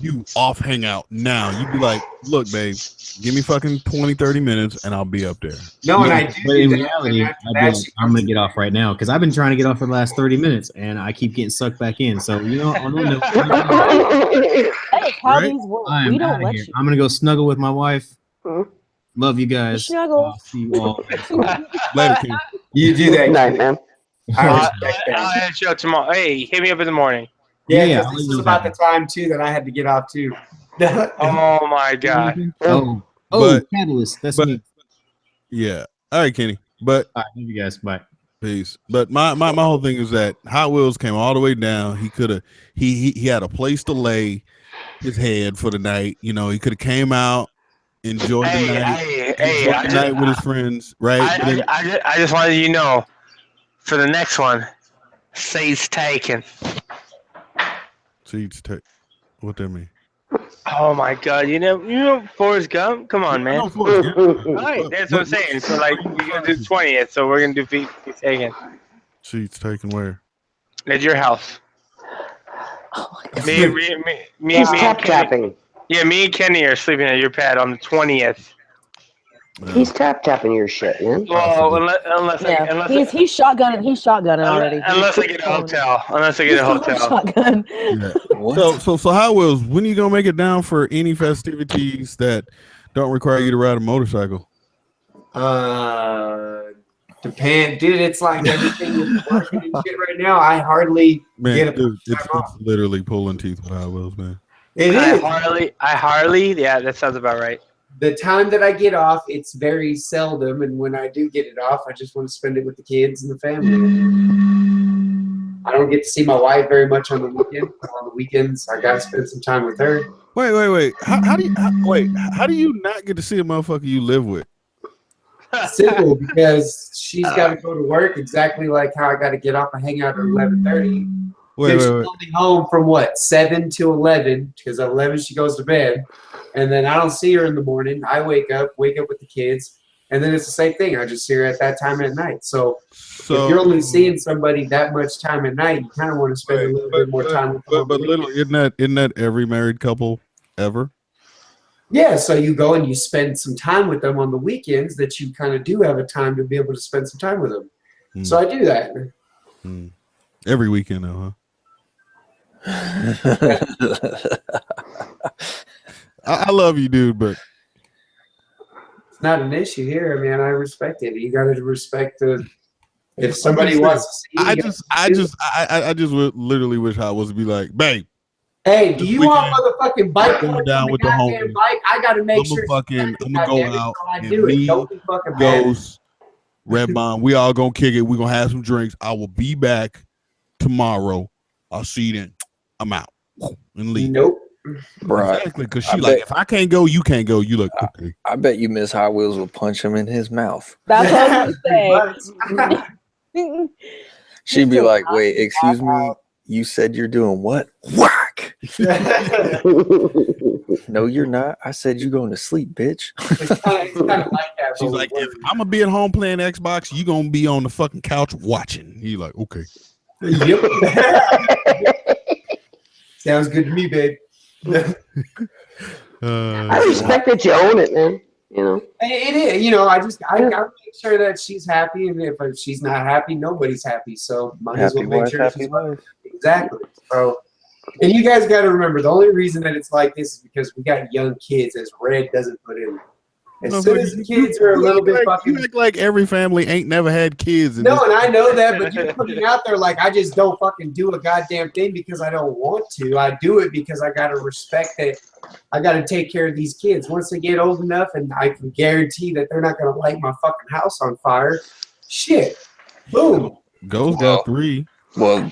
"You off hangout now," you'd be like, "Look, babe, give me fucking 20, 30 minutes, and I'll be up there." No, and I do. But in reality, I'd be like, I'm gonna get off right now because I've been trying to get off for the last 30 minutes, and I keep getting sucked back in. So on that note, Hey, how these work? We don't let you. I'm gonna go snuggle with my wife. Love you guys. Snuggle. See you all. Later, Kenny. You do that, night, man. I'll hit you up tomorrow. Hey, hit me up in the morning. Yeah, this was about the time too that I had to get off too. Oh my god. Catalyst. That's me. Yeah. All right, Kenny. But all right, love you guys. Bye. Peace. But my whole thing is that Hot Wheels came all the way down. He could have he had a place to lay his head for the night. He could have came out, enjoyed the night, with his friends. Right. I just wanted you to know. For the next one, seats taken. Seats taken. What that mean? Oh my god! You know Forrest Gump? Come on, man. Right, that's what I'm saying. So like, you're gonna do 20th, so we're gonna do feet taken. Seats taken where? At your house. Oh my god. Me, He's tap tapping. Yeah, me and Kenny are sleeping at your pad on the 20th. He's tap tapping your shit, man. Well, unless he's shotgunning. He's shotgunning already. Unless I get a hotel. Shotgun. Yeah. So Hot Wheels, when are you gonna make it down for any festivities that don't require you to ride a motorcycle? Depend, dude. It's like everything is working and shit right now. I hardly get a dude. It's literally pulling teeth with Hot Wheels, man. It is. I Harley. Yeah, that sounds about right. The time that I get off, it's very seldom, and when I do get it off, I just want to spend it with the kids and the family. I don't get to see my wife very much on the weekend. On the weekends, I gotta spend some time with her. Wait. How do you not get to see a motherfucker you live with? Simple, because she's got to go to work exactly like how I got to get off and hang out at 11:30. She's only home from 7 to 11, because at 11 she goes to bed, and then I don't see her in the morning. I wake up with the kids, and then it's the same thing. I just see her at that time at night. So if you're only seeing somebody that much time at night, you kind of want to spend a little bit more time with them. But literally, isn't that every married couple ever? Yeah, so you go and you spend some time with them on the weekends that you kind of do have a time to be able to spend some time with them. So I do that. Every weekend, though, huh? I love you, dude, but it's not an issue here, man. I respect it. You got to respect the. If somebody wants to see, I just would literally wish I was to be like, babe. Hey, do you want motherfucking bike? Going down with the homie. Bike? I got to make sure. I'm gonna go out and me, Ghost, Red Bond, we all gonna kick it. We gonna have some drinks. I will be back tomorrow. I'll see you then. I'm out and leave. Nope. Bro, exactly, because she like, if I can't go, you can't go. You look okay. I bet you Miss Hot Wheels will punch him in his mouth. That's what I was gonna say. She'd be like, "Wait, excuse me. You said you're doing what? Whack! No, you're not. I said you're going to sleep, bitch." It's kind of like that. She's like, if I'm gonna be at home playing Xbox, you gonna be on the fucking couch watching. He's like, okay. Yep. Sounds good to me, babe. I respect that you own it, man. You know, it is. I make sure that she's happy, and if she's not happy, nobody's happy. So might as well make sure she's happy. Exactly. So, and you guys got to remember, the only reason that it's like this is because we got young kids, as Red doesn't put in. As soon as the kids are a little bit fucking... You act like every family ain't never had kids. No, and I know that, but you're putting out there like I just don't fucking do a goddamn thing because I don't want to. I do it because I got to respect that. I got to take care of these kids. Once they get old enough and I can guarantee that they're not going to light my fucking house on fire, shit, boom. Ghost got 3. Well,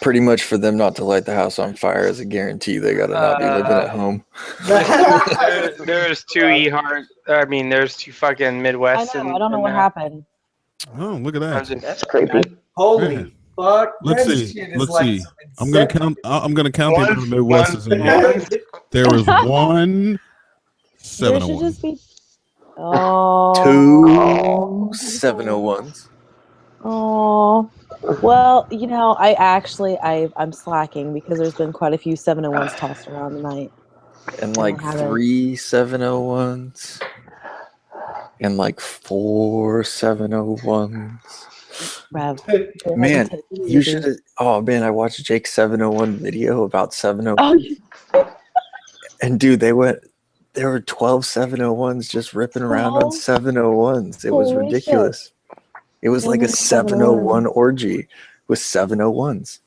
pretty much for them not to light the house on fire is a guarantee. They got to not be living at home. There's two E-Heart. I mean, there's two fucking Midwest. I know. I don't know what happened. Oh, look at that. That's creepy. Holy fuck! Let's that see. shit is Let's like see. some I'm gonna Inception. count. I'm gonna count the amount of Midwesters in here. There was one There should 701. just be. Oh. Two 701s. Oh. Well, you know, I'm slacking because there's been quite a few 701s tossed around tonight. And like I haven't. 3 701s. And like 4 701s. Rev, Man, you should have. Oh man, I watched Jake's 701 video about 701. And dude, there were 12 701s just ripping around on 701s. It was Holy ridiculous. shit. It was like a 701 orgy with 701s.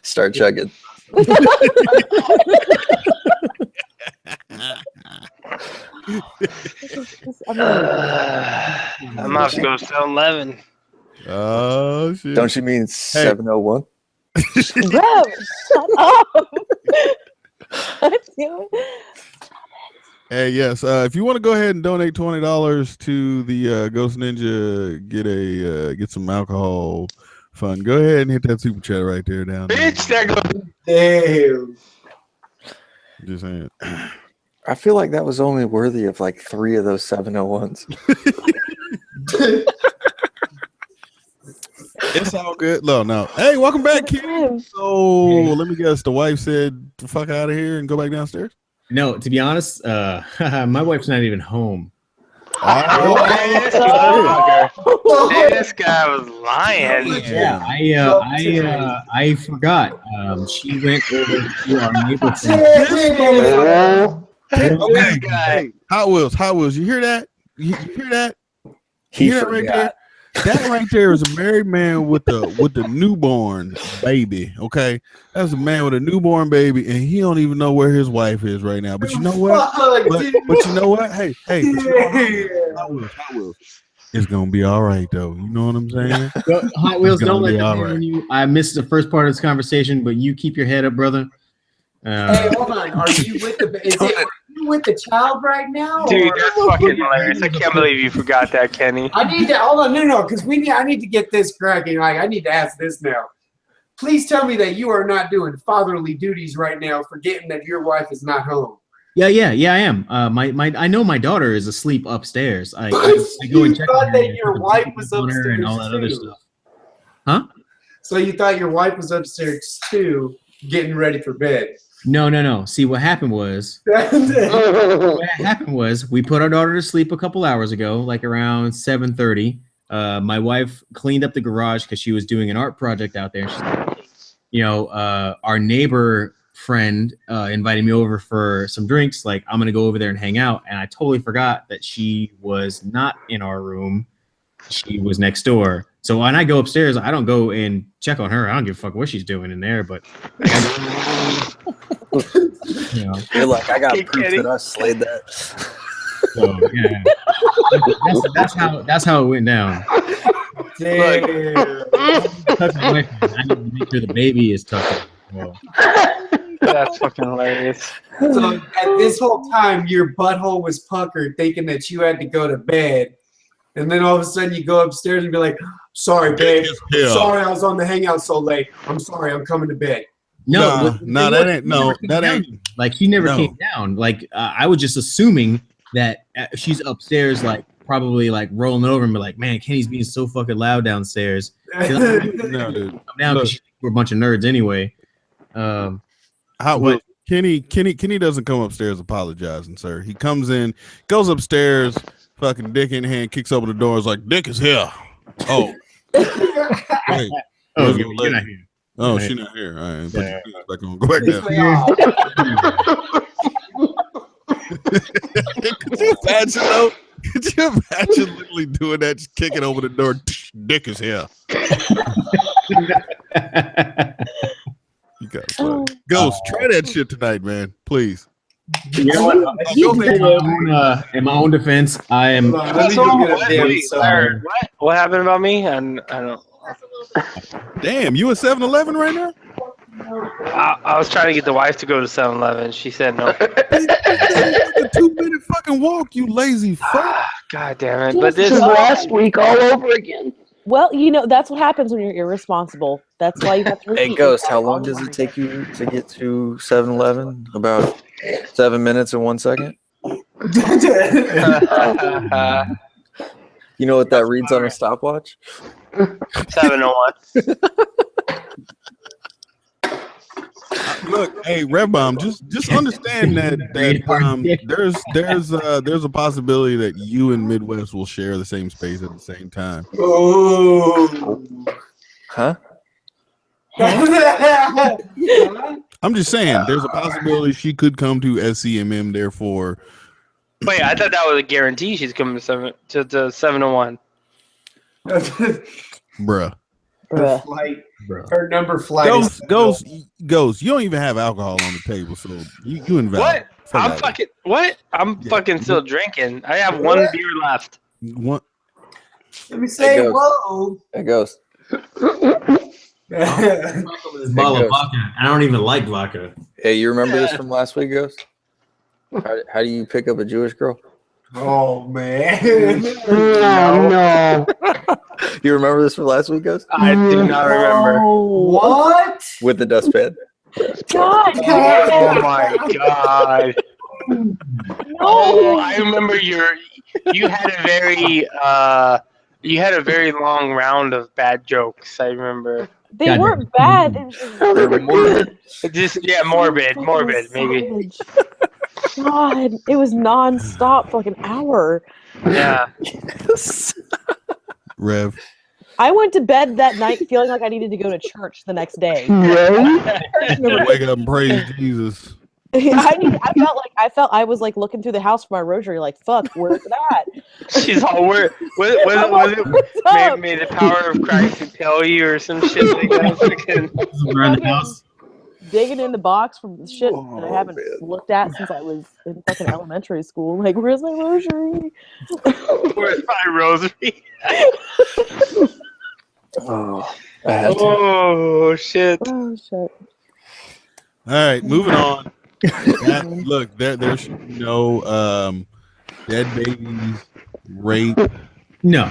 Start chugging. I'm off to go 7-Eleven. Oh shit! Don't you mean 701? Rev, shut up. Hey, yes. If you want to go ahead and donate $20 to the Ghost Ninja, get some alcohol fund. Go ahead and hit that super chat right there down there. Bitch, that goes. Damn. Just saying. I feel like that was only worthy of like 3 of those 701s. It's all good. No. Hey, welcome back, Ken. So let me guess. The wife said to fuck out of here and go back downstairs? No, to be honest, my wife's not even home. This guy was lying. Yeah, I forgot. She went over to our neighbor's. Okay, hey, Hot Wheels. You hear that? You hear that? He hear that right there? That right there is a married man with the newborn baby. Okay, that's a man with a newborn baby, and he don't even know where his wife is right now. But you know what? But you know what? Hey, Hot Wheels. It's gonna be all right though. You know what I'm saying? Hot Wheels, don't let them hit on you. I missed the first part of this conversation, but you keep your head up, brother. Hey, hold on. Are you with the? Are you with the child right now? Dude, or- that's fucking hilarious. I can't believe you forgot that, Kenny. I need to hold on. No, because I need to get this cracking. Like, I need to ask this now. Please tell me that you are not doing fatherly duties right now, forgetting that your wife is not home. Yeah, I am. I know my daughter is asleep upstairs. I go and check thought on her that and your put wife the was on her and all upstairs that other too. stuff. Huh? So you thought your wife was upstairs too, getting ready for bed. No. See, what happened was we put our daughter to sleep a couple hours ago, like around 7:30. My wife cleaned up the garage because she was doing an art project out there. She's like, our neighbor friend invited me over for some drinks. Like, I'm gonna go over there and hang out, and I totally forgot that she was not in our room. She was next door. So when I go upstairs, I don't go and check on her. I don't give a fuck what she's doing in there, but You're like, I got proof that I slayed that. So yeah, that's how it went down. Damn. I need to make sure the baby is tucked in. Well, That's fucking hilarious. So at this whole time, your butthole was puckered, thinking that you had to go to bed, and then all of a sudden you go upstairs and be like, "Sorry, babe. Sorry, I was on the hangout so late. I'm sorry. I'm coming to bed." that ain't. Like, he never came down. Like, I was just assuming that she's upstairs, like probably like rolling over and be like, "Man, Kenny's being so fucking loud downstairs." No, dude. Now because we're a bunch of nerds anyway. Kenny doesn't come upstairs apologizing, sir. He comes in, goes upstairs, fucking dick in hand, kicks open the door, is like, "Dick is here." Oh, wait. You're not here. Oh, she's not here. All right, put your shoes back on. Go back down. Could you imagine though? Could you imagine literally doing that, just kicking over the door? Dick is here. You got Ghost, try that shit tonight, man. Please. You know what? In my own defense, I am. What happened about me? And I don't. Damn, you at 7-Eleven right now? I was trying to get the wife to go to 7-Eleven. She said no. It's a 2-minute fucking walk, you lazy fuck. God damn it! But This is last week all over again. Well, you know, that's what happens when you're irresponsible. That's why you have to repeat. Hey, Ghost, how yourself all long does over it take you to get to 7-Eleven? About 7 minutes and 1 second? You know what that reads on a stopwatch? 701. Look, hey, Red Bomb, just understand that there's a possibility that you and Midwest will share the same space at the same time. Oh. Huh? I'm just saying, there's a possibility she could come to SCMM. Therefore, Wait, I thought that was a guarantee. She's coming to 701. bruh. Her flight. Her number flight. Ghost. You don't even have alcohol on the table, so you invalid. What? I'm fucking still drinking. I have one beer left. What? Let me say whoa. Hey, Ghost. This bottle of vodka. I don't even like vodka. Hey, you remember this from last week, Ghost? How do you pick up a Jewish girl? Oh man. No. You remember this from last week, Ghost? I do not remember. What? With the dustpan. God. Oh my god. Oh, I remember you had a very long round of bad jokes. I remember. They weren't bad. They were morbid. Morbid, maybe. God, it was non-stop for like an hour. Yeah. Rev. I went to bed that night feeling like I needed to go to church the next day. Wake up and praise Jesus. I felt I was like looking through the house for my rosary, like, fuck, where's it at? She's all was it may the power of Christ compel you or some shit like that. Around the house. Digging in the box from shit that I haven't looked at since I was in fucking elementary school. Like, where's my rosary? Where's my rosary? Oh, shit. Oh, shit. All right, moving on. Look, there's no dead babies, rape. No,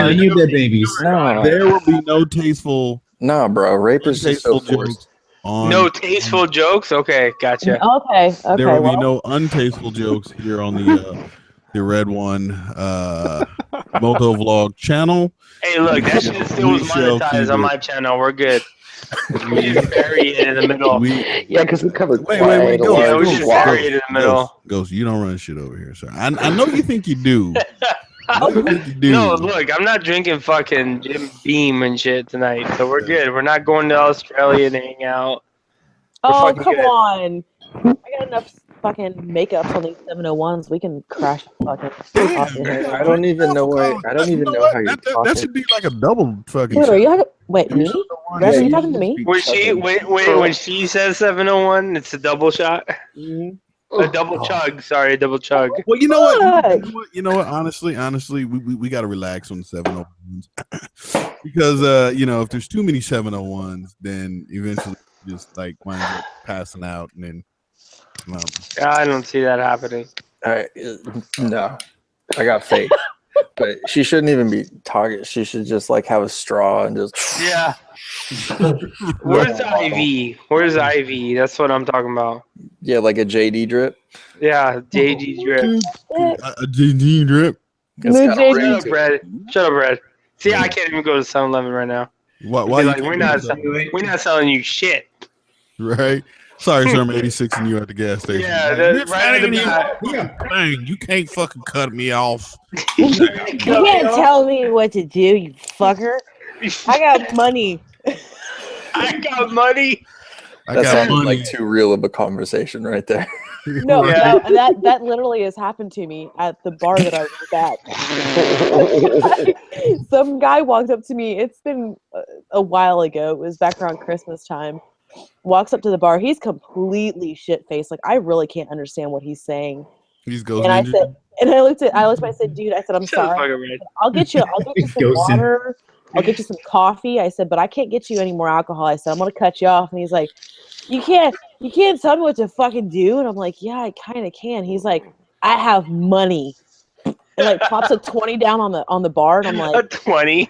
you dead babies. No. There will be no tasteful. Nah, bro, rape is just so forced. No tasteful jokes? Okay, gotcha. Okay. There will be no untasteful jokes here on the Red One Motovlog channel. Hey, look, that shit still was monetized on my channel. We're good. We just bury it in the middle. Yeah, because we covered. Wait. Yeah, we just bury it in the middle. Ghost, you don't run shit over here, sir. I know you think you do. No, look, I'm not drinking fucking Jim Beam and shit tonight, so we're good. We're not going to Australia to hang out. Oh, come on. I got enough fucking makeup on these 701s. We can crash fucking. I don't even know how you're talking. That should be like a double fucking. Dude, are you wait, me? Rev, are you talking to me? When she says 701, it's a double shot. A double chug. Sorry, a double chug. Well, you know what? You know what? Honestly, we got to relax on the 701s because if there's too many 701s, then eventually just like wind up passing out and then. I don't see that happening. No, I got faith. But she shouldn't even be talking. She should just like have a straw and just. Yeah. Where's IV? Where's IV? That's what I'm talking about. Yeah, like a JD drip. Yeah, JD drip. A JD drip. Shut up, Brad. See, I can't even go to 7-Eleven right now. Why? Like, we're not selling you shit. Right. Sorry, sir. I'm 86 and you at the gas station. Yeah, that's right. Dang, you can't fucking cut me off. You can't tell me what to do, you fucker. I got money. I got money. That sounded like too real of a conversation right there. No, that literally has happened to me at the bar that I was at. Some guy walked up to me. It's been a while ago. It was back around Christmas time. walks up to the bar. He's completely shit faced. Like I really can't understand what he's saying. He's Ghost And I Ninja. said, and I looked at him, I said, dude, I said, I'm Shut the sorry. fuck up, Red. I'll get you some water. I'll get you some coffee. I said, but I can't get you any more alcohol. I said, I'm gonna cut you off. And he's like, you can't tell me what to fucking do. And I'm like, yeah, I kind of can. He's like, I have money. And like pops a 20 down on the bar. And I'm like, a 20.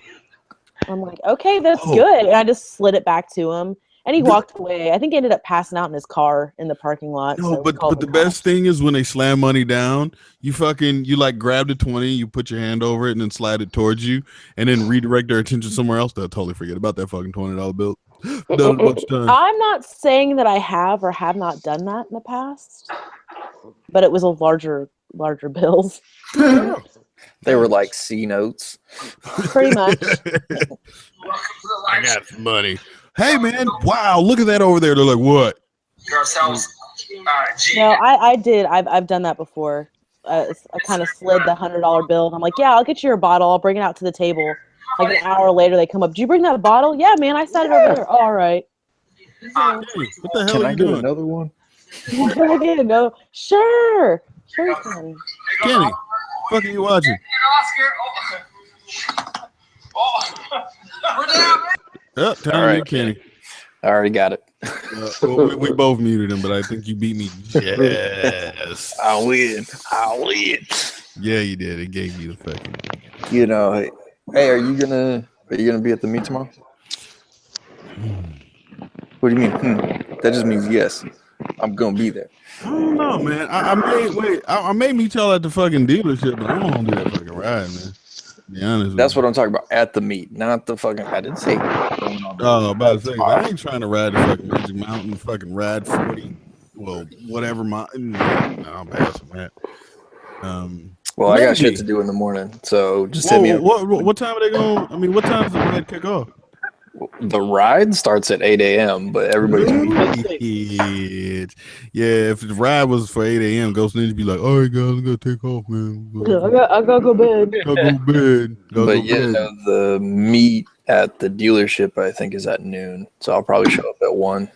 I'm like, okay, that's good. And I just slid it back to him. And he walked away. I think he ended up passing out in his car in the parking lot. No, so but the best thing is when they slam money down, you like grab the 20, you put your hand over it and then slide it towards you and then redirect their attention somewhere else. They'll totally forget about that fucking $20 bill. Done a bunch of times. I'm not saying that I have or have not done that in the past, but it was a larger bills. They were like C notes. Pretty much. I got some money. Hey man, wow, look at that over there. They're like, what? No, I did. I've done that before. I kind of slid the $100 bill. And I'm like, yeah, I'll get you your bottle. I'll bring it out to the table. Like an hour later, they come up. Did you bring that bottle? Yeah, man, I sat it over there. Oh, all right. What the hell Can are I you get doing? another one? Again, no, sure, Kenny. Kenny, what are you watching? Oh, time to mute Kenny. I already got it. Well, we both muted him, but I think you beat me. Yes. I'll win. Yeah, you did. It gave you the fucking. You know, hey, are you gonna be at the meet tomorrow? What do you mean? That just means yes. I'm gonna be there. I don't know, man. I may meet y'all at the fucking dealership, but I don't want to do that fucking ride, man. Be honest. That's what I'm talking about. At the meet, not the fucking. I didn't say. Oh, about to say, I ain't trying to ride the fucking Magic Mountain, fucking ride 40. Well, whatever. No, I'm passing that. Well, I got shit to do in the morning, so just hit me up. What time are they going? I mean, what time does the ride kick off? The ride starts at 8 a.m., but everybody's yeah. If the ride was for 8 a.m., Ghost Ninja be like, "All right, guys, I gotta take off, man. I gotta go bed. Gotta go bed." But yeah, no, the meet at the dealership I think is at noon, so I'll probably show up at 1.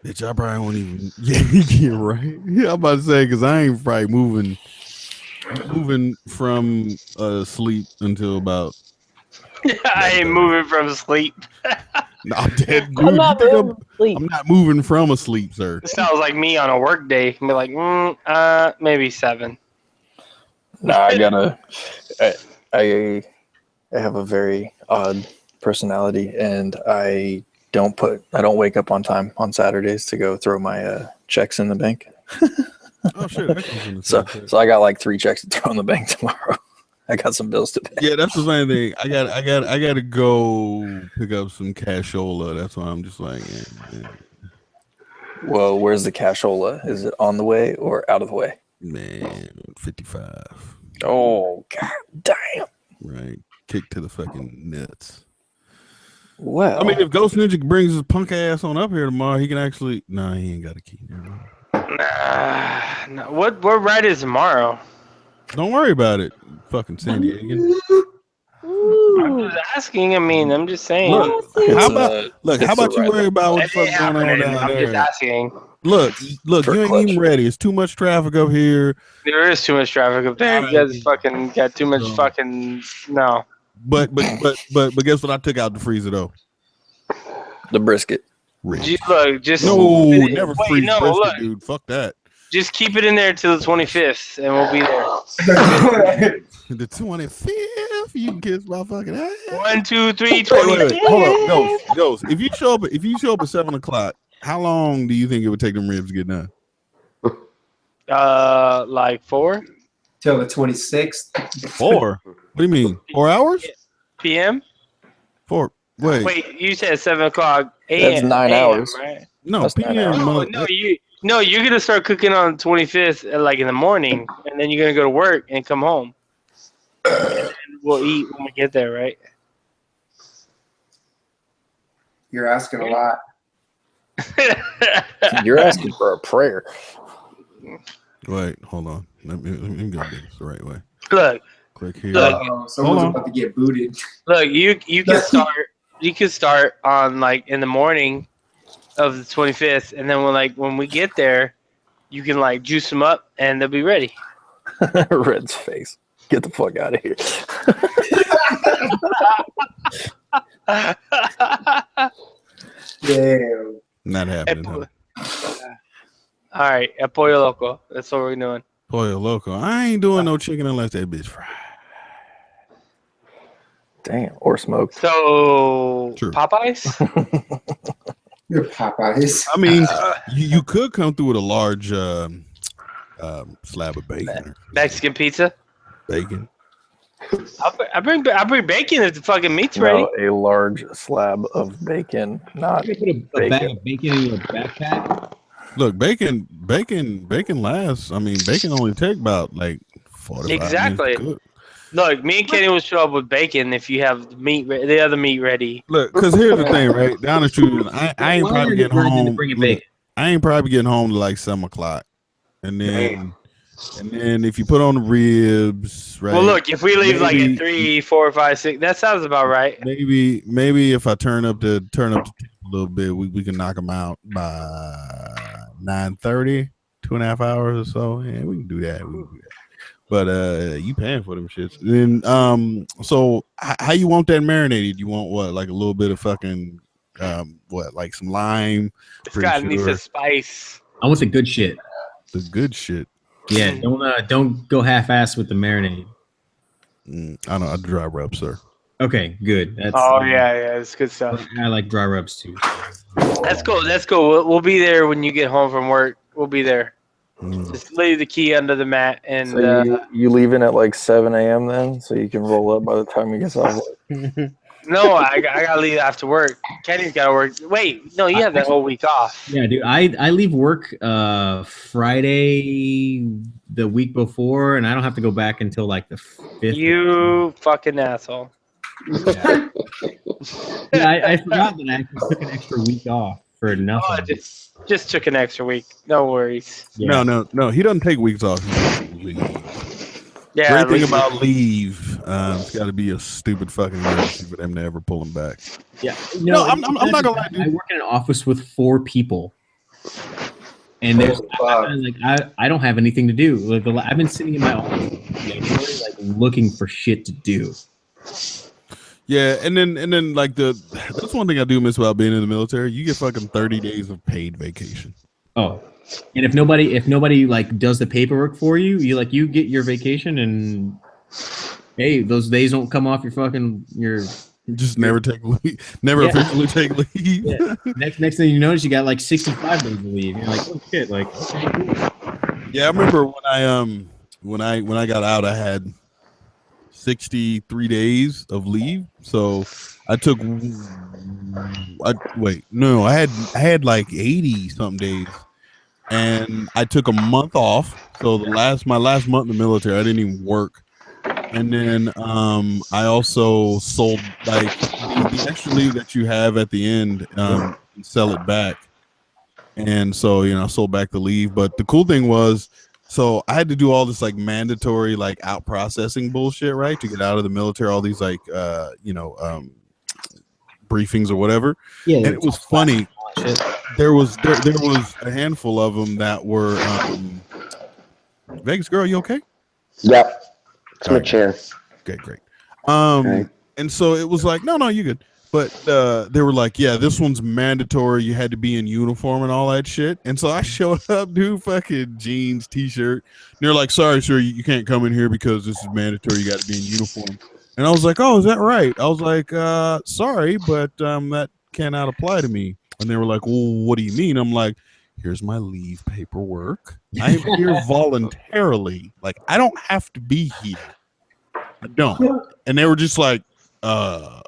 Bitch, I probably won't even. Yeah, right. Yeah, I'm about to say because I ain't probably moving from sleep until about. I ain't moving from sleep. No, I'm dead, dude. I'm not moving from a sleep, sir. It sounds like me on a work day. Be like, maybe 7. Nah, I have a very odd personality, and I don't wake up on time on Saturdays to go throw my checks in the bank. Oh shit! So I got like 3 checks to throw in the bank tomorrow. I got some bills to pay. Yeah, that's the same thing. I got to go pick up some cashola. That's why I'm just like, yeah. Well, where's the cashola? Is it on the way or out of the way? Man, 55. Oh, god damn. Right. Kick to the fucking nuts. Well, I mean, if Ghost Ninja brings his punk ass on up here tomorrow, he can actually. Nah, he ain't got a key. No. What ride is tomorrow? Don't worry about it, fucking San Diego. I'm just asking. I mean, I'm just saying. How about you worry about what the fuck's going on down I'm there? just asking. Look, you ain't even ready. It's too much traffic up here. There is too much traffic up there. You guys fucking got too much fucking no. But guess what? I took out the freezer though. The brisket. Look, just never freeze brisket, look. dude. Fuck that. Just keep it in there till the 25th, and we'll be there. The 25th, you can kiss my fucking ass. 1, 2, 3, 20. Wait. Hold up, Ghost. If you show up at 7:00, how long do you think it would take them ribs to get done? Like 4 till the 26th. 4? What do you mean? 4 hours? PM. 4. Wait, you said 7:00 a.m. That's 9 hours, right? No, PM. You're gonna start cooking on the 25th, like in the morning, and then you're gonna go to work and come home. And we'll eat when we get there, right? You're asking a lot. You're asking for a prayer. Wait, hold on. Let me go do this the right way. Look. Click here. Someone's about to get booted. Look, you can start. You can start on like in the morning, of the 25th, and then when we get there, you can like juice them up and they'll be ready. Red's face. Get the fuck out of here. Damn. Not happening. All right, El Pollo Loco. That's what we're doing. Pollo Loco. I ain't doing no chicken unless that bitch fried. Damn, or smoked. So True. Popeyes. Popeyes. I mean, you could come through with a large slab of bacon. Mexican pizza. Bacon. I bring bacon if the fucking meat's ready. No, a large slab of bacon, not You can put a bag of bacon in your backpack. Look, bacon lasts. I mean, bacon only take about like 45 Exactly. minutes to cook. Look, me and Kenny will show up with bacon if you have the other meat ready. Look, because here's the thing, right? Down the street, I ain't probably getting home. Look, I ain't probably getting home to like 7 o'clock, and then if you put on the ribs, right? Well, look, if we leave like at 3, 4, 5, 6, that sounds about right. Maybe if I turn up the table a little bit, we can knock them out by 9:30, 2.5 hours or so. Yeah, we can do that. But you paying for them shits. Then so how you want that marinated? You want what, like a little bit of fucking like some lime? It's got needs a spice. I want the good shit. The good shit. Yeah, don't go half-ass with the marinade. I don't. I dry rub, sir. Okay, good. That's, yeah, it's good stuff. I like dry rubs too. That's cool. We'll be there when you get home from work. We'll be there. Just leave the key under the mat, and so you leaving at like 7 a.m. then, so you can roll up by the time you get off. No, I gotta leave after work. Kenny's gotta work. Wait, no, you have that whole week off. Yeah, dude. I leave work Friday the week before, and I don't have to go back until like the 5th. You fucking asshole. Yeah. I forgot that I actually took an extra week off for nothing. Oh, just took an extra week. No worries. Yeah. No. He doesn't take weeks off. Yeah. Great thing about leave, it's got to be a stupid fucking emergency for them to ever pull them back. Yeah. No, I'm not gonna lie, dude. I work in an office with 4 people, and there's I don't have anything to do. Like, I've been sitting in my office, like looking for shit to do. Yeah, and then like that's one thing I do miss about being in the military. You get fucking 30 days of paid vacation. Oh, and if nobody like does the paperwork for you, you get your vacation, and hey, those days don't come off your just never take leave, never officially take leave. Yeah. Next thing you notice, you got like 65 days of leave. You're like, oh shit, like okay, cool. Yeah, I remember when I got out, I had 63 days of leave. So I had like 80 something days, and I took a month off. So my last month in the military, I didn't even work. And then I also sold like the extra leave that you have at the end, and sell it back. And so, I sold back the leave. But the cool thing was, so I had to do all this like mandatory like out processing bullshit, right, to get out of the military. All these like briefings or whatever. Yeah, and it was funny. There was a handful of them that were Vegas girl. You okay? Yep. It's my chair. Okay, great. And so it was like, no, you're good. But they were like, yeah, this one's mandatory. You had to be in uniform and all that shit. And so I showed up, dude, fucking jeans, t-shirt. And they're like, sorry, sir, you can't come in here because this is mandatory. You got to be in uniform. And I was like, oh, is that right? I was like, sorry, but that cannot apply to me. And they were like, well, what do you mean? I'm like, here's my leave paperwork. I'm here voluntarily. Like, I don't have to be here. I don't. And they were just like, yeah,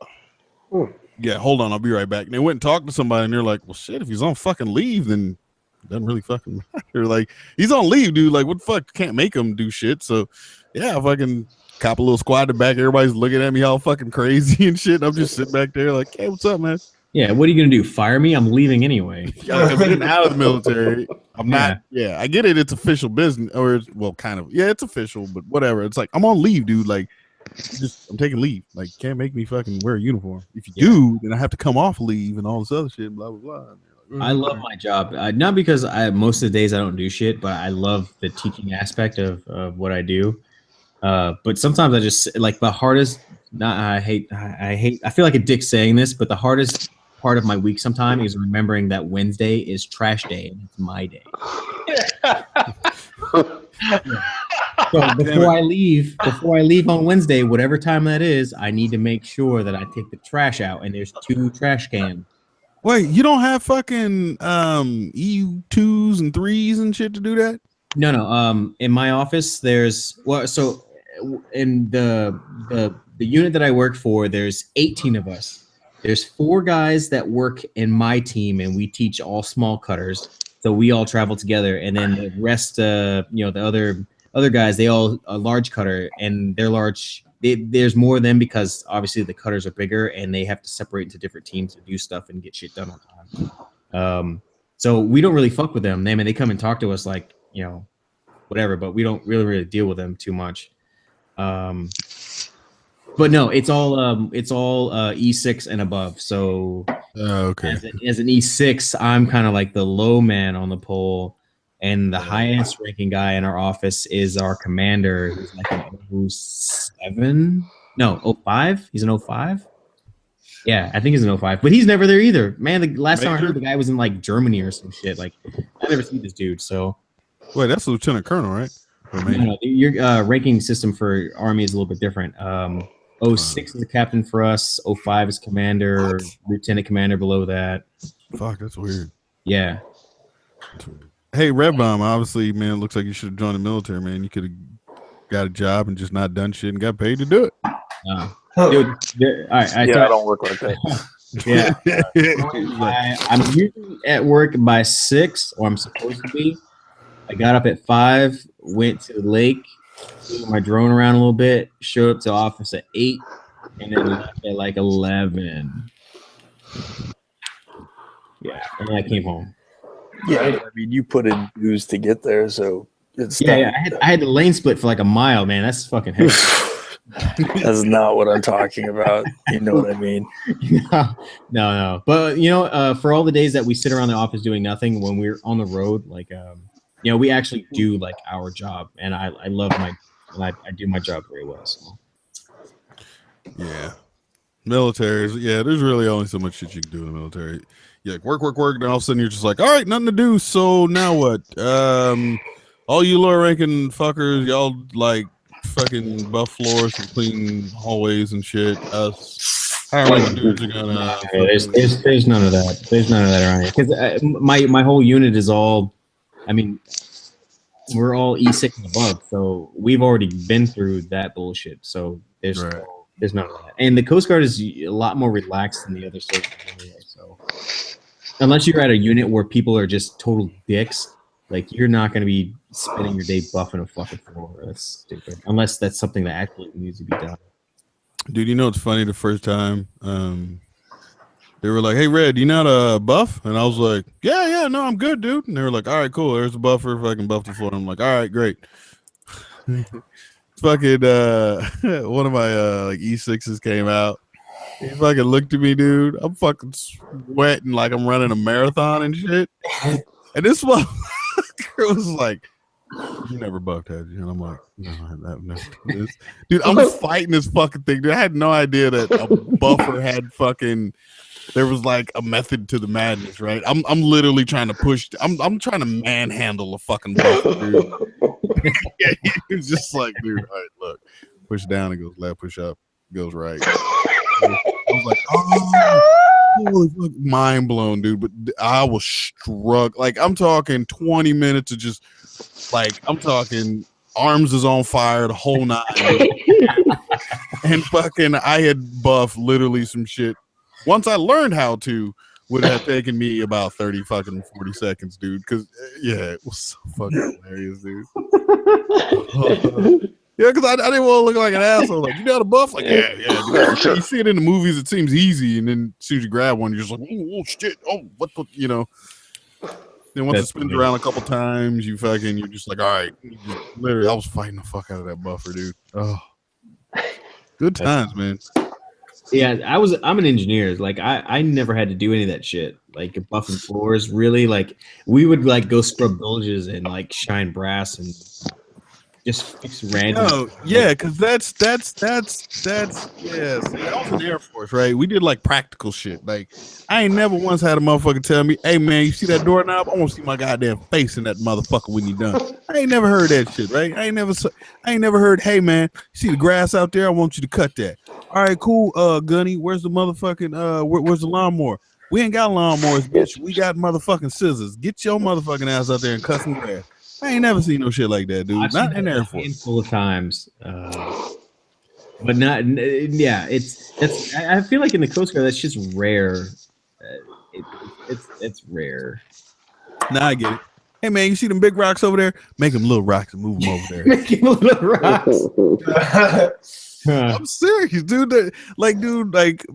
hold on, I'll be right back. And they went and talked to somebody, and they're like, well, shit, if he's on fucking leave, then it doesn't really fucking matter. Like, he's on leave, dude. Like, what the fuck? Can't make him do shit. So, yeah, if I can cop a little squad in the back, everybody's looking at me all fucking crazy and shit. I'm just sitting back there like, hey, what's up, man? Yeah, what are you going to do? Fire me? I'm leaving anyway. I'm getting out of the military. I'm not. Yeah, I get it. It's official business. Or, kind of. Yeah, it's official, but whatever. It's like, I'm on leave, dude. Like, I'm taking leave. Like, you can't make me fucking wear a uniform. If you do, then I have to come off leave and all this other shit, blah, blah, blah. I love my job. Not because most of the days I don't do shit, but I love the teaching aspect of what I do. But sometimes I just like the hardest. I hate. I feel like a dick saying this, but the hardest part of my week sometimes is remembering that Wednesday is trash day and it's my day. So before I leave on Wednesday, whatever time that is, I need to make sure that I take the trash out, and there's 2 trash cans. Wait, you don't have fucking EU2s and 3s and shit to do that? No. In my office, there's so in the unit that I work for, there's 18 of us. There's 4 guys that work in my team, and we teach all small cutters. So we all travel together, and then the rest, the other guys, they all a large cutter, and they're large. There's more of them because obviously the cutters are bigger, and they have to separate into different teams to do stuff and get shit done on time. So we don't really fuck with them. They come and talk to us like, whatever, but we don't really deal with them too much. But no, it's all E6 and above. So okay. As an E6, I'm kind of like the low man on the pole, and the highest ranking guy in our office is our commander, who's like an 07? No, 05? He's an 05? Yeah, I think he's an 05. But he's never there either. Man, the last time I heard, the guy was in like Germany or some shit. Like, I never see this dude. So wait, that's a lieutenant colonel, right? No, your ranking system for Army is a little bit different. 06 is the captain for us. 05 is commander, lieutenant commander below that. Fuck, that's weird. Yeah. Hey, Red Bomb, obviously, man, it looks like you should have joined the military, man. You could have got a job and just not done shit and got paid to do it. Dude, all right, I don't work like that. Yeah. I'm usually at work by 6, or I'm supposed to be. I got up at 5, went to the lake, flew my drone around a little bit, showed up to office at 8, and then left at like 11. Yeah, and then I came home. Yeah, I mean, you put in dues to get there, so it's I had the lane split for like a mile, man. That's fucking heavy. That's not what I'm talking about. You know what I mean? No. But for all the days that we sit around the office doing nothing, when we're on the road, like we actually do like our job, and I love I do my job very well. So yeah, military. Yeah, there's really only so much shit you can do in the military. You like work, and all of a sudden you're just like, all right, nothing to do. So now what? All you lower ranking fuckers, y'all like fucking buff floors and clean hallways and shit. Us higher ranking dudes are gonna. There's none of that. There's none of that around here because my whole unit is all. I mean, we're all E6 and above, so we've already been through that bullshit. So there's none of that. And the Coast Guard is a lot more relaxed than the other services anyway. So unless you're at a unit where people are just total dicks, like you're not going to be spending your day buffing a fucking floor. That's stupid. Unless that's something that actually needs to be done. Dude, it's funny. The first time they were like, "Hey, Red, you not a buff?" And I was like, "Yeah, no, I'm good, dude." And they were like, "All right, cool. There's a buffer. If I can buff the floor." I'm like, "All right, great." Fucking one of my like E6s came out. He fucking looked at me, dude. I'm fucking sweating like I'm running a marathon and shit. And this motherfucker was like, "You never buffed, had you?" And I'm like, "No, I've never done this." Dude, I'm fighting this fucking thing. Dude, I had no idea that a buffer had fucking. There was like a method to the madness, right? I'm literally trying to push. I'm trying to manhandle a fucking buffer, dude. Yeah, he was just like, dude, all right, look, push down, it goes left, push up, it goes right. I was like, holy fuck, mind blown, dude. But I was struck. Like, I'm talking 20 minutes of just like, I'm talking arms is on fire the whole night. And fucking, I had buffed literally some shit. Once I learned how to, would have taken me about 30 fucking 40 seconds, dude. Because, yeah, it was so fucking hilarious, dude. Yeah, because I didn't want to look like an asshole. Like, you got a buff? Like, yeah. Dude. You see it in the movies, it seems easy. And then as soon as you grab one, you're just like, oh, shit. Oh, what the, Then once it spins around a couple times, you're just like, all right. Literally, I was fighting the fuck out of that buffer, dude. Oh, good times, man. Yeah, I'm an engineer. Like I never had to do any of that shit. Like buffing floors, really. Like we would like go scrub bilges and like shine brass and just fix random. No, yeah, because that's yeah. See, I was in the Air Force, right? We did like practical shit. Like I ain't never once had a motherfucker tell me, "Hey man, you see that doorknob? I want to see my goddamn face in that motherfucker when you done." I ain't never heard that shit, right? I ain't never heard, "Hey man, you see the grass out there? I want you to cut that." All right, cool. Gunny, where's the motherfucking where's the lawnmower? We ain't got lawnmowers, bitch. We got motherfucking scissors. Get your motherfucking ass out there and cut some grass. I ain't never seen no shit like that, dude. I've Not seen in the that Air a Force. handful of times, but not. Yeah, that's. I feel like in the Coast Guard, that's just rare. It's rare. Now I get it. Hey man, you see them big rocks over there? Make them little rocks and move them over there. Make them little rocks. I'm serious, dude. Like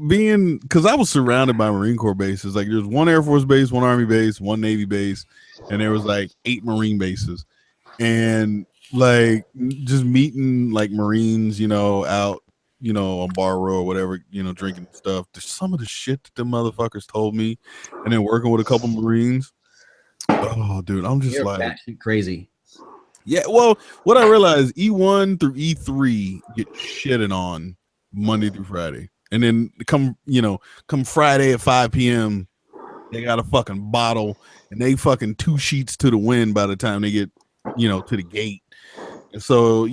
being, because I was surrounded by Marine Corps bases. Like there's one Air Force base, one Army base, one Navy base, and there was like 8 Marine bases. And like just meeting like Marines, out, on Bar Row or whatever, drinking stuff. There's some of the shit that the motherfuckers told me, and then working with a couple Marines. Oh, dude, I'm just like crazy. Yeah, well, what I realized, E1 through E3 get shitted on Monday through Friday, and then come Friday at 5 p.m. they got a fucking bottle, and they fucking 2 sheets to the wind by the time they get to the gate. And so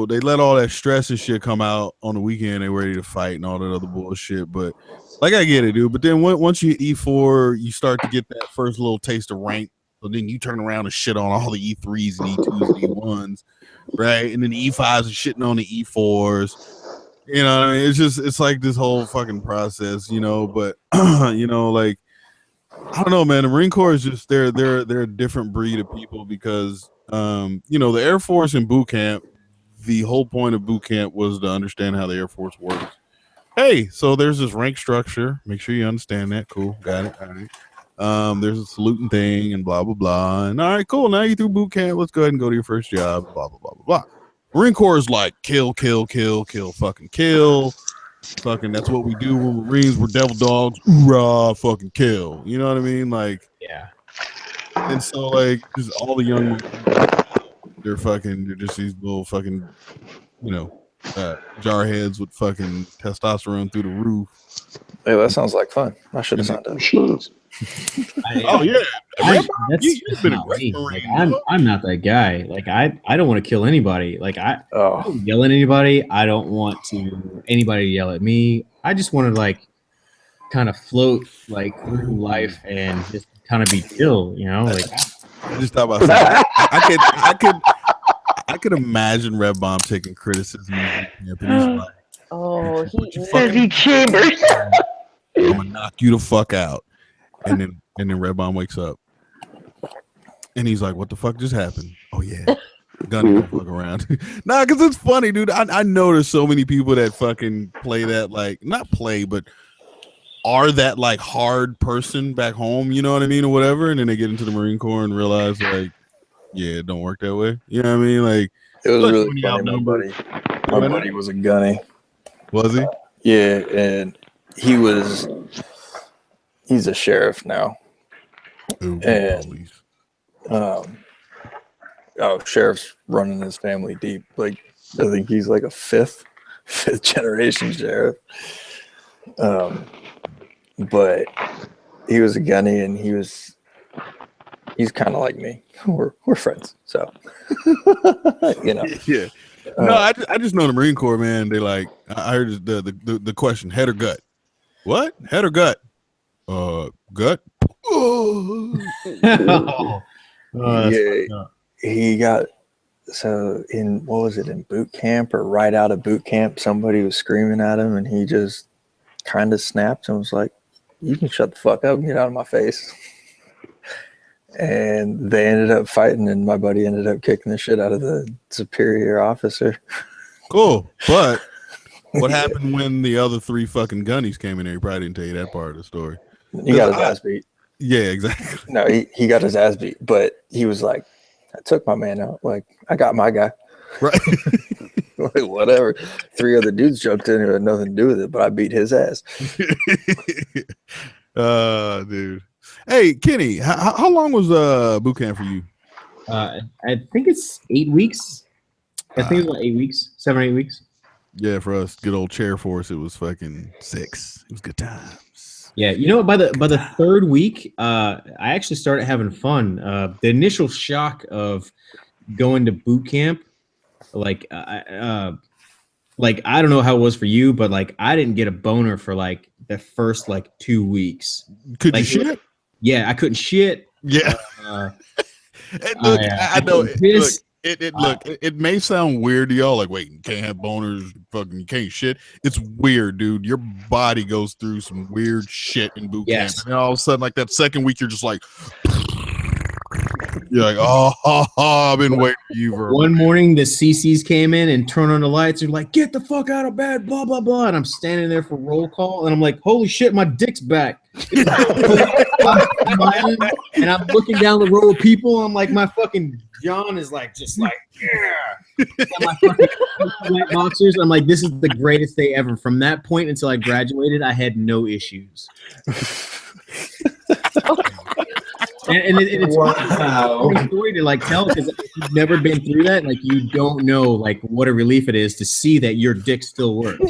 they let all that stress and shit come out on the weekend. They're ready to fight and all that other bullshit. But like I get it, dude. But then once you E4, you start to get that first little taste of rank. So then you turn around and shit on all the E3s and E2s and E1s, right? And then the E5s are shitting on the E4s. I mean, it's like this whole fucking process, but like I don't know, man. The Marine Corps is just they're a different breed of people because the Air Force in boot camp, the whole point of boot camp was to understand how the Air Force works. Hey, so there's this rank structure. Make sure you understand that. Cool. Got it. All right. There's a saluting thing and blah blah blah. And all right, cool. Now you through boot camp. Let's go ahead and go to your first job. Blah blah blah blah blah. Marine Corps is like kill, fucking kill. Fucking that's what we do. We're Marines, we're devil dogs, hoorah, fucking kill. You know what I mean? Like, yeah. And so like just all the young they're just these little fucking jarheads with fucking testosterone through the roof. Hey, that sounds like fun. I should have signed up. Machines. Oh yeah, You've been a great Marine. I'm not that guy. Like I don't want to kill anybody. Like I don't yell at anybody. I don't want anybody to yell at me. I just want to like kind of float like through life and just kind of be chill. Like I just thought about something. I could imagine Red Bomb taking criticism. Oh, he heavy chambers. I'm gonna knock you the fuck out. And then Red Bomb wakes up and he's like, "What the fuck just happened?" Oh yeah, Gunny don't fuck around. Nah, because it's funny, dude. I know there's so many people that fucking play that, like, not play, but are that like hard person back home, you know what I mean, or whatever, and then they get into the Marine Corps and realize like, yeah, it don't work that way. You know what I mean? Like it was really funny. My buddy was a gunny. Was he? Yeah, and he's a sheriff now. Ooh, and sheriff's running his family deep. Like I think he's like a fifth generation sheriff. But he was a gunny, and he's kind of like me. We're friends, so Yeah. No, I just know the Marine Corps, man. They like, I heard the question, head or gut? What? Head or gut? Gut. Yeah, he got in what was it, in boot camp or right out of boot camp? Somebody was screaming at him, and he just kind of snapped and was like, "You can shut the fuck up and get out of my face." And they ended up fighting, and my buddy ended up kicking the shit out of the superior officer. Cool, but what happened when the other 3 fucking gunnies came in there? He probably didn't tell you that part of the story. He got his ass beat. Yeah, exactly. No, he got his ass beat, but he was like, "I took my man out. Like, I got my guy." Right. Like, whatever. 3 other dudes jumped in who had nothing to do with it, but I beat his ass. Dude. Hey, Kenny, how long was boot camp for you? I think it's 8 weeks. I think it's about 8 weeks, 7 or 8 weeks. Yeah, for us, good old chair force, it was fucking 6. It was good times. Yeah, you know what? By the third week, I actually started having fun. The initial shock of going to boot camp, like I don't know how it was for you, but like I didn't get a boner for like the first like 2 weeks. Could like, you shit? Yeah, I couldn't shit. Yeah. Look, I know. Look, it may sound weird to y'all. Like, wait, you can't have boners. Fucking, you can't shit. It's weird, dude. Your body goes through some weird shit in boot camp, and then all of a sudden, like that second week, you're just like, you're like, oh, I've been waiting for you for one morning. The CCs came in and turned on the lights. They're like, get the fuck out of bed, blah blah blah. And I'm standing there for roll call, and I'm like, holy shit, my dick's back. And I'm looking down the row of people. I'm like, my fucking John is like, just like, yeah. My fucking white boxers. I'm like, this is the greatest day ever. From that point until I graduated, I had no issues. And it's a story to like tell because if you've never been through that, like you don't know like what a relief it is to see that your dick still works.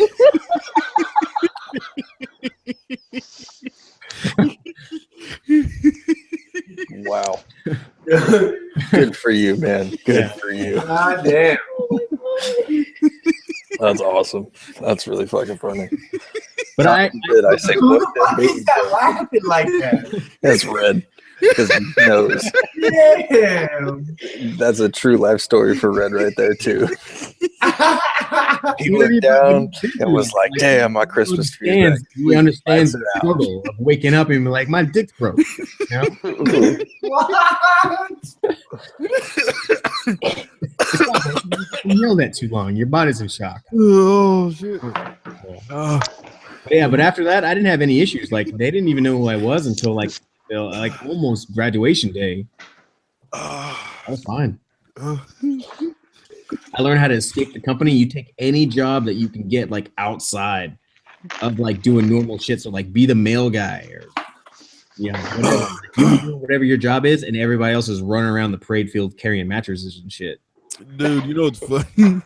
Wow. Good for you, man. Good for you. God damn. That's awesome. That's really fucking funny. But I say Who the fuck is that laughing like that? That's Red. His nose. Damn. That's a true life story for Red right there too. He looked down and was like, "Damn, my Christmas tree is back." He understands the struggle of waking up and be like, "My dick's broke." You know? You yell that too long. Your body's in shock. Oh shit. Yeah, but after that, I didn't have any issues. Like they didn't even know who I was until like almost graduation day. I was fine. I learned how to escape the company. You take any job that you can get like outside of like doing normal shit. So like be the mail guy or whatever. You do whatever your job is, and everybody else is running around the parade field carrying mattresses and shit. Dude, you know what's funny?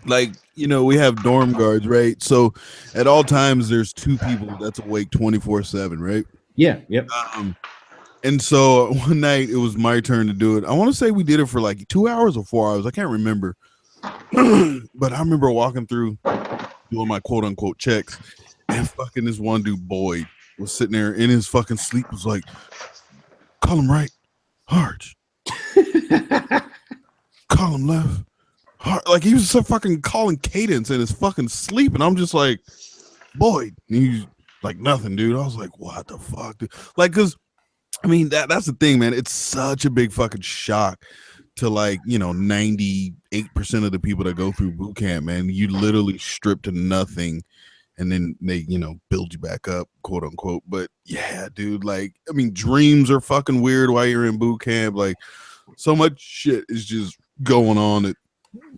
Like, you know, we have dorm guards, right? So at all times there's 2 people that's awake 24/7, right? Yeah, yep. And so one night it was my turn to do it. I want to say we did it for like 2 hours or 4 hours. I can't remember. But I remember walking through doing my quote unquote checks, and fucking this one dude, Boyd, was sitting there in his fucking sleep, was like, call him right, Harge. Call him left. Like he was so fucking calling cadence in his fucking sleep, and I'm just like, Boyd. And he's like, nothing, dude. I was like, what the fuck, dude? Like, cause I mean that's the thing, man. It's such a big fucking shock to like, you know, 98% of the people that go through boot camp, man. You literally strip to nothing, and then they, you know, build you back up, quote unquote. But yeah, dude, like, I mean, dreams are fucking weird while you're in boot camp. Like, so much shit is just going on that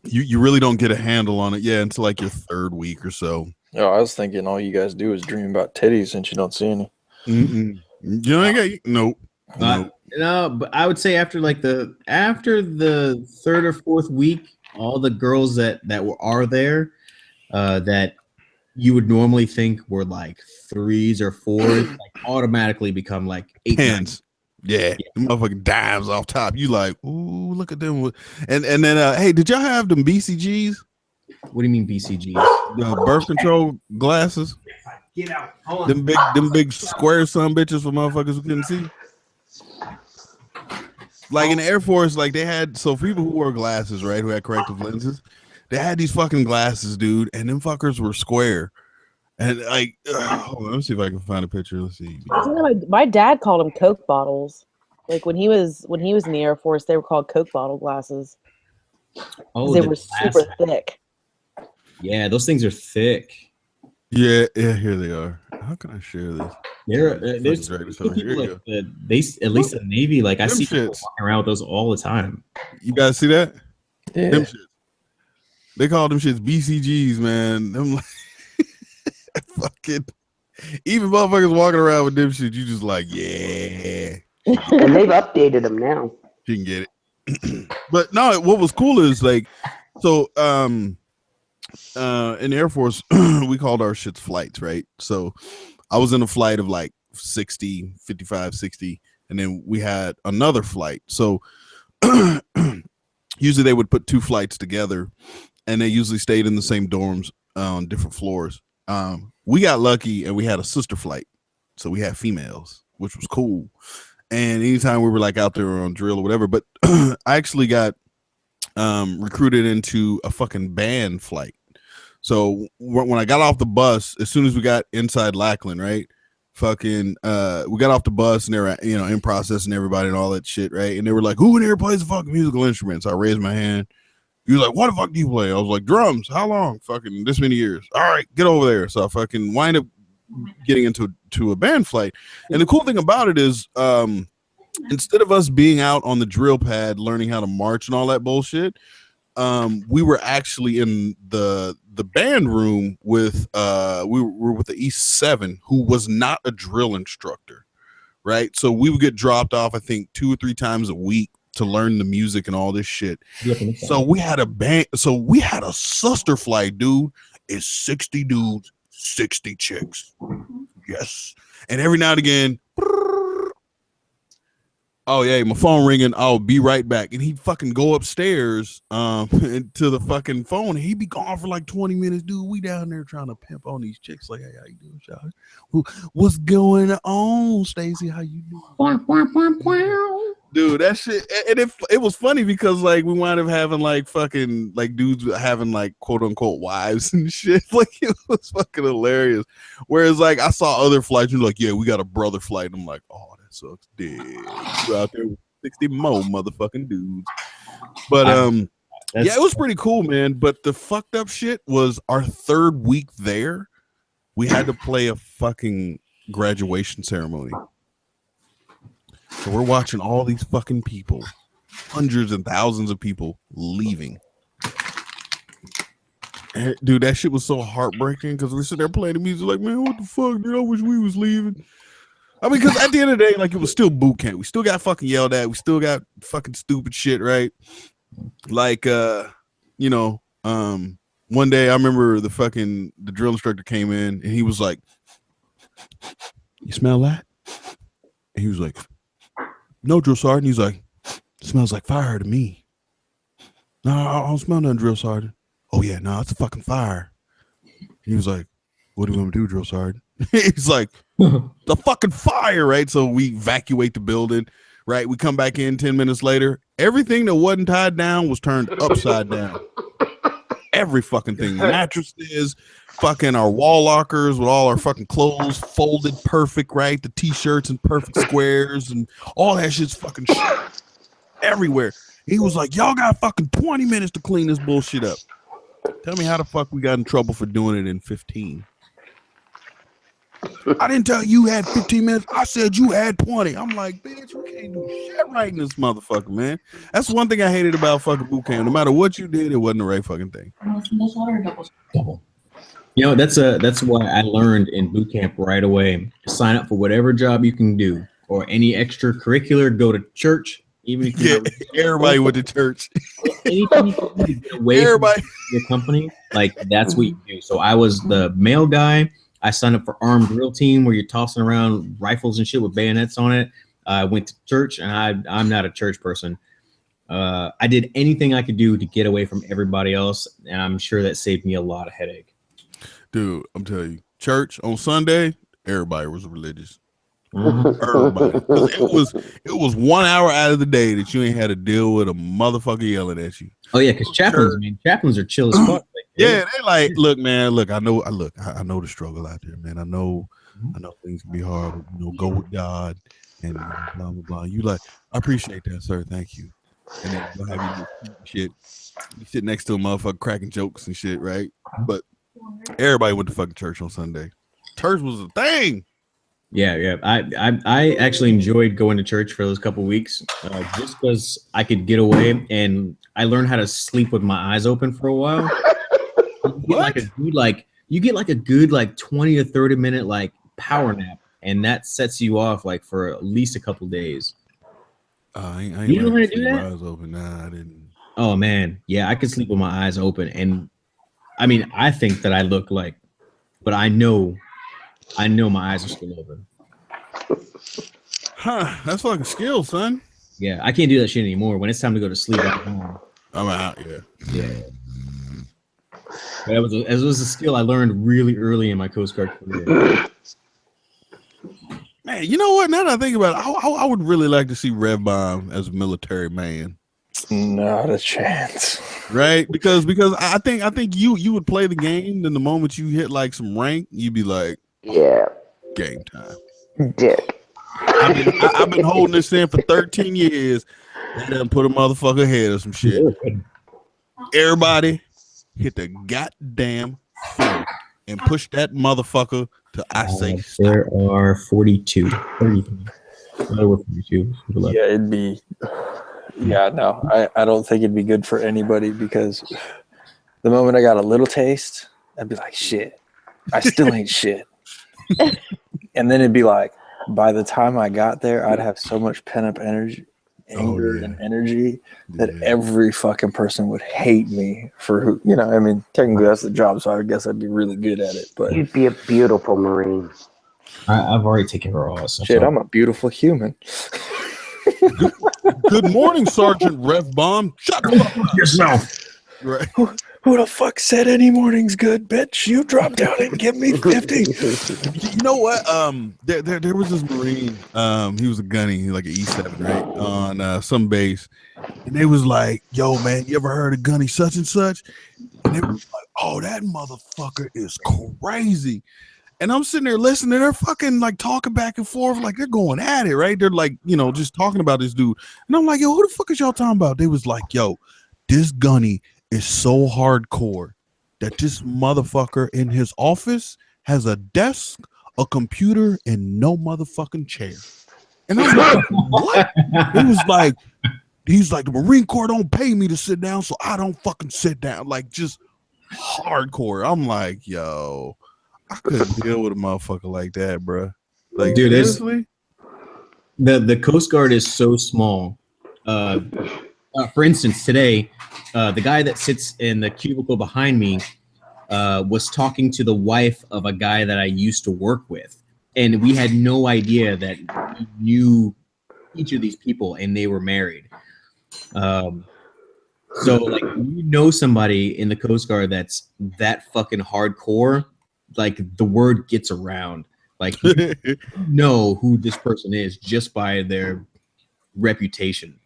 you really don't get a handle on it, until like your 3rd week or so. Oh, I was thinking all you guys do is dream about titties since you don't see any. You know, nope. No, but I would say after the 3rd or 4th week, all the girls that are there, that you would normally think were like 3s or 4s, like automatically become like 8s. Yeah, motherfucking dimes off top. You like, ooh, look at them. And then, hey, did y'all have them BCGs? What do you mean BCGs? The birth control glasses. Get out. Hold on. Them big square son bitches for motherfuckers who couldn't see. Like in the Air Force, like they had, so for people who wore glasses, right, who had corrective lenses, they had these fucking glasses, dude, and them fuckers were square. And like, hold on, let me see if I can find a picture. Let's see. My dad called them Coke bottles. Like when he was in the Air Force, they were called Coke bottle glasses. Oh, they were super thick. Yeah, those things are thick. Yeah, here they are. How can I share this? There's people like they at least in the Navy. Like I see people walking around with those all the time. You guys see that? Yeah. Them shits. They call them shits BCGs, man. Them like fucking even motherfuckers walking around with them shit. You just like, yeah. And they've updated them now. You can get it. But no, what was cool is like, so in the Air Force, we called our shits flights, right? So I was in a flight of like 60, 55, 60, and then we had another flight. So usually they would put two flights together, and they usually stayed in the same dorms on different floors. We got lucky and we had a sister flight, so we had females, which was cool. And anytime we were like out there on drill or whatever, but I actually got recruited into a fucking band flight. So when I got off the bus, as soon as we got inside Lackland, right? Fucking we got off the bus and they were, you know, in processing everybody and all that shit, right? And they were like, who in here plays a fucking musical instrument? So I raised my hand. He was like, what the fuck do you play? I was like, drums. How long? Fucking this many years. All right, get over there. So I fucking wind up getting into a band flight. And the cool thing about it is instead of us being out on the drill pad learning how to march and all that bullshit, we were actually in the band room with we were with the E7, who was not a drill instructor, right? So we would get dropped off, I think 2 or 3 times a week to learn the music and all this shit. So we had a band, so we had a sister flight, dude. It's 60 dudes, 60 chicks. Yes. And every now and again, oh yeah, my phone ringing. I'll be right back. And he'd fucking go upstairs to the fucking phone. And he'd be gone for like 20 minutes, dude. We down there trying to pimp on these chicks. Like, hey, how you doing, Shawty? What's going on, Stacy? How you doing? Dude, that shit. And it was funny because like we wound up having like fucking like dudes having like quote unquote wives and shit. Like it was fucking hilarious. Whereas like I saw other flights and like, yeah, we got a brother flight. I'm like, oh, that sucks. Dude, you out there with 60 more motherfucking dudes. But yeah, it was pretty cool, man. But the fucked up shit was our 3rd week there, we had to play a fucking graduation ceremony. So we're watching all these fucking people, hundreds and thousands of people leaving. And, dude, that shit was so heartbreaking because we're sitting there playing the music like, man, what the fuck, dude? I wish we was leaving. I mean, because at the end of the day, like, it was still boot camp. We still got fucking yelled at. We still got fucking stupid shit, right? Like, you know, one day I remember the drill instructor came in and he was like, you smell that? And he was like, no, drill sergeant. He's like, smells like fire to me. No, I don't smell nothing, drill sergeant. Oh yeah, no, it's a fucking fire. And he was like, what do you want to do, drill sergeant? He's like, the fucking fire, right? So we evacuate the building, right? We come back in 10 minutes later. Everything that wasn't tied down was turned upside down. Every fucking thing. Mattresses, fucking our wall lockers with all our fucking clothes folded perfect, right? The t-shirts in perfect squares and all that shit's fucking shit everywhere. He was like, y'all got fucking 20 minutes to clean this bullshit up. Tell me how the fuck we got in trouble for doing it in 15. I didn't tell you had 15 minutes. I said you had 20. I'm like, bitch, we can't do shit right in this motherfucker, man. That's one thing I hated about fucking boot camp. No matter what you did, it wasn't the right fucking thing. Double. You know, that's what I learned in boot camp right away. Sign up for whatever job you can do or any extracurricular. Go to church, even if you're everybody went to church. Anything you can do to get away from your company, like that's what you do. So I was the male guy. I signed up for armed drill team where you're tossing around rifles and shit with bayonets on it. I went to church, and I'm not a church person. I did anything I could do to get away from everybody else, and I'm sure that saved me a lot of headache. Dude, I'm telling you, church on Sunday, everybody was religious. Everybody. It was 1 hour out of the day that you ain't had to deal with a motherfucker yelling at you. Oh yeah, because chaplains are chill as fuck. Yeah, they like, look, man, look, I know the struggle out there, man. I know things can be hard, but, you know, go with God and blah blah blah. You like, I appreciate that, sir. Thank you. And then you'll have you shit. You sit next to a motherfucker cracking jokes and shit, right? But everybody went to fucking church on Sunday. Church was a thing. Yeah. I actually enjoyed going to church for those couple weeks, just because I could get away, and I learned how to sleep with my eyes open for a while. You get like a good you get like a good 20 to 30 minute like power nap, and that sets you off like for at least a couple days. I ain't You know how to do sleep with my that? eyes open. Nah, I didn't. Oh man, yeah, I could sleep with my eyes open, and I mean, I think that I look like, but I know my eyes are still open. Huh? That's like a skill, son. Yeah, I can't do that shit anymore. When it's time to go to sleep, I'm out. Yeah. Yeah. But it was a skill I learned really early in my Coast Guard career. Man, you know what? Now that I think about it, I would really like to see Rev Bomb as a military man. Not a chance. Right? Because I think you would play the game, then the moment you hit like some rank, you'd be like, yeah, game time. Dick. I've been holding this in for 13 years. And then put a motherfucker ahead of some shit. Everybody hit the goddamn floor and push that motherfucker to I say stop. There are 42. 33. Over 42. Yeah, it'd be. Yeah, no, I don't think it'd be good for anybody, because the moment I got a little taste, I'd be like, shit, I still ain't shit. And then it'd be like, by the time I got there, I'd have so much pent up energy, anger and energy that every fucking person would hate me for who, I mean, technically that's the job, so I guess I'd be really good at it. But you'd be a beautiful Marine. I've already taken her all. Shit, I'm a beautiful human. Good morning, Sergeant Rev Bomb. Shut the fuck up yourself. Right. Who the fuck said any morning's good, bitch? You drop down and give me 50. You know what? There was this Marine. He was a gunny, like an E7, right, on some base, and they was like, "Yo, man, you ever heard of gunny such and such?" And they was like, "Oh, that motherfucker is crazy." And I'm sitting there listening. They're fucking like talking back and forth, like they're going at it, right? They're like, just talking about this dude. And I'm like, "Yo, who the fuck is y'all talking about?" They was like, "Yo, this gunny is so hardcore that this motherfucker in his office has a desk, a computer, and no motherfucking chair." And I'm like, "What?" He's like, the Marine Corps don't pay me to sit down, so I don't fucking sit down. Like, just hardcore. I'm like, yo, I couldn't deal with a motherfucker like that, bro. Like, dude, seriously? The Coast Guard is so small. For instance, today, the guy that sits in the cubicle behind me was talking to the wife of a guy that I used to work with. And we had no idea that he knew each of these people and they were married. So, like, somebody in the Coast Guard that's that fucking hardcore, like, the word gets around. Like, you know who this person is just by their reputation.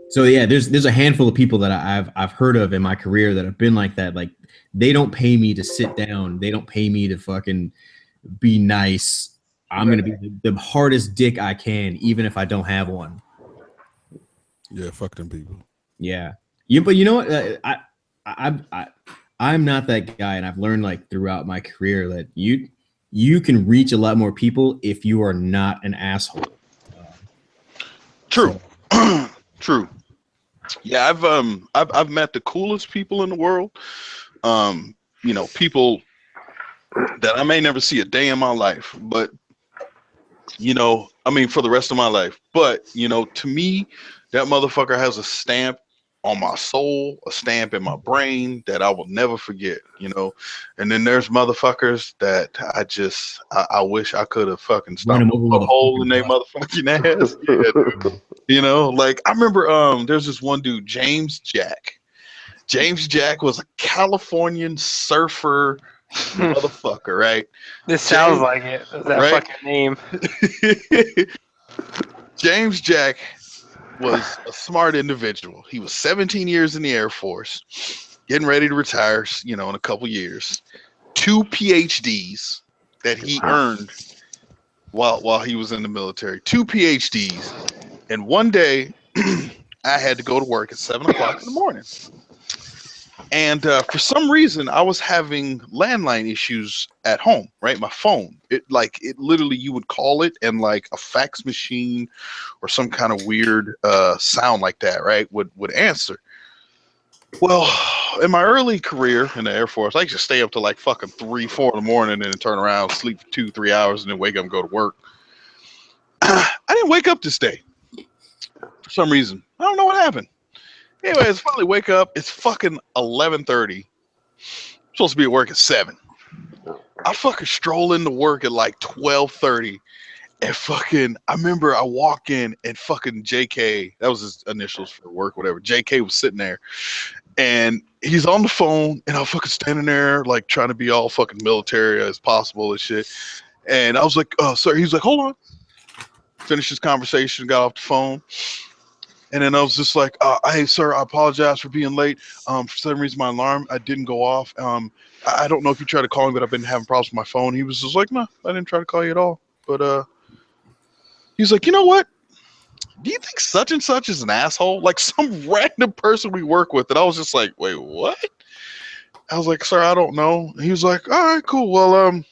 So yeah, there's a handful of people that I've heard of in my career that have been like that. Like, they don't pay me to sit down. They don't pay me to fucking be nice. I'm gonna be the hardest dick I can, even if I don't have one. Yeah, fuck them people. Yeah, but you know what? I'm not that guy, and I've learned like throughout my career that you can reach a lot more people if you are not an asshole. True. True. Yeah, I've met the coolest people in the world. People that I may never see a day in my life, but for the rest of my life. But to me, that motherfucker has a stamp on my soul, a stamp in my brain that I will never forget. And then there's motherfuckers that I wish I could have fucking stopped a hole in their motherfucking ass. Yeah, like I remember there's this one dude, James Jack. James Jack was a Californian surfer motherfucker, right? This sounds like it. That fucking name. James Jack was a smart individual. He was 17 years in the Air Force, getting ready to retire, in a couple years. 2 PhDs that he earned while he was in the military. 2 PhDs. And one day, I had to go to work at 7 o'clock in the morning. And for some reason, I was having landline issues at home, right? My phone, it literally, you would call it and like a fax machine or some kind of weird sound like that, right, would answer. Well, in my early career in the Air Force, I used to stay up to like fucking 3, 4 in the morning and then turn around, sleep for 2, 3 hours, and then wake up and go to work. I didn't wake up this day for some reason. I don't know what happened. Anyways, finally wake up. It's fucking 11:30. Supposed to be at work at 7. I fucking stroll into work at like 12:30, and fucking, I remember I walk in and fucking JK, that was his initials for work, whatever. JK was sitting there, and he's on the phone, and I'm fucking standing there like trying to be all fucking military as possible and shit. And I was like, sir, he was like, hold on. Finished his conversation, got off the phone. And then I was just like, hey, sir, I apologize for being late. For some reason, my alarm, I didn't go off. I don't know if you tried to call me, but I've been having problems with my phone. He was just like, no, I didn't try to call you at all. But he's like, you know what? Do you think such and such is an asshole? Like some random person we work with. And I was just like, wait, what? I was like, sir, I don't know. He was like, all right, cool. Well,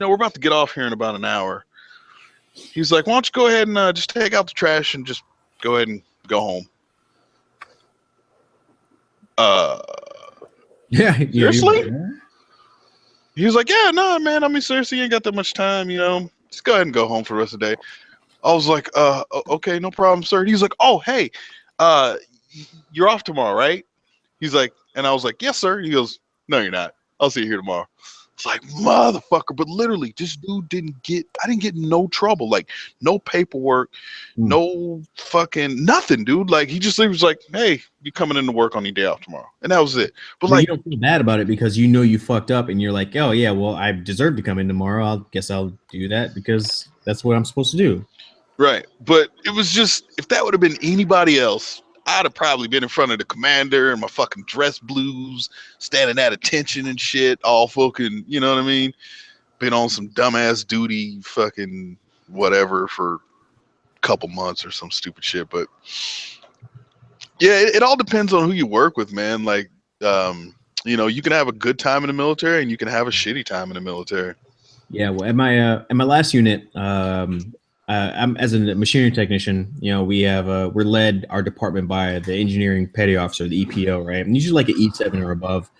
we're about to get off here in about an hour. He's like, why don't you go ahead and just take out the trash and just go ahead and go home. Seriously? He was like, yeah, no, man. I mean, seriously, you ain't got that much time, Just go ahead and go home for the rest of the day. I was like, okay, no problem, sir. He's like, oh, hey, you're off tomorrow, right? He's like, and I was like, yes, sir. He goes, no, you're not. I'll see you here tomorrow. It's like, motherfucker, but literally, this dude I didn't get no trouble, like no paperwork, no fucking nothing, dude. Like he was like, hey, you coming into work on your day off tomorrow, and that was it. But like, you don't feel bad about it because you know you fucked up, and you're like, oh yeah, well I deserve to come in tomorrow. I guess I'll do that because that's what I'm supposed to do. Right, but it was just, if that would have been anybody else, I'd have probably been in front of the commander in my fucking dress blues, standing at attention and shit, all fucking, you know what I mean? Been on some dumbass duty, fucking whatever for a couple months or some stupid shit. But yeah, it all depends on who you work with, man. Like, you can have a good time in the military and you can have a shitty time in the military. Yeah, well, at my last unit, I'm as a machinery technician. We're led our department by the engineering petty officer, the EPO, right? And usually like an E7 or above.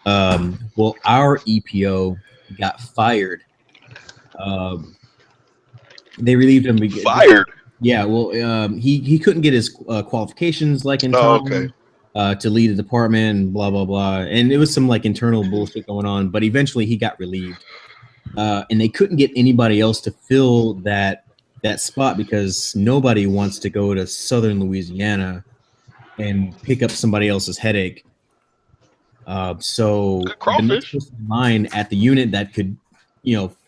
Well, our EPO got fired. They relieved him. Fired? Yeah. Well, he couldn't get his qualifications like in time to lead the department and blah blah blah. And it was some like internal bullshit going on. But eventually he got relieved, and they couldn't get anybody else to fill that spot because nobody wants to go to southern Louisiana and pick up somebody else's headache. So the next person in line at the unit that could,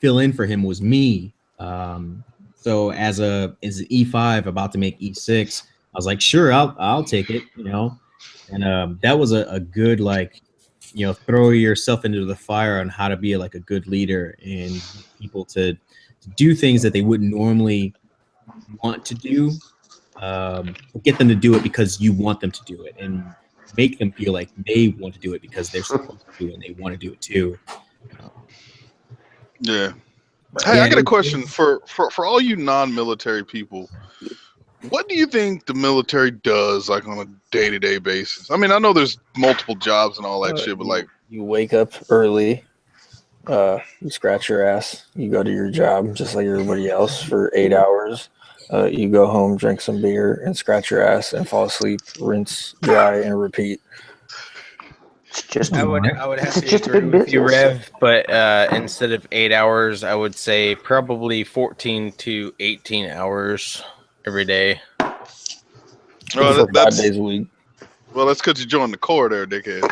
fill in for him was me. So as an E5 about to make E6, I was like, sure, I'll take it, and that was a good, like, throw yourself into the fire on how to be like a good leader and people to do things that they wouldn't normally want to do, get them to do it because you want them to do it, and make them feel like they want to do it because they're supposed to do it and they want to do it too. Yeah. Hey, I got a question for all you non-military people. What do you think the military does, like, on a day-to-day basis? I mean, I know there's multiple jobs and all that shit, but like, you wake up early. You scratch your ass. You go to your job just like everybody else for 8 hours. You go home, drink some beer, and scratch your ass and fall asleep. Rinse, dry, and repeat. I would have to agree with you, Rev. But instead of 8 hours, I would say probably 14 to 18 hours every day. For 5 days a week. Well, that's because you joined the Corps there, dickhead.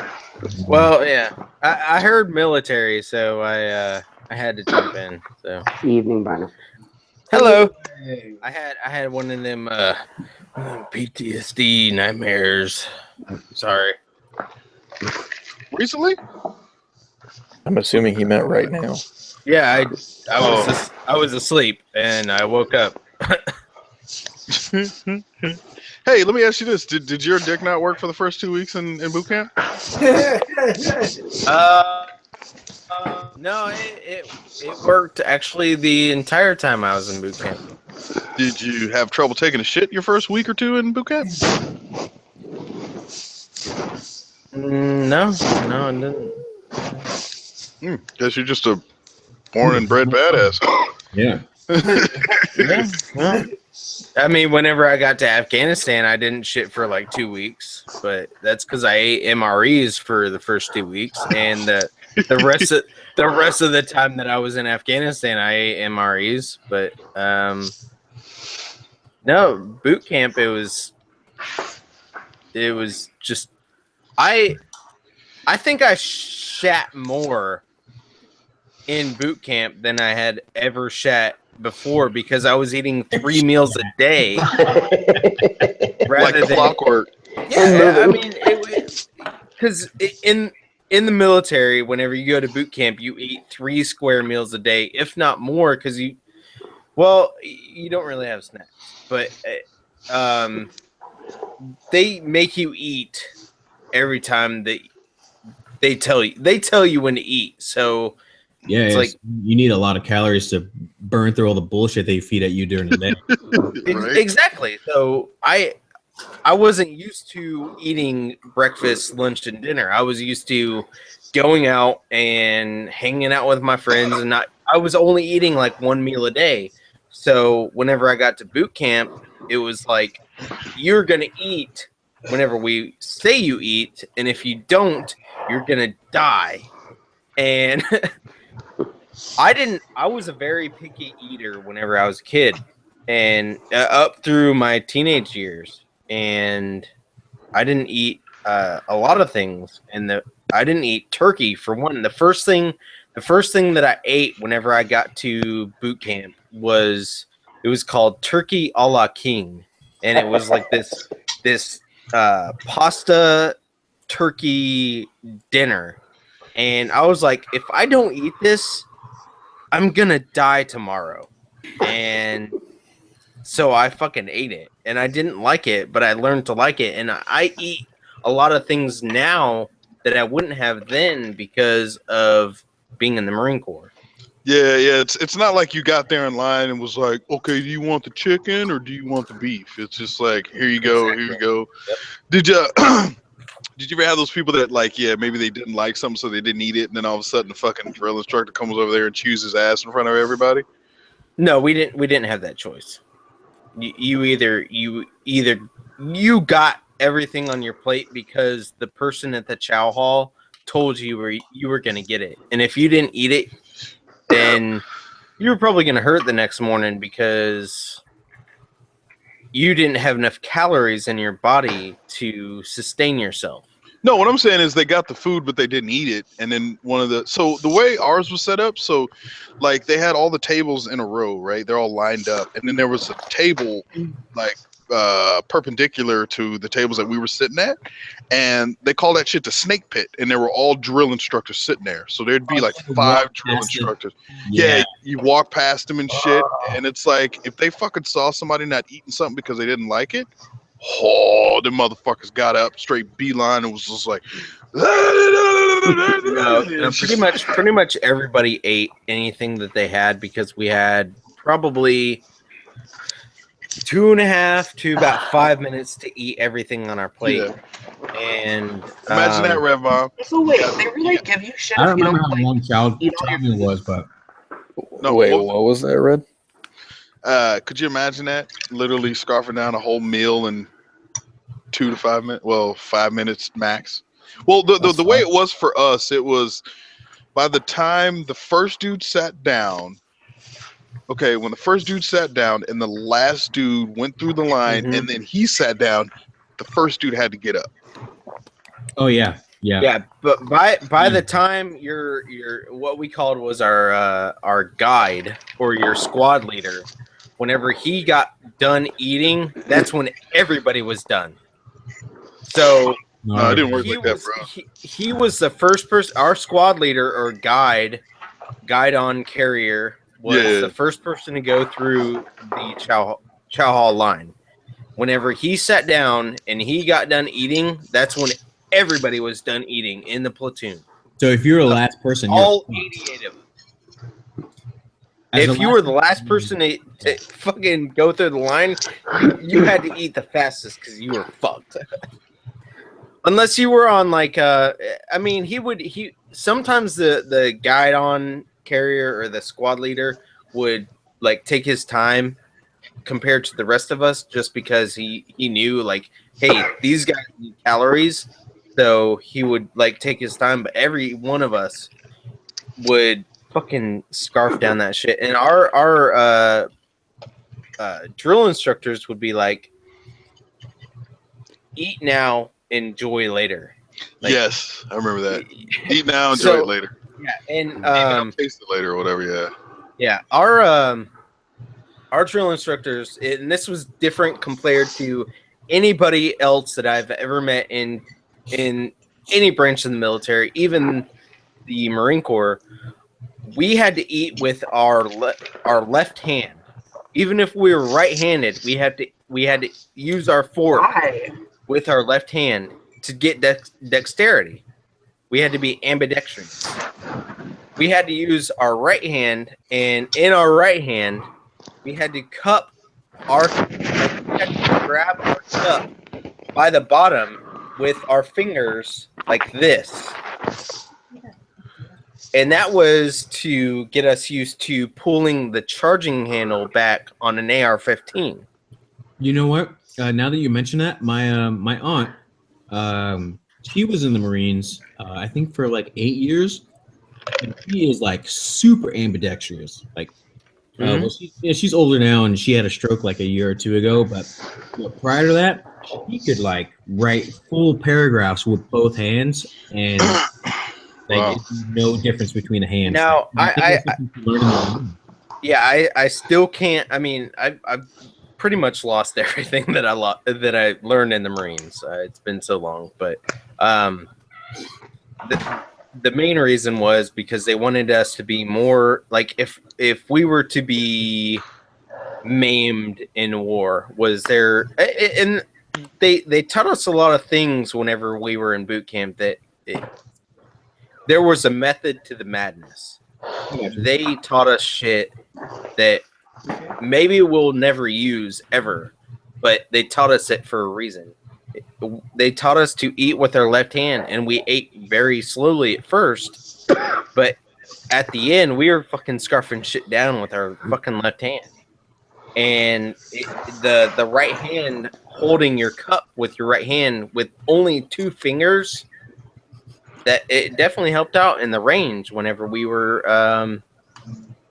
Well, yeah, I heard military, so I had to jump in. So evening, Barnum. Hello. I had one of them PTSD nightmares. Sorry. Recently? I'm assuming he meant right now. Yeah, I was asleep and I woke up. Hey, let me ask you this: Did your dick not work for the first 2 weeks in boot camp? No, it worked actually the entire time I was in boot camp. Did you have trouble taking a shit your first week or two in boot camp? No, I didn't. Guess you're just a born and bred badass. Yeah. Yeah. I mean, whenever I got to Afghanistan, I didn't shit for like 2 weeks, but that's because I ate MREs for the first 2 weeks, and the rest of the time that I was in Afghanistan, I ate MREs. But no, boot camp. It was just I think I shat more in boot camp than I had ever shat before because I was eating 3 meals a day. Like clockwork. Yeah, I mean, because in the military, whenever you go to boot camp, you eat 3 square meals a day, if not more, because you don't really have snacks, but they make you eat every time they tell you when to eat. So yeah, it's like you need a lot of calories to burn through all the bullshit they feed at you during the day. Right? Exactly. So I wasn't used to eating breakfast, lunch, and dinner. I was used to going out and hanging out with my friends, and I was only eating like 1 meal a day. So whenever I got to boot camp, it was like you're gonna eat whenever we say you eat, and if you don't, you're gonna die. And I was a very picky eater whenever I was a kid, and up through my teenage years, and I didn't eat a lot of things, and I didn't eat turkey for one. The first thing that I ate whenever I got to boot camp was called turkey a la king, and it was like this pasta turkey dinner, and I was like, if I don't eat this, I'm gonna die tomorrow. And so I fucking ate it, and I didn't like it, but I learned to like it, and I eat a lot of things now that I wouldn't have then because of being in the Marine Corps. Yeah. It's not like you got there in line and was like, okay, do you want the chicken or do you want the beef? It's just like, here you go, here you go. Yep. Did you did you ever have those people that like, yeah, maybe they didn't like something so they didn't eat it, and then all of a sudden the fucking drill instructor comes over there and chews his ass in front of everybody? No, we didn't have that choice. You either got everything on your plate because the person at the chow hall told you were going to get it, and if you didn't eat it, then you were probably going to hurt the next morning because you didn't have enough calories in your body to sustain yourself. No, what I'm saying is they got the food, but they didn't eat it. And then so the way ours was set up, so like they had all the tables in a row, right? They're all lined up. And then there was a table like perpendicular to the tables that we were sitting at. And they call that shit the snake pit. And there were all drill instructors sitting there. So there'd be like 5 drill instructors. Yeah, you walk past them and shit. And it's like, if they fucking saw somebody not eating something because they didn't like it, the motherfuckers got up straight beeline and was just like, pretty much everybody ate anything that they had because we had probably 2.5 to about 5 minutes to eat everything on our plate. Yeah. And imagine that, Rev Mom. So wait, they really give you shit? I don't remember how long chow mein was, but no, wait, what was that, Red? Could you imagine that? Literally scarfing down a whole meal in 2 to 5 minutes. Well, 5 minutes max. Well, the way it was for us, it was by the time the first dude sat down. Okay, when the first dude sat down and the last dude went through the line and then he sat down, the first dude had to get up. Oh yeah. But by the time your what we called was our guide or your squad leader, whenever he got done eating, that's when everybody was done. So no, it didn't work like that, bro. He was the first person. Our squad leader or guide on carrier was the first person to go through the chow hall line, whenever he sat down and he got done eating, that's when everybody was done eating in the platoon. So if you're the last person, you're all 88 of them. If you were the last person to fucking go through the line, you had to eat the fastest because you were fucked. Unless you were on like I mean, he sometimes the guide on carrier or the squad leader would like take his time compared to the rest of us, just because he knew like, hey, these guys need calories, so he would like take his time. But every one of us would fucking scarf down that shit, and our drill instructors would be like, eat now, enjoy later. Like, yes, I remember that. Eat now, enjoy it later. Yeah, and taste it later or whatever. Yeah, our drill instructors, and this was different compared to anybody else that I've ever met in any branch of the military, even the Marine Corps. We had to eat with our left hand. Even if we were right-handed, we had to use our fork with our left hand to get dexterity. We had to be ambidextrous. We had to use our right hand, and in our right hand, we had to cup grab our cup by the bottom with our fingers like this. And that was to get us used to pulling the charging handle back on an AR-15. You know what? Now that you mention that, my aunt, she was in the Marines, I think for like 8 years, and she is like super ambidextrous. Like, well, she's older now, and she had a stroke like a year or two ago. But prior to that, she could like write full paragraphs with both hands, and like no difference between the hands. Now, like, I still can't. I mean, I've pretty much lost everything that I learned in the Marines. It's been so long, but the main reason was because they wanted us to be more like, if we were to be maimed in war, was there, and they taught us a lot of things whenever we were in boot camp, that there was a method to the madness. They taught us shit that maybe we'll never use ever, but they taught us it for a reason. They taught us to eat with our left hand, and we ate very slowly at first, but at the end, we were fucking scarfing shit down with our fucking left hand. And the right hand, holding your cup with your right hand with only 2 fingers, that it definitely helped out in the range whenever we were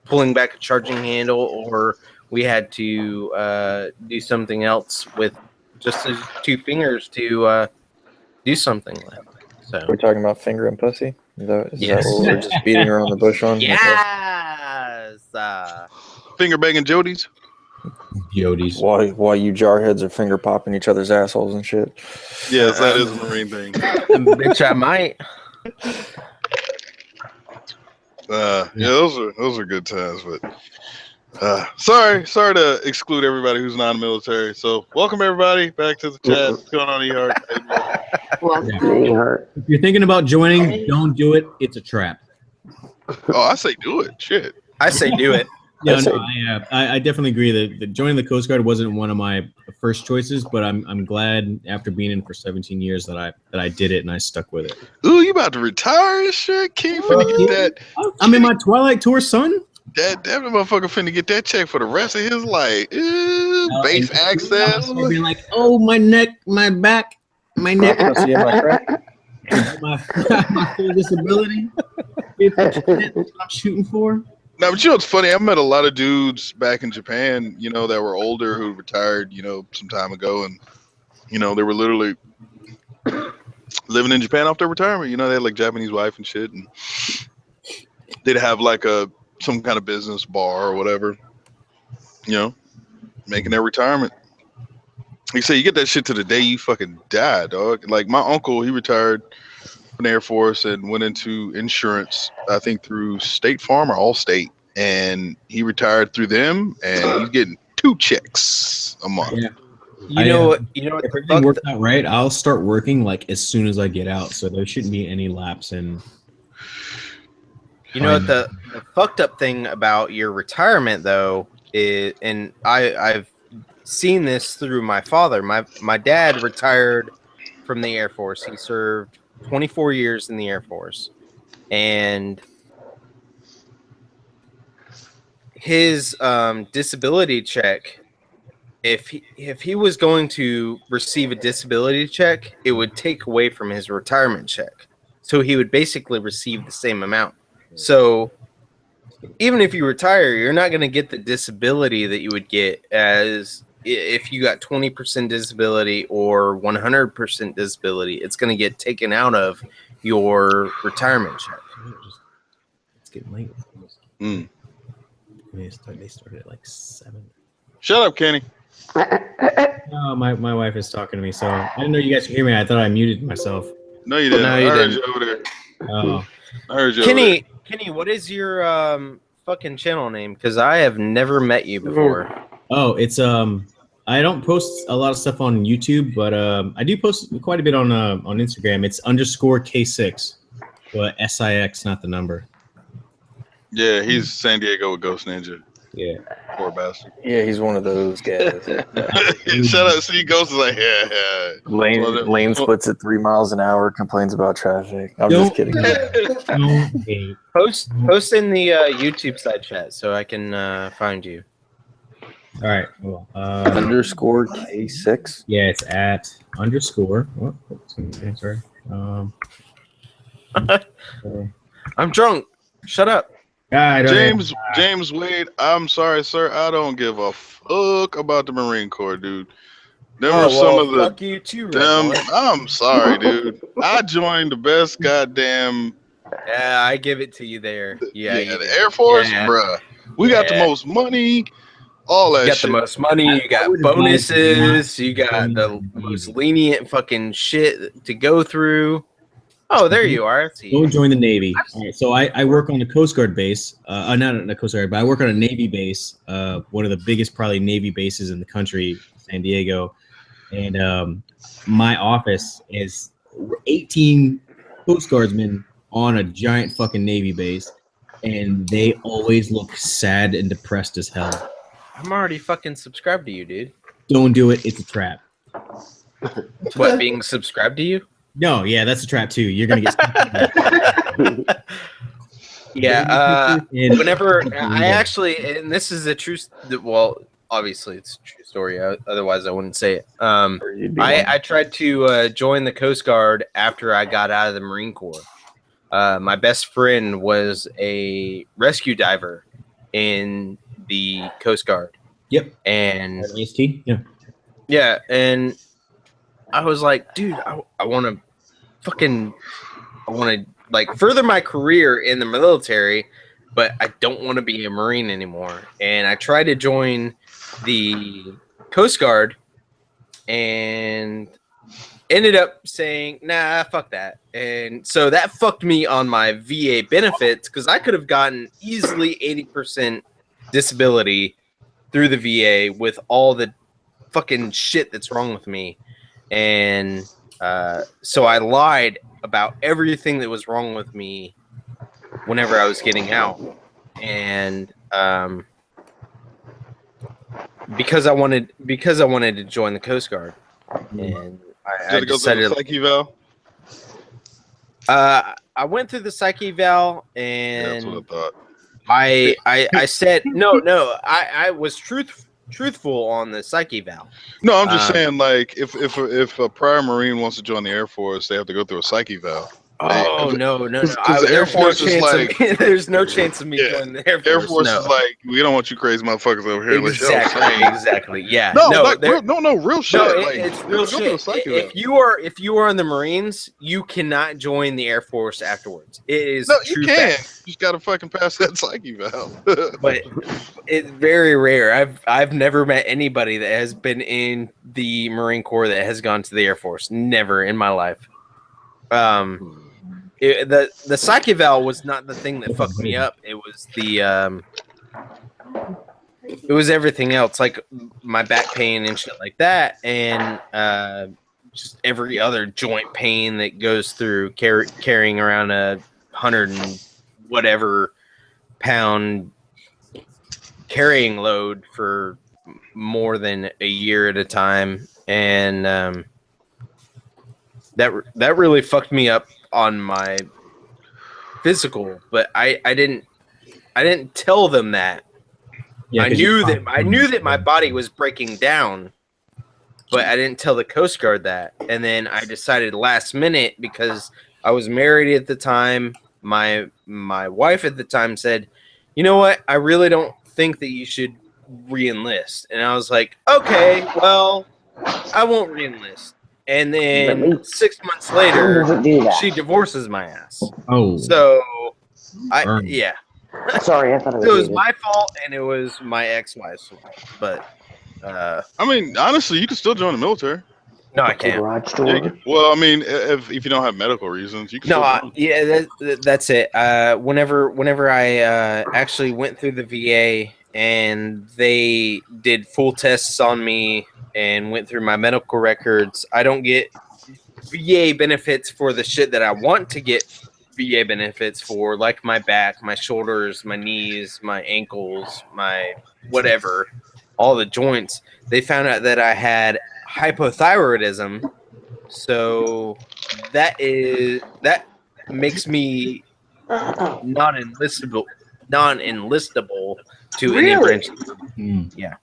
pulling back a charging handle, or we had to do something else with just those 2 fingers to do something with. So we're talking about finger and pussy. Is that what we're just beating around the bush on? Yes. Finger banging Jodies. Why you jarheads are finger popping each other's assholes and shit. Yes, that is a Marine thing. Bitch, I might. Yeah, those are good times, but sorry to exclude everybody who's non-military. So welcome everybody back to the chat. What's going on, E-Heart? If you're thinking about joining, don't do it. It's a trap. Oh, I say do it. Shit. I say do it. Yeah, no, I definitely agree that joining the Coast Guard wasn't one of my first choices, but I'm glad after being in for 17 years that I did it and I stuck with it. Ooh, you about to retire and shit? Can't finna get that. I'm in my Twilight Tour, son. That motherfucker finna get that check for the rest of his life. Base access. I'll be like, oh, my neck, my back, my neck. See my crack? my full disability. That's what I'm shooting for. Now, but you know what's funny? I met a lot of dudes back in Japan, you know, that were older who retired, you know, some time ago, and you know, they were literally living in Japan after retirement. You know, they had like Japanese wife and shit, and they'd have like some kind of business bar or whatever, you know, making their retirement. You say you get that shit to the day you fucking die, dog. Like my uncle, he retired from the Air Force and went into insurance, I think through State Farm or Allstate, and he retired through them, and he's getting 2 checks a month. Yeah. You know what? You know what? If everything works out right, I'll start working like as soon as I get out, so there shouldn't be any lapse in. You know what the fucked up thing about your retirement though is, and I've seen this through my father. My dad retired from the Air Force. He served 24 years in the Air Force, and his disability check. If he was going to receive a disability check, it would take away from his retirement check. So he would basically receive the same amount. So even if you retire, you're not going to get the disability that you would get as if you got 20% disability or 100% disability. It's going to get taken out of your retirement check. It's getting late. Mm. They started at like 7. Shut up, Kenny. No, my wife is talking to me, so I didn't know you guys could hear me. I thought I muted myself. No, you didn't. No, I you heard didn't. you over there. Oh. I heard you Kenny, over there. Kenny, what is your fucking channel name? Because I have never met you before. Oh, it's I don't post a lot of stuff on YouTube, but I do post quite a bit on Instagram. It's _K6, but SIX, not the number. Yeah, he's San Diego with Ghost Ninja. Yeah. Poor bastard. Yeah, he's one of those guys. Shut up. See, Ghost is like, yeah. Lane splits at 3 miles an hour, complains about traffic. I'm just kidding. Post in the YouTube side chat so I can find you. All right. Well, _K6. Yeah, it's at _ What? Sorry. I'm drunk. Shut up. James Wade, I'm sorry, sir. I don't give a fuck about the Marine Corps, dude. Them are some of the. Fuck you too, I'm sorry, dude. I joined the best goddamn. Yeah, I give it to you there. Yeah, the Air Force, bruh. We got the most money. All that you got shit. the most money. You got bonuses. You got the most lenient fucking shit to go through. Oh, there you are. I see. Go join the Navy. All right, so I work on a Coast Guard base. Not a Coast Guard, but I work on a Navy base. One of the biggest, probably, Navy bases in the country, San Diego. And my office is 18 Coast Guardsmen on a giant fucking Navy base, and they always look sad and depressed as hell. I'm already fucking subscribed to you, dude. Don't do it. It's a trap. What, being subscribed to you? No, yeah, that's a trap too. You're gonna get. Yeah. Whenever I actually, and this is a true. Well, obviously it's a true story. Otherwise, I wouldn't say it. I tried to join the Coast Guard after I got out of the Marine Corps. My best friend was a rescue diver in the Coast Guard. Yep. And EST. Yeah. Yeah, and I was like, dude, I want to like further my career in the military, but I don't want to be a Marine anymore. And I tried to join the Coast Guard and ended up saying, nah, fuck that. And so that fucked me on my VA benefits because I could have gotten easily 80% disability through the VA with all the fucking shit that's wrong with me. And so I lied about everything that was wrong with me whenever I was getting out. And because I wanted to join the Coast Guard. And I decided to go through the psych eval? I went through the psych eval, and that's what I thought. I said no. I was truthful on the psych eval. No, I'm just saying, like, if a prior Marine wants to join the Air Force, they have to go through a psych eval. Oh, no. Because the Air Force is like, there's no chance of me joining the Air Force. Air Force is like, we don't want you crazy motherfuckers over here. Exactly. Yeah. Real shit. No, it's real shit. If you are in the Marines, you cannot join the Air Force afterwards. It is you can. You just gotta fucking pass that psych eval. But it's very rare. I've never met anybody that has been in the Marine Corps that has gone to the Air Force. Never in my life. The psych eval was not the thing that fucked me up. It was it was everything else, like my back pain and shit like that, and just every other joint pain that goes through carrying around 100 and whatever pound carrying load for more than a year at a time, and that really fucked me up on my physical. But I didn't tell them that. Yeah, I knew that my body was breaking down, but I didn't tell the Coast Guard that. And then I decided last minute, because I was married at the time. My wife at the time said, "You know what? I really don't think that you should re-enlist." And I was like, "Okay, well, I won't re-enlist." And then 6 months later, she divorces my ass. Oh, So Burn. yeah. Sorry, I thought it So it was was my fault, and it was my ex-wife's fault. But I mean, honestly, you can still join the military. no, I can't. Garage door. Yeah, well, I mean, if you don't have medical reasons, you can No, still join. yeah, that's it. Whenever I actually went through the VA and they did full tests on me and went through my medical records, I don't get VA benefits for the shit that I want to get VA benefits for, like my back, my shoulders, my knees, my ankles, my whatever, all the joints. They found out that I had hypothyroidism, so that makes me non-enlistable to any Really? branch. Mm. Yeah.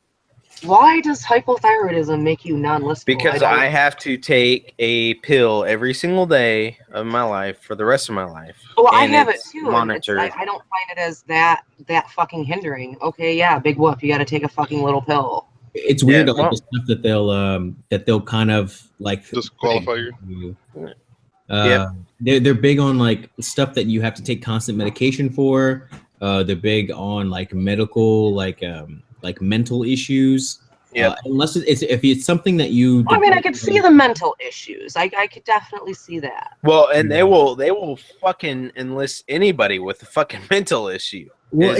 Why does hypothyroidism make you non-listable? Because I have to take a pill every single day of my life for the rest of my life. Well, I and have it it's too. And monitored. I don't find it as that fucking hindering. Okay, yeah, big whoop. You got to take a fucking little pill. It's weird, like the stuff that they'll kind of like disqualify you. They're big on like stuff that you have to take constant medication for. They're big on like medical, like mental issues. Yeah. Unless if it's something that you. I mean, I could see the mental issues. I could definitely see that. Well, and they will fucking enlist anybody with a fucking mental issue. Well,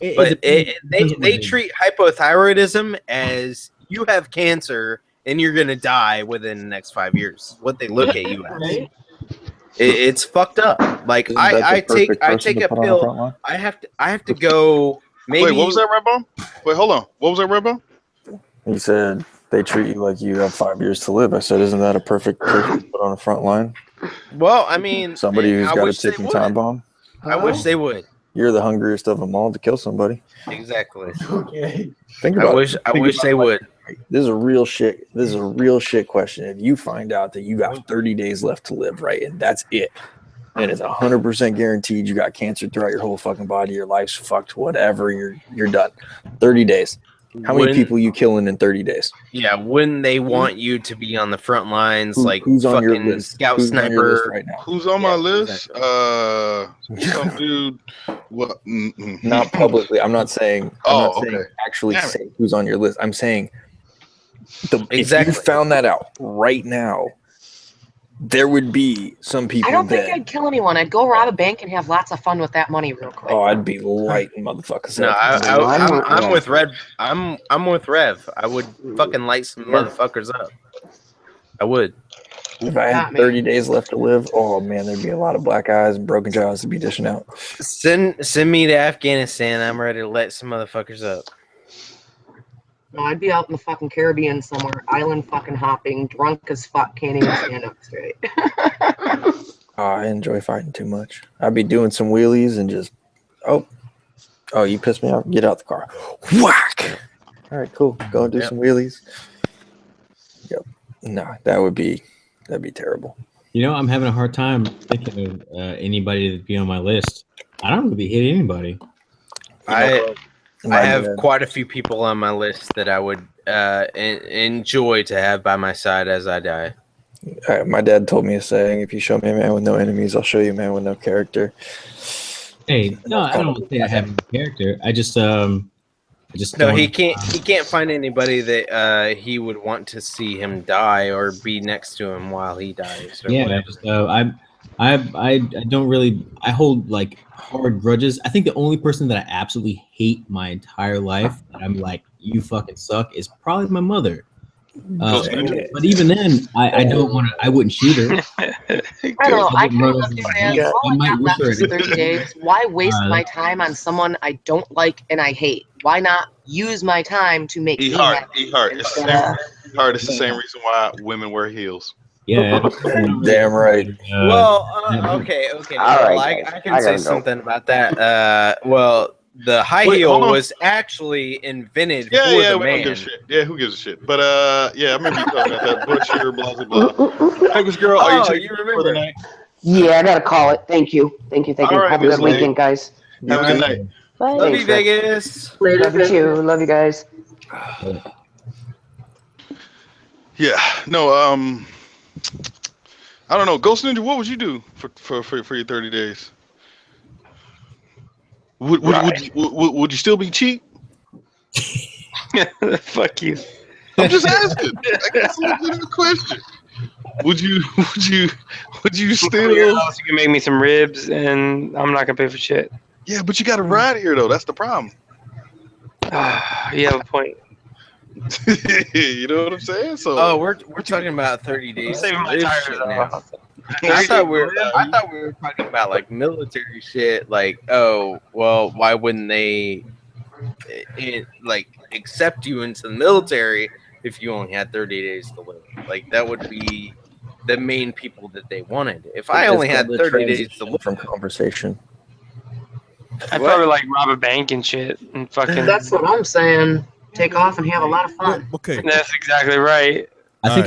they treat hypothyroidism as you have cancer and you're gonna die within the next 5 years. What they look at you as. It's fucked up. Like I take a pill. I have to go. Maybe. Wait, what was that, Red Bomb? Wait, hold on. What was that, Red Bomb? He said they treat you like you have 5 years to live. I said, isn't that a perfect person to put on the front line? Well, I mean, somebody who's got a ticking time bomb. I wish they would. You're the hungriest of them all to kill somebody. Exactly. Okay. Think about it. I wish they would. This is a real shit. This is a real shit question. If you find out that you got 30 days left to live, right, and that's it, and it's 100% guaranteed you got cancer throughout your whole fucking body, your life's fucked, whatever, you're done. 30 days. How many people you killing in 30 days? Yeah, when they want you to be on the front lines, who's on your fucking list? scout Who's on your list sniper. right now? Who's on my list? Some dude. What? Not publicly. I'm not saying. Okay. Actually, say who's on your list. I'm saying. Exactly. If you found that out right now, there would be some people. I don't think dead. I'd kill anyone. I'd go rob a bank and have lots of fun with that money real quick. Oh, I'd be lighting motherfuckers. No, up. I'm with Red. I'm with Rev. I would fucking light some motherfuckers up. I would. If I had 30 days left to live, oh man, there'd be a lot of black eyes and broken jaws to be dishing out. Send me to Afghanistan. I'm ready to light some motherfuckers up. No, I'd be out in the fucking Caribbean somewhere, island fucking hopping, drunk as fuck, can't even stand up straight. I enjoy fighting too much. I'd be doing some wheelies and just, oh, you pissed me off. Get out the car. Whack. All right, cool. Go and do some wheelies. Yep. No, that'd be terrible. You know, I'm having a hard time thinking of anybody to be on my list. I don't really hate anybody. I have quite a few people on my list that I would enjoy to have by my side as I die. My dad told me a saying: "If you show me a man with no enemies, I'll show you a man with no character." Hey, no, I don't think I have no character. I just no. He can't find anybody that he would want to see him die or be next to him while he dies. Or yeah, whatever. I don't really. I hold like hard grudges. I think the only person that I absolutely hate my entire life, that I'm like, you fucking suck, is probably my mother. But even then, I don't want to. I wouldn't shoot her. I don't know. I kind of look at it as, all I got left is 30 days. Why waste my time on someone I don't like and I hate? Why not use my time to make me happy? It's the same reason why women wear heels. Yeah, damn right. Okay. Well, I can say something about that. Well, the high heel was actually invented for the we man. don't give a shit. Yeah, who gives a shit? But yeah, I remember you talking about that butcher, blah blah blah. Vegas girl, are you checking for the night? Yeah, I gotta call it. Thank you. Thank you. All right, Have a good weekend, guys. Have a good night. Love you, Vegas. Love you too. Love you guys. Yeah. No. I don't know. Ghost Ninja, what would you do for your 30 days? Would you still be cheap? Fuck you. I'm just asking. I guess it's a legitimate question. Would you still? You can make me some ribs, and I'm not gonna pay for shit. Yeah, but you got to ride here though. That's the problem. You have a point. You know what I'm saying? So. We're talking about 30 days. Saving my tires now. I thought we were talking about like military shit. Like, oh, well, why wouldn't they like accept you into the military if you only had 30 days to live? Like, that would be the main people that they wanted. If I only had 30 days to live from conversation, I'd probably like rob a bank and shit and fucking. That's what I'm saying. Take off and have a lot of fun. Okay, that's exactly right. I think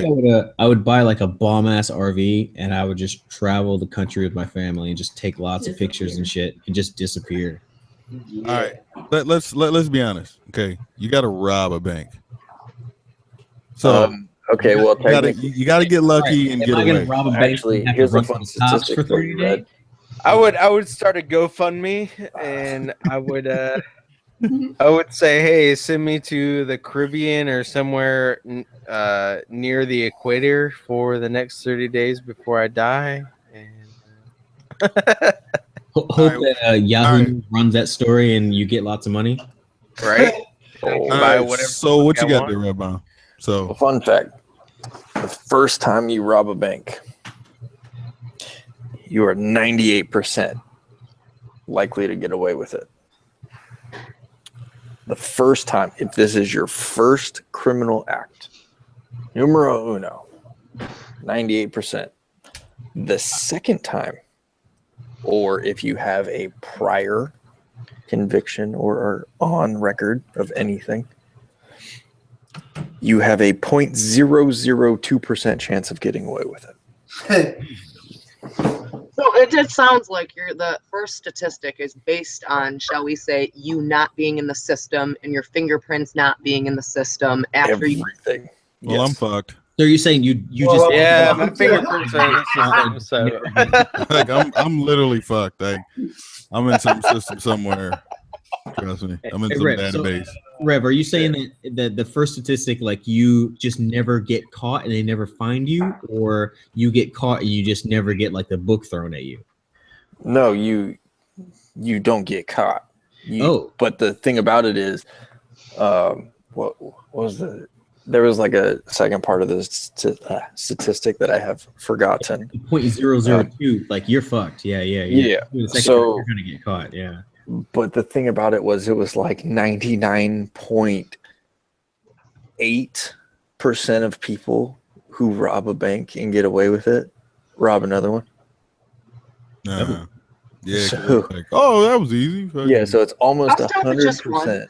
I would buy like a bomb ass RV and I would just travel the country with my family and just take lots of pictures and shit and just disappear. All right, let's be honest. Okay, you got to rob a bank. So okay, well, you got to get lucky and get away. Rob a bank? Actually, here's a fun statistic for 30 days. I would start a GoFundMe and I would say, hey, send me to the Caribbean or somewhere near the equator for the next 30 days before I die. And Hope that Yahoo runs that story and you get lots of money. Right? So what you got there, Red Bomb? So fun fact: the first time you rob a bank, you are 98% likely to get away with it. The first time, if this is your first criminal act, numero uno, 98%. The second time, or if you have a prior conviction or are on record of anything, you have a 0.002% chance of getting away with it. So it just sounds like the first statistic is based on, shall we say, you not being in the system and your fingerprints not being in the system after everything. Well, I'm fucked. So you're saying you just my fingerprints are in the system, so like I'm literally fucked. Like I'm in some system somewhere. Trust me, I'm in some database. So, Rev, are you saying that the first statistic, like you just never get caught and they never find you, or you get caught and you just never get like the book thrown at you? No, you don't get caught. But the thing about it is, what was there was like a second part of this statistic that I have forgotten. 0.002, like you're fucked. Yeah. So you're gonna get caught. Yeah. But the thing about it was like 99.8% of people who rob a bank and get away with it rob another one. Yeah. So, like, that was easy. Yeah, so it's almost 100%.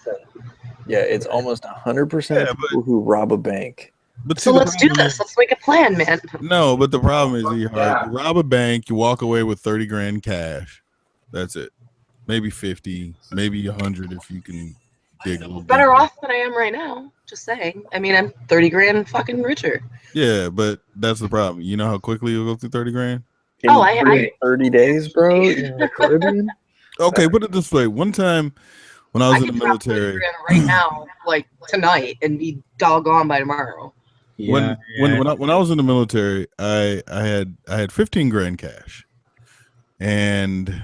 Yeah, it's almost 100% of people who rob a bank. But so let's do this. Let's make a plan, man. No, but the problem is you rob a bank, you walk away with 30 grand cash. That's it. Maybe 50, maybe 100 if you can dig a little bit. Better off than I am right now. Just saying. I mean, I'm 30 grand fucking richer. Yeah, but that's the problem. You know how quickly you'll go through 30 grand? I 30 days, bro. In the Caribbean? Okay, put it this way. One time when I was in the military, right now, like tonight, and be doggone by tomorrow. When I was in the military, I had 15 grand cash. and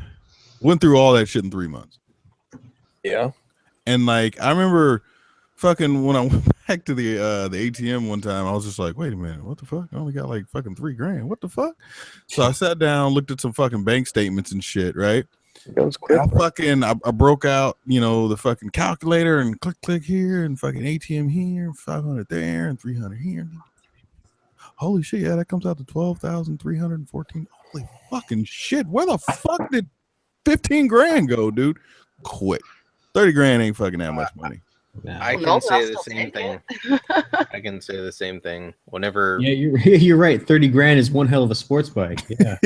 went through all that shit in 3 months. Yeah. And like I remember fucking when I went back to the ATM one time, I was just like, wait a minute, what the fuck? I only got like fucking $3,000. What the fuck? So I sat down, looked at some fucking bank statements and shit, right? It goes quick. I broke out, the fucking calculator and click here and fucking ATM here, 500 there and 300 here. Holy shit, yeah, that comes out to 12,314. Holy fucking shit. Where the fuck did 15 grand go, dude? Quick. 30 grand ain't fucking that much money. I can say the same thing. I can say the same thing. Whenever you're right. 30 grand is one hell of a sports bike. Yeah,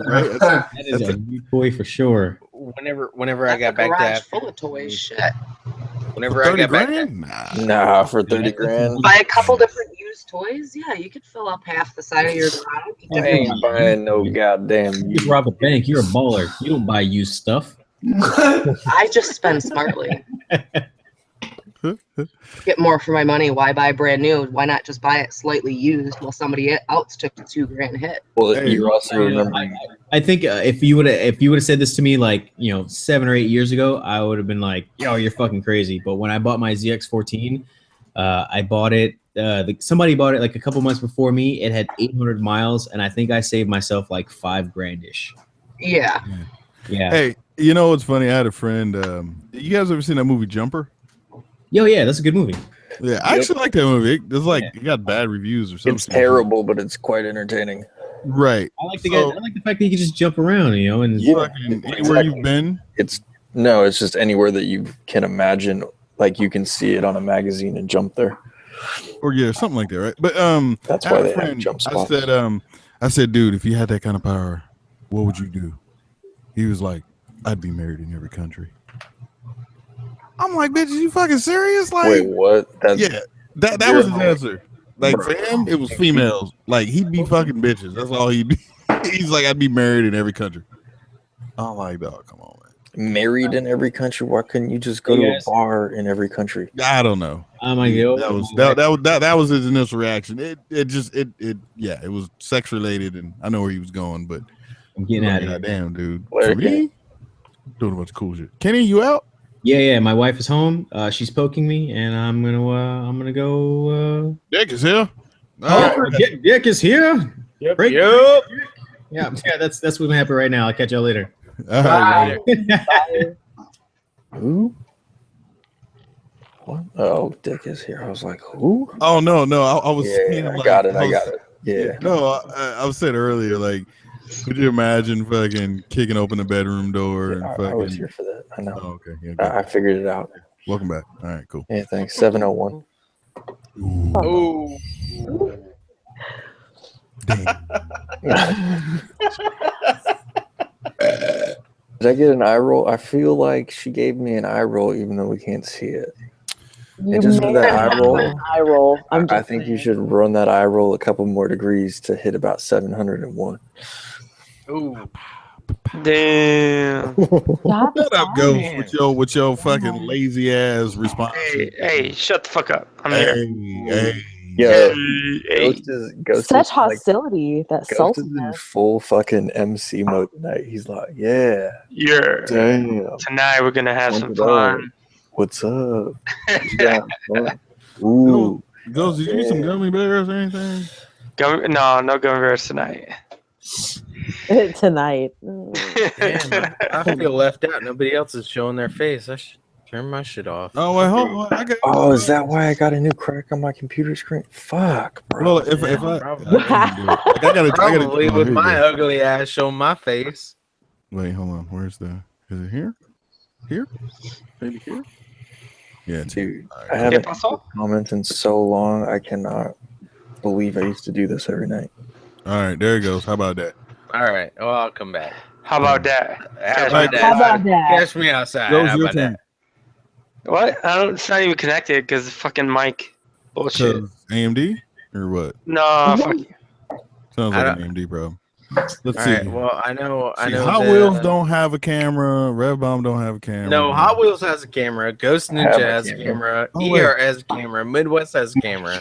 right. That is a new toy for sure. Whenever I got back to full of toys. Shit. Whenever I got back to nah, for 30 grand. Buy a couple different used toys. Yeah, you could fill up half the side of your garage. I ain't buying no goddamn. You just rob a bank. You're a baller. You don't buy used stuff. I just spend smartly. Get more for my money. Why buy brand new? Why not just buy it slightly used while somebody else took the $2,000 hit? Well, you're also remembering. I think if you would have said this to me like 7 or 8 years ago, I would have been like, yo, you're fucking crazy. But when I bought my ZX14, I bought it. Somebody bought it like a couple months before me. It had 800 miles, and I think I saved myself like $5,000-ish. Yeah. Hey, you know what's funny? I had a friend. You guys ever seen that movie Jumper? Yo, yeah, that's a good movie. Yeah, I actually like that movie. It got bad reviews or something. It's terrible, but it's quite entertaining. Right. I like the fact that you can just jump around, and anywhere you've been. It's just anywhere that you can imagine, like you can see it on a magazine and jump there. Or something like that, right? But that's why they have jump spots. I said, dude, if you had that kind of power, what would you do? He was like, I'd be married in every country. I'm like, bitch, are you fucking serious? Like, wait, what? That was his answer. Like, for him, it was females. Like, he'd be fucking bitches. That's all he'd be. He's like, I'd be married in every country. I'm like, dog, come on, man. Married in every country? Why couldn't you just go to a bar in every country? I don't know. That was his initial reaction. It was sex related, and I know where he was going, but I'm getting out of here. Damn, dude. For me, doing a bunch of cool shit. Kenny, you out? Yeah. My wife is home. She's poking me, and I'm gonna go. Dick is here. Dick is here. Yep. Yeah. That's what's gonna happen right now. I'll catch y'all later. Bye. Who? What? Oh, Dick is here. I was like, who? Oh no. I was. Yeah, I got it. Yeah. No, I was saying earlier, like, could you imagine fucking kicking open the bedroom door and fucking? I was here for that. I know. Oh, okay. Yeah, I figured it out. Welcome back. All right, cool. Yeah, thanks. 701. Oh. Did I get an eye roll? I feel like she gave me an eye roll, even though we can't see it. And just for that eye roll, I think you should run that eye roll a couple more degrees to hit about 701. Ooh. Damn. Shut up, Ghost, with your fucking lazy ass response. Hey, shut the fuck up. I'm here. Ghost Such is hostility. That Ghost is in full fucking MC mode tonight. He's like, yeah. Damn. Tonight we're gonna have some fun. What's up? Ooh. Ghost, did you eat some gummy bears or anything? No gummy bears tonight. Tonight. Damn, I feel left out. Nobody else is showing their face. I should turn my shit off. Oh, wait, hold on. Oh, is that why I got a new crack on my computer screen? Fuck, bro. Well, if I gotta probably with my ugly ass showing my face. Wait, hold on. Is it here? Here? Maybe here? Yeah, dude. I haven't commented in so long. I cannot believe I used to do this every night. All right, there it goes. How about that? All right. Well, I'll come back. How about that? How about that? Catch me outside. How about that? What? It's not even connected because the fucking mic bullshit. AMD or what? No, fuck you. Sounds like an AMD problem. Let's see. Right, well, I know. Hot Wheels don't have a camera. Rev Bomb don't have a camera. No, Hot Wheels has a camera. Ghost Ninja has a camera. ER has a camera. Midwest has a camera.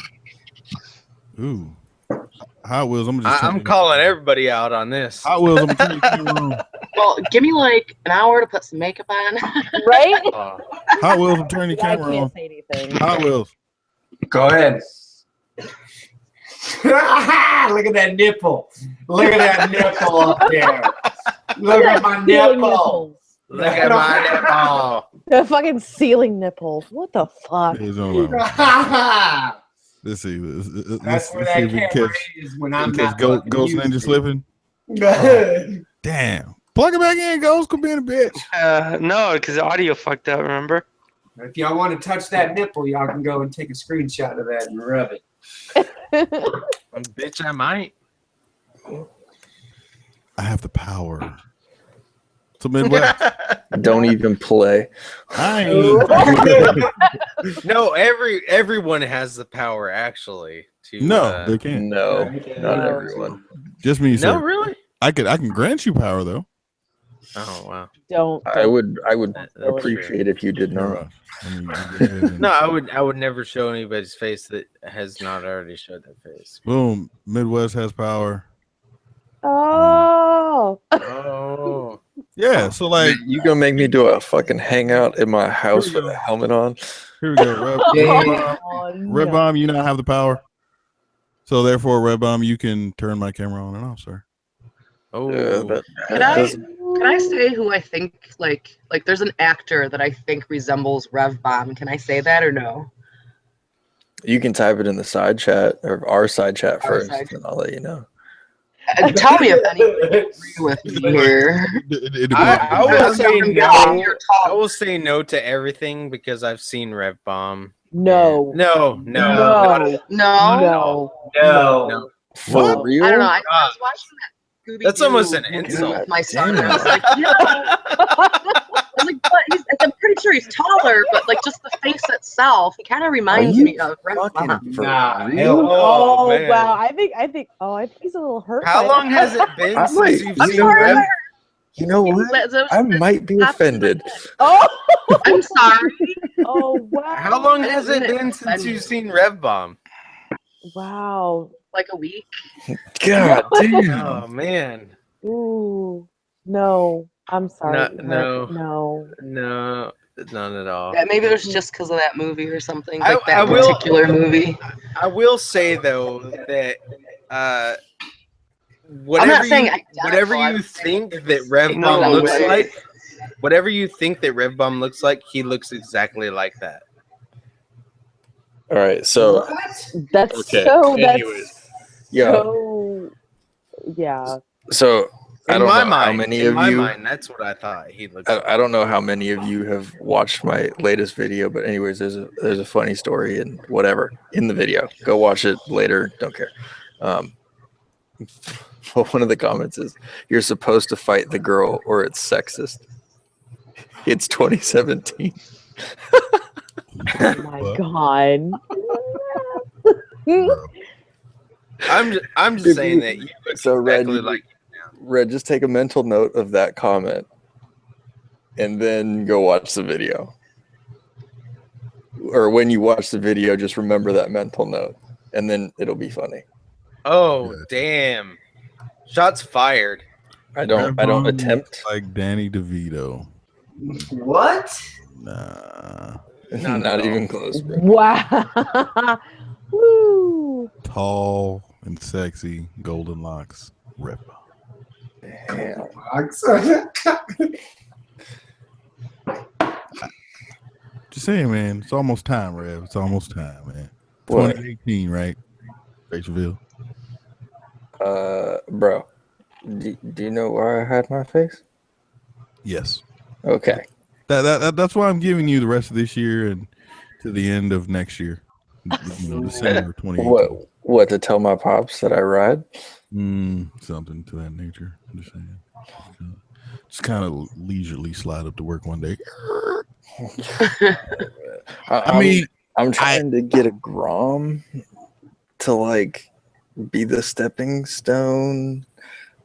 Ooh. Hot Wheels. I'm calling everybody out on this. Hot Wheels. I'm gonna turn the camera on. Well, give me like an hour to put some makeup on. Right? Hot Wheels. I'm turning the I camera can't on. say anything. Hot Wheels. Go ahead. Look at that nipple. Look at that nipple up there. Look at my nipple. Look at my nipple. The fucking ceiling nipple. What the fuck? Let's see. That's where Let's see that if we camera catch, is when I'm catch not Ghost using Ninja it. slipping. Damn. Plug it back in, Ghost. Could be in a bitch. No, because the audio fucked up. Remember? If y'all want to touch that nipple, y'all can go and take a screenshot of that and rub it. Bitch, I might. I have the power. So Midwest. Don't even play. No, everyone has the power actually. To No, they can't. No, not everyone. Just me, sir. No, really? I can grant you power though. Oh wow. Don't. I would appreciate if you did not. No, I would never show anybody's face that has not already showed their face. Boom. Midwest has power. Oh. Oh. Yeah. So like, you gonna make me do a fucking hangout in my house with a helmet on? Here we go. Red Bomb, you now have the power. So therefore, Red Bomb, you can turn my camera on and off, sir. Oh. Can I say who I think like there's an actor that I think resembles Rev Bomb. Can I say that or no? You can type it in the side chat or our side chat first, and I'll let you know. Tell me if anybody agree with me here. I will say no. I will say no to everything because I've seen Rev Bomb. No. No. For real? I don't know. I was watching that Scooby-Doo That's almost an insult. with my son. And I was like, I was like, but I'm pretty sure he's taller, but like just the face itself, he kind of reminds me of Rev Bomb. Oh man. wow! I think he's a little hurt. How by long that. has it been I'm since like, you've you seen know Rev? what? You know what? I might be offended. Oh, I'm sorry. Oh wow! How long has it been since you've seen Rev Bomb? Wow! Like a week. God damn! Oh man. Ooh, no. I'm sorry. No, none at all. Yeah, maybe it was just because of that movie or something. I- Like that I will- particular movie. I will say though that I'm whatever not saying you, identical, whatever I'm you saying think that Rev no Bomb looks way. like, whatever you think that Rev Bomb looks like, he looks exactly like that. All right, so That's okay. so. That's Yeah. so. Yeah. So I In don't my know mind, how many in of my you. mind, that's what I thought he looked like. I don't know how many of you have watched my latest video, but anyways, there's a funny story and whatever in the video. Go watch it later. Don't care. One of the comments is, "You're supposed to fight the girl, or it's sexist." It's 2017. Oh my god. I'm just saying that you look So exactly like. Red, just take a mental note of that comment, and then go watch the video. Or when you watch the video, just remember that mental note, and then it'll be funny. Oh damn! Shots fired. I don't attempt like Danny DeVito. What? Nah. Not even close, bro. Wow. Woo. Tall and sexy, golden locks. Rip. Just saying, man. It's almost time, Rev. It's almost time, man. What? 2018, right? Rachelville. Bro, do you know where I had my face? Yes. Okay. That's why I'm giving you the rest of this year and to the end of next year. December 2018. What, to tell my pops that I ride? Something to that nature. I'm just saying. Just kind of leisurely slide up to work one day. I'm trying to get a Grom to like be the stepping stone.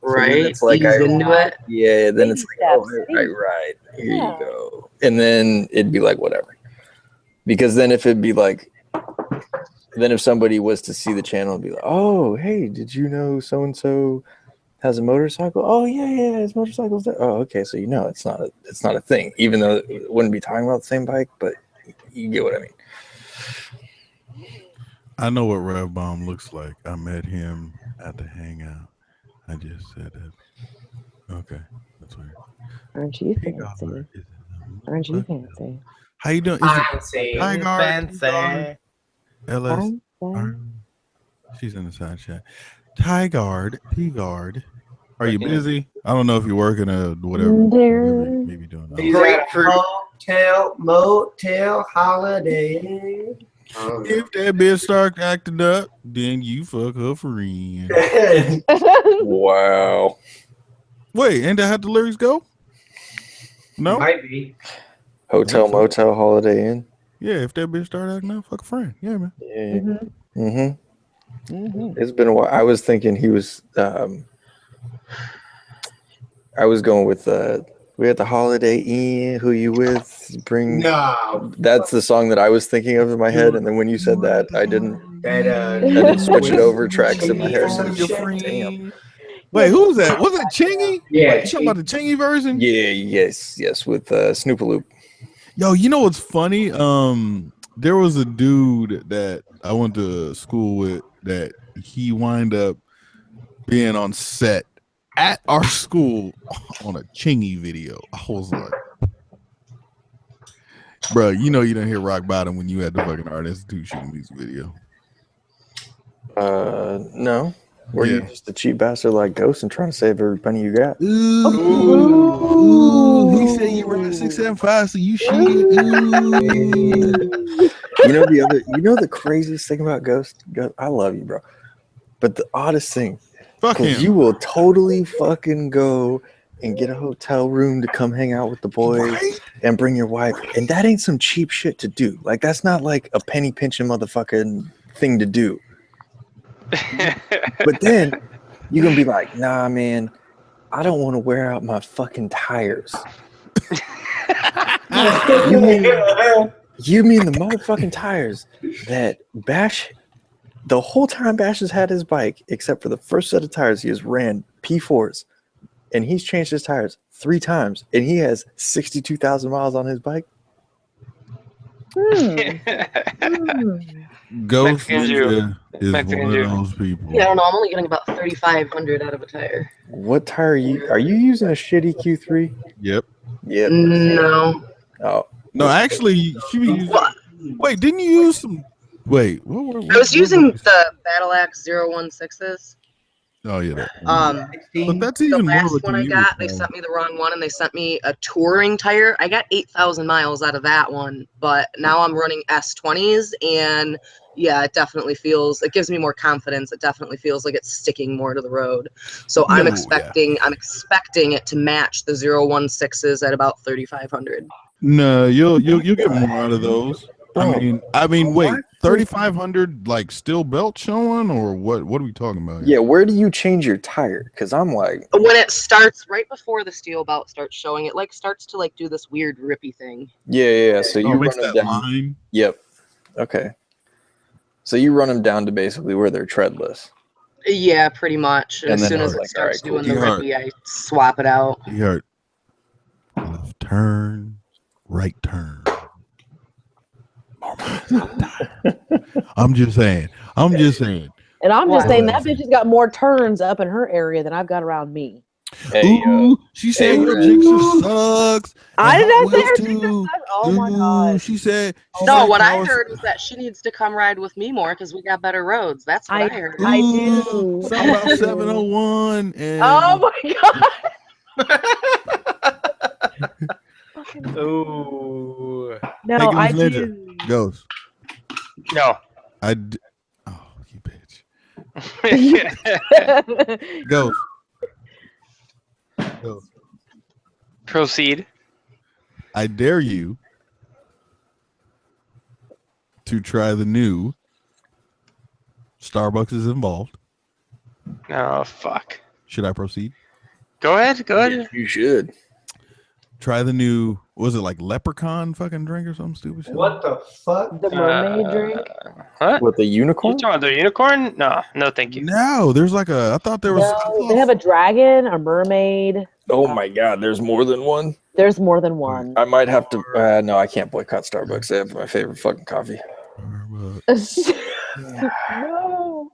Right. So it's like Ease into it. Yeah, then it's like, oh, steps. right. Here you go. And then it'd be like whatever. Because then if it'd be like then if somebody was to see the channel and be like, "Oh, hey, did you know so and so has a motorcycle? Oh yeah, his motorcycle's there. Oh, okay, so it's not a thing, even though it wouldn't be talking about the same bike, but you get what I mean." I know what Rev Bomb looks like. I met him at the hangout. I just said that. Okay, that's weird. Aren't you fancy? Aren't you fancy? How you doing? Fancy. LS. She's in the side chat. Tigard, T-Guard. Are you busy? I don't know if you're working or whatever. Maybe doing that. He's at a motel holiday. If that bitch start acting up, then you fuck her friend. Wow. Wait, ain't that how the lyrics go? No? Might be. Hotel, motel, Holiday Inn. Yeah, if that bitch start acting up, fuck a friend. Yeah, man. Yeah. It's been a while. I was thinking he was I was going with we at the Holiday Inn, who you with? No. That's the song that I was thinking of in my head, and then when you said that, I didn't switch it over tracks in my head. Damn. Wait, who's that? Was it Chingy? Yeah, You talking about the Chingy version? Yeah, yes, with Snoopaloop. Yo, you know what's funny? There was a dude that I went to school with that he wind up being on set at our school on a Chingy video. I was like, bro, you know you didn't hear rock bottom when you had the fucking Art Institute shooting music video. No. Were you just a cheap bastard like Ghost and trying to save every penny you got? Ooh. He said you ride 675, so you should. The craziest thing about Ghost, I love you, bro. But the oddest thing, because you will totally fucking go and get a hotel room to come hang out with the boys and bring your wife, and that ain't some cheap shit to do. Like, that's not like a penny pinching motherfucking thing to do. But then you're gonna be like, nah, man, I don't want to wear out my fucking tires. You mean the motherfucking tires that Bash, the whole time Bash has had his bike, except for the first set of tires, he has ran P4s, and he's changed his tires 3 times, and he has 62,000 miles on his bike. Ghost Ninja is one of those people. Yeah, I don't know. I'm only getting about 3,500 out of a tire. What tire are you using? A shitty Q3? Yep. No. Oh no, actually, she was using. Wait, didn't you use some? Wait, I was using the Battle Axe 016s. Oh yeah. But that's even the more last of a one I got, they sent me the wrong one, and they sent me a touring tire. I got 8,000 miles out of that one, but now I'm running S20s, and yeah, it definitely feels. It gives me more confidence. It definitely feels like it's sticking more to the road. So I'm expecting it to match the 016s at about 3,500. No, you'll get more out of those. I mean, wait, 3,500 like steel belt showing, or what? What are we talking about? Yeah, where do you change your tire? Because I'm like, when it starts right before the steel belt starts showing, it like starts to like do this weird rippy thing. Yeah. So you run them down. Line? Yep. Okay. So you run them down to basically where they're treadless. Yeah, pretty much. And as soon as it like, starts all right, doing the rippy, I swap it out. You heard left turn, right turn. I'm just saying. And I'm just saying that bitch has got more turns up in her area than I've got around me. Ooh, she said your Jigsaw sucks. I did not say her Jigsaw sucks. Oh my god. She said. No, what I heard was that she needs to come ride with me more because we got better roads. That's what I heard. I do. Something about 701 and. Oh my god. Oh. No, hey, I do. Ghost. No. Oh, you bitch. Ghost. Proceed. I dare you to try the new Starbucks is involved. Oh fuck. Should I proceed? Go ahead. You should. Try the new, was it like leprechaun fucking drink or something stupid shit? What the fuck? The mermaid drink? What? With the unicorn? You talking about the unicorn? No, thank you. No, there's like I thought there was. No, they have a dragon, a mermaid. Oh my god, there's more than one. There's more than one. I might have to. No, I can't boycott Starbucks. They have my favorite fucking coffee. No.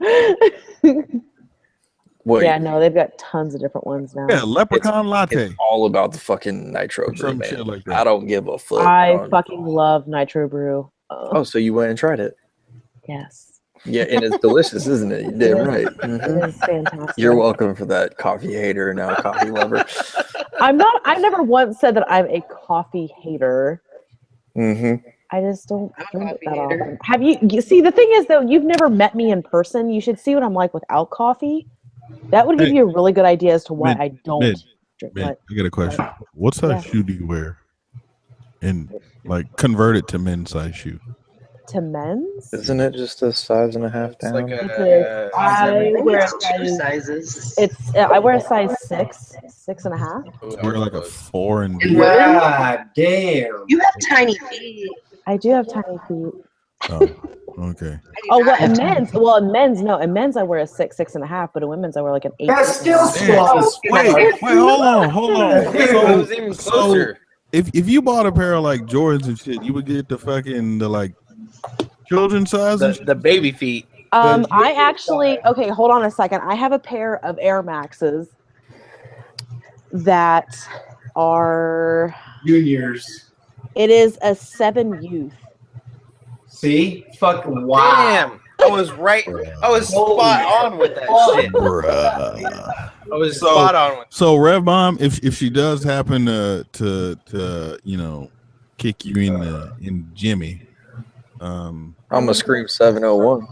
Wait. Yeah, no, they've got tons of different ones now. Yeah, leprechaun latte. It's all about the fucking nitro brew, Some man. shit like that. I don't give a fuck. I fucking love nitro brew. Oh, so you went and tried it? Yes. Yeah, and it's delicious, isn't it? You did right. Mhm. It is fantastic. You're welcome for that, coffee hater, now coffee lover. I'm not. I've never once said that I'm a coffee hater. Mm-hmm. I just don't drink it that often. Have you see, the thing is, though, you've never met me in person. You should see what I'm like without coffee. That would give you a really good idea as to why I don't drink. I What? got a question. What size shoe do you wear? And like convert it to men's size shoe. To men's? Isn't it just a 5.5 down? Like I wear a two size. sizes. I wear a size 6, 6.5. I wear like a 4 and. God damn. You have tiny feet. I do have tiny feet. Oh, okay. Oh, well, in men's? Well, in men's, no. In men's, I wear a 6, 6.5. But in women's, I wear like an 8. That's still small as Wait, hold on. It was even closer. If you bought a pair of like Jordans and shit, you would get the like children's size. The baby feet. I actually, okay, hold on a second. I have a pair of Air Maxes that are juniors. It is a 7 youth. See? Fucking wow. Damn. I was right. I was spot on with that shit. I was spot on with So Rev Bomb, if she does happen to kick you in Jimmy, I'm gonna scream 701.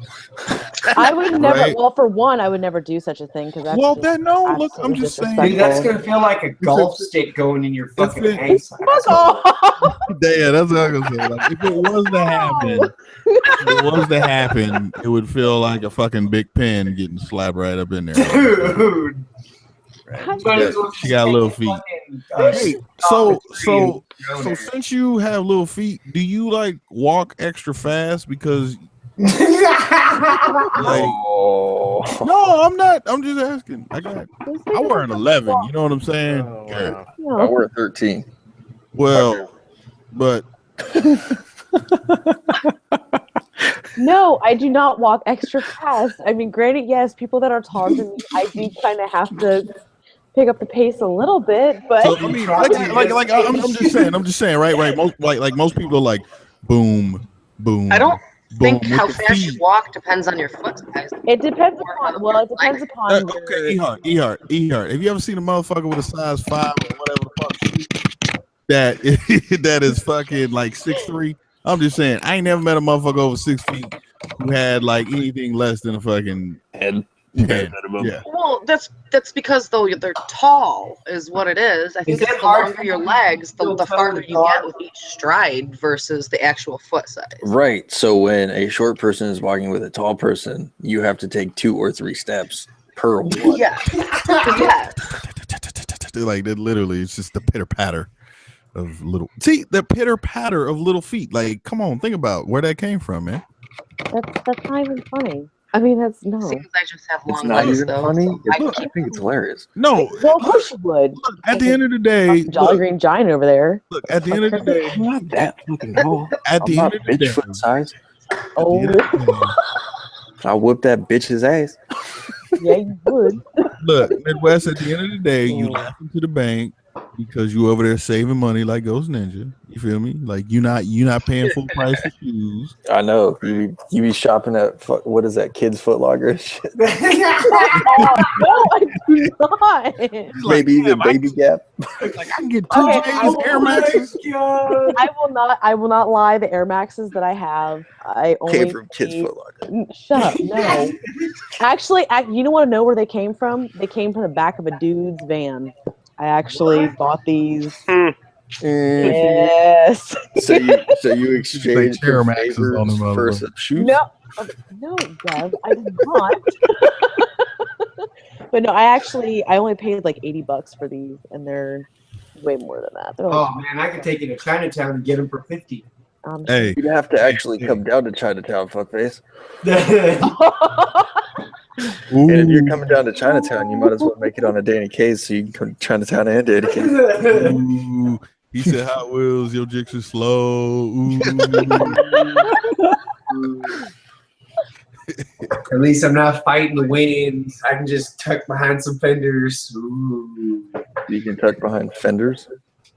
I would never. Right. Well, for one, I would never do such a thing because that's Well, just then no. Look, I'm absolutely just saying. Dude, that's disrespectful. gonna feel like a golf stick going in your fucking it- ass. Fuck off! Yeah, that's what I'm gonna say. Like, if it was to happen, it would feel like a fucking big pen getting slapped right up in there. Dude. She got little feet. Hey, so since you have little feet, do you like walk extra fast because? Like, no, I'm not. I'm just asking. I wear an 11. You know what I'm saying? Yeah. I wear 13. Well, but No, I do not walk extra fast. I mean, granted, yes, people that are taller than me, I do kind of have to pick up the pace a little bit, but so, I mean, like I'm just saying, right. Most people are like, boom, boom. I don't think boom, how with the fast you feet. walk depends on your foot size. it depends upon. Well, it depends upon. Okay, Ehart. Have you ever seen a motherfucker with a size 5 or whatever the fuck that is fucking like 6'3"? I'm just saying, I ain't never met a motherfucker over 6 feet who had like anything less than a fucking head. Yeah. Well, that's because though they're tall is what it is. I think Is it's it the hard longer for your you legs, to the tell farther the you dog? get with each stride versus the actual foot size. Right. So when a short person is walking with a tall person, you have to take 2 or 3 steps per one. Yeah. Yeah. Like that literally, it's just the pitter patter of little. See, the pitter patter of little feet. Like, come on, think about where that came from, man. That's not even funny. I mean, that's no. Seems I just have It's long not legs even though. funny. So I I think it's hilarious. No, Well, of course you would. at the end of the day, Jolly Green Giant over there. look, at the end of the day, I'm not that fucking tall. at the I'm end not of the day, Bigfoot size. Oh, I'll whip that bitch's ass. yeah, you would. look, Midwest. At the end of the day, you laughing to the bank because you over there saving money like Ghost Ninja. You feel me? Like you not paying full price for shoes. I know. You be shopping at, what is that, Kids Foot Locker and shit? No, I do not. Maybe even Baby Gap. Like I can get 2 Okay, J's Air Maxes. I will not lie. The Air Maxes that I have, I only Came from Kids paid- Foot Locker. Shut up! No, actually, you don't want to know where they came from? They came from the back of a dude's van. I actually bought these. Yes. So you exchanged Air your Maxes on favors them, for motherfucker. some shoes? No, Dev, I did not. But no, I only paid like $80 for these, and they're way more than that. They're like, Oh man, I could take you to Chinatown and get them for 50. Hey, you'd have to actually come down to Chinatown, fuckface. And if you're coming down to Chinatown, you might as well make it on a Danny K's so you can come to Chinatown and Danny K's. Ooh, he said Hot Wheels, your jicks are slow. Ooh. At least I'm not fighting the wind. I can just tuck behind some fenders. Ooh. You can tuck behind fenders?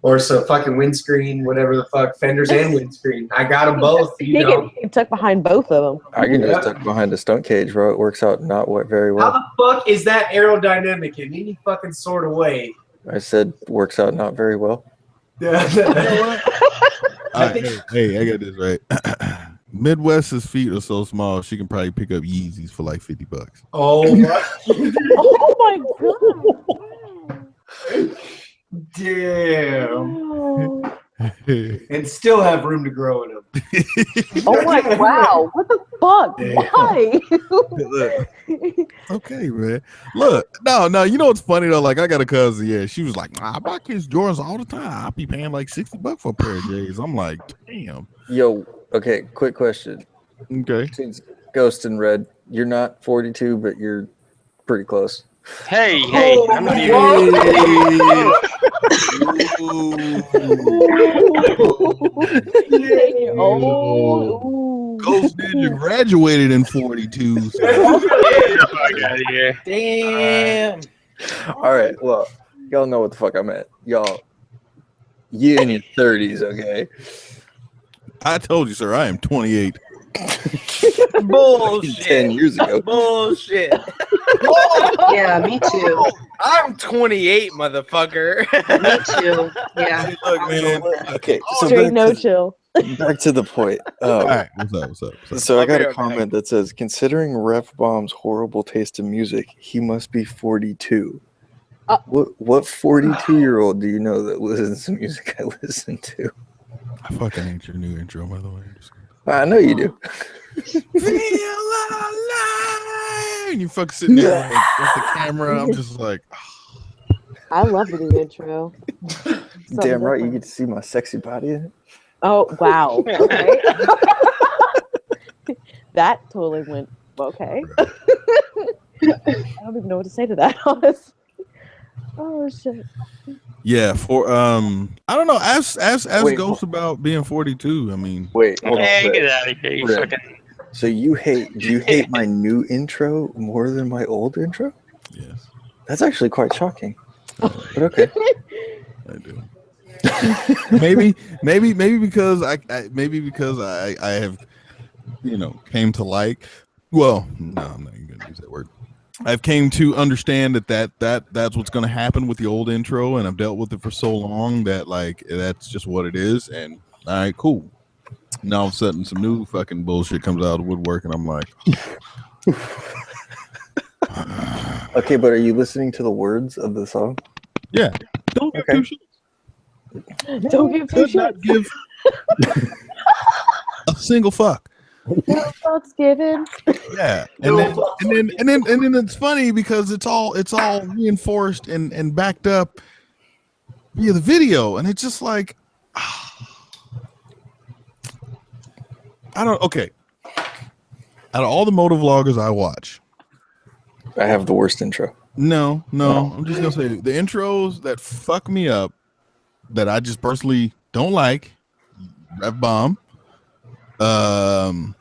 Or some fucking windscreen, whatever the fuck. Fenders and windscreen. I got them both. He can tuck behind both of them. I can just tuck behind a stunt cage, bro. It works out not very How well. the fuck is that aerodynamic in any fucking sort of way? I said works out not very well. All right, hey, I got this right. Midwest's feet are so small, she can probably pick up Yeezys for like $50. Oh my, Oh my god. damn. And still have room to grow in them. Oh my wow. What the fuck? Why? Look, okay, man. Look, no, you know what's funny though? Like I got a cousin, yeah, she was like, I buy kids Jordans all the time. I'll be paying like $60 for a pair of J's. I'm like, damn. Yo, okay, quick question. Okay. Since Ghost and Red, you're not 42, but you're pretty close. Hey, I'm not even. Ghost Ninja graduated in 42. So. Damn. All right, well, y'all know what the fuck I meant. Y'all, you in your 30s, okay? I told you, sir, I am 28. Bullshit. 10 years ago. Bullshit. Yeah, me too. I'm 28, motherfucker. Me too. Yeah. Look, man. Okay, so Straight no chill. back to the point. All right, what's up? So I got a comment that says, considering Ref Bomb's horrible taste in music, he must be 42. What 42-year-old do you know that listens to music I listen to? I fucking hate your new intro, by the way. I know you do. And you fucking sitting there with the camera. I'm just like, I love the new intro. Damn right, you get to see my sexy body in it. Oh wow. Okay. That totally went okay. I don't even know what to say to that, honestly. Oh shit. yeah. For I don't know. Ask Wait, Ghost about being 42. I mean, wait, hold on. Hey, get out of here, you Red. fucking. So do you hate my new intro more than my old intro? Yes. That's actually quite shocking. But okay. I do. maybe because I have, came to like. Well, no, I'm not even gonna use that word. I've came to understand that's what's going to happen with the old intro, and I've dealt with it for so long that like that's just what it is. And all right, cool. Now all of a sudden, some new fucking bullshit comes out of the woodwork, and I'm like, Okay, but are you listening to the words of the song? yeah, don't give two shits. Don't give two Could not shits. give a single fuck. No fucks given. Yeah, and then it's funny because it's all reinforced and backed up via the video, and it's just like, I don't. Okay, out of all the motovloggers I watch, I have the worst intro. No, I'm just gonna say the intros that fuck me up, that I just personally don't like. Rev Bomb. Well,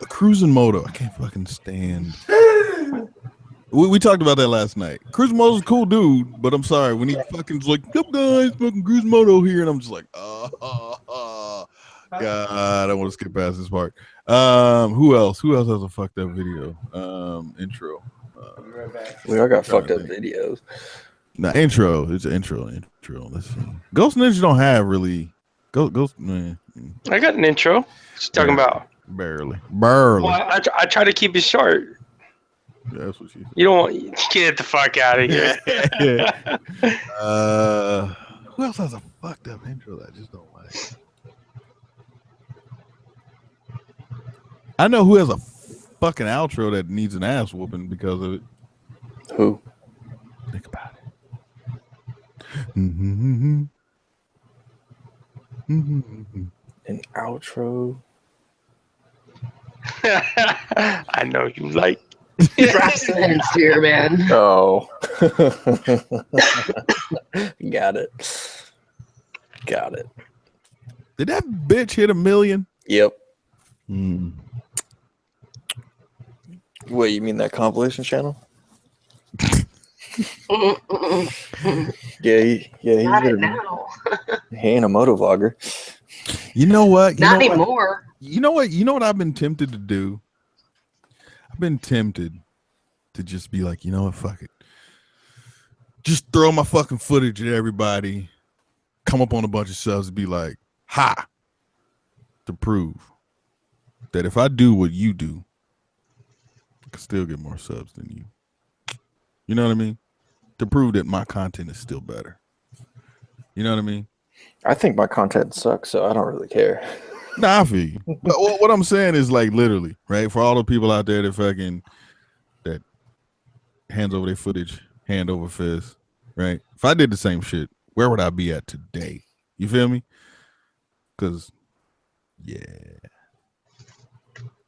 Cruising Moto, I can't fucking stand. We talked about that last night. Cruising Moto's a cool dude, but I'm sorry when he fucking's like, "Yep, guys, fucking Cruising Moto here," and I'm just like, God, I want to skip past this part. Who else has a fucked up video? Intro. We all got fucked up videos. Nah, intro. It's an intro. Let's see. Ghost Ninja don't have really. Ghost. Man. I got an intro. What you talking about? Barely. Well, I try to keep it short. Yeah, that's what she said. You don't want get the fuck out of here. Who else has a fucked up intro that I just don't like? I know who has a fucking outro that needs an ass whooping because of it. Who? Think about it. Mm-hmm. Mm-hmm. An outro. I know you like. Drop some hints here, man. Oh. Got it. Got it. Did that bitch hit 1 million? Yep. Mm. What, you mean that compilation channel? He's Not gonna it now. he ain't a motovlogger. You know what? Not anymore. You know what I've been tempted to do? I've been tempted to just be like, you know what, fuck it. Just throw my fucking footage at everybody, come up on a bunch of subs and be like, ha, to prove that if I do what you do, I can still get more subs than you. You know what I mean? To prove that my content is still better. You know what I mean? I think my content sucks, so I don't really care. Nah, I feel you. But what I'm saying is like literally, right? For all the people out there that hands over their footage, hand over fist, right? If I did the same shit, where would I be at today? You feel me? Because, yeah.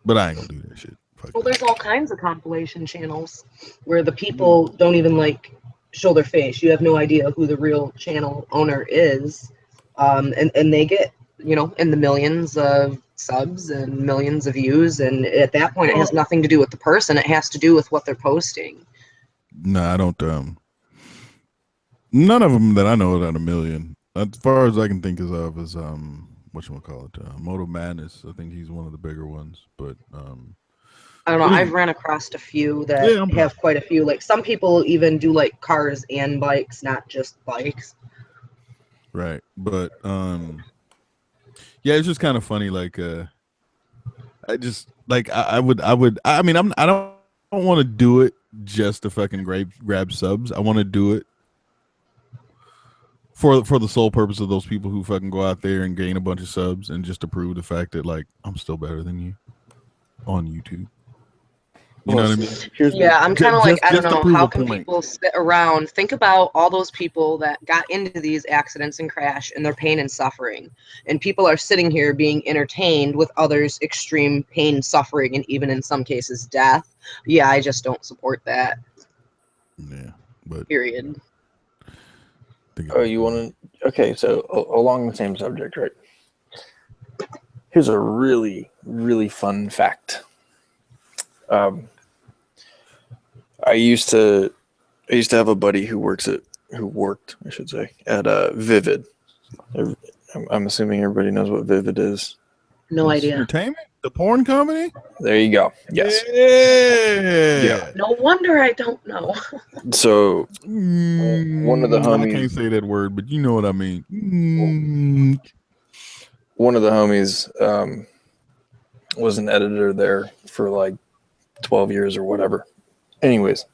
But I ain't gonna do that shit. Well, there's all kinds of compilation channels where the people don't even like show their face. You have no idea who the real channel owner is, and they get in the millions of subs and millions of views. And at that point, it has nothing to do with the person. It has to do with what they're posting. No, I don't. None of them that I know are at 1 million. As far as I can think of is whatchamacallit, Moto Madness. I think he's one of the bigger ones, but I don't know. I've ran across a few that have quite a few. Like some people even do like cars and bikes, not just bikes. Right, but yeah, it's just kind of funny. Like, I just like I mean, I don't want to do it just to fucking grab subs. I want to do it for the sole purpose of those people who fucking go out there and gain a bunch of subs and just to prove the fact that like I'm still better than you on YouTube. You know what I mean? Yeah, I'm kind of like, I don't know, how can point. people sit around, think about all those people that got into these accidents and crash and their pain and suffering. And people are sitting here being entertained with others' extreme pain, suffering, and even in some cases death. Yeah, I just don't support that. Yeah, but period. Oh, you want to? Okay, so along the same subject, right? Here's a really, really fun fact. I used to have a buddy who worked, I should say, at Vivid. I'm assuming everybody knows what Vivid is. No idea. Entertainment? The porn company? There you go. Yes. Yeah. No wonder I don't know. So one of the homies. I can't say that word, but you know what I mean. One of the homies was an editor there for like 12 years or whatever. Anyways,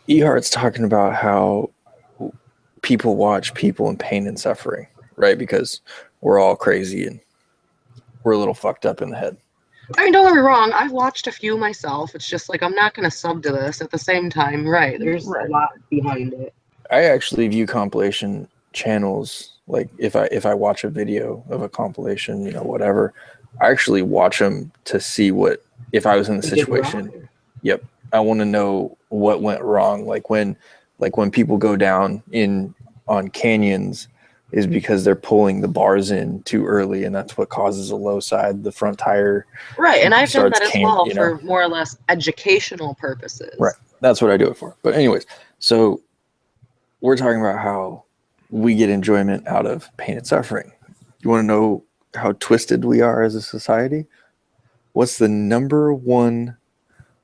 Ehart's talking about how people watch people in pain and suffering, right? Because we're all crazy and we're a little fucked up in the head. I mean, don't get me wrong. I've watched a few myself. It's just like I'm not going to sub to this at the same time. Right. There's a lot behind it. I actually view compilation channels, like if I watch a video of a compilation, you know, whatever, I actually watch them to see what, if I was in the situation. Yep. I want to know what went wrong. Like when people go down on canyons is because they're pulling the bars in too early, and that's what causes a low side. The front tire. Right. And I've done that as well for more or less educational purposes. Right. That's what I do it for. But anyways, so we're talking about how we get enjoyment out of pain and suffering. You want to know how twisted we are as a society? What's the number one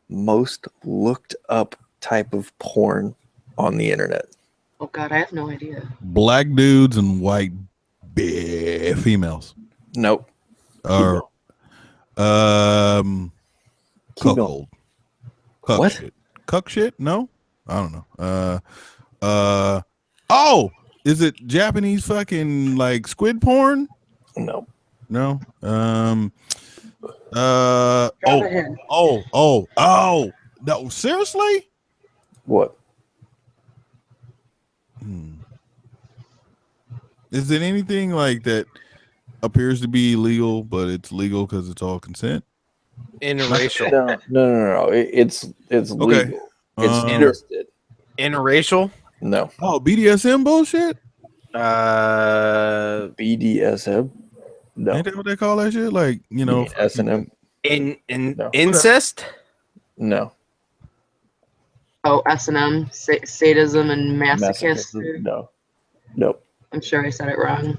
most looked up type of porn on the internet? Oh God, I have no idea. Black dudes and white females. Nope. Or cuckold. Cuck What? Shit. Cuck shit? No, I don't know. Oh, is it Japanese fucking like squid porn? No. No. No, seriously? What? Is it anything like that appears to be illegal, but it's legal because it's all consent? Interracial. No. It's legal. Okay. It's listed. Interracial? No. Oh, BDSM bullshit? BDSM? No. Ain't that what they call that shit? Like, you know, S&M? Incest? No. Oh, S&M, sadism and masochist. No. Nope. I'm sure I said it wrong.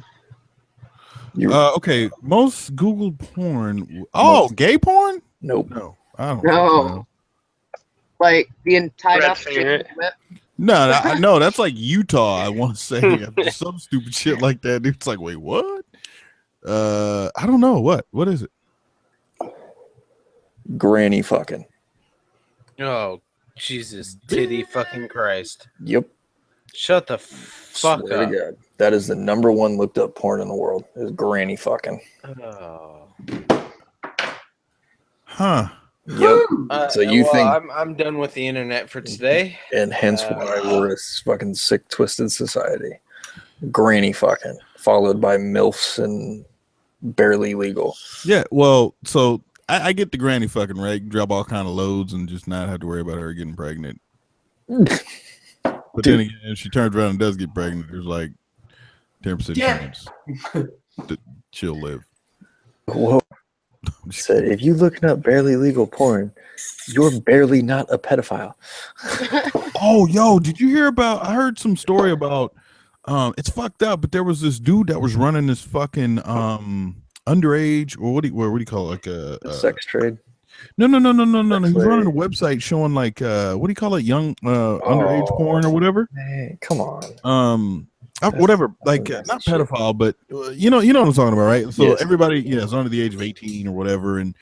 Okay, most Googled porn. Oh, gay porn? Nope. No, I don't. No. Like the tied up finger. whip. No, I know that's like Utah. I want to say some stupid shit like that. Dude, it's like, wait, what? I don't know. What is it? Granny fucking. Oh, Jesus, titty fucking Christ. Yep. Shut the fuck Swear up. to God. That is the #1 looked up porn in the world. Is granny fucking. Oh. Huh. Yep. So you think I'm done with the internet for today. And hence why we're a fucking sick, twisted society. Granny fucking. Followed by MILFs and barely legal. Yeah, well, so I get the granny fucking, right? Drop all kind of loads and just not have to worry about her getting pregnant. But then again, if she turns around and does get pregnant, there's like 10% chance that she'll live. Whoa. Said, if you looking up barely legal porn, you're barely not a pedophile. Oh, yo, did you hear about? I heard some story about. It's fucked up, but there was this dude that was running this fucking underage, or what do you call it, like a sex trade? No. He was running a website showing like what do you call it, young underage porn or whatever. Man, come on. Whatever, like not pedophile, but you know what I'm talking about, right? So Yes. everybody, is under the age of 18 or whatever, and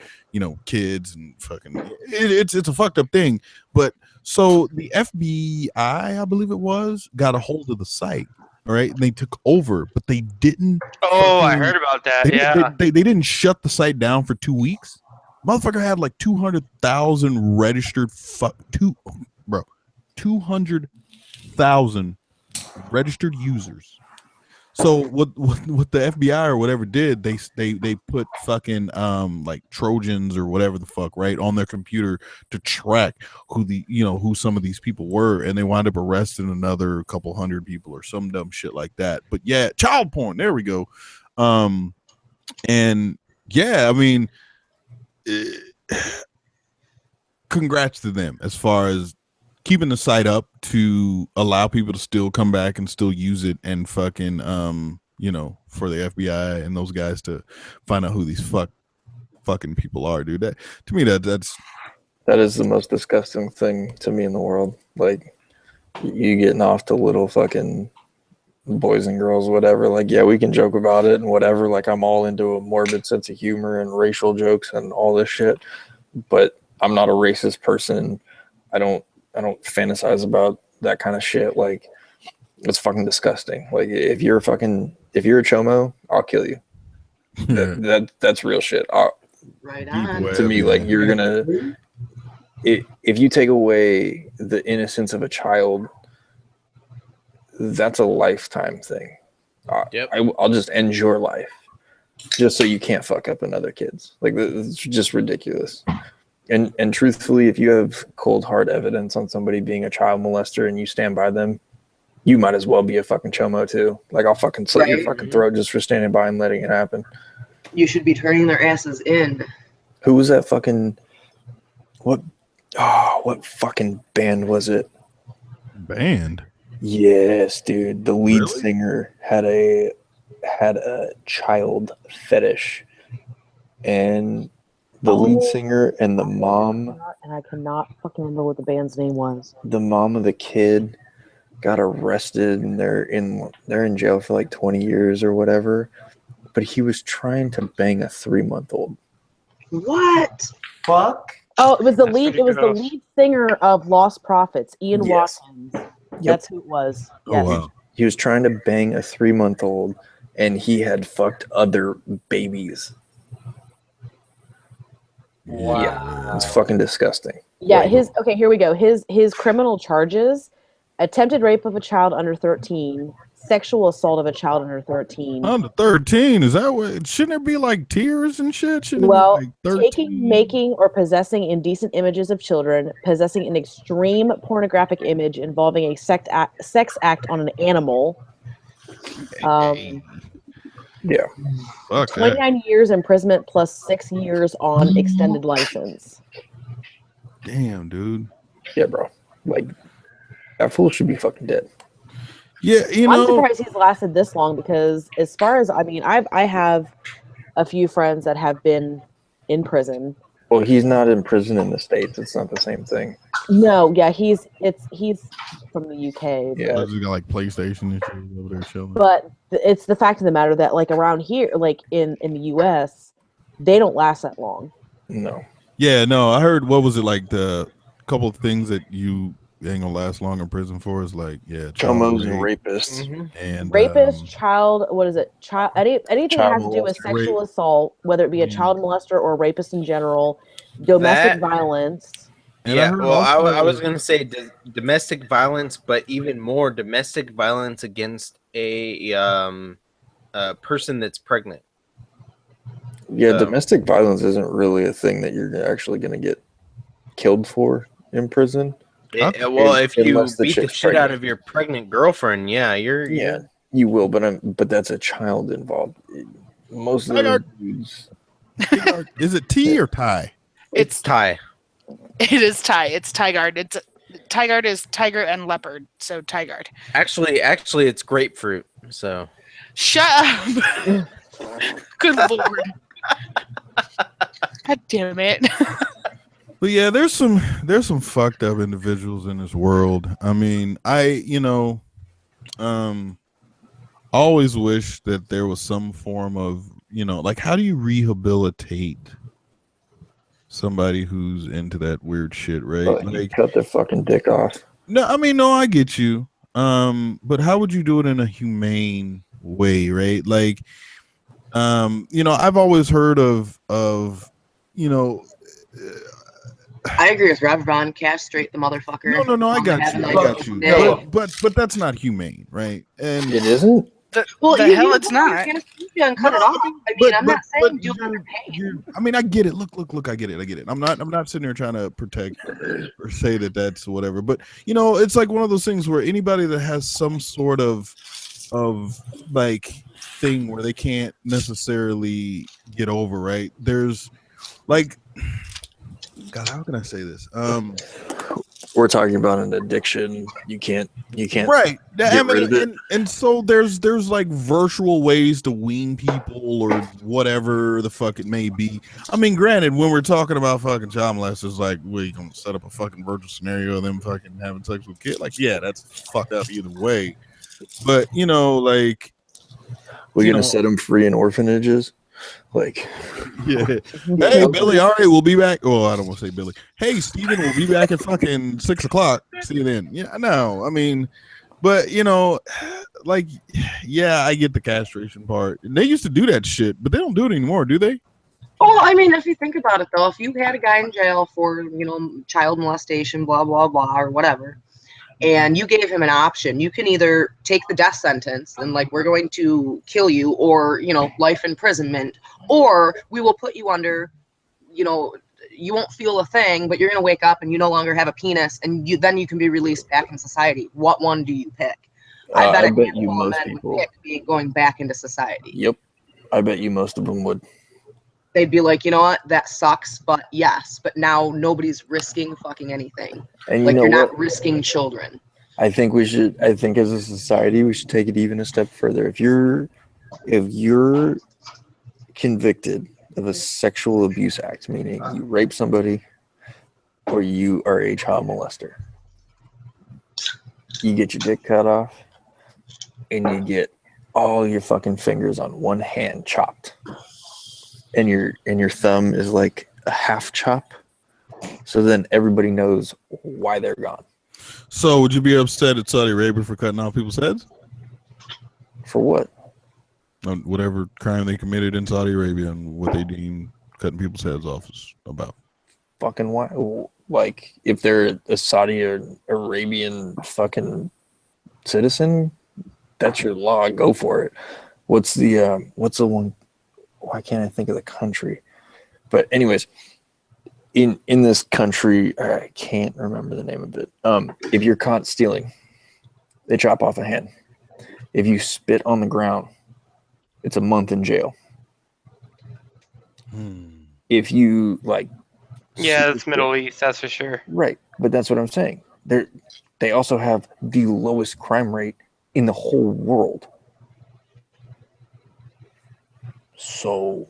kids and fucking, it's a fucked up thing. But so the FBI, I believe it was, got a hold of the site, all right, and they took over, but they didn't. I heard about that. They didn't shut the site down for 2 weeks. Motherfucker had like 200,000 registered 200,000 registered users. So what the FBI or whatever did, they put fucking like Trojans or whatever the fuck, right, on their computer to track who some of these people were, and they wound up arresting another couple hundred people or some dumb shit like that. But yeah, child porn, there we go. And yeah, I mean, congrats to them as far as keeping the site up to allow people to still come back and still use it, and fucking for the FBI and those guys to find out who these fucking people are, dude. That to me, that is the most disgusting thing to me in the world. Like, you getting off to little fucking boys and girls, whatever. Like, yeah, we can joke about it and whatever. Like, I'm all into a morbid sense of humor and racial jokes and all this shit, but I'm not a racist person. I don't fantasize about that kind of shit. Like, it's fucking disgusting. Like, if you're a chomo, I'll kill you. That's real shit. Right on. To me, like, you're gonna, if you take away the innocence of a child, that's a lifetime thing. I'll just end your life just so you can't fuck up another kid's. Like, it's just ridiculous. And truthfully, if you have cold hard evidence on somebody being a child molester and you stand by them, you might as well be a fucking chomo too. Like, I'll fucking slit your fucking throat just for standing by and letting it happen. You should be turning their asses in. Who was that fucking what fucking band was it? Band? Yes, dude. The lead singer had a child fetish, and the lead singer and the mom, and I cannot fucking remember what the band's name was. The mom of the kid got arrested, and they're in jail for like 20 years or whatever. But he was trying to bang a 3-month-old. What? Fuck. Oh, it was the lead. It was the lead singer of Lost Prophets, Ian Watkins. That's who it was. Yes. Oh, wow. He was trying to bang a 3-month-old, and he had fucked other babies. Wow. Yeah, it's fucking disgusting. Yeah, here we go. His criminal charges attempted rape of a child under 13, sexual assault of a child under 13. Under 13, is that what? Shouldn't there be like tiers and shit? Shouldn't Well, it be like 13? taking, making, or possessing indecent images of children, possessing an extreme pornographic image involving a sex act on an animal. Yeah. Fuck 29 years imprisonment plus 6 years on extended license. Damn, dude. Yeah, bro. Like, that fool should be fucking dead. Yeah, I'm surprised he's lasted this long because, as far as I have a few friends that have been in prison. Well, he's not in prison in the States. It's not the same thing. No, yeah, he's from the UK. Yeah, but, he's got like PlayStation and shit over there chilling. but it's the fact of the matter that like around here, like in the US, they don't last that long. No. Yeah, no, I heard, what was it, like the couple of things that you ain't gonna last long in prison for is like, yeah, Chomos and rapists. And Rapist, child, what is it? Child, anything that Child has to do with molester. sexual assault, whether it be a child molester or a rapist in general, domestic violence. Yeah, well, I was going to say domestic violence, but even more domestic violence against a person that's pregnant. Yeah, domestic violence isn't really a thing that you're actually going to get killed for in prison. Well, if you Unless the beat the chick's shit out pregnant. of your pregnant girlfriend, yeah, Yeah, you will, but that's a child involved. Most of the dudes. Is it T or tie? It's tie. It is tie. It's tie guard. Tie guard is tiger and leopard, so tie guard. Actually, it's grapefruit. So Shut up. Good lord. God damn it. But yeah, there's some fucked up individuals in this world. I mean, I always wish that there was some form of, like, how do you rehabilitate somebody who's into that weird shit, right? Like, cut their fucking dick off. No, I mean, no, I get you. But how would you do it in a humane way, right? Like, I've always heard of I agree with Rob. Ron, castrate the motherfucker. No, I got you. But that's not humane, right? And it isn't. Well, the hell it's not. And cut it off. I mean, I'm not saying do it. I mean, I get it. Look, I get it. I'm not sitting here trying to protect or say that that's whatever. But it's like one of those things where anybody that has some sort of like thing where they can't necessarily get over, right? There's like, God, how can I say this? We're talking about an addiction. You can't right. get rid of it. And so there's like virtual ways to wean people or whatever the fuck it may be. I mean, granted, when we're talking about fucking child molesters, like we gonna set up a fucking virtual scenario of them fucking having sex with kids. Like, yeah, that's fucked up either way. But like, we're gonna set them free in orphanages. Like, yeah. Hey, Billy. All right, we'll be back. Oh, I don't want to say Billy. Hey, Steven, we'll be back at fucking 6 o'clock. See you then. Yeah, no, I mean, but like, yeah, I get the castration part. They used to do that shit, but they don't do it anymore, do they? Well, I mean, if you think about it, though, if you had a guy in jail for child molestation, blah blah blah, or whatever, and you gave him an option, you can either take the death sentence and like we're going to kill you, or life imprisonment, or we will put you under, you won't feel a thing, but you're going to wake up and you no longer have a penis, and then you can be released back in society. What one do you pick? I bet you most people would pick going back into society. Yep, I bet you most of them would. They'd be like, you know what, that sucks, but yes, but now nobody's risking fucking anything. And like, you're not risking children. I think as a society, we should take it even a step further. If you're convicted of a sexual abuse act, meaning you rape somebody or you are a child molester, you get your dick cut off and you get all your fucking fingers on one hand chopped. And your thumb is like a half chop, so then everybody knows why they're gone. So, would you be upset at Saudi Arabia for cutting off people's heads? For what? Whatever crime they committed in Saudi Arabia and what they deem cutting people's heads off is about. Fucking why? Like if they're a Saudi or Arabian fucking citizen, that's your law. Go for it. What's the one? Why can't I think of the country? But anyways, in this country, I can't remember the name of it. If you're caught stealing, they chop off a hand. If you spit on the ground, it's a month in jail. If you yeah, that's Middle East, that's for sure. Right, but that's what I'm saying. They also have the lowest crime rate in the whole world. So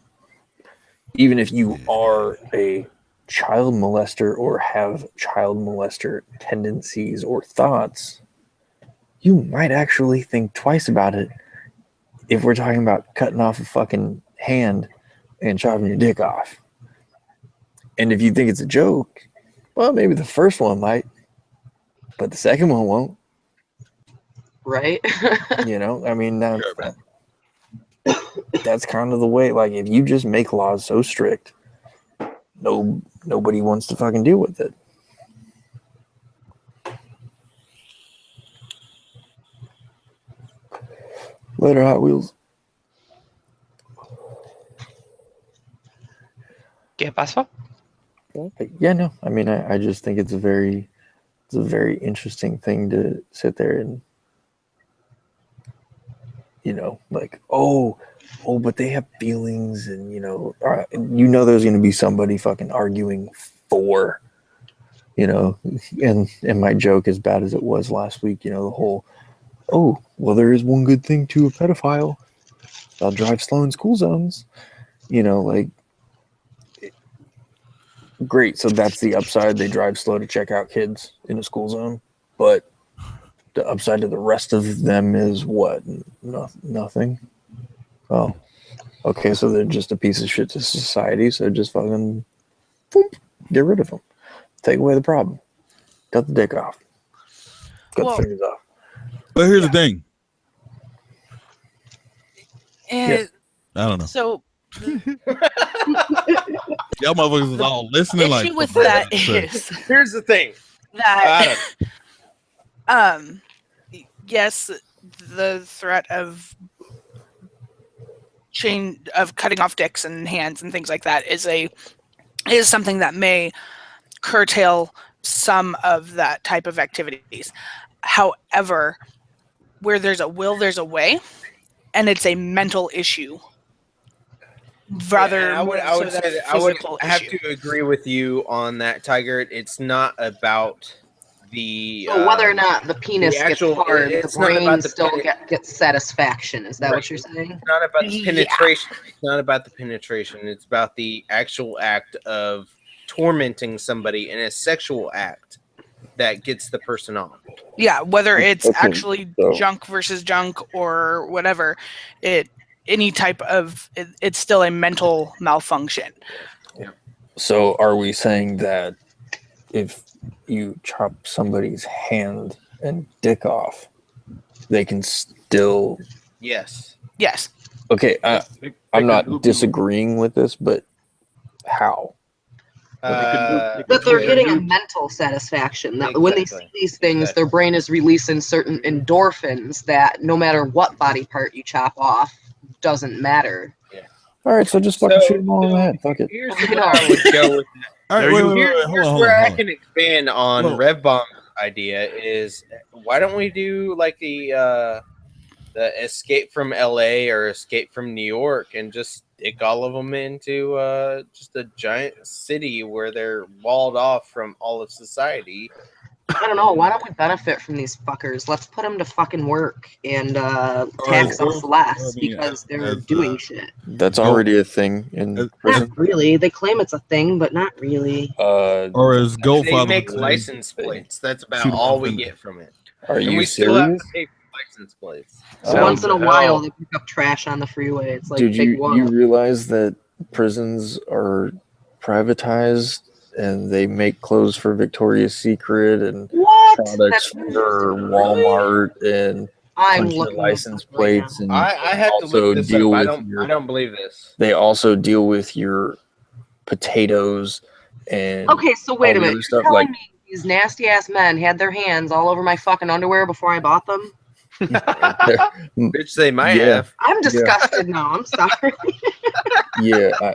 even if you are a child molester or have child molester tendencies or thoughts, you might actually think twice about it if we're talking about cutting off a fucking hand and chopping your dick off. And if you think it's a joke, well, maybe the first one might, but the second one won't. Right? You know, I mean, that's kind of the way. Like, if you just make laws so strict, nobody wants to fucking deal with it. Later, Hot Wheels. ¿Qué pasó? Yeah, no. I mean, I just think it's a very interesting thing to sit there and, you know, like, oh, but they have feelings, and you know, there's going to be somebody fucking arguing for, you know, and my joke, as bad as it was last week, you know, the whole, oh, well, there is one good thing to a pedophile. They'll drive slow in school zones, you know, like. Great, so that's the upside. They drive slow to check out kids in a school zone, but the upside to the rest of them is what? Nothing. Oh, okay, so they're just a piece of shit to society, so just fucking boop, get rid of them. Take away the problem. Cut the dick off. Cut the fingers off. But here's the thing. And I don't know. So y'all motherfuckers is all listening. The issue with that is here's the thing that yes, the threat of cutting off dicks and hands and things like that is something that may curtail some of that type of activities. However, where there's a will, there's a way, and it's a mental issue. Rather, I would say that I would have to agree with you on that, Tiger. It's not about the whether or not the penis gets hard, it's the not brain about the still gets satisfaction. Is that what you're saying? It's not about the penetration. It's not about the penetration. It's about the actual act of tormenting somebody in a sexual act that gets the person off. Yeah, whether it's actually junk versus junk or whatever, any type of it's still a mental malfunction. So are we saying that if you chop somebody's hand and dick off, they can still... Yes. Okay, I'm not disagreeing with this, but how? That they're getting a mental satisfaction. That when they see these things, their brain is releasing certain endorphins that no matter what body part you chop off, doesn't matter. All right, so just fucking shoot them all in the head. Fuck it. Here's where I would go with that. All right, wait, Here's where I can expand on RevBomb's idea is why don't we do like the Escape from LA or Escape from New York and just stick all of them into just a giant city where they're walled off from all of society. I don't know. Why don't we benefit from these fuckers? Let's put them to fucking work and tax us less because they're doing shit. That's already a thing in prison. Not really. They claim it's a thing, but not really. Or as They make license plates. That's about all we get from it. Are you we still have serious? to pay for license plates. Once in a while, they pick up trash on the freeway. It's like Did big one. you realize that prisons are privatized and they make clothes for Victoria's Secret and products for Walmart and punch your license plates, and I have to also look this deal up. with I don't believe this. They also deal with your potatoes and Okay, so wait all a the minute. other You're stuff. telling Like, me these nasty ass men had their hands all over my fucking underwear before I bought them? Bitch, they might yeah, have. I'm disgusted now. I'm sorry. yeah.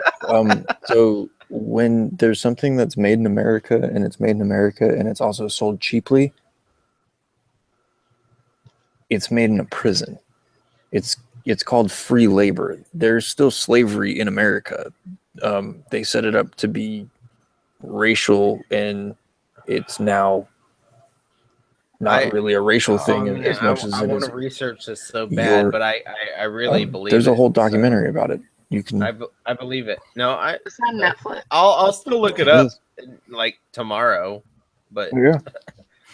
So when there's something that's made in America and it's made in America and it's also sold cheaply, it's made in a prison. It's called free labor. There's still slavery in America. They set it up to be racial, and it's now not really a racial thing as much as I it want is. to research this so bad, your- but I really believe there's it. a whole documentary about it. You can. I believe it. No, It's on Netflix. I'll still look it It up is. like tomorrow, but Yeah.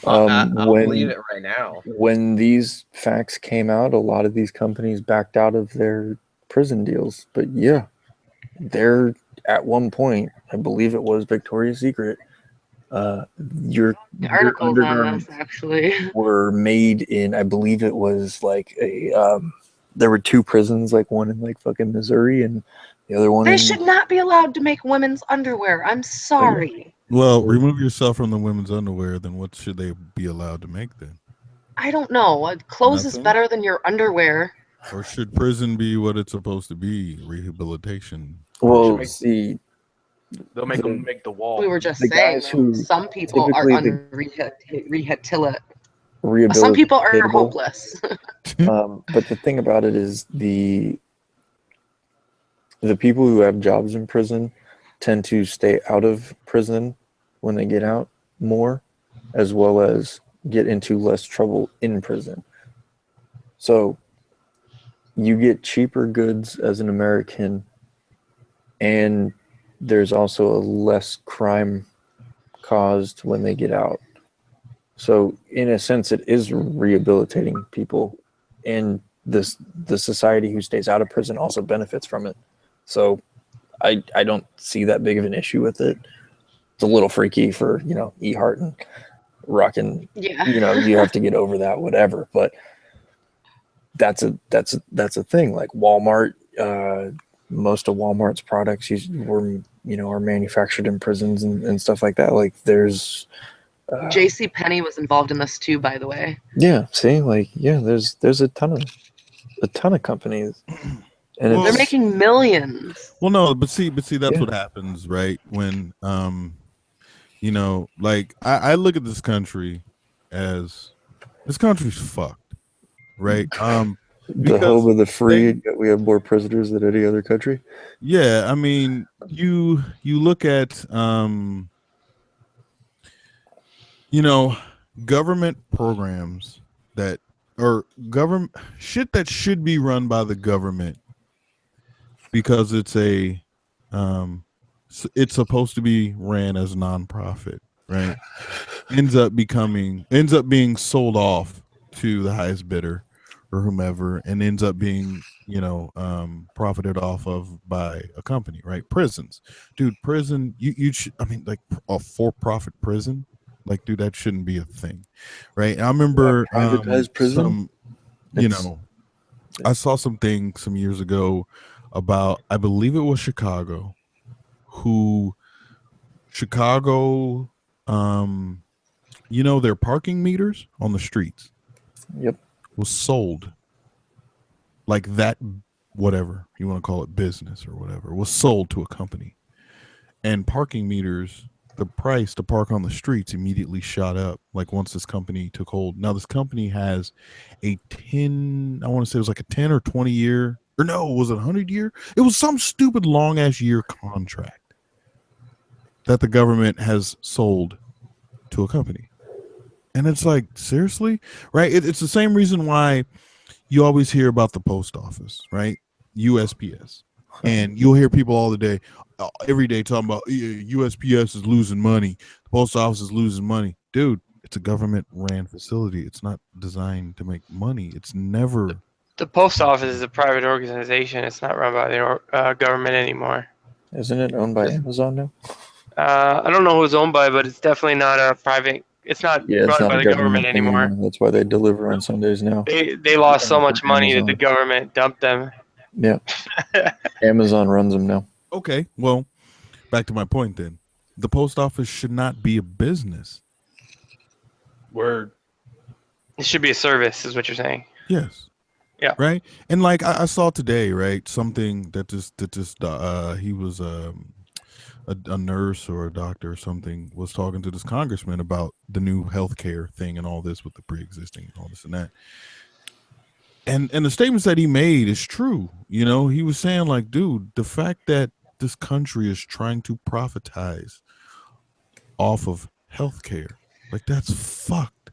I'll when believe it right now. when these facts came out, a lot of these companies backed out of their prison deals. But yeah, they're at one point, I believe it was Victoria's Secret. Your The article's on undergarments this, actually. were made in, I believe it was like a. There were two prisons, like one in like fucking Missouri and the other one They in. should not be allowed to make women's underwear. I'm sorry. Well, remove yourself from the women's underwear, then what should they be allowed to make then? I don't know. Clothes is Nothing? better than your underwear. Or should prison be what it's supposed to be? Rehabilitation. Well, see, They'll make them make the wall. We were just the saying, guys who some people are typically unrehabilitated. Some people are rehabilitatable. hopeless. But the thing about it is the people who have jobs in prison tend to stay out of prison when they get out more, as well as get into less trouble in prison. So you get cheaper goods as an American, and there's also a less crime caused when they get out. So in a sense, it is rehabilitating people, and the society who stays out of prison also benefits from it. So I don't see that big of an issue with it. It's a little freaky for, E Heart and rocking. Yeah. You have to get over that, whatever. But that's a thing. Like Walmart, most of Walmart's products are manufactured in prisons and stuff like that. Like there's J.C. Penney was involved in this too, by the way. yeah, see, there's a ton of companies, and They're making millions. Well, no, but see, that's what happens, right? When like I look at this country as this country's fucked, right? the home of the free, yet we have more prisoners than any other country. Yeah, I mean, you look at government programs that or government shit that should be run by the government because it's it's supposed to be ran as a nonprofit, right? ends up being sold off to the highest bidder or whomever, and ends up being profited off of by a company, right? Prisons, dude. Prison, like a for-profit prison, like, dude, that shouldn't be a thing, right? I remember privatized prison. I saw something some years ago about, I believe it was Chicago, their parking meters on the streets. Yep. Was sold. Like that, whatever you want to call it, business or whatever, was sold to a company. And parking meters, the price to park on the streets immediately shot up. Like once this company took hold. Now this company has I want to say it was like a 10 or 20 year, or no, was it 100 year? It was some stupid long ass year contract that the government has sold to a company. And it's like, seriously, right? It's the same reason why you always hear about the post office, right? USPS. And you'll hear people every day talking about USPS is losing money. The post office is losing money. Dude, it's a government ran facility. It's not designed to make money. It's never. The post office is a private organization. It's not run by the government anymore. Isn't it owned by Amazon now? I don't know who it's owned by, but it's definitely not a private. It's not run by the government anymore. That's why they deliver on Sundays now. They lost so much money that the government dumped them. Yeah. Amazon runs them now. Okay, well, back to my point then. the post office should not be a business. Word. It should be a service, is what you're saying. Yes. Yeah. Right. And like I saw today, right, something that he was a nurse or a doctor or something was talking to this congressman about the new healthcare thing and all this with the pre-existing and all this and that. And the statements that he made is true. You know, he was saying like, dude, the fact that this country is trying to profitize off of healthcare, like that's fucked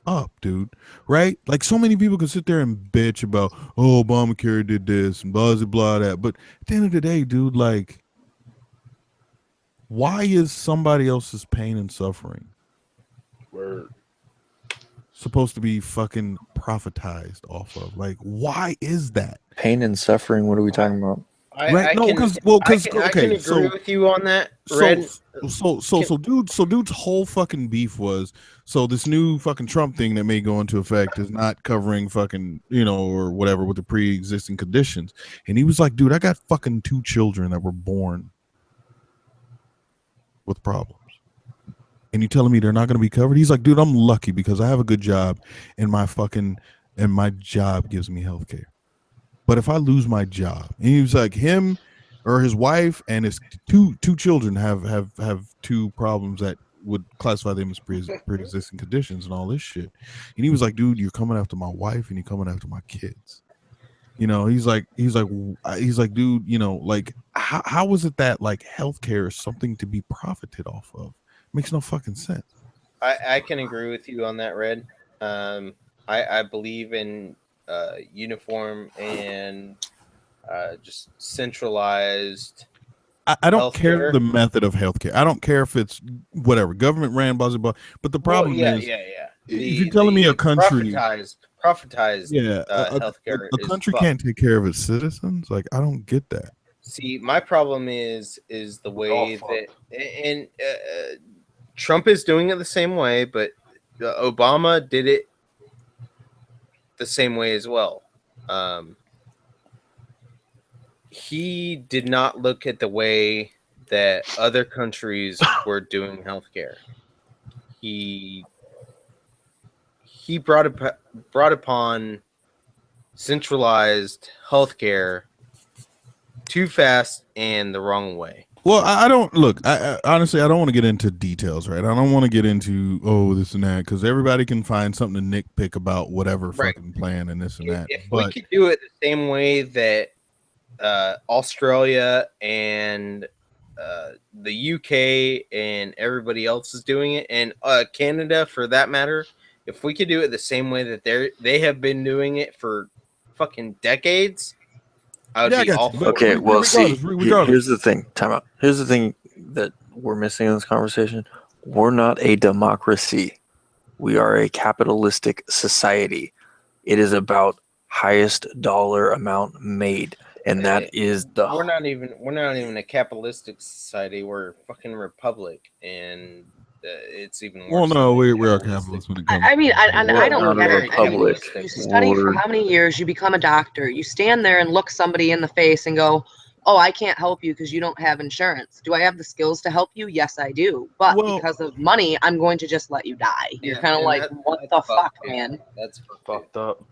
up, dude. Right? Like so many people can sit there and bitch about, oh, Obamacare did this and blah blah blah that, but at the end of the day, dude, like, why is somebody else's pain and suffering supposed to be fucking profitized off of? Like, why is that? Pain and suffering, what are we talking about? I can agree with you on that, Red. So dude's whole fucking beef was, so this new fucking Trump thing that may go into effect is not covering fucking, you know, or whatever with the pre-existing conditions. And he was like, dude, I got fucking 2 children that were born with problems. And you telling me they're not going to be covered? He's like, dude, I'm lucky because I have a good job and my job gives me health care. But if I lose my job, and he was like, him or his wife and his two children have 2 problems that would classify them as pre-existing conditions and all this shit. And he was like, dude, you're coming after my wife and you're coming after my kids. You know, he's like, dude, you know, like how is it that like healthcare is something to be profited off of? Makes no fucking sense. I can agree with you on that, Red. I believe in uniform and just centralized. I don't care the method of healthcare. I don't care if it's whatever government ran, blah blah blah. But the problem is, if you're telling me a country profitized, healthcare, a country can't take care of its citizens. Like, I don't get that. See, my problem is the way that, and Trump is doing it the same way, but Obama did it the same way as well. He did not look at the way that other countries were doing healthcare. He brought upon centralized healthcare too fast and the wrong way. Well, I don't look. I honestly, I don't want to get into details, right? I don't want to get into this and that because everybody can find something to nitpick about whatever fucking plan and this and that. If we could do it the same way that Australia and the UK and everybody else is doing it, and Canada for that matter, if we could do it the same way that they have been doing it for fucking decades, I would be all for it. Okay, well, see, here's the thing. Time out. Here's the thing that we're missing in this conversation. We're not a democracy. We are a capitalistic society. It is about highest dollar amount made, and that is the. We're not even a capitalistic society. We're a fucking republic, and it's even worse. Well, no, we are capitalists when it comes. I mean, I don't get it. You study for We're- how many years? You become a doctor. You stand there and look somebody in the face and go, "Oh, I can't help you because you don't have insurance." Do I have the skills to help you? Yes, I do. But because of money, I'm going to just let you die. You're kind of like, what the fuck, man? That's fucked up.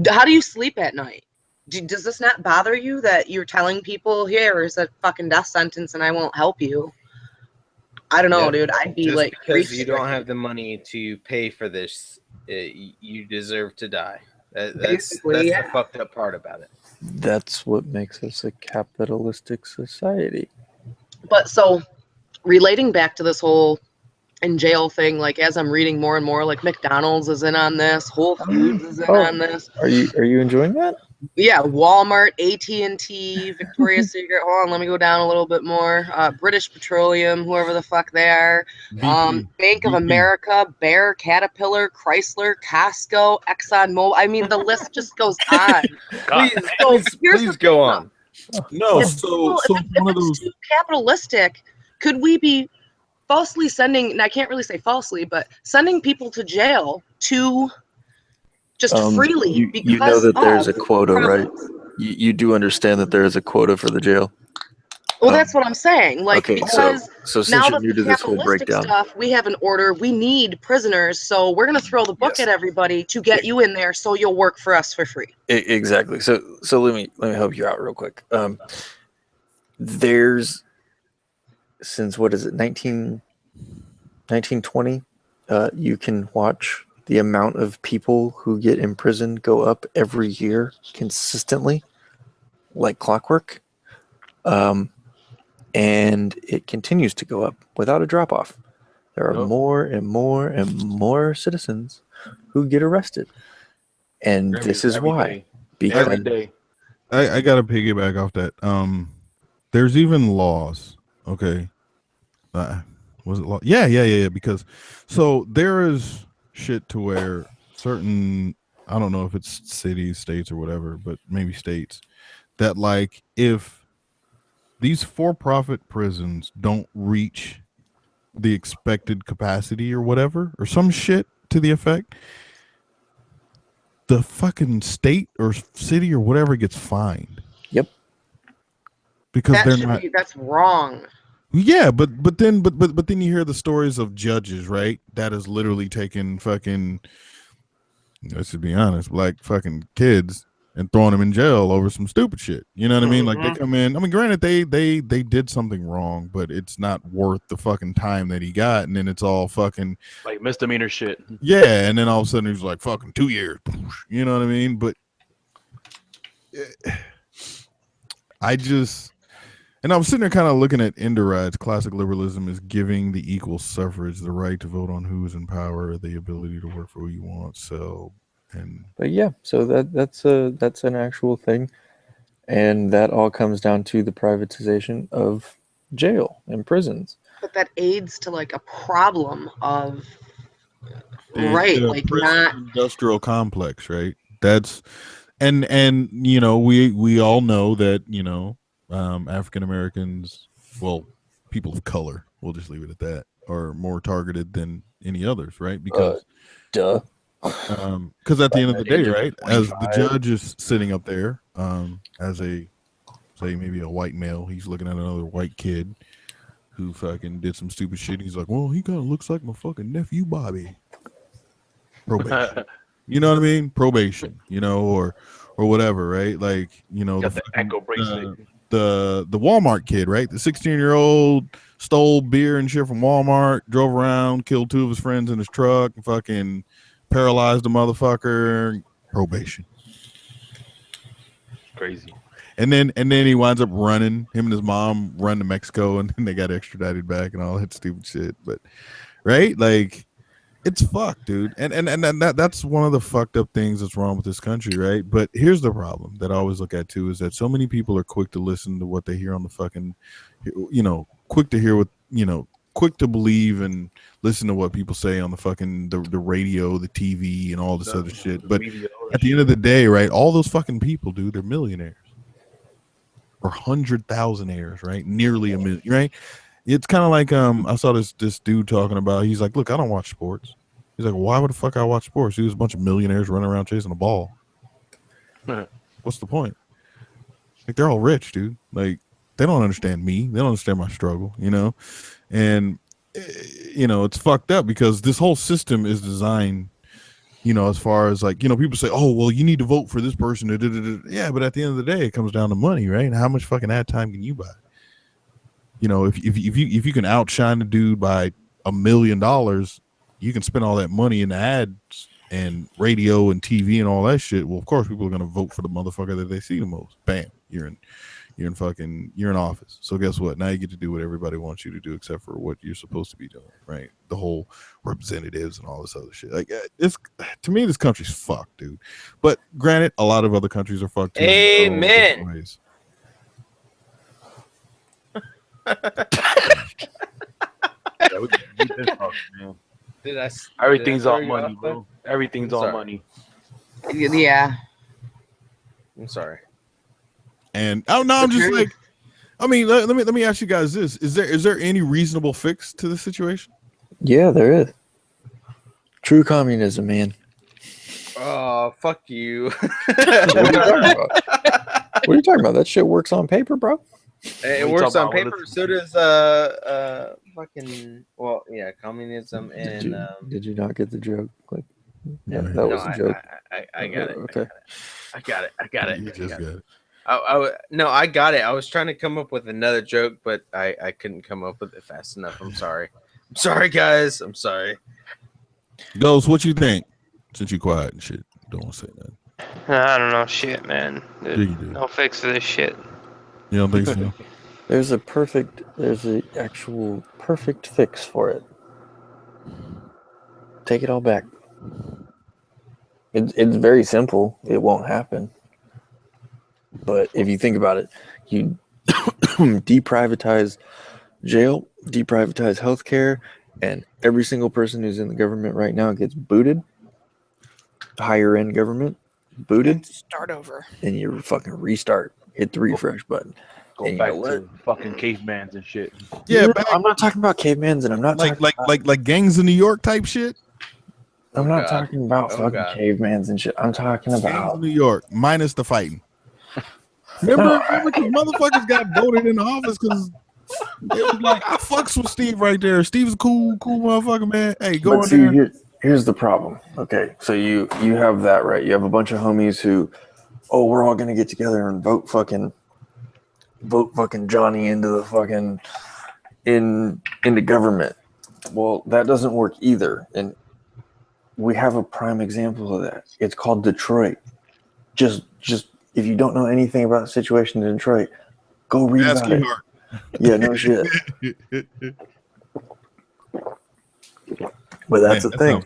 How do you sleep at night? Does this not bother you that you're telling people, here is a fucking death sentence and I won't help you? I don't know, dude. I'd be just like, because you don't have the money to pay for this, you deserve to die. That's the fucked up part about it. That's what makes us a capitalistic society. But so, relating back to this whole in jail thing, like as I'm reading more and more, like McDonald's is in on this, Whole Foods is in on this. Are you enjoying that? Yeah, Walmart, AT&T, Victoria's Secret. Hold on, let me go down a little bit more. British Petroleum, whoever the fuck they are. Bank of America, Bear, Caterpillar, Chrysler, Costco, ExxonMobil. I mean, the list just goes on. Please go on. No, If one of those. it's too capitalistic, could we be falsely sending, and I can't really say falsely, but sending people to jail to just freely you know that there's a quota, right? You do understand that there is a quota for the jail. Well, that's what I'm saying. Like, okay, because so since now you're that new the to this whole capitalistic breakdown, stuff, we have an order. We need prisoners, so we're gonna throw the book at everybody to get you in there, so you'll work for us for free. exactly. So let me help you out real quick. There's since what is it 1920, you can watch the amount of people who get imprisoned go up every year consistently, like clockwork. And it continues to go up without a drop off. There are more and more and more citizens who get arrested. And this is why. Because every day. I gotta piggyback off that. There's even laws. Okay. Was it law? Yeah. Because so there is shit to where certain, I don't know if it's cities, states, or whatever, but maybe states, that like if these for-profit prisons don't reach the expected capacity or whatever, or some shit to the effect, the fucking state or city or whatever gets fined. Yep. Because they're not. That's wrong. Yeah, but then you hear the stories of judges, right? That is literally taking fucking, let's just be honest, like fucking kids and throwing them in jail over some stupid shit. You know what I mean? Like they come in. I mean, granted, they did something wrong, but it's not worth the fucking time that he got. And then it's all fucking like misdemeanor shit. Yeah, and then all of a sudden he's like fucking 2 years. You know what I mean? But I just. And I was sitting there kind of looking at Enderride's classic liberalism is giving the equal suffrage the right to vote on who is in power, the ability to work for who you want. But yeah, so that's an actual thing, and that all comes down to the privatization of jail and prisons. But that aids to like a problem of the like prison not industrial complex, right? That's and you know we all know that African Americans, well, people of color, we'll just leave it at that, are more targeted than any others, right? Because duh. Because at the end of the day, right, as the judge is sitting up there, as a say maybe a white male, he's looking at another white kid who fucking did some stupid shit. He's like, well, he kind of looks like my fucking nephew Bobby. Probation. You know what I mean? Probation, or whatever, right? Like, Got the echo bracelet. The Walmart kid, right? The 16-year-old stole beer and shit from Walmart, drove around, killed 2 of his friends in his truck, and fucking paralyzed the motherfucker. Probation. Crazy. And then he winds up running. Him and his mom run to Mexico, and then they got extradited back and all that stupid shit. But right, like, it's fucked, dude. And that's one of the fucked up things that's wrong with this country, right? But here's the problem that I always look at too, is that so many people are quick to listen to what they hear on the fucking, quick to hear what, quick to believe and listen to what people say on the fucking the radio, the TV, and all this other shit. But at the end of the day, right, all those fucking people, dude, they're millionaires or 100,000-aires, right? Nearly a million, right? It's kind of like I saw this dude talking about. He's like, look, I don't watch sports. He's like, why would the fuck I watch sports? There's a bunch of millionaires running around chasing a ball. What's the point? Like, they're all rich, dude. Like, they don't understand me. They don't understand my struggle, And it's fucked up because this whole system is designed, as far as like, people say, oh, well, you need to vote for this person. Yeah, but at the end of the day, it comes down to money, right? And how much fucking ad time can you buy? If you can outshine the dude by $1 million, you can spend all that money in ads and radio and TV and all that shit. Well, of course, people are gonna vote for the motherfucker that they see the most. Bam, you're in office. So guess what? Now you get to do what everybody wants you to do, except for what you're supposed to be doing, right? The whole representatives and all this other shit. Like, to me, this country's fucked, dude. But granted, a lot of other countries are fucked too. Amen. Everything's all money, bro. Everything's all money. Yeah. I'm sorry. And I'm just like, I mean, let me ask you guys this: is there any reasonable fix to the situation? Yeah, there is. True communism, man. Oh, fuck you. What are you talking about? That shit works on paper, bro. It works on paper. So does fucking communism and Did you not get the joke? Like that no, was a joke. I got it. Okay. I got it. You just got it. I got it. I was trying to come up with another joke, but I couldn't come up with it fast enough. I'm sorry. I'm sorry, guys. I'm sorry. Ghost, what you think? Since you quiet and shit, don't want to say nothing. I don't know shit, man. Yeah, you do. No fix to this shit. You don't think so? There's an actual perfect fix for it. Take it all back. It's very simple. It won't happen. But if you think about it, you deprivatize jail, deprivatize healthcare, and every single person who's in the government right now gets booted. Higher end government, booted. Start over. And you fucking restart. Hit the refresh button. Go and back you know to fucking cavemans and shit. Yeah, I'm not talking about cavemans, and I'm not like gangs in New York type shit. I'm not talking about fucking cavemans and shit. I'm talking Gangs about in New York minus the fighting. Remember, because motherfuckers got voted in the office because they was like, I fucks with Steve right there. Steve's a cool motherfucker, man. Hey, go in there. Here's the problem. Okay, so you have that, right? You have a bunch of homies who, we're all gonna get together and vote fucking Johnny into the fucking into government. Well, that doesn't work either, and we have a prime example of that. It's called Detroit. Just if you don't know anything about the situation in Detroit, go read about it. Yeah, no shit. But that's the thing.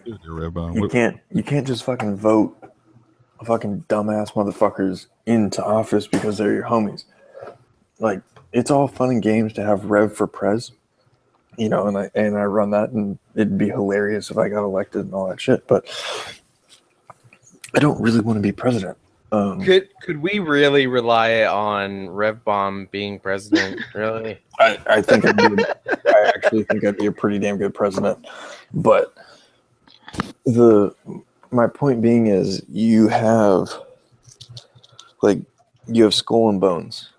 You can't just fucking vote fucking dumbass motherfuckers into office because they're your homies. Like, it's all fun and games to have Rev for Prez, and I run that, and it'd be hilarious if I got elected and all that shit. But I don't really want to be president. Could we really rely on Rev Bomb being president? Really? I actually think I'd be a pretty damn good president. But my point being is you have Skull and Bones.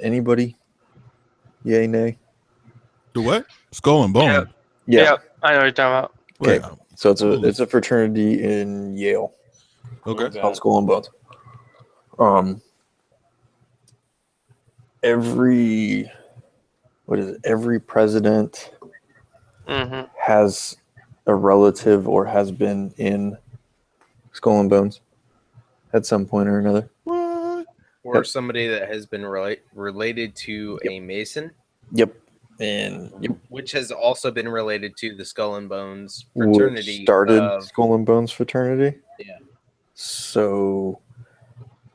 Anybody? Yay, nay? The what? Skull and Bones. Yeah. I know what you're talking about. Okay, so it's a fraternity in Yale. Okay. It's called Skull and Bones. Every president has a relative or has been in Skull and Bones at some point or another. Or somebody that has been related to a Mason. Yep. And which has also been related to the Skull and Bones fraternity. Started Skull and Bones fraternity. Yeah. So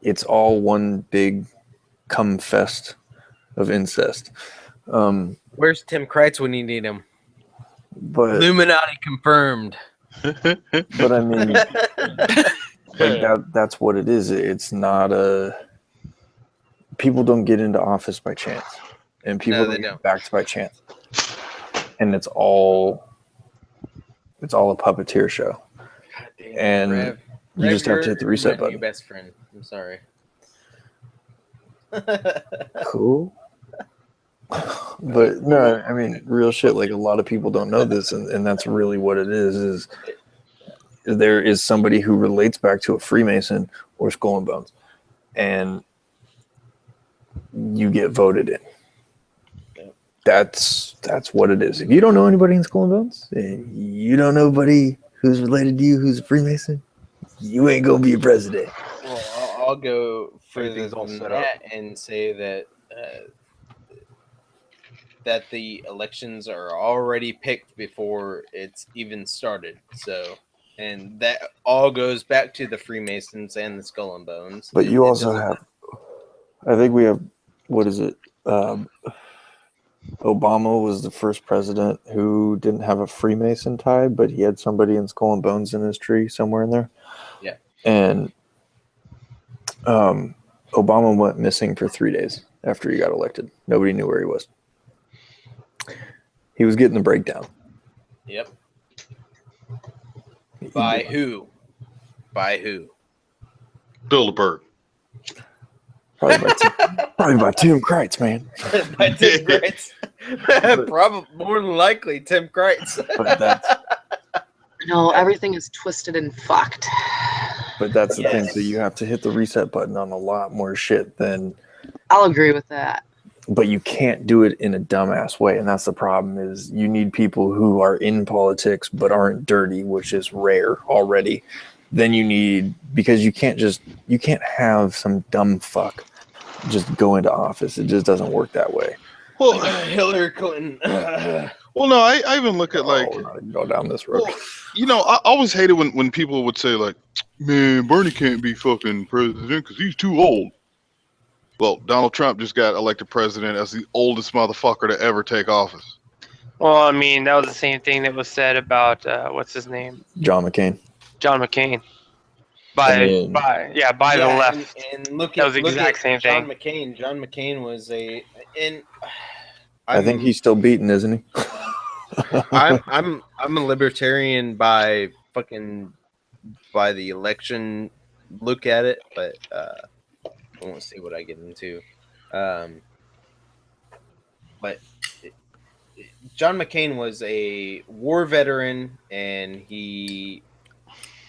it's all one big cum fest of incest. Where's Tim Kreitz when you need him? But Illuminati confirmed. But I mean, that's what it is. It's not people don't get into office by chance, and people don't get backed by chance, and it's all a puppeteer show. And you just have to hit the reset button. Your best friend. I'm sorry. Cool. But no, I mean, real shit. Like, a lot of people don't know this, and that's really what it is there is somebody who relates back to a Freemason or Skull and Bones, and you get voted in. That's what it is. If you don't know anybody in Skull and Bones, you don't know anybody who's related to you who's a Freemason, you ain't gonna be a president. Well, I'll go further than that and say that that the elections are already picked before it's even started. So, and that all goes back to the Freemasons and the Skull and Bones. But you also have, I think we have, what is it? Obama was the first president who didn't have a Freemason tie, but he had somebody in Skull and Bones in his tree somewhere in there. Yeah. And Obama went missing for 3 days after he got elected. Nobody knew where he was. He was getting the breakdown. Yep. By who? By who? Bilderberg. Probably by Tim Kreitz, man. By Tim Kreitz. Probably more than likely Tim Kreitz. But that's No, everything is twisted and fucked. But that's the thing. So you have to hit the reset button on a lot more shit than. I'll agree with that. But you can't do it in a dumbass way, and that's the problem. Is you need people who are in politics but aren't dirty, which is rare already. Then you need, because you can't have some dumb fuck just go into office. It just doesn't work that way. Well, Hillary Clinton. Well, no, I even look at like go down this road. Well, you know, I always hated when people would say like, "Man, Bernie can't be fucking president because he's too old." Well, Donald Trump just got elected president as the oldest motherfucker to ever take office. Well, I mean, that was the same thing that was said about what's his name? John McCain. John McCain. By the left. And look that was the look exact at same John thing. McCain. John McCain was I think he's still beaten, isn't he? I'm a libertarian by the election look at it, but I won't see what I get into. But John McCain was a war veteran, and he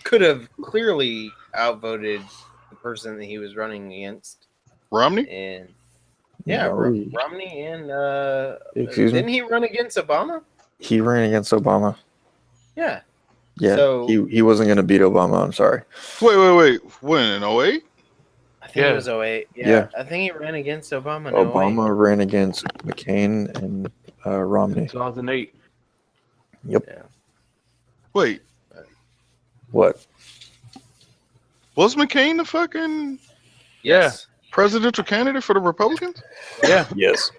could have clearly outvoted the person that he was running against. Romney? And Romney and Excuse me? didn't he run against Obama? He ran against Obama. Yeah. Yeah, So he wasn't going to beat Obama. I'm sorry. Wait. When, in 08? I think it was 08. Yeah. I think he ran against Obama in 08. Obama ran against McCain and Romney. 2008. Yep. Yeah. Wait. What? Was McCain the fucking presidential candidate for the Republicans? Yeah. Yes.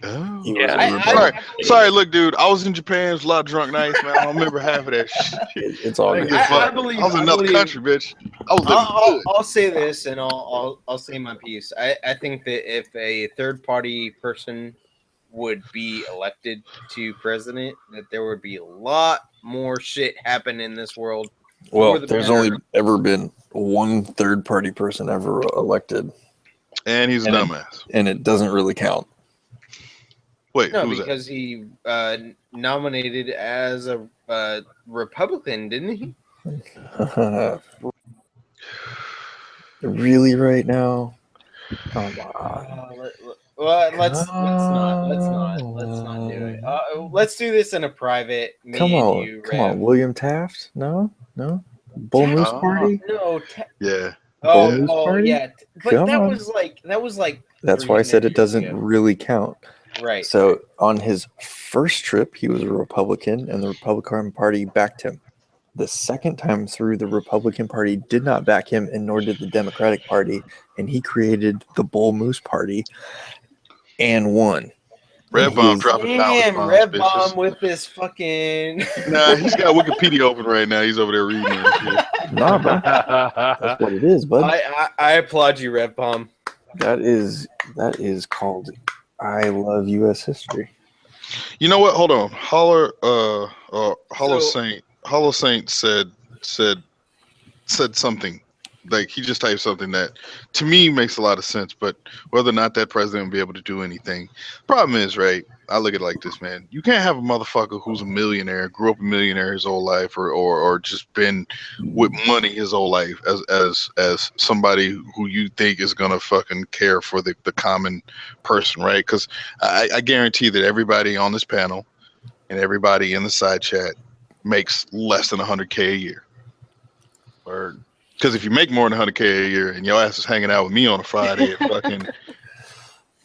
Oh. Yeah. Sorry, look, dude. I was in Japan. It was a lot of drunk nights, man. I don't remember half of that shit. It's all good. I was in another country, bitch. I was living good. I'll say this, and I'll say my piece. I think that if a third party person would be elected to president, that there would be a lot more shit happen in this world. Well, there's only ever been one third party person ever elected. And he's a dumbass. And it doesn't really count. Wait, no, who was because he nominated as a Republican, didn't he? Really, right now? Come on. Well, let's not do it. Let's do this in a private. Come on, William Taft? No. Bull Moose Party? No. Yeah. Bull Moose Party? Yeah. But that was like. That's why I said it doesn't really count. Right. So on his first trip, he was a Republican, and the Republican Party backed him. The second time through, the Republican Party did not back him, and nor did the Democratic Party, and he created the Bull Moose Party and won. Red Bomb dropping Damn, Red Bomb with this fucking. Nah, he's got Wikipedia open right now. He's over there reading it. Nah, bro. That's what it is, bud. I applaud you, Red Bomb. That is called I Love U.S. History. You know what? Hold on. Hollow Saint said something. Like, he just typed something that to me makes a lot of sense, but whether or not that president will be able to do anything. Problem is, right? I look at it like this, man. You can't have a motherfucker who's a millionaire, grew up a millionaire his whole life, or just been with money his whole life as somebody who you think is gonna fucking care for the common person, right? Because I guarantee that everybody on this panel and everybody in the side chat makes less than $100K a year. Or because if you make more than $100K a year and your ass is hanging out with me on a Friday at fucking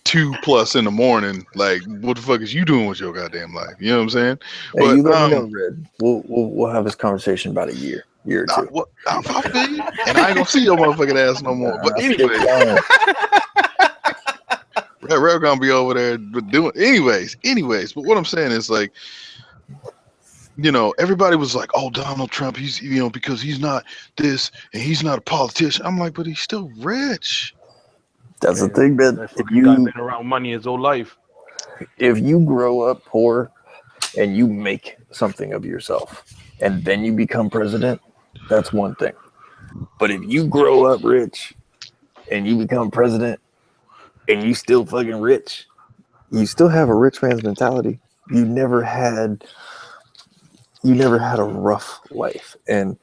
2+ in the morning, like, what the fuck is you doing with your goddamn life? You know what I'm saying? Hey, But you let me know, Red. We'll have this conversation about a year or two. I feel you. And I ain't gonna see your motherfucking ass no more. But anyway, Red gonna be over there doing anyways. But what I'm saying is, like, you know, everybody was like, "Oh, Donald Trump, he's, you know, because he's not this and he's not a politician." I'm like, but he's still rich. That's the thing, man. If you been around money his whole life, if you grow up poor and you make something of yourself and then you become president, that's one thing. But if you grow up rich and you become president, and you still fucking rich. You still have a rich man's mentality. You never had a rough life, and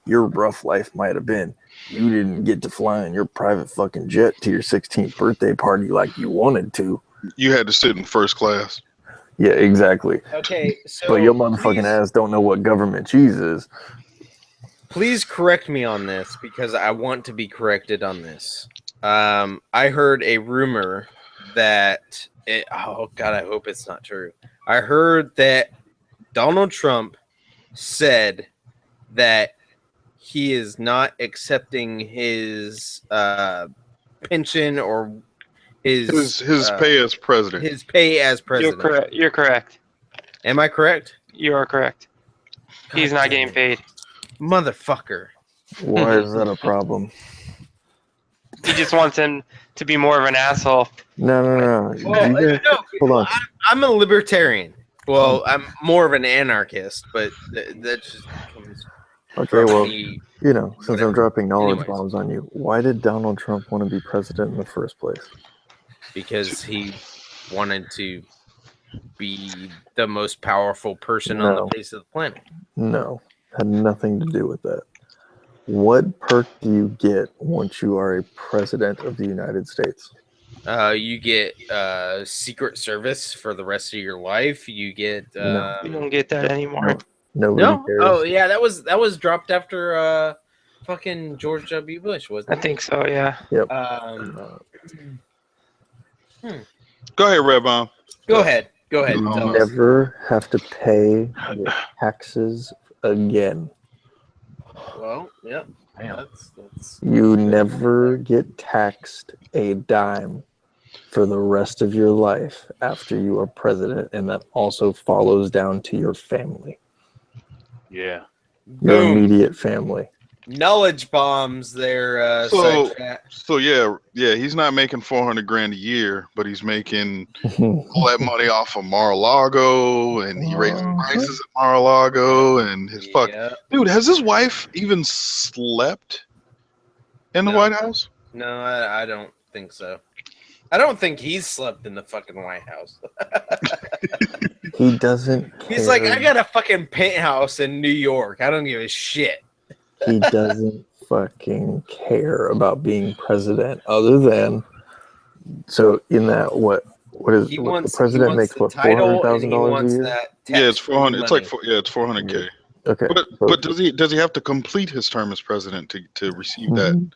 your rough life might have been you didn't get to fly in your private fucking jet to your 16th birthday party like you wanted to. You had to sit in first class. Yeah, exactly. Okay, so but your motherfucking ass don't know what government cheese is. Please correct me on this because I want to be corrected on this. I heard a rumor that oh god, I hope it's not true. I heard that Donald Trump said that he is not accepting his pension or his pay as president. His pay as president. You're correct. Am I correct? You are correct. He's not getting paid. Motherfucker. Why is that a problem? He just wants him to be more of an asshole. No. Well, no. Hold on. I'm a libertarian. Well, I'm more of an anarchist, but that just comes. Okay, well, me, since I'm dropping knowledge bombs on you, why did Donald Trump want to be president in the first place? Because he wanted to be the most powerful person on the face of the planet. No, had nothing to do with that. What perk do you get once you are a president of the United States? You get Secret Service for the rest of your life. You get you don't get that anymore. Nobody cares. Oh yeah, that was dropped after fucking George W. Bush, wasn't it? I think so. Yeah. Yep. Go ahead, Red Bomb. Go ahead. You never have to pay your taxes again. Well, yeah. That's... You never get taxed a dime for the rest of your life after you are president, and that also follows down to your family. Yeah. Your immediate family. Knowledge bombs there. So yeah, he's not making $400,000 a year, but he's making all that money off of Mar-a-Lago, and he raises prices at Mar-a-Lago, and his dude. Has his wife even slept in the White House? No, I don't think so. I don't think he's slept in the fucking White House. He doesn't care. He's like, I got a fucking penthouse in New York. I don't give a shit. He doesn't fucking care about being president, other than in that what is the president makes what $400,000 a year? Yeah, it's 400. It's like it's $400K. Okay, but does he have to complete his term as president to receive that?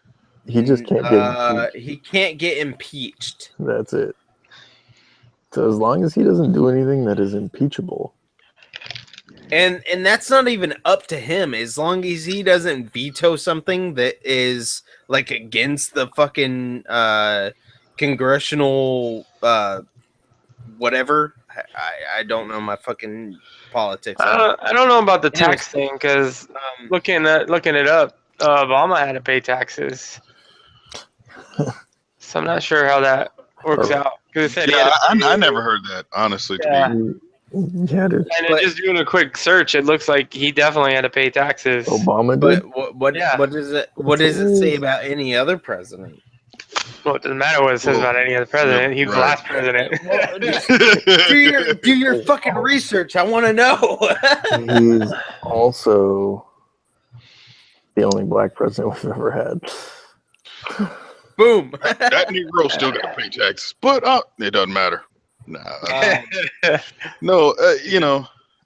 He just can't get impeached. He can't get impeached. That's it. So as long as he doesn't do anything that is impeachable. And that's not even up to him. As long as he doesn't veto something that is like against the fucking congressional whatever. I don't know my fucking politics. I don't know about the tax thing because looking it up, Obama had to pay taxes. So I'm not sure how that works out. I never heard that, honestly. Yeah, dude. And just doing a quick search, it looks like he definitely had to pay taxes. Obama did. But what does it say about any other president? Well, it doesn't matter what it says about any other president. He was the last president. do your fucking research. I want to know. He's also the only black president we've ever had. Boom. That Negro still got to pay taxes, but it doesn't matter. Nah. No,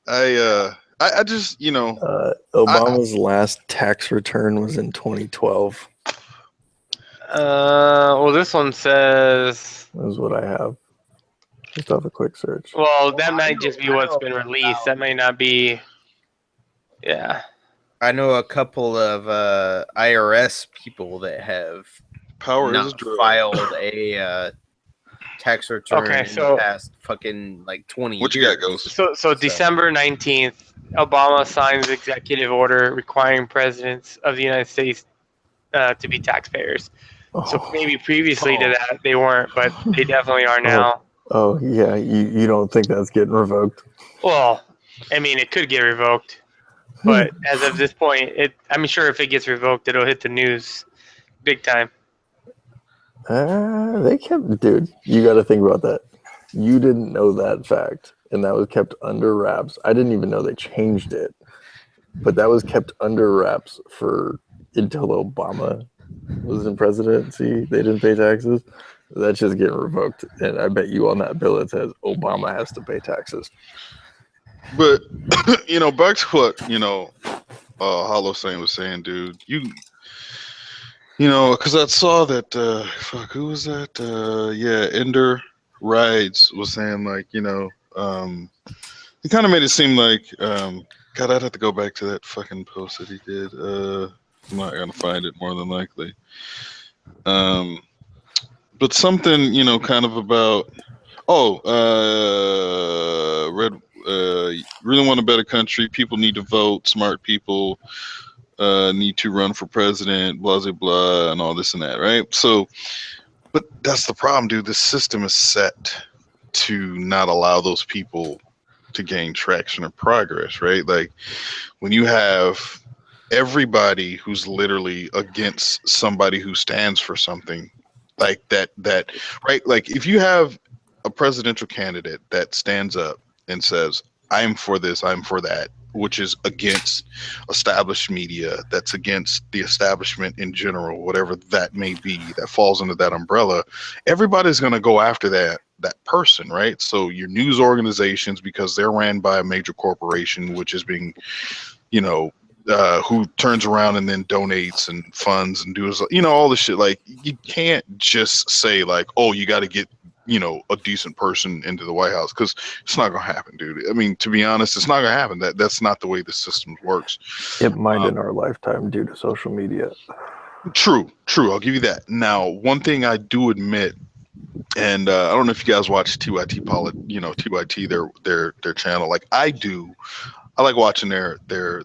I just, Obama's last tax return was in 2012. Well, this one says. That's what I have. Just have a quick search. Well, that might just be what's been released. That may not be. Yeah. I know a couple of IRS people that have not filed a tax return in the past fucking like 20 years. What you got, Ghost? So December 19th, Obama signs executive order requiring presidents of the United States to be taxpayers. So maybe previously to that they weren't, but they definitely are now. Oh yeah, you don't think that's getting revoked? Well, I mean, it could get revoked, but as of this point, I'm sure if it gets revoked, it'll hit the news big time. They kept, dude. You got to think about that. You didn't know that fact, and that was kept under wraps. I didn't even know they changed it, but that was kept under wraps for until Obama was in presidency. They didn't pay taxes. That's just getting revoked, and I bet you on that bill it says Obama has to pay taxes. But back to what Hollow Saint was saying, dude. Because I saw that. Fuck, who was that? Ender Rides was saying like, he kind of made it seem like, God, I'd have to go back to that fucking post that he did. I'm not gonna find it more than likely. But something, kind of about, really want a better country. People need to vote. Smart people need to run for president, blah, blah, blah, and all this and that, right? So, but that's the problem, dude. The system is set to not allow those people to gain traction or progress, right? Like when you have everybody who's literally against somebody who stands for something like that, right? Like if you have a presidential candidate that stands up and says, I'm for this, I'm for that, which is against established media, that's against the establishment in general, whatever that may be, that falls under that umbrella, everybody's going to go after that person, right? So your news organizations, because they're ran by a major corporation, which is being, who turns around and then donates and funds and does, all this shit. Like you can't just say like, oh, you got to get, a decent person into the White House, because it's not gonna happen, dude. I mean, to be honest, it's not gonna happen. That's not the way the system works. It might in our lifetime due to social media. True. I'll give you that. Now, one thing I do admit, and I don't know if you guys watch TYT, their channel. Like I do. I like watching their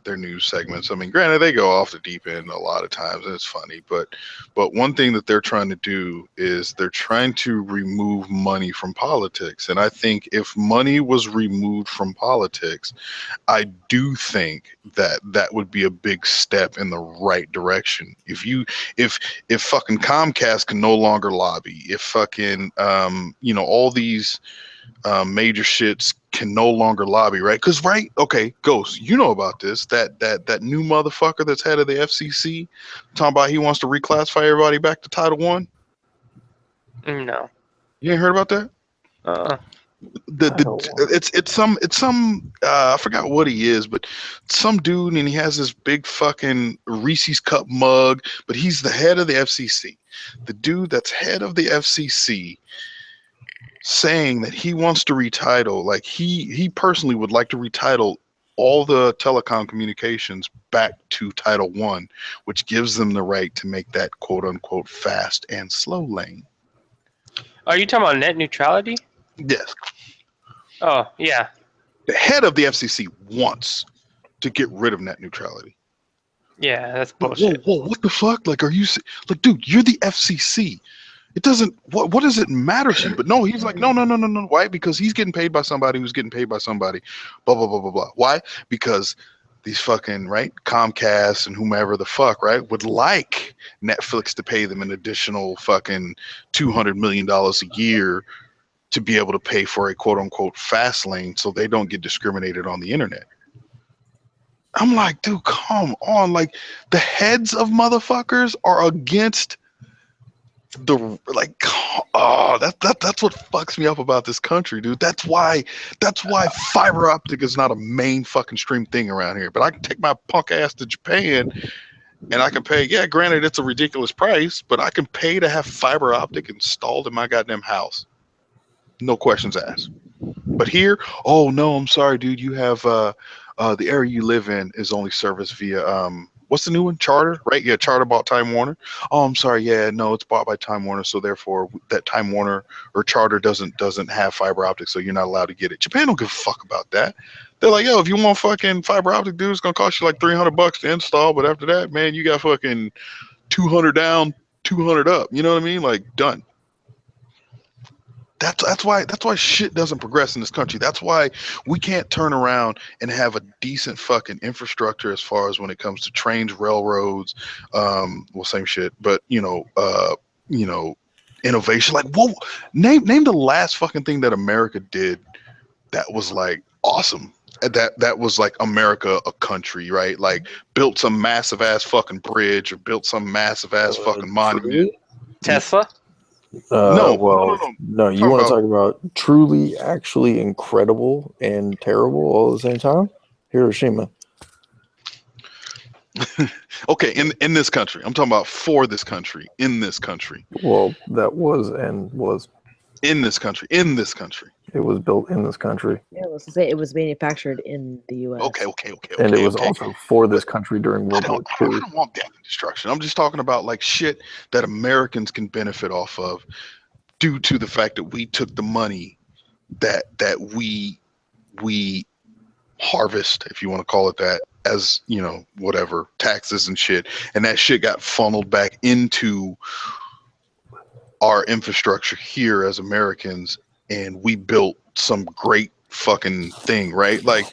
news segments. I mean, granted, they go off the deep end a lot of times, and it's funny. But one thing that they're trying to do is they're trying to remove money from politics. And I think if money was removed from politics, I do think that would be a big step in the right direction. If fucking Comcast can no longer lobby, if fucking all these major shits can no longer lobby, right? Because okay, Ghost, you know about this, that new motherfucker that's head of the FCC talking about he wants to reclassify everybody back to Title One. No, you ain't heard about that? It's some I forgot what he is, but some dude, and he has this big fucking Reese's cup mug, but he's the head of the FCC. The dude that's head of the FCC saying that he wants to retitle, like he personally would like to retitle all the telecom communications back to Title One, which gives them the right to make that quote unquote fast and slow lane. Are you talking about net neutrality? Yes. Oh, yeah. The head of the FCC wants to get rid of net neutrality. Yeah, that's bullshit. Whoa, what the fuck? Like, are you like, dude? You're the FCC. It doesn't. What does it matter to you? But no, he's like, no. Why? Because he's getting paid by somebody who's getting paid by somebody. Blah blah blah blah blah. Why? Because these fucking Comcast and whomever the fuck would like Netflix to pay them an additional fucking $200 million a year to be able to pay for a quote unquote fast lane, so they don't get discriminated on the internet. I'm like, dude, come on. Like, the heads of motherfuckers are against that's what fucks me up about this country, dude. That's why fiber optic is not a main fucking stream thing around here. But I can take my punk ass to Japan and I can pay, granted it's a ridiculous price, but I can pay to have fiber optic installed in my goddamn house. No questions asked. But here, oh no, I'm sorry, dude. You have the area you live in is only serviced via what's the new one? Charter, right? Yeah, Charter bought Time Warner. Oh, I'm sorry. Yeah, no, it's bought by Time Warner, so therefore that Time Warner or Charter doesn't have fiber optic, so you're not allowed to get it. Japan don't give a fuck about that. They're like, yo, if you want fucking fiber optic, dude, it's gonna cost you like $300 to install, but after that, man, you got fucking 200 down, 200 up. You know what I mean? Like, done. That's why shit doesn't progress in this country. That's why we can't turn around and have a decent fucking infrastructure as far as when it comes to trains, railroads, well, same shit, but innovation. Like, whoa, name the last fucking thing that America did that was like awesome. That was like America, a country, right? Like built some massive ass fucking bridge or built some massive ass fucking monument. Tesla. No. No. You want to talk about truly, actually incredible and terrible all at the same time? Hiroshima. Okay, in this country, I'm talking about for this country, in this country. Well, that was in this country. It was built in this country. Yeah, let's say it was manufactured in the U.S. Okay. And it was also for this country during World War II. I don't want death and destruction. I'm just talking about like shit that Americans can benefit off of due to the fact that we took the money that we harvest, if you want to call it that, as whatever, taxes and shit, and that shit got funneled back into our infrastructure here as Americans, and we built some great fucking thing, right? Like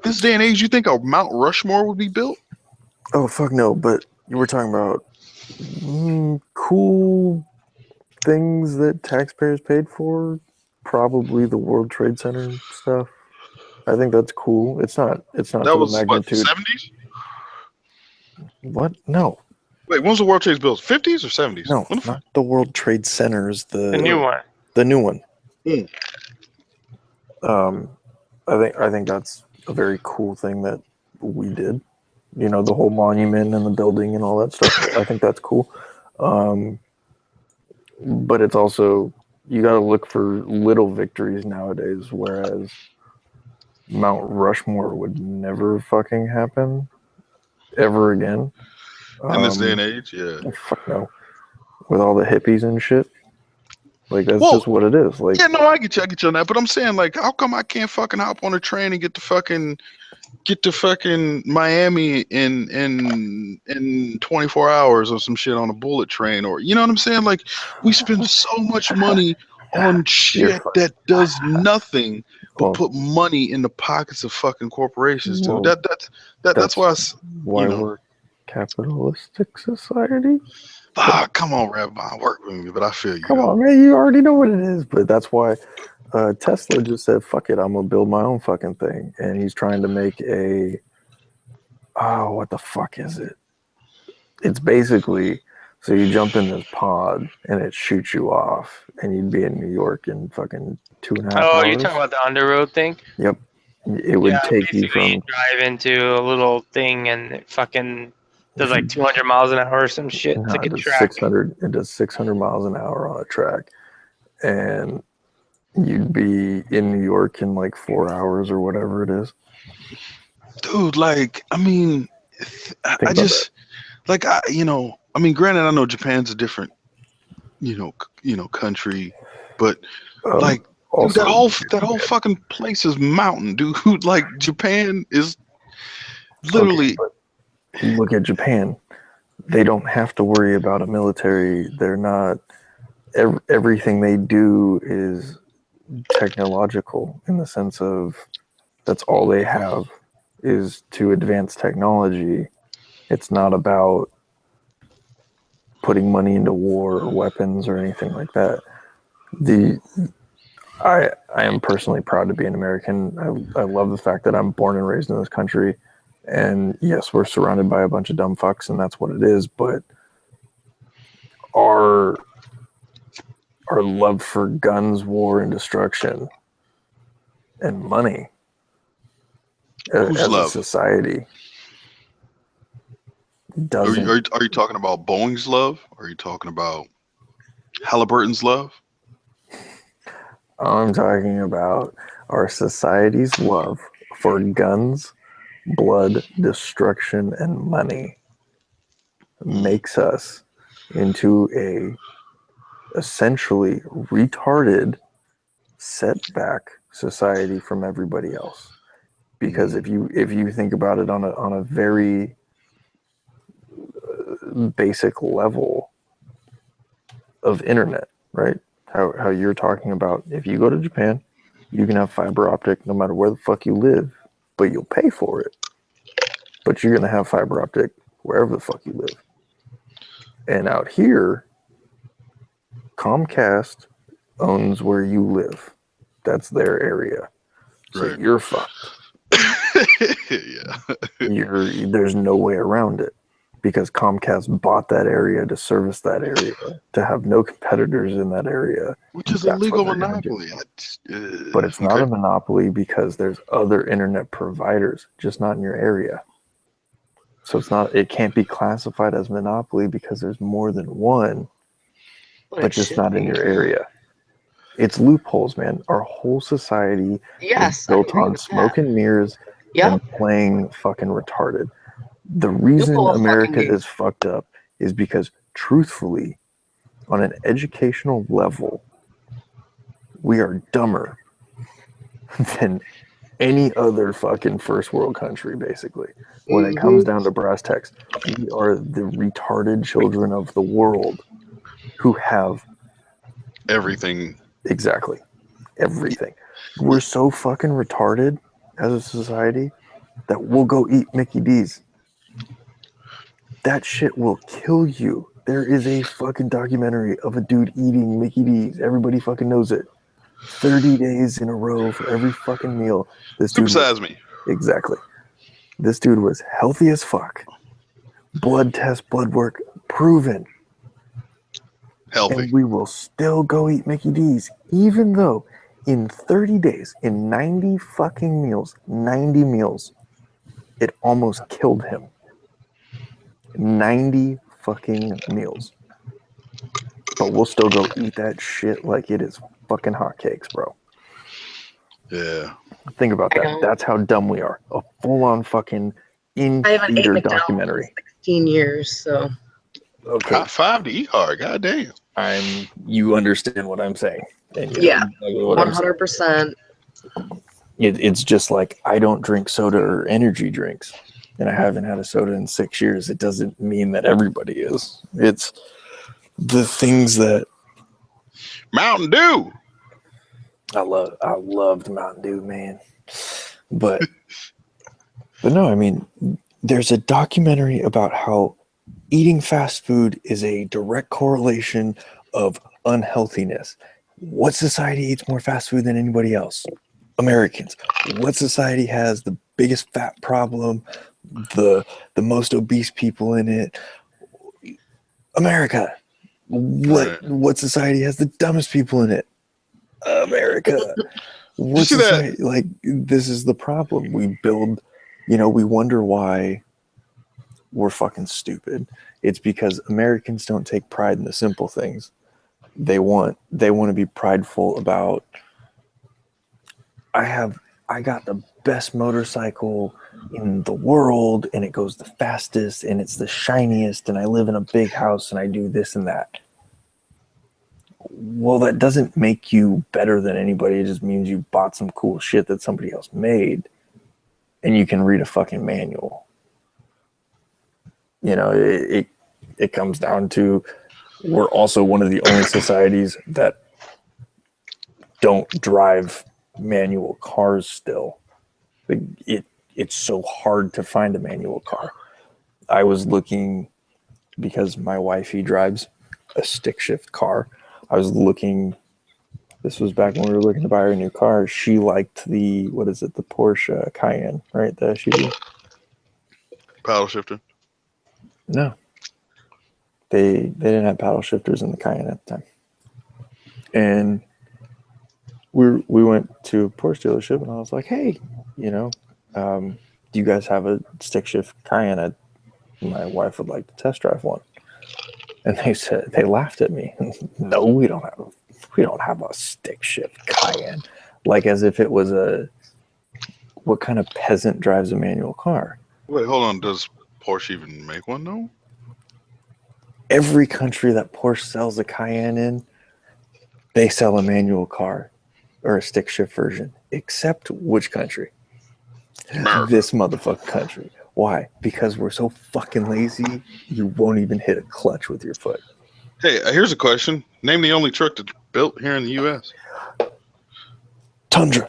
this day and age, you think a Mount Rushmore would be built? Oh fuck no! But you were talking about cool things that taxpayers paid for. Probably the World Trade Center stuff. I think that's cool. It's not That to was the magnitude. what, 70s? What? No. Wait, when was the World Trade built? 50s or 70s? No, not the World Trade Centers. The new one. The new one. Mm. I think that's a very cool thing that we did. The whole monument and the building and all that stuff. I think that's cool. But it's also, you got to look for little victories nowadays, whereas Mount Rushmore would never fucking happen ever again. In this day and age, yeah. Fuck no. With all the hippies and shit. Like, that's just what it is. Like, yeah, no, I get you on that. But I'm saying, like, how come I can't fucking hop on a train and get to fucking Miami in 24 hours or some shit on a bullet train, or you know what I'm saying? Like, we spend so much money on shit that does nothing but put money in the pockets of fucking corporations, dude. That's why we're capitalistic society. Come on, Rabbi, work with me, but I feel you. Come on, man, you already know what it is. But that's why Tesla just said, "Fuck it, I'm gonna build my own fucking thing," and he's trying to make what the fuck is it? It's basically, so you jump in this pod and it shoots you off, and you'd be in New York in fucking 2.5 hours. Oh, you're talking about the underroad thing? Yep. It would take you from you drive into a little thing and it fucking does like 200 miles an hour or some shit. It's like a track. 600. It does 600 miles an hour on a track, and you'd be in New York in like 4 hours or whatever it is. Dude, like, I mean, I just like I mean, granted, I know Japan's a different country, but like dude, that whole fucking place is mountain, dude. Like, Japan is literally. Okay, look at Japan. They don't have to worry about a military. They're not. Everything they do is technological in the sense of that's all they have is to advance technology. It's not about putting money into war or weapons or anything like that. I am personally proud to be an American. I love the fact that I'm born and raised in this country. And yes, we're surrounded by a bunch of dumb fucks, and that's what it is. But our love for guns, war, and destruction, and money as a society doesn't. Are you talking about Boeing's love? Are you talking about Halliburton's love? I'm talking about our society's love for guns, blood, destruction, and money makes us into a essentially retarded setback society from everybody else. Because if you think about it on a very basic level of internet, right? How you're talking about, if you go to Japan, you can have fiber optic no matter where the fuck you live, but you'll pay for it. But you're gonna have fiber optic wherever the fuck you live. And out here, Comcast owns where you live. That's their area. So Right. you're fucked. Yeah. There's no way around it because Comcast bought that area to service that area to have no competitors in that area. Which is a That's what legal they're gonna monopoly. But it's not a monopoly because there's other internet providers, just not in your area. So it can't be classified as monopoly because there's more than one, but just not in your area. It's loopholes, man. Our whole society is built on smoke and mirrors and playing fucking retarded. The reason America is fucked up is because, truthfully, on an educational level, we are dumber than any other fucking first world country, basically. When it comes down to brass tacks, we are the retarded children of the world who have everything. Exactly. Everything. We're so fucking retarded as a society that we'll go eat Mickey D's. That shit will kill you. There is a fucking documentary of a dude eating Mickey D's. Everybody fucking knows it. 30 days in a row for every fucking meal. Supersize me. Exactly. This dude was healthy as fuck. Blood test, blood work, proven. Healthy. And we will still go eat Mickey D's, even though in 30 days, in 90 fucking meals, 90 meals, it almost killed him. 90 fucking meals. But we'll still go eat that shit like it is fucking hotcakes, bro. Yeah. Think about that. That's how dumb we are. A full-on fucking I haven't eaten in-theater McDonald's documentary. in 16 years, so. Okay. High five to eat hard. God damn. You understand what I'm saying. And Yeah, exactly what I'm saying. 100%. It's just like I don't drink soda or energy drinks, and I haven't had a soda in 6 years. It doesn't mean that everybody is. It's the things that Mountain Dew. I loved Mountain Dew, man. But no, I mean, there's a documentary about how eating fast food is a direct correlation of unhealthiness. What society eats more fast food than anybody else? Americans. What society has the biggest fat problem, the most obese people in it? America. What society has the dumbest people in it? America. What society? Like, this is the problem. We build, we wonder why we're fucking stupid. It's because Americans don't take pride in the simple things. They want to be prideful about, I got the best motorcycle in the world and it goes the fastest and it's the shiniest and I live in a big house and I do this and that. Well, that doesn't make you better than anybody. It just means you bought some cool shit that somebody else made and you can read a fucking manual. It comes down to, we're also one of the only societies that don't drive manual cars still. It's so hard to find a manual car. I was looking, because my wifey drives a stick shift car. I was looking, this was back when we were looking to buy her a new car. She liked the Porsche Cayenne, right? The SUV. Paddle shifter. No. They didn't have paddle shifters in the Cayenne at the time. And we went to a Porsche dealership and I was like, hey, do you guys have a stick shift Cayenne? My wife would like to test drive one. And they laughed at me. No, we don't have a stick shift Cayenne. Like as if it was what kind of peasant drives a manual car? Wait, hold on. Does Porsche even make one though? Every country that Porsche sells a Cayenne in, they sell a manual car or a stick shift version. Except which country? This motherfucking country. Why? Because we're so fucking lazy, you won't even hit a clutch with your foot. Hey, here's a question. Name the only truck that's built here in the U.S. Tundra.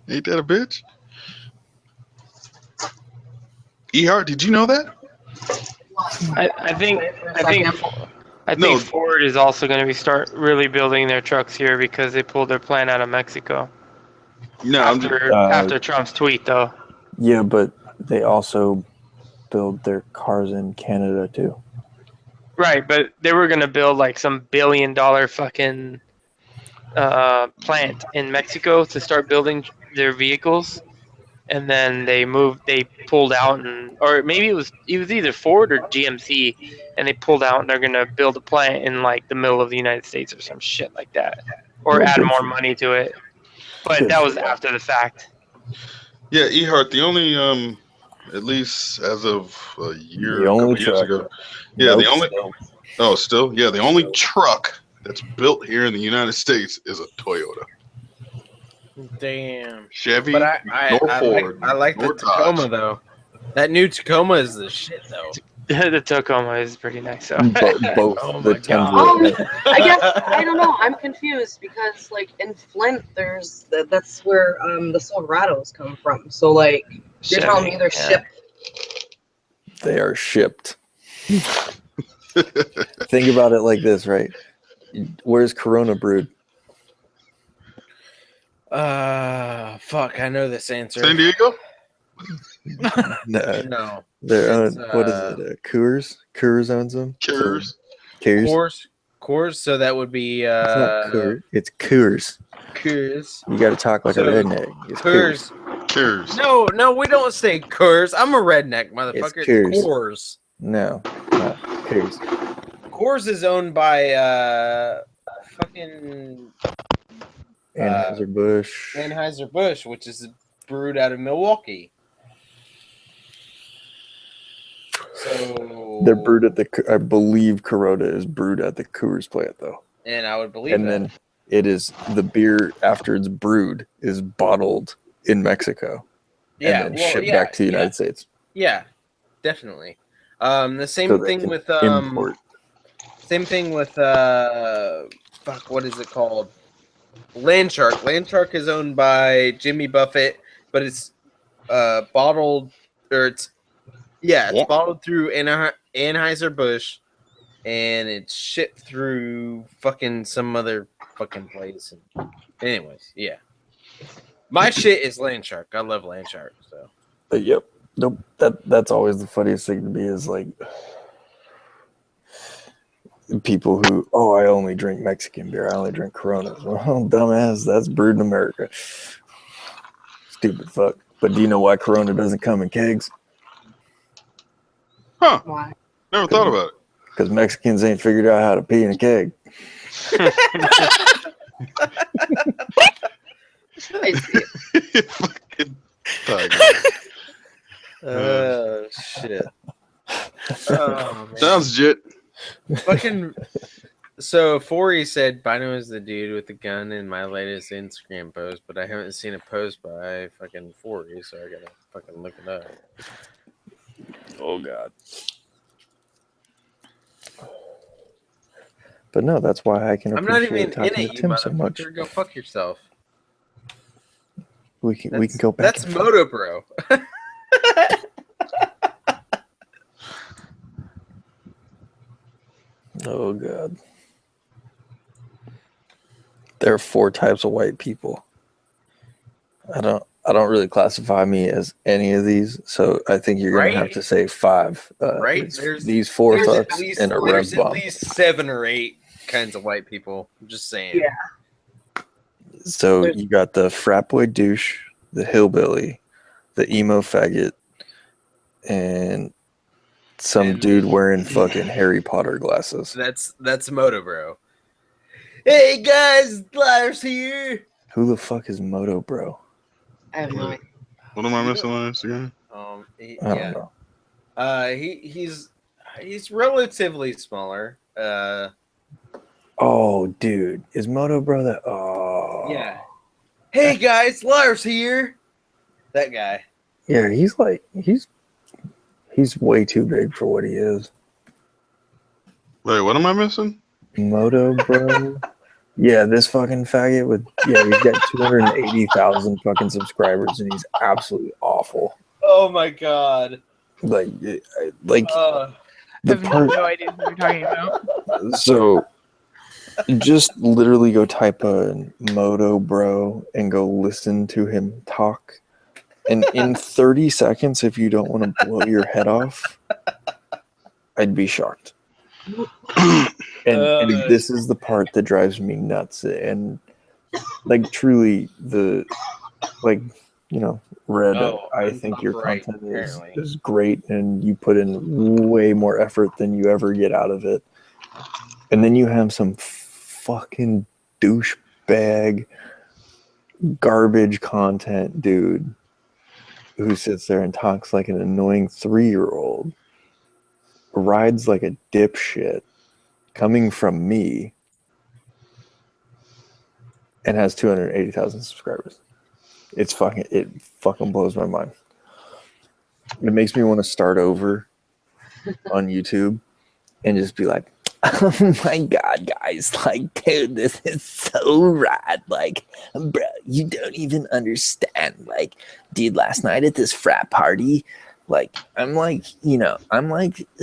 Ain't that a bitch? E-Hart, did you know that? I think I think Ford is also going to be start really building their trucks here because they pulled their plant out of Mexico. No, after Trump's tweet, though. Yeah, but they also build their cars in Canada too. Right, but they were going to build like some $1 billion fucking plant in Mexico to start building their vehicles, and then they pulled out, or maybe it was either Ford or GMC, and they pulled out, and they're going to build a plant in like the middle of the United States or some shit like that, or Well, add good more for- money to it. But good that for was them. after the fact. Yeah, Ehart, the only at least as of a year, The a only couple years truck. ago. Yeah, Nope, the only still. Yeah, the only truck that's built here in the United States is a Toyota. Damn. Chevy, But nor I Ford, like the nor Tacoma Dodge. though. That new Tacoma is the shit though. The Tacoma is pretty nice. So. Both Oh the my God. Tundra. I guess I don't know. I'm confused because like in Flint, that's where the Silverados come from. So like you're telling me they're shipped. They are shipped. Think about it like this, right? Where's Corona brewed? Fuck, I know this answer. San Diego? No. They're It's, what is it? Coors? Coors owns them. Coors. Coors. So that would be It's not Coors. It's Coors. Coors. You got to talk like a redneck. It's Coors. Coors. No, we don't say Coors. I'm a redneck, motherfucker. It's Coors. Coors. No, Coors. Coors is owned by fucking Anheuser-Busch. Anheuser-Busch, which is brewed out of Milwaukee. So They're brewed at I believe Corona is brewed at the Coors plant though. And I would believe and that. then it is the beer after it's brewed is bottled in Mexico. Yeah, and then shipped back to the United States. Yeah, definitely. The same So they thing can with import. same thing with fuck, what is it called? Landshark. Landshark is owned by Jimmy Buffett, but it's bottled, or it's bottled through Anheuser-Busch, and it's shipped through fucking some other fucking place. And anyways, yeah. My shit is Landshark. I love Landshark. So. Yep. Nope. That's always the funniest thing to me is like people who, I only drink Mexican beer. I only drink Coronas. Well, dumbass, that's brewed in America. Stupid fuck. But do you know why Corona doesn't come in kegs? Huh. Never thought about it. Because Mexicans ain't figured out how to pee in a keg. Shit. Oh, man. Sounds legit. Fucking. So Forey said Bino is the dude with the gun in my latest Instagram post, but I haven't seen a post by fucking Forey, so I gotta fucking look it up. Oh god. But no, that's why I can I'm not appreciate even in talking it, to you Tim so much. motherfucker. Go fuck yourself. We can go back. That's and Moto Bro. Oh god. There are 4 types of white people. I don't really classify me as any of these, so I think you're gonna have to say 5. Right? These 4 there's at fucks least- and a there's rev bomb. at least 7 or 8 kinds of white people. I'm just saying. Yeah. So you got the frat boy douche, the hillbilly, the emo faggot, and some dude wearing fucking Harry Potter glasses. That's Moto Bro. Hey guys, Lars here. Who the fuck is Moto Bro? I have no idea. What am I missing on Instagram? I don't know. He's relatively smaller. Oh, dude, is Moto Bro that? Oh, Yeah. Hey guys, Lars here. That guy. yeah. He's way too big for what he is. Wait, what am I missing? Moto Bro. Yeah, this fucking faggot with he's got 280,000 fucking subscribers and he's absolutely awful. Oh my god. Like I have no idea what you're talking about. So just literally go type a Moto Bro and go listen to him talk. And in 30 seconds, if you don't want to blow your head off, I'd be shocked. And this is the part that drives me nuts. And like truly Red, I think your content is great and you put in way more effort than you ever get out of it. And then you have some fucking douchebag garbage content dude who sits there and talks like an annoying 3-year-old, rides like a dipshit, coming from me, and has 280,000 subscribers. It fucking blows my mind. It makes me want to start over on YouTube and just be like, oh my god, guys, like, dude, this is so rad. Like, bro, you don't even understand. Like, dude, last night at this frat party, like, I'm like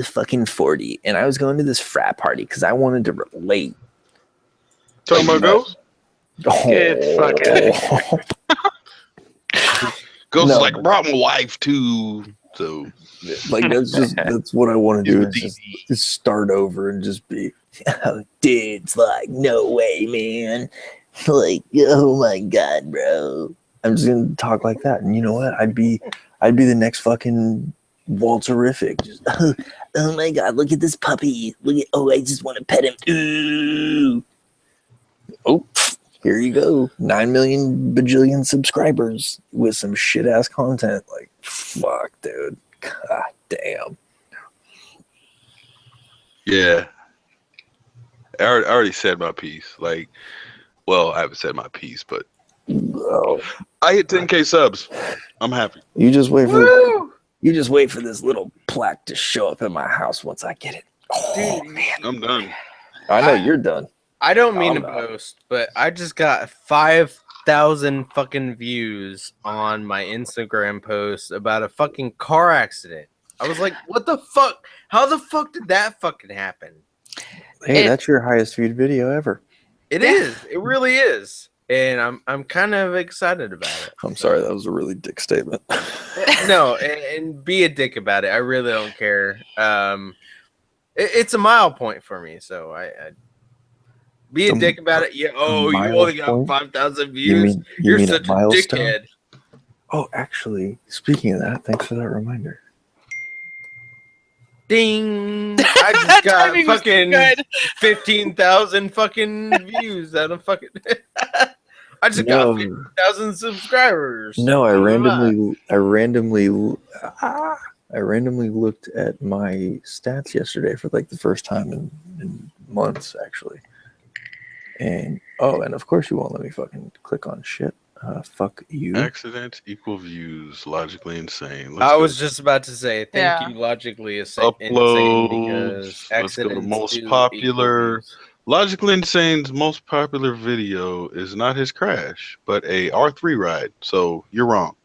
fucking 40, and I was going to this frat party because I wanted to relate. Talking about Ghost? Get fucking. Ghost is like, I brought my wife too. So, like, that's what I want to do is just start over and just be, oh, dude's like, no way, man. Like, oh my god, bro. I'm just gonna talk like that, and you know what? I'd be the next fucking Walterific. Just, oh my god, look at this puppy. I just want to pet him. Ooh. Oh, here you go. 9 million bajillion subscribers with some shit ass content. Like, fuck, dude. God damn. yeah. I already said my piece. Like, well, I haven't said my piece, but I hit 10K subs. I'm happy. You just wait for this little plaque to show up in my house once I get it. Oh, man. I'm done. I know you're done. I don't mean to boast, but I just got 5,000 fucking views on my Instagram post about a fucking car accident. I was like, what the fuck? How the fuck did that fucking happen? Hey, that's your highest viewed video ever. It is. It really is. And I'm kind of excited about it. I'm sorry, that was a really dick statement. No, and be a dick about it. I really don't care. It's a mile point for me, so I be a dick about it. Yeah. Oh, you only got 5,000 views. You're such a dickhead. Oh, actually, speaking of that, thanks for that reminder. Ding! I just got fucking 15,000 fucking views out of fucking. I just got 15,000 subscribers. No, I randomly looked at my stats yesterday for like the first time in months, actually. And and of course you won't let me fucking click on shit. Fuck you. Accidents equal views. Logically insane. I was just about to say thank you. Logically insane because let's go to most popular. Logically Insane's most popular video is not his crash, but a R3 ride. So you're wrong.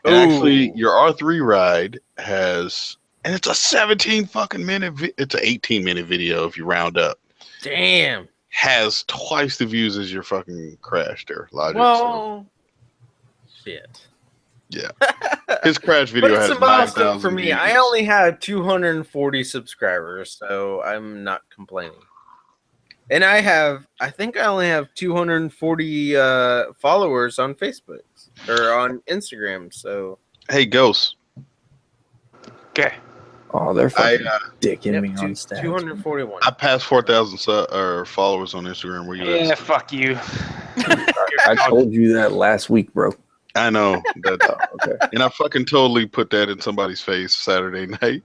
And actually, your R3 ride has, and it's a 17 fucking minute. It's an 18-minute video if you round up. Damn. Has twice the views as your fucking crash there. Logic. Well, shit. Yeah. His crash video but it's has a milestone for me. views. I only had 240 subscribers, so I'm not complaining. And I think I only have 240 followers on Facebook or on Instagram. So hey, Ghost. Okay. Oh, they're fucking dicking me on stats. 241. I passed 4,000 followers on Instagram. Where you at? Yeah, fuck you. I told you that last week, bro. I know. That's okay. And I fucking totally put that in somebody's face Saturday night.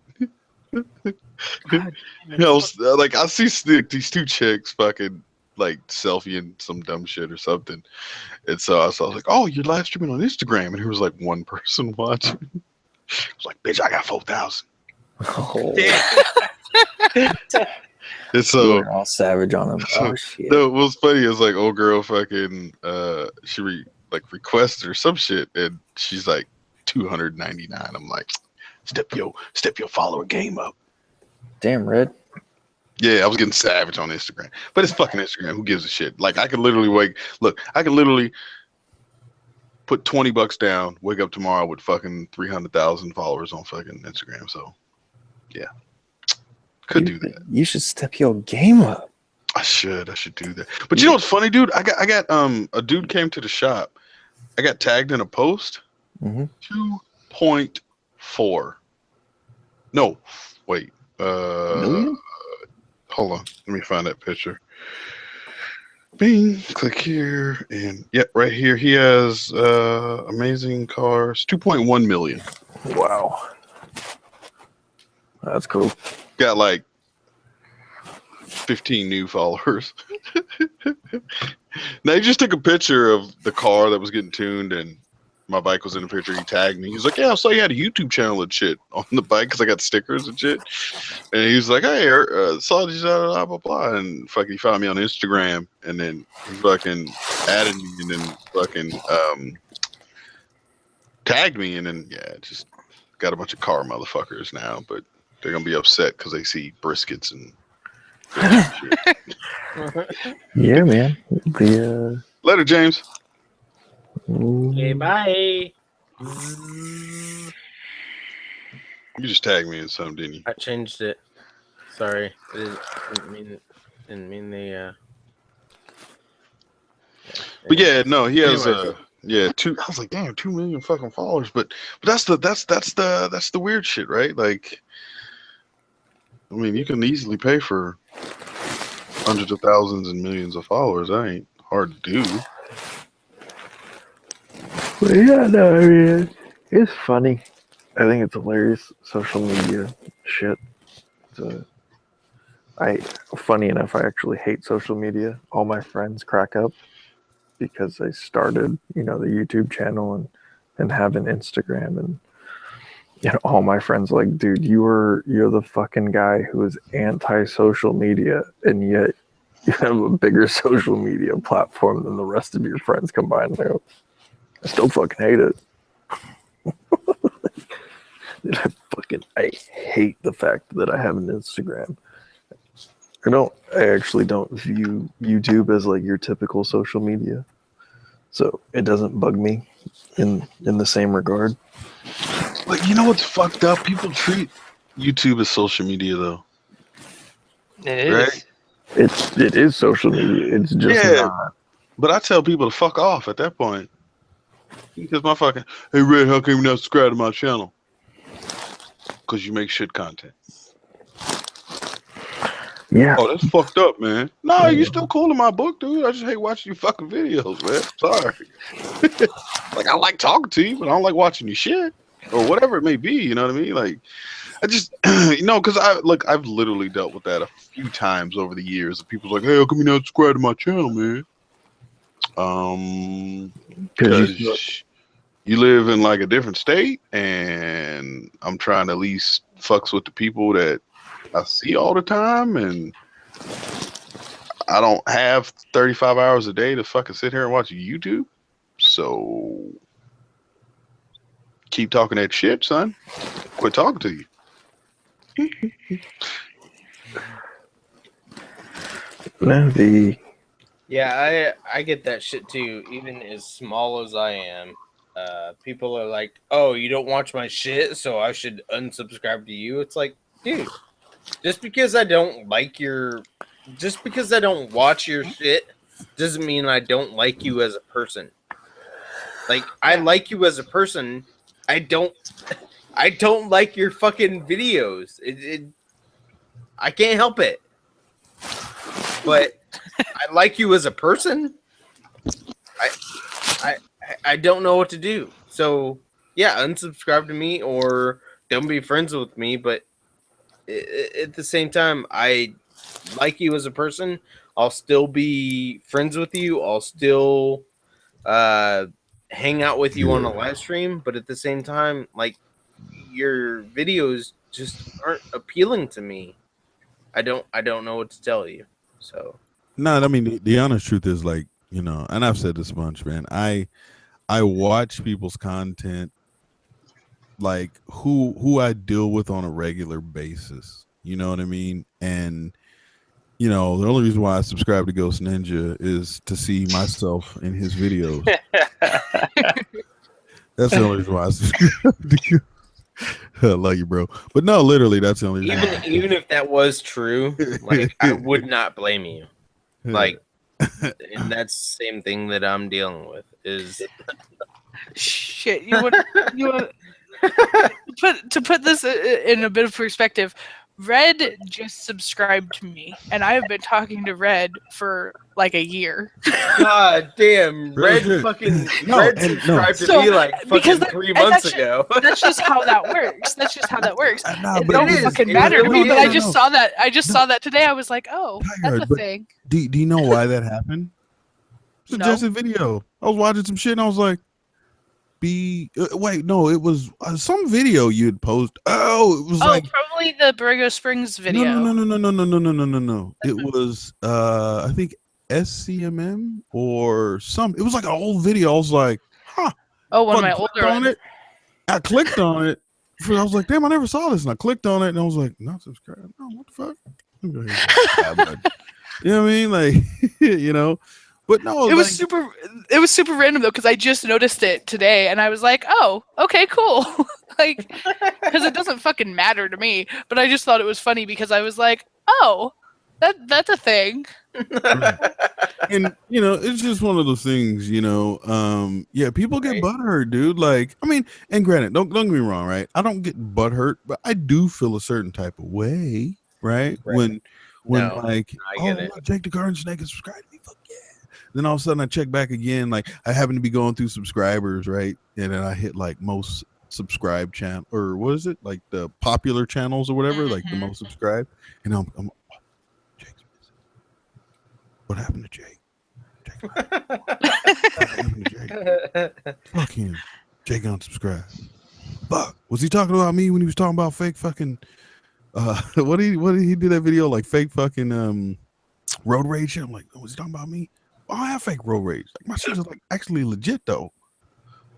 Like I see these two chicks fucking like selfieing some dumb shit or something, and so I was like, "Oh, you're live streaming on Instagram," and there was like one person watching. I was like, "Bitch, I got 4,000." Oh. And so we're all savage on him. Oh shit! No, what was funny is like old girl fucking she requested or some shit, and she's like 299. I'm like, step your follower game up. Damn, Red. Yeah, I was getting savage on Instagram, but it's fucking Instagram. Who gives a shit? Like I could literally I could literally put $20 down, wake up tomorrow with fucking 300,000 followers on fucking Instagram. So yeah, could do that. You should step your game up. I should do that. But you know what's funny, dude? I got a dude came to the shop. I got tagged in a post. 2.4. No, wait. Million? Hold on. Let me find that picture. Bing. Click here, and right here. He has amazing cars. 2.1 million. Wow. That's cool. Got like 15 new followers. Now he just took a picture of the car that was getting tuned, and my bike was in the picture. He tagged me. He's like, "Yeah, I saw you had a YouTube channel and shit on the bike because I got stickers and shit." And he was like, "Hey, saw this, blah blah blah," and fucking he found me on Instagram, and then he fucking added me, and then fucking tagged me, and then just got a bunch of car motherfuckers now, but they're gonna be upset because they see briskets and. Yeah, man. Later, James. Okay, bye. You just tagged me in something, didn't you? I changed it. Sorry, didn't mean the. But yeah, no, he has Anyways. 2. I was like, damn, 2 million fucking followers. But that's the weird shit, right? Like, I mean, you can easily pay for hundreds of thousands and millions of followers. That ain't hard to do. But yeah, no, I mean, it's funny. I think it's hilarious. Social media shit. Funny enough, I actually hate social media. All my friends crack up because I started, the YouTube channel and have an Instagram, and all my friends are like, dude, you're the fucking guy who is anti-social media, and yet you have a bigger social media platform than the rest of your friends combined. I still fucking hate it. I hate the fact that I have an Instagram. I actually don't view YouTube as like your typical social media, so it doesn't bug me in the same regard. But you know what's fucked up? People treat YouTube as social media, though. It is. Right? It is social media. It's just not. But I tell people to fuck off at that point. Because my fucking, hey Red, how come you not subscribe to my channel? Because you make shit content. Yeah. Oh, that's fucked up, man. No, you still cool in my book, dude. I just hate watching your fucking videos, man. Sorry. Like, I like talking to you, but I don't like watching your shit. Or whatever it may be, you know what I mean? Like, I just, because I've literally dealt with that a few times over the years. People like, hey, how come you not subscribe to my channel, man? Because you live in like a different state, and I'm trying to at least fucks with the people that I see all the time, and I don't have 35 hours a day to fucking sit here and watch YouTube. So keep talking that shit, son. Quit talking to you. Yeah, I get that shit too. Even as small as I am, people are like, "Oh, you don't watch my shit, so I should unsubscribe to you." It's like, dude, just because I don't watch your shit doesn't mean I don't like you as a person. Like, I like you as a person. I don't like your fucking videos. I can't help it. But I like you as a person. I don't know what to do. So yeah, unsubscribe to me or don't be friends with me. But at the same time, I like you as a person. I'll still be friends with you. I'll still hang out with you on a live stream. But at the same time, like, your videos just aren't appealing to me. I don't know what to tell you. So no, I mean the honest truth is, like, and I've said this a bunch, man. I watch people's content, like who I deal with on a regular basis. You know what I mean? And you know, the only reason why I subscribe to Ghost Ninja is to see myself in his videos. That's the only reason why I subscribe to you. I love you, bro. But no, literally, that's the only reason. Even if that was true, like I would not blame you. Like, and that's the same thing that I'm dealing with. Is shit. You would to put this in a bit of perspective. Red just subscribed to me, and I have been talking to Red for like a year. God damn, Red fucking Red subscribed to me like fucking 3 months ago. That's just how that works. That's just how that works. It but don't it is. fucking It matter to really me. But I is. just saw that. I just saw that today. I was like, oh, that's a But thing. do you know why that happened? It's a No. suggested video. I was watching some shit and I was like, wait, no, it was some video you'd post. Oh, it was like probably the Borrego Springs video. no. It was I think SCMM or some. It was like an old video. I was like, huh. Oh, one of my Clicked older on ones. it. I clicked on it. I was like, damn, I never saw this. And I clicked on it and I was like, not subscribe. No, what the fuck? You know what I mean? Like, you know. But no, It was super random though, because I just noticed it today, and I was like, "Oh, okay, cool." Like, because it doesn't fucking matter to me, but I just thought it was funny because I was like, "Oh, that's a thing." And you know, it's just one of those things, you know. Yeah, people get butthurt, dude. Like, I mean, and granted, don't get me wrong, right? I don't get butthurt, but I do feel a certain type of way, right? When like, Jake the Garden Snake is subscribed to me, fuck yeah. Then all of a sudden I check back again, like I happen to be going through subscribers, right? And then I hit like most subscribed channel, or what is it? Like the popular channels or whatever, like the most subscribed. And I'm Jake's missing. What happened to Jake? What happened to Jake? Fuck him. Jake unsubscribed. Fuck. Was he talking about me when he was talking about fake fucking what did he do that video like fake fucking road rage shit? I'm like, was he talking about me? Oh, I have fake road rage. Like my shit is like actually legit though.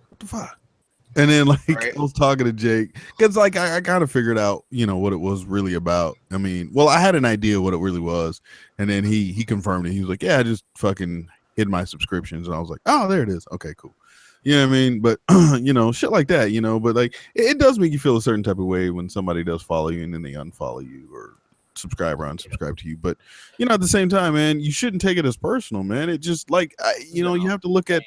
What the fuck? And then like I was talking to Jake because like I kind of figured out, you know, what it was really about. I mean, well, I had an idea what it really was, and then he confirmed it. He was like, yeah, I just fucking hid my subscriptions, and I was like, oh, there it is. Okay, cool. You know what I mean? But you know, shit like that, you know. But like, it does make you feel a certain type of way when somebody does follow you and then they unfollow you or subscribe or unsubscribe to you. But you know, at the same time, man, you shouldn't take it as personal, man. It just like you know, you have to look at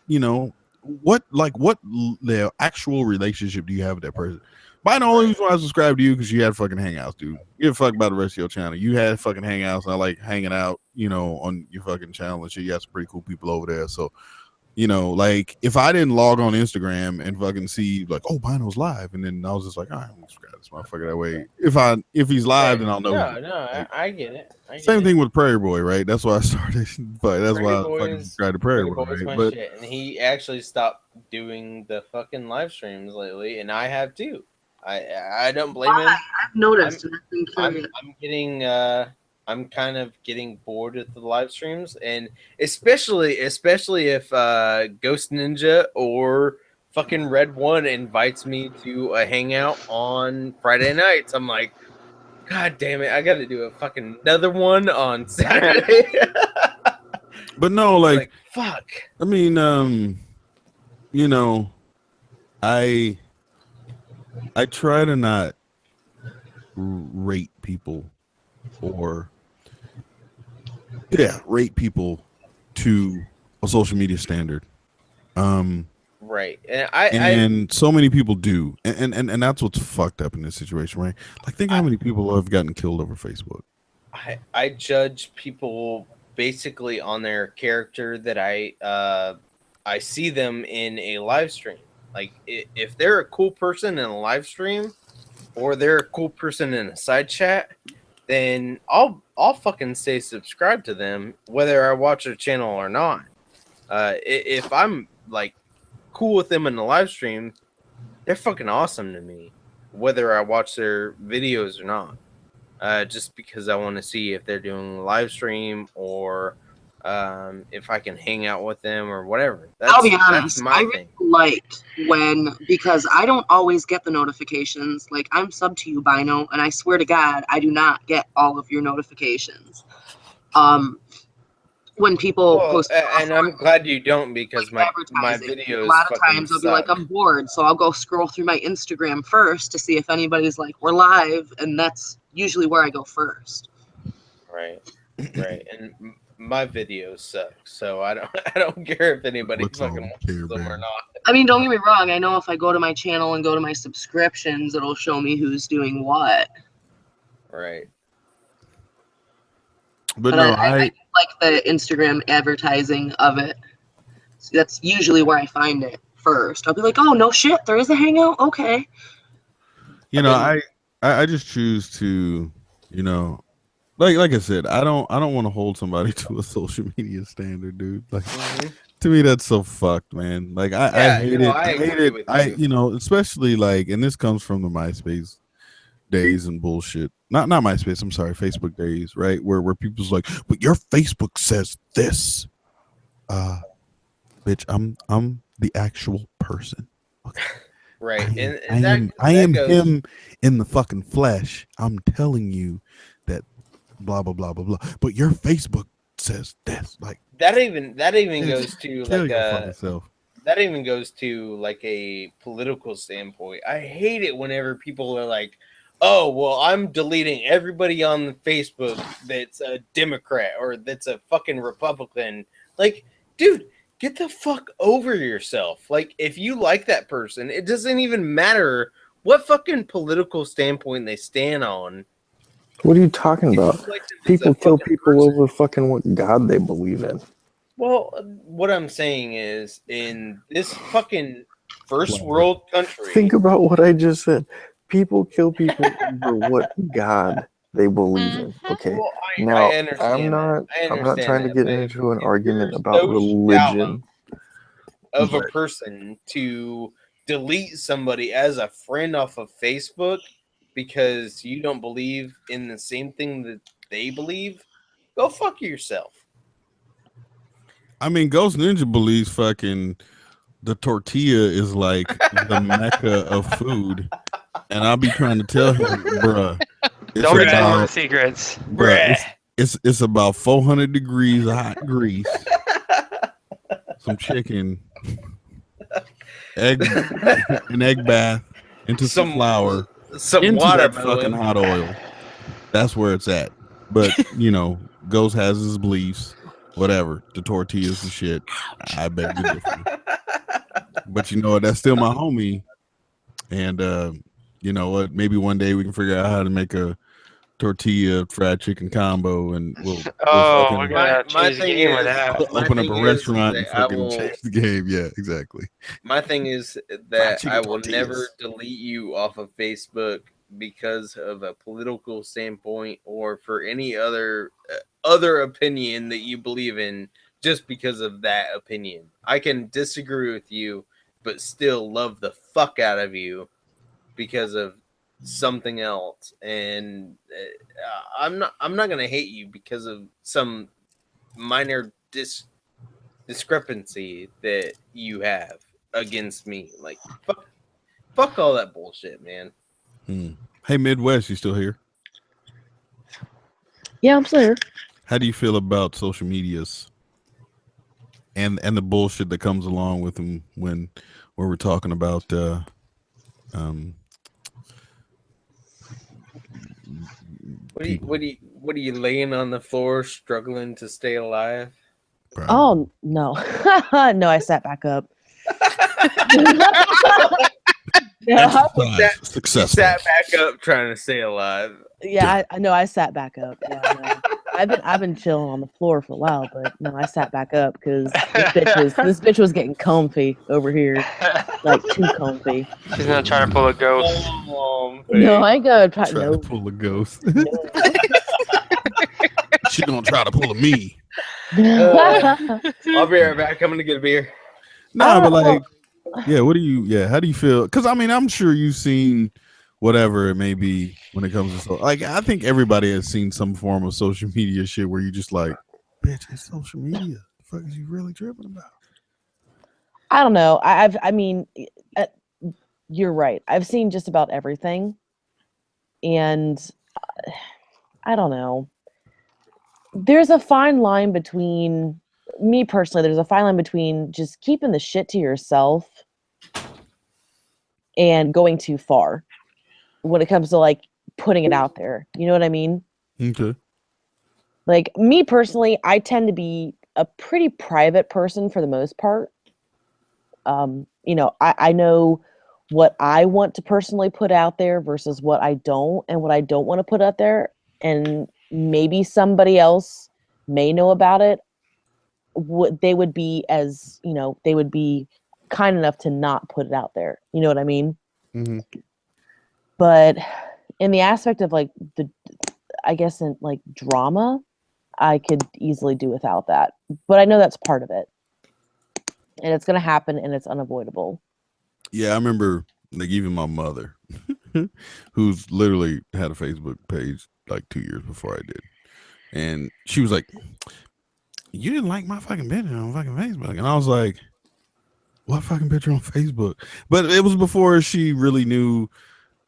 you know what the actual relationship do you have with that person. By the only reason why I subscribe to you because you had fucking hangouts, dude. You give a fuck about the rest of your channel. You had fucking hangouts, and I like hanging out, you know, on your fucking channel and shit. You got some pretty cool people over there, so. You know, like if I didn't log on Instagram and fucking see like, oh, Bino's live, and then I was just like, all right, I'm gonna subscribe to this motherfucker that way. If he's live, then I'll know. I get it. Same thing with Prairie Boy, right? That's why I started, but that's why I fucking subscribed to Prairie Boy. Right? But shit. And he actually stopped doing the fucking live streams lately, and I have too. I don't blame him. I've noticed. I'm getting I'm kind of getting bored with the live streams, and especially if Ghost Ninja or fucking Red One invites me to a hangout on Friday nights. I'm like, God damn it, I got to do a fucking another one on Saturday. But no, like fuck. I mean, you know, I try to not rate people or rate people to a social media standard. Right. And and so many people do. And that's what's fucked up in this situation, right? Like think how many people have gotten killed over Facebook. I judge people basically on their character that I see them in a live stream. Like if they're a cool person in a live stream or they're a cool person in a side chat, then I'll fucking stay subscribed to them whether I watch their channel or not. If I'm like cool with them in the live stream, they're fucking awesome to me, whether I watch their videos or not. Just because I want to see if they're doing a live stream or if I can hang out with them or whatever. I'll be honest. That's my I thing. really liked when, because I don't always get the notifications. Like, I'm sub to you, Bino, and I swear to God, I do not get all of your notifications. When people post, and I'm glad you don't, because my advertising. videos A lot of fucking times I'll be like, suck. I'm bored, so I'll go scroll through my Instagram first to see if anybody's like, we're live, and that's usually where I go first. Right, right, and my videos suck, so I don't care if anybody fucking watches them or not. I mean, don't get me wrong. I know if I go to my channel and go to my subscriptions, it'll show me who's doing what. Right. But I no, like the Instagram advertising of it. So that's usually where I find it first. I'll be like, oh, no shit, there is a hangout? Okay. you know, I just choose to, you know, like I said, I don't want to hold somebody to a social media standard, dude. Like to me, that's so fucked, man. Like I hate it. I hate it. You know, especially like, and this comes from the MySpace days and bullshit. Not MySpace. I'm sorry, Facebook days, right? Where people's like, but your Facebook says this. Bitch, I'm the actual person. Okay. Right. I am him in the fucking flesh. I'm telling you that blah blah blah blah blah. But your Facebook says this. Like that even goes to kill like your fucking self. That even goes to like a political standpoint. I hate it whenever people are like, oh, well, I'm deleting everybody on Facebook that's a Democrat or that's a fucking Republican. Like, dude, get the fuck over yourself. Like, if you like that person, it doesn't even matter what fucking political standpoint they stand on. What are you talking about? People kill people over fucking what God they believe in. Well, what I'm saying is, in this fucking first world country, think about what I just said. People kill people over what God they believe in. Okay. Well, now I understand I'm not trying to get into an argument about so religion of a person to delete somebody as a friend off of Facebook because you don't believe in the same thing that they believe. Go fuck yourself. I mean, Ghost Ninja believes fucking the tortilla is like the mecca of food, and I'll be trying to tell him, bruh. Don't reveal the secrets. Bruh, it's about 400 degrees of hot grease, some chicken, an egg bath, into some flour, some into water, that fucking hot oil. That's where it's at. But you know, Ghost has his beliefs. Whatever, the tortillas and shit. I beg to differ. But you know what? That's still my homie. And you know what? Maybe one day we can figure out how to make a tortilla fried chicken combo, and we'll we're gonna change the game with that. Open up a restaurant and fucking change the game. Yeah, exactly. My thing is that I will never delete you off of Facebook because of a political standpoint or for any other opinion that you believe in, just because of that opinion. I can disagree with you, but still love the fuck out of you because of something else. And I'm not gonna hate you because of some minor discrepancy that you have against me. Like fuck all that bullshit, man. Hey, Midwest, you still here? Yeah, I'm still here. How do you feel about social medias and the bullshit that comes along with them when we're talking about What are you laying on the floor struggling to stay alive? Oh no. No, I sat back up. Successful. Sat back up trying to stay alive. Yeah, I know I sat back up. Yeah, no. I've been chilling on the floor for a while, but no, I sat back up because this bitch was getting comfy over here, like too comfy. She's gonna try to pull a ghost. No, I ain't gonna try to pull a ghost. She gonna try to pull a me. I'll be right back. I'm gonna get a beer. Nah, but like, yeah. What do you? Yeah, how do you feel? Because I mean, I'm sure you've seen whatever it may be when it comes to like. I think everybody has seen some form of social media shit where you just like, bitch, it's social media. The fuck is you really tripping about? I don't know. I mean, uh, you're right. I've seen just about everything, and I don't know. There's a fine line between me personally. There's a fine line between just keeping the shit to yourself and going too far when it comes to like putting it out there. You know what I mean? Okay. Like me personally, I tend to be a pretty private person for the most part. You know, I know what I want to personally put out there versus what I don't, and what I don't want to put out there. And maybe somebody else may know about it. What they would be as, you know, they would be kind enough to not put it out there. You know what I mean? Mm-hmm. But in the aspect of like I guess in like drama, I could easily do without that. But I know that's part of it. And it's going to happen and it's unavoidable. Yeah, I remember like even my mother, who's literally had a Facebook page like 2 years before I did. And she was like, "You didn't like my fucking picture on fucking Facebook." And I was like, "What fucking picture on Facebook?" But it was before she really knew,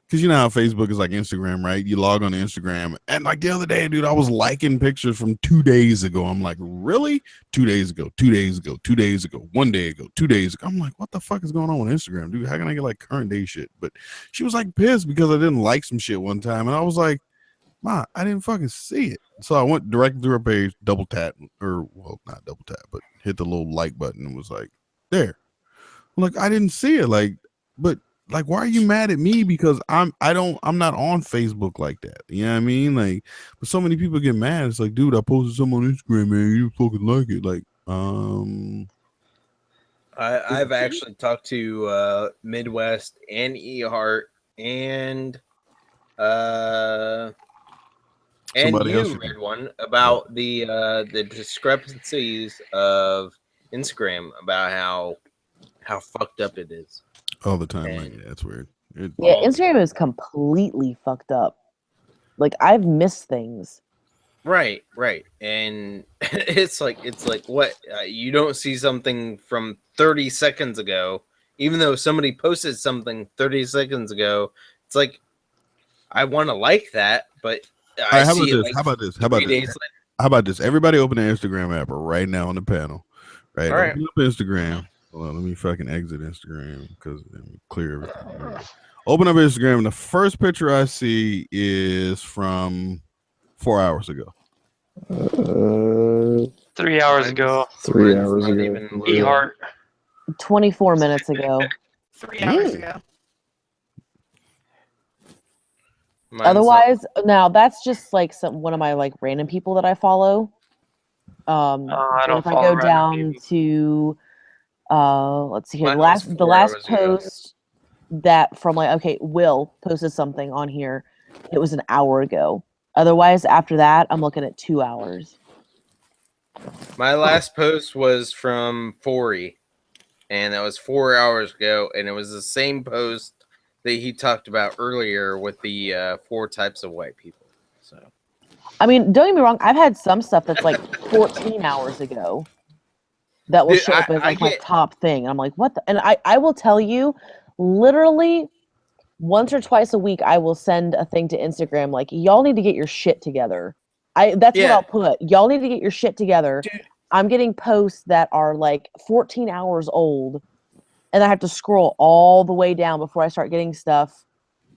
because you know how Facebook is like Instagram, right? You log on to Instagram, and like the other day, dude, I was liking pictures from 2 days ago. I'm like, really? 2 days ago, 2 days ago, 2 days ago, 1 day ago, 2 days ago. I'm like, what the fuck is going on with Instagram, dude? How can I get like current day shit? But she was like pissed because I didn't like some shit one time, and I was like, "Ma, I didn't fucking see it." So I went directly to her page, double tap, or well, not double tap, but hit the little like button and was like, "There." I'm like, I didn't see it. Like, but like, why are you mad at me? Because I'm not on Facebook like that. You know what I mean? Like, but so many people get mad. It's like, dude, I posted something on Instagram, man. You fucking like it. Like, I've actually talked to Midwest and eHeart and Somebody you, else. Red One, about the discrepancies of Instagram, about how fucked up it is. All the time. Like, yeah, that's weird. Yeah, Instagram is completely fucked up. Like I've missed things. Right, and it's like what, you don't see something from 30 seconds ago, even though somebody posted something 30 seconds ago. It's like, I want to like that, but I right, see it like how about this? 3 days later. How about this? Everybody open the Instagram app right now on the panel. Right. All right. Open up Instagram. Hold on, let me fucking exit Instagram because clear everything. Right. Open up Instagram, and the first picture I see is from 4 hours ago. 3 hours ago. 3 hours ago. eHeart. 24 minutes ago. 3 hours ago. Otherwise, now that's just like one of my like random people that I follow. I don't if I follow go random down to let's see here, Mine the was last 4 hours ago. post that from like, okay, Will posted something on here. It was an hour ago. Otherwise, after that, I'm looking at 2 hours. My last post was from Forey, and that was 4 hours ago, and it was the same post that he talked about earlier with the 4 types of white people. So, I mean, don't get me wrong, I've had some stuff that's like 14 hours ago that will Dude, show up as like my get- top thing. And I'm like, what the? And I will tell you, literally once or twice a week, I will send a thing to Instagram like, y'all need to get your shit together. That's what Yeah. I'll put. Y'all need to get your shit together. I'm getting posts that are like 14 hours old, and I have to scroll all the way down before I start getting stuff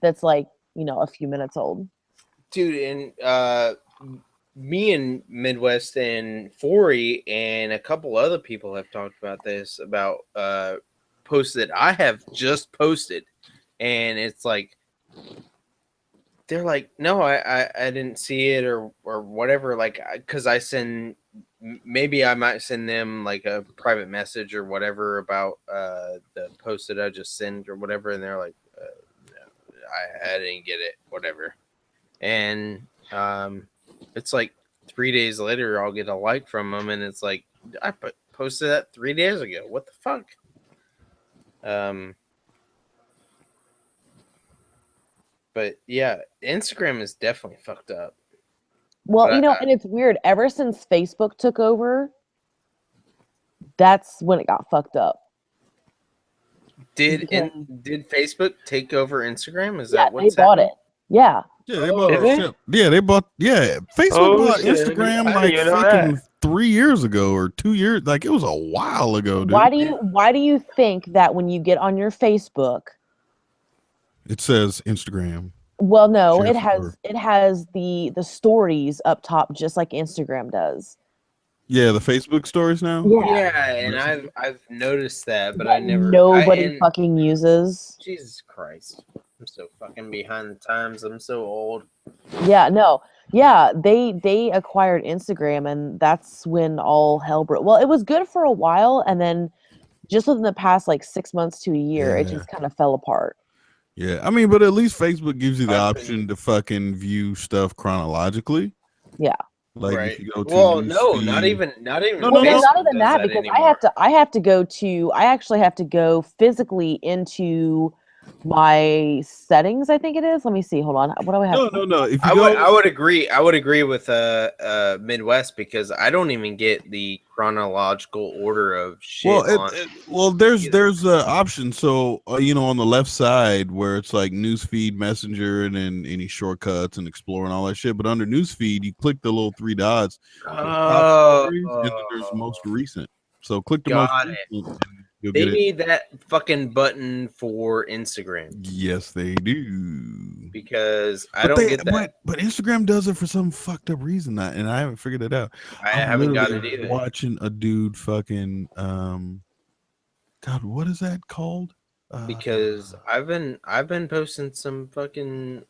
that's like, you know, a few minutes old. dude, and me and Midwest and Forey and a couple other people have talked about this, about posts that I have just posted, and it's like, they're like, no, I didn't see it, or whatever, like, because I send, maybe I might send them like a private message or whatever about the post that I just sent or whatever, and they're like, no, I didn't get it, whatever. And it's like 3 days later, I'll get a like from them, and it's like, I posted that 3 days ago. What the fuck? But yeah, Instagram is definitely fucked up. Well, and it's weird. Ever since Facebook took over, that's when it got fucked up. Did Facebook take over Instagram? Is Yeah, that what's they bought happening? it. Yeah. Yeah, they bought. Facebook Oh, bought shit. Instagram I like didn't know fucking that. 3 years ago or 2 years. Like it was a while ago, dude. Why do you think that when you get on your Facebook, It says Instagram. well, no, Share it has the stories up top just like Instagram does. Yeah, the Facebook stories now. Yeah, and I've noticed that, but I never. Nobody fucking uses. Jesus Christ, I'm so fucking behind the times. I'm so old. Yeah, no. Yeah, they acquired Instagram and that's when all hell broke. Well, it was good for a while and then just within the past like 6 months to a year, it Yeah. just kind of fell apart. Yeah, I mean, but at least Facebook gives you the option to fucking view stuff chronologically. Yeah. Like Right. if you go to Well, news no, feed- not even. No, Well, no, no. not even does that that because anymore. I actually have to go physically into my settings, I think it is. Let me see. Hold on. What do I have? No. If you I would agree. I would agree with Midwest because I don't even get the chronological order of shit. There's an option. So on the left side where it's like newsfeed, messenger, and then any shortcuts and explore and all that shit. But under newsfeed, you click the little 3 dots. Oh, and then there's most recent. So click the most got it. recent. And you'll They get it. need that fucking button for Instagram Yes, they do. because I don't get that. But Instagram does it for some fucked up reason, and I haven't figured it out. I I'm haven't got literally it either. Watching a dude fucking God, what is that called? Because I've been posting some fucking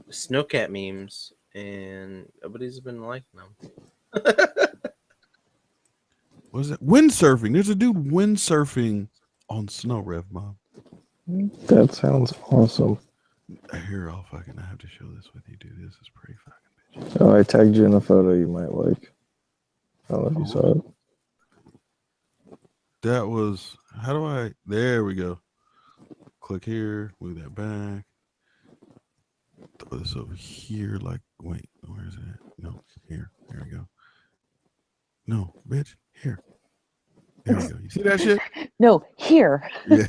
snowcat memes and nobody's been liking them. What is it? Windsurfing. There's a dude windsurfing on Snow Rev, Mom. That sounds awesome. Here, I have to show this with you, dude. This is pretty fucking bitch. Oh, I tagged you in a photo you might like. I don't know if you saw it. That was there we go. Click here, move that back. Throw this over here, wait, where is it at? No, here. There we go. No, bitch, here. There we go. You see that shit? No, here. Yeah.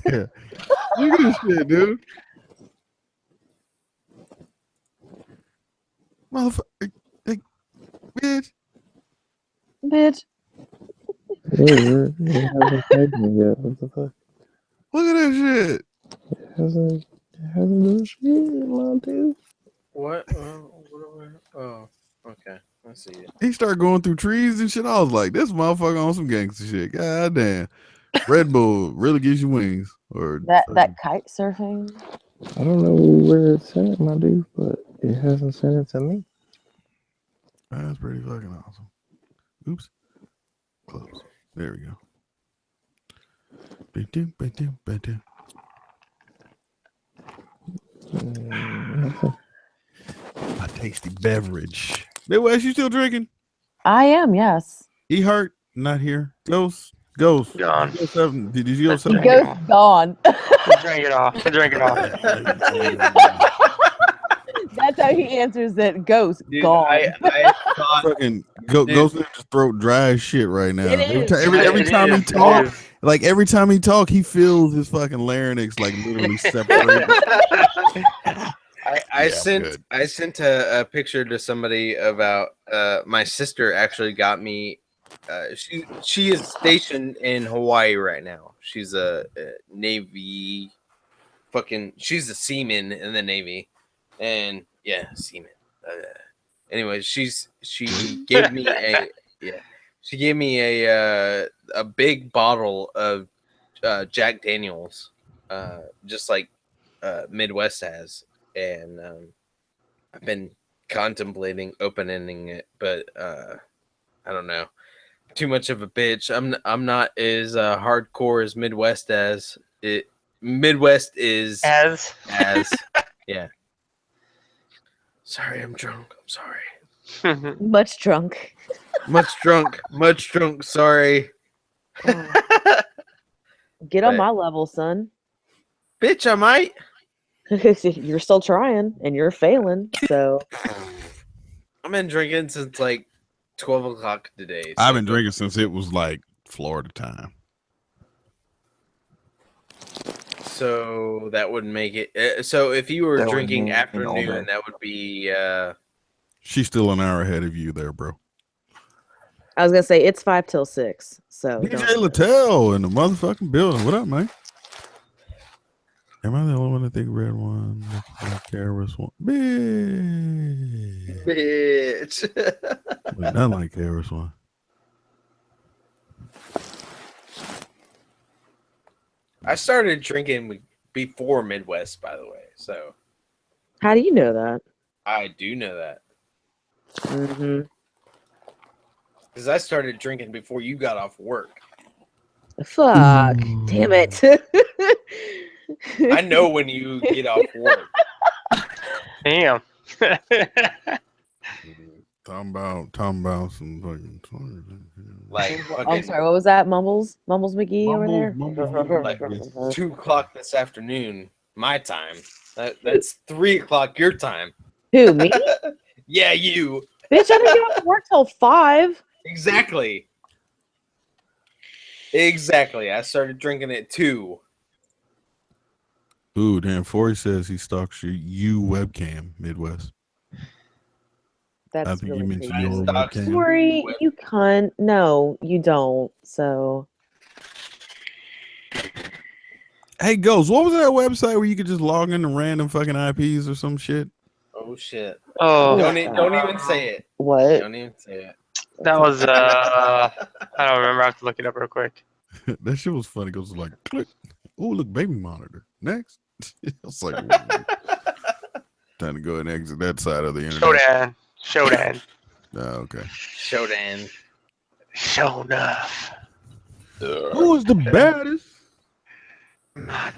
Look at this shit, dude. Motherfucker. Bitch. Bitch. You haven't tagged me yet. What the fuck? Look at that shit. It hasn't done shit, my dude. What? Oh, okay. I see it. He started going through trees and shit. I was like, this motherfucker on some gangster shit. God damn. Red Bull really gives you wings. Or That kite surfing. I don't know where it's at, my dude, but it hasn't sent it to me. That's pretty fucking awesome. Oops. Close. There we go. A tasty beverage. Midwest, you still drinking? I am, yes. E-Heart, not here. Ghost. Gone. Did you go seven? Ghost gone. Drink it off. Drink it off. That's how he answers it. Ghost gone. I thought Fucking Ghost in his throat dry as shit right now. It Every is. time he It talk, is. like every time he talk, he feels his fucking larynx like literally separate. I sent a picture to somebody about my sister actually got me. She is stationed in Hawaii right now. She's a Navy, she's a seaman in the Navy, and yeah, seaman. Anyway, she gave me a big bottle of Jack Daniels, just like Midwest has, and I've been contemplating opening it, but I don't know. Too much of a bitch. I'm not as hardcore as Midwest as it. Midwest is as yeah. Sorry, I'm drunk. I'm sorry. Much drunk. Much drunk. Sorry. Get on my level, son. Bitch, I might. You're still trying and you're failing. So I've been drinking since like 12 o'clock today. I've been drinking since it was like Florida time. So that would make it. So if you were That would drinking mean all afternoon, day. that would be. She's still an hour ahead of you there, bro. I was gonna say it's 5 till 6. So DJ Littell in the motherfucking building. What up, man? Am I the only one that think red one? Like Karis one? Bitch. Wait, not like Karis one. I started drinking before Midwest, by the way. So how do you know that? I do know that. Mm-hmm. Because I started drinking before you got off work. Fuck. Damn it. I know when you get off work. Damn. Talking about some fucking Like I'm sorry, what was that? Mumbles McGee over there? like 2 o'clock this afternoon, my time. That's 3 o'clock your time. Who, me? Yeah, you. Bitch, I didn't get off work till 5. Exactly. I started drinking at 2. Ooh, damn. Forey says he stalks you webcam, Midwest. That's I think really you mentioned creepy. your webcam. Sorry, you cunt. No, you don't. So Hey, Ghost, what was that website where you could just log into random fucking IPs or some shit? Oh shit. Oh. Don't even say it. What? Don't even say it. That was I don't remember. I have to look it up real quick. That shit was funny. Goes like, click. Oh, look, baby monitor. Next. It's like, time to go and exit that side of the internet. Shodan. Oh, okay. Shodan. Show enough. Who is the baddest?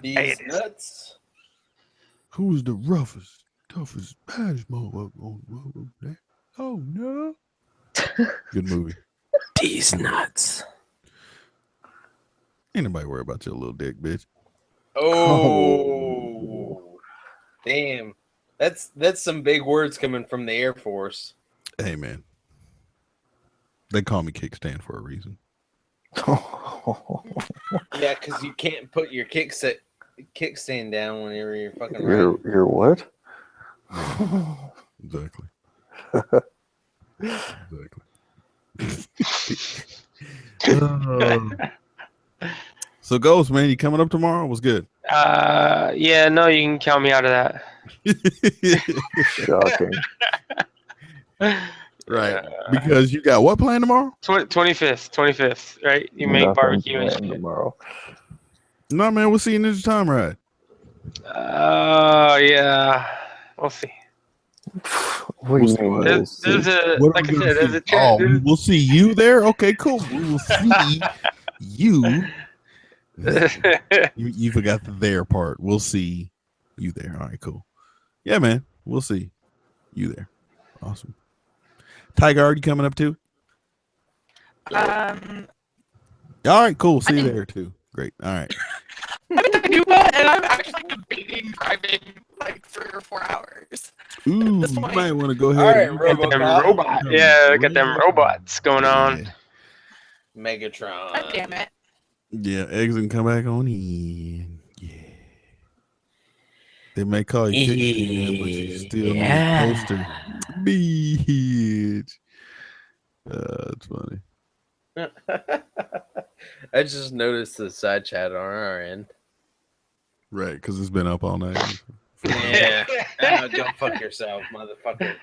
These nuts. Who's the roughest, toughest, baddest motherfucker on the road there? Oh no. Good movie. These nuts. Ain't nobody worry about your little dick, bitch. Oh. Damn. That's some big words coming from the Air Force. Hey man. They call me kickstand for a reason. Yeah, because you can't put your kickstand down whenever you're fucking You're what? Exactly. So Ghost, man, you coming up tomorrow? What's good? Yeah, no, you can count me out of that. Shocking. Right. Because you got what plan tomorrow? 25th, right? You make barbecue and shit. Tomorrow. No, man, we'll see you Ninja Time Ride. Yeah. We'll see. What do you mean? There's a, What are like we I gonna said, there's see? a chance. Oh, we'll see you there? Okay, cool. We will see you. You forgot the there part. We'll see you there. All right, cool. Yeah, man. We'll see you there. Awesome. Tiger, are you coming up too? All right, cool. See you there too. Great. All right. I'm in Aruba and I'm actually debating driving like 3 or 4 hours. Ooh, you might want to go ahead. All right, and Got them robot. Yeah, got them robots going on. Megatron. God damn it. Yeah, eggs and come back on in. Yeah. They may call you kickstand, but you still need a poster. Bitch. That's funny. I just noticed the side chat on our end. Right, because it's been up all night. Yeah. Go fuck yourself, motherfucker.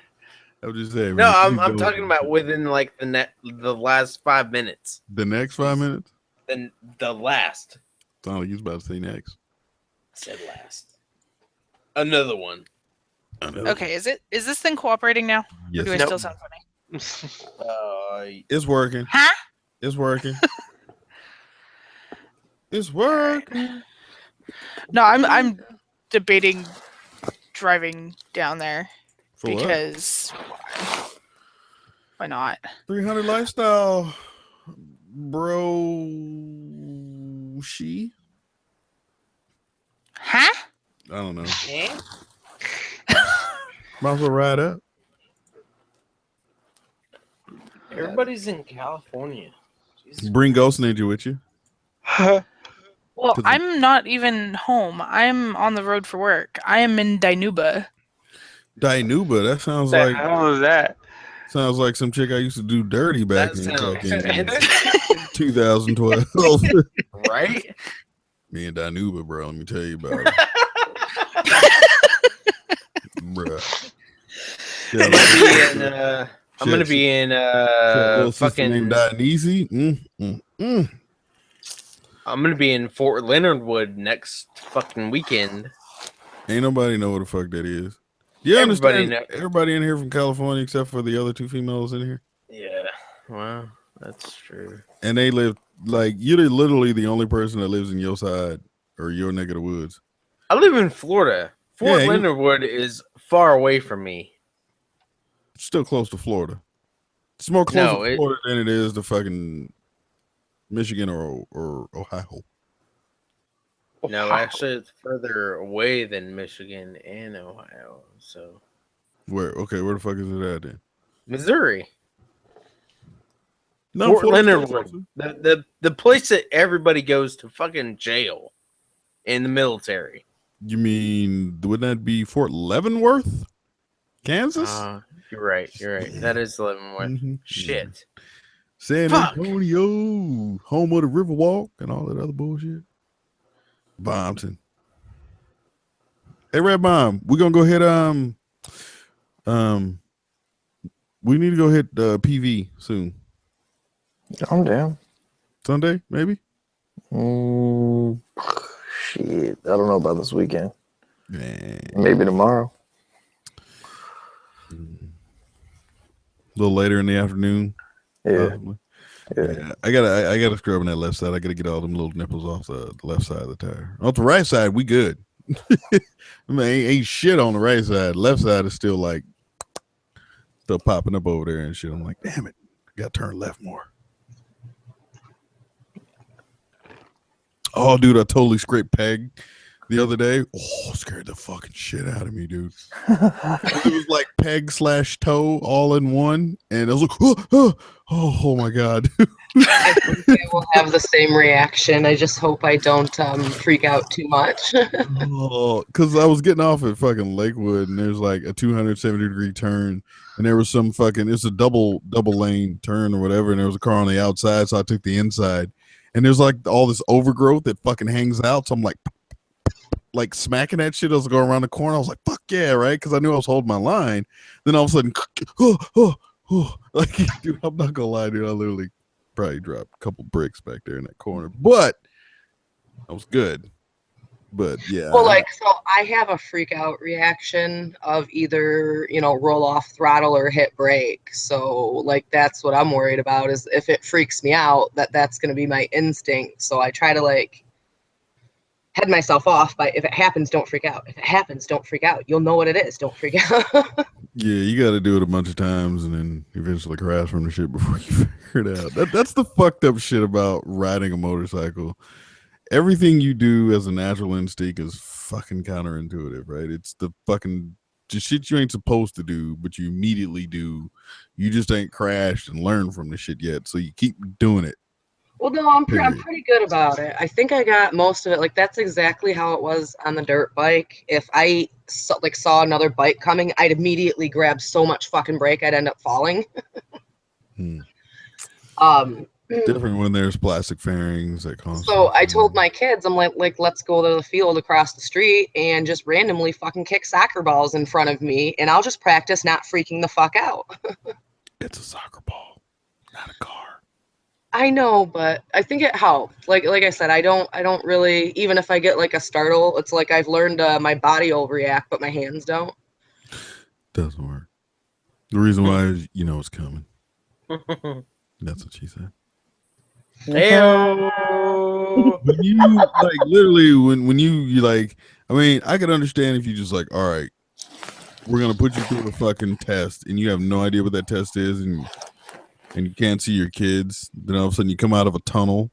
I'm just saying. No, man, I'm talking about within like the last 5 minutes. The next 5 minutes? Then the last. Oh, you was about to say next. I said last. Another one. Okay, is this thing cooperating now? Yes. Or do I still sound funny? It's working. Huh? It's working. It's working. No, I'm debating driving down there For what? because why not? 300 lifestyle, bro. She? Huh? I don't know. Eh? Might as well ride up. Everybody's in California. Bring Ghost Ninja with you. Well, I'm not even home. I'm on the road for work. I am in Dinuba. Dinuba, that sounds What the like hell is that? Sounds like some chick I used to do dirty back in sounds 2012. Right? Me and Danuba, bro. Let me tell you about it. Bruh. I'm gonna be in fucking named Dionysi. I'm gonna be in Fort Leonard Wood next fucking weekend. Ain't nobody know what the fuck that is. You understand? Everybody in here from California except for the other two females in here. Yeah, well, that's true. And they live like you're literally the only person that lives in your side or your neck of the woods. I live in Florida. Fort Leonard Wood is far away from me. It's still close to Florida. It's more close to Florida than it is to fucking Michigan or Ohio. No, actually, it's further away than Michigan and Ohio. So where the fuck is it at then? Missouri. No, Fort Leonard Wood. The place that everybody goes to fucking jail in the military. You mean wouldn't that be Fort Leavenworth, Kansas? You're right. That is Leavenworth. Mm-hmm. Shit. San Antonio, home of the Riverwalk and all that other bullshit. Bompton. Hey, Red Bomb, we're gonna go hit we need to go hit PV soon. I'm down. Sunday, maybe? Shit. I don't know about this weekend. Man. Maybe tomorrow. A little later in the afternoon. Yeah. Yeah. I gotta scrub on that left side. I gotta get all them little nipples off the left side of the tire. Off the right side, we good. I mean, ain't shit on the right side. Left side is still popping up over there and shit. I'm like, damn it, I gotta turn left more. Oh, dude, I totally scraped peg the other day. Oh, scared the fucking shit out of me, dude. It was like peg / toe all in one, and I was like, oh my god. I think I will have the same reaction. I just hope I don't freak out too much. Because I was getting off at fucking Lakewood, and there's like a 270-degree turn, and there was some fucking, it's a double lane turn or whatever, and there was a car on the outside, so I took the inside, and there's like all this overgrowth that fucking hangs out, so I'm like smacking that shit as I go around the corner. I was like, fuck yeah, right? Because I knew I was holding my line. Then all of a sudden, like, dude, I'm not gonna lie, dude, I literally probably dropped a couple bricks back there in that corner, but I was good. But yeah. Well, so I have a freak out reaction of either, roll off throttle or hit brake. So that's what I'm worried about, is if it freaks me out, that's going to be my instinct. So I try to head myself off by, if it happens, don't freak out. If it happens, don't freak out. You'll know what it is. Don't freak out. Yeah, you got to do it a bunch of times and then eventually crash from the shit before you figure it out. That's the fucked up shit about riding a motorcycle. Everything you do as a natural instinct is fucking counterintuitive, right? It's the fucking shit you ain't supposed to do, but you immediately do. You just ain't crashed and learned from the shit yet, so you keep doing it. Well, no, I'm pretty good about it. I think I got most of it. That's exactly how it was on the dirt bike. If I saw another bike coming, I'd immediately grab so much fucking brake, I'd end up falling. Different when there's plastic fairings that constantly. So I told my kids, I'm like, let's go to the field across the street and just randomly fucking kick soccer balls in front of me, and I'll just practice not freaking the fuck out. It's a soccer ball, not a car. I know, but I think it helped. Like I said, I don't really, even if I get a startle, it's like I've learned my body will react, but my hands don't. Doesn't work. The reason why is it's coming. That's what she said. When you literally when you I mean, I could understand if you just all right, we're gonna put you through a fucking test and you have no idea what that test is and you can't see your kids, then all of a sudden you come out of a tunnel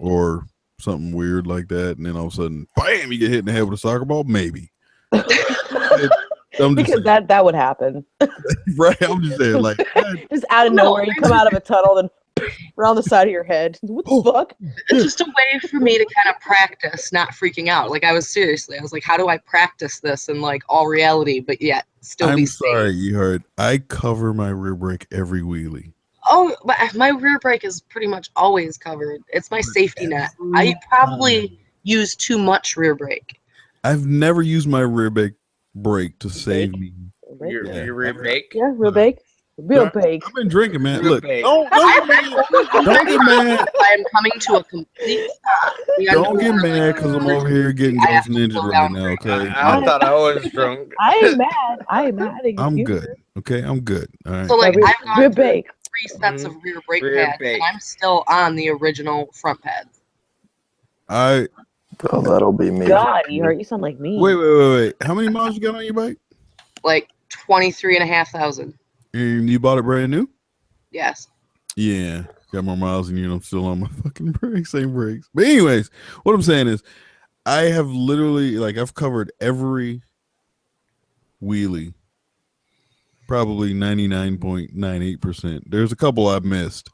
or something weird like that, and then all of a sudden, bam, you get hit in the head with a soccer ball, maybe. I'm just because saying. that would happen. Right. I'm just saying, like, Just out of nowhere, you come out of a tunnel and around the side of your head. What the fuck? It's just a way for me to kind of practice not freaking out. Like I was like, how do I practice this in like all reality, but yet still be I'm safe? sorry, you heard. I cover my rear brake every wheelie. Oh, but my rear brake is pretty much always covered. It's my safety net. I probably use too much rear brake. I've never used my rear brake to save me. Your rear bake? Yeah, real bake. Real bake. I've been drinking, man. Real Look, bake. don't get mad. Don't get mad. I am coming to a complete stop. Don't get mad because I'm over here getting Ghost Ninja right now, okay? I thought I was drunk. I ain't mad. I ain't mad. I'm good. Okay, I'm good. All right. So like rear, I've gone rear through bake. 3 sets of rear brake Rear pads, bake. and I'm still on the original front pads. Oh, that'll be me. God, you hurt. You sound like me. Wait. How many miles you got on your bike? Like 23,500. And you bought it brand new? Yes. Yeah. Got more miles than you, and I'm still on my fucking brakes, same brakes. But anyways, what I'm saying is I have literally, like, I've covered every wheelie. Probably 99.98%. There's a couple I've missed,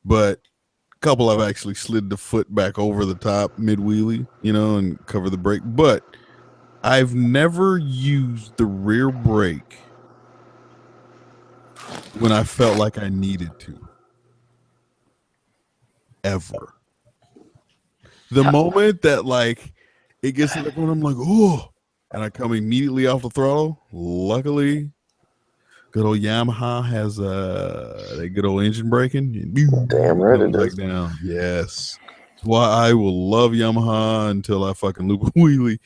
but a couple I've actually slid the foot back over the top mid wheelie, and cover the brake. But I've never used the rear brake when I felt like I needed to. Ever. The moment that like it gets to the point, I'm like, oh, and I come immediately off the throttle. Luckily, good old Yamaha has that good old engine braking. Damn right it back does. down. Yes. That's why I will love Yamaha until I fucking loop a wheelie.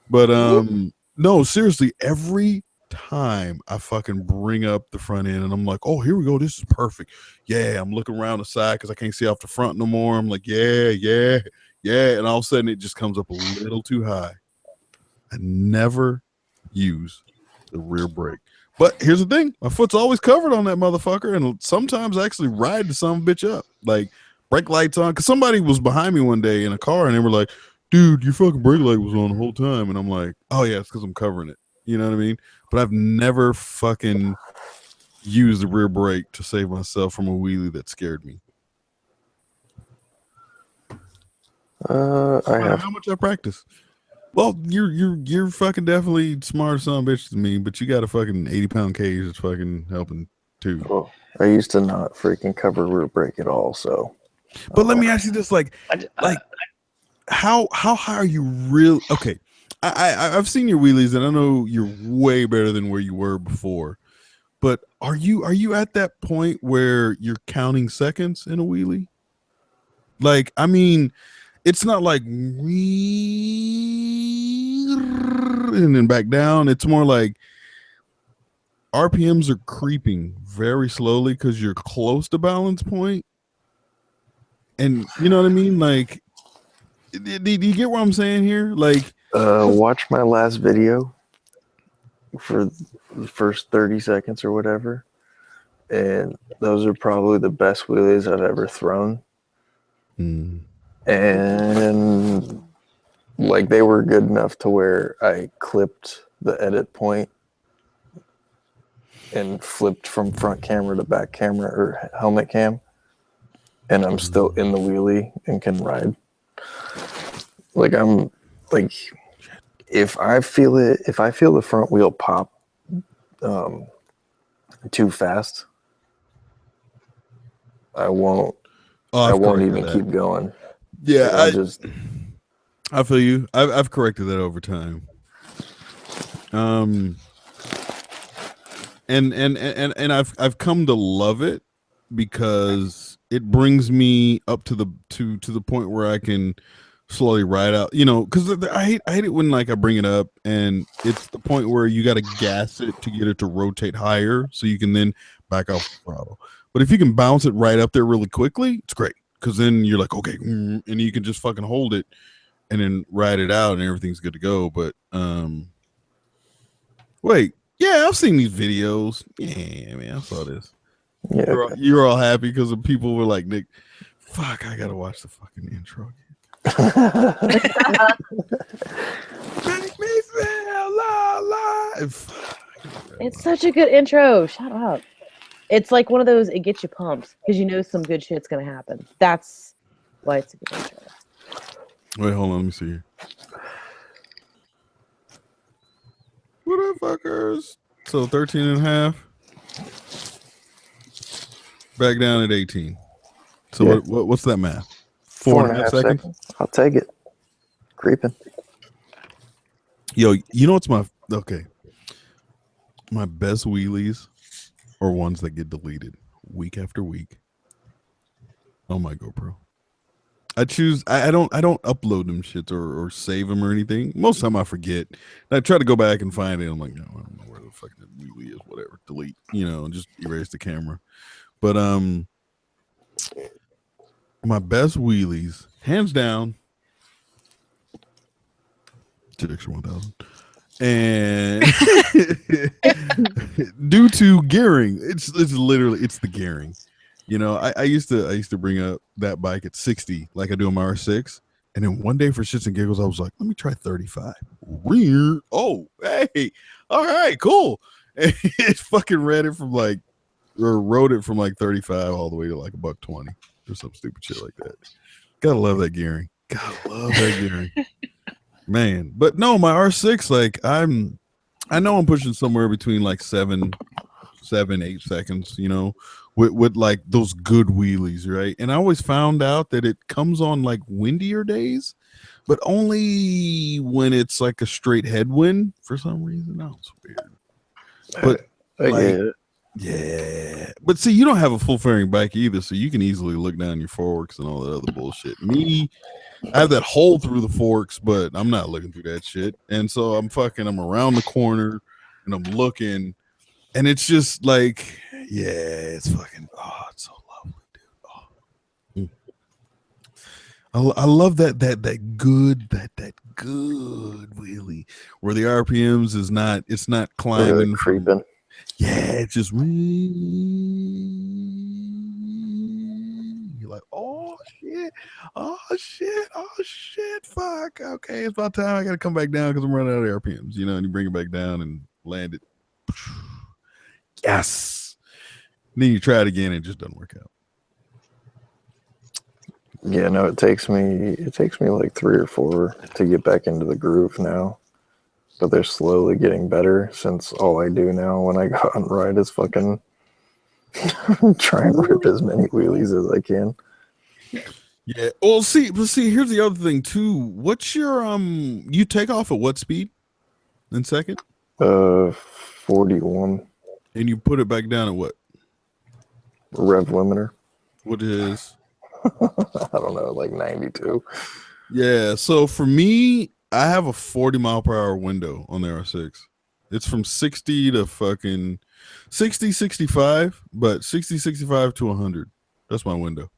But no, seriously, every time I fucking bring up the front end and I'm like, oh, here we go. This is perfect. Yeah, I'm looking around the side because I can't see off the front no more. I'm like, yeah. And all of a sudden it just comes up a little too high. I never use the rear brake. But here's the thing. My foot's always covered on that motherfucker, and sometimes I actually ride the son of a bitch up. Like, brake lights on. Because somebody was behind me one day in a car, and they were like, dude, your fucking brake light was on the whole time. And I'm like, oh, yeah, it's because I'm covering it. You know what I mean? But I've never fucking used the rear brake to save myself from a wheelie that scared me. I have. How much I practice? Well, you're fucking definitely smarter son of a bitch than me, but you got a fucking 80-pound cage that's fucking helping too. Well, I used to not freaking cover rear brake at all, so. But let me ask you this: like, how high are you really? Okay, I've seen your wheelies, and I know you're way better than where you were before. But are you at that point where you're counting seconds in a wheelie? Like, I mean, it's not like and then back down. It's more like RPMs are creeping very slowly because you're close to balance point. And you know what I mean? Like, do you get what I'm saying here? Like, watch my last video for the first 30 seconds or whatever. And those are probably the best wheelies I've ever thrown. And like they were good enough to where I clipped the edit point and flipped from front camera to back camera or helmet cam, and I'm still in the wheelie and can ride. Like I'm like, if I feel the front wheel pop too fast, I won't even keep going. Yeah, like I feel you. I've corrected that over time. And I've come to love it because it brings me up to the point where I can slowly ride out, because I hate it when like I bring it up and it's the point where you got to gas it to get it to rotate higher so you can then back off the throttle. But if you can bounce it right up there really quickly, it's great because then you're like, okay, and you can just fucking hold it and then ride it out and everything's good to go. But wait, yeah, I've seen these videos. Yeah, man, I saw this. Yeah, you're all happy because the people were like, Nick, fuck, I gotta watch the fucking intro. Make me feel alive. It's such a good intro. Shut up. It's like one of those, it gets you pumped because you know some good shit's going to happen. That's why it's a good intro. Wait, hold on. Let me see here. What up, fuckers? So 13 and a half. Back down at 18. So Yeah. what's that math? 4.5 seconds. I'll take it. Creeping. Yo, you know what's my best wheelies are ones that get deleted week after week. Oh my GoPro. I don't upload them shits or save them or anything. Most of the time I forget. And I try to go back and find it. I'm like, no, I don't know where the fuck that wheelie is. Whatever, delete. Just erase the camera. But my best wheelies, hands down, GX 1000, and due to gearing, it's literally the gearing. I used to bring up that bike at 60 like I do on my R6, and then one day for shits and giggles I was like, let me try 35. Weird. Oh, hey, all right, cool. And it fucking rode it from like 35 all the way to like $120 or some stupid shit like that. Gotta love that gearing. Gotta love that gearing. Man, but no, my R6, like I know I'm pushing somewhere between like 7, 8 seconds, with like those good wheelies, right? And I always found out that it comes on like windier days, but only when it's like a straight headwind for some reason. No, it's weird. But yeah. But see, you don't have a full fairing bike either, so you can easily look down your forks and all that other bullshit. Me, I have that hole through the forks, but I'm not looking through that shit. And so I'm around the corner and I'm looking, and it's just like, yeah, it's fucking, it's so lovely, dude. I love that good wheelie where the RPMs it's not climbing, creeping. Yeah, it's just you're like, oh shit, fuck. Okay, it's about time I gotta come back down because I'm running out of RPMs, and you bring it back down and land it. Yes. And then you try it again and it just doesn't work out. Yeah, no, it takes me like 3 or 4 to get back into the groove now. But they're slowly getting better since all I do now when I go out and ride is fucking try and rip as many wheelies as I can. Yeah. Well, see, here's the other thing too. What's your you take off at what speed in second? 41. And you put it back down at what? Rev limiter. What is? I don't know, like 92. Yeah. So for me, I have a 40 mile per hour window on the R6. It's from 60 to fucking 60, 65, but 60, 65 to 100. That's my window.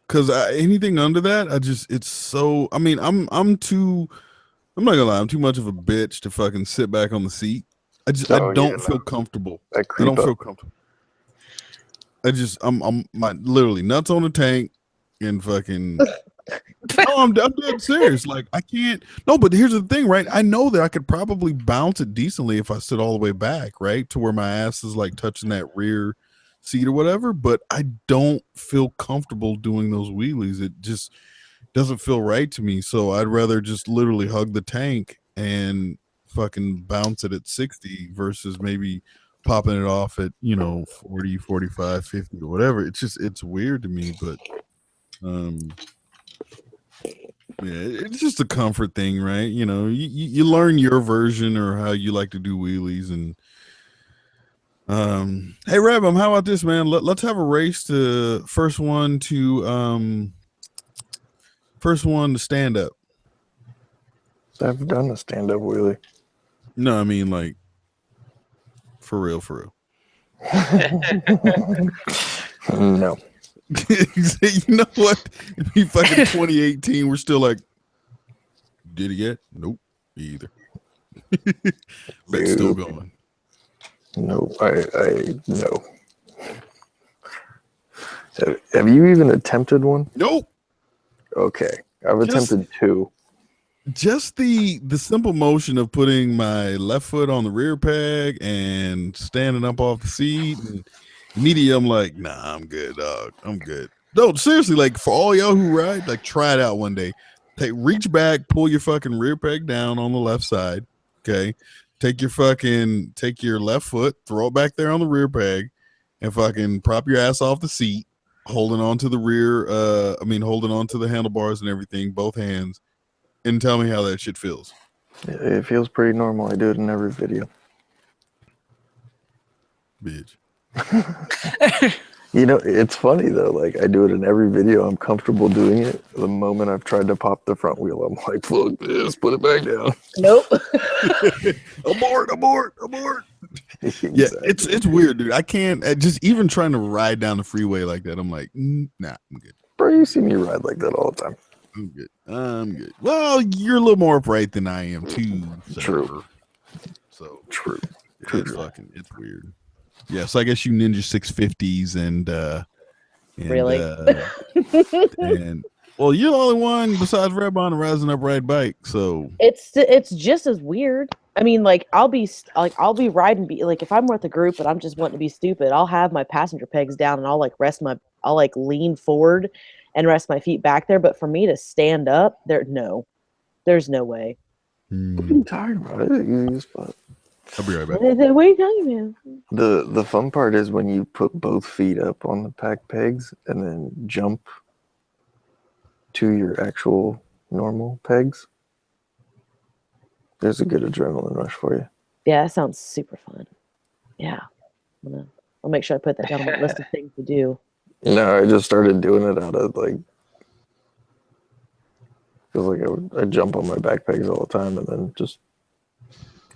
Because anything under that, it's so. I mean, I'm not gonna lie, I'm too much of a bitch to fucking sit back on the seat. I don't feel comfortable. I don't feel comfortable. I'm literally nuts on the tank and fucking. No, I'm dead serious. Like I can't. No, but here's the thing, right? I know that I could probably bounce it decently if I sit all the way back, right, to where my ass is like touching that rear seat or whatever. But I don't feel comfortable doing those wheelies. It just doesn't feel right to me. So I'd rather just literally hug the tank and fucking bounce it at 60 versus maybe popping it off at 40, 45, 50 or whatever. It's weird to me, but yeah, it's just a comfort thing, right? You learn your version or how you like to do wheelies. And hey Rebum, how about this, man? Let's have a race to first one to stand up. I've done a stand up wheelie. No, I mean like for real. No. You know what? If we fucking 2018, we're still like, did he get? Nope, me either. But still going. No, I no. Have you even attempted one? Nope. Okay, I've attempted 2. just the simple motion of putting my left foot on the rear peg and standing up off the seat, and immediately I'm like, nah, I'm good, dog. I'm good. No, seriously, like for all y'all who ride, like try it out one day. Reach back, pull your fucking rear peg down on the left side. Okay. Take your left foot, throw it back there on the rear peg, and fucking prop your ass off the seat, holding on to the rear, holding on to the handlebars and everything, both hands, and tell me how that shit feels. It feels pretty normal. I do it in every video. Bitch. You know, it's funny though. Like I do it in every video. I'm comfortable doing it. The moment I've tried to pop the front wheel, I'm like, fuck this, put it back down. Nope. abort. Exactly. Yeah, it's weird, dude. I can't just even trying to ride down the freeway like that. I'm like, nah, I'm good. Bro, you see me ride like that all the time. I'm good. Well, you're a little more upright than I am too. True. So true. It's weird. Yeah, so I guess you Ninja 650s and really? And well, you're the only one besides Redbon rides an upright bike, so it's just as weird. I mean, like I'll be riding, if I'm with a group and I'm just wanting to be stupid, I'll have my passenger pegs down and I'll lean forward and rest my feet back there. But for me to stand up, there's no way. What are you talking about? I'll be right back. What are you talking about? The fun part is when you put both feet up on the pack pegs and then jump to your actual normal pegs. There's a good adrenaline rush for you. Yeah, that sounds super fun. Yeah. I'll make sure I put that down on my list of things to do. No, I just started doing it out of feels like I jump on my back pegs all the time and then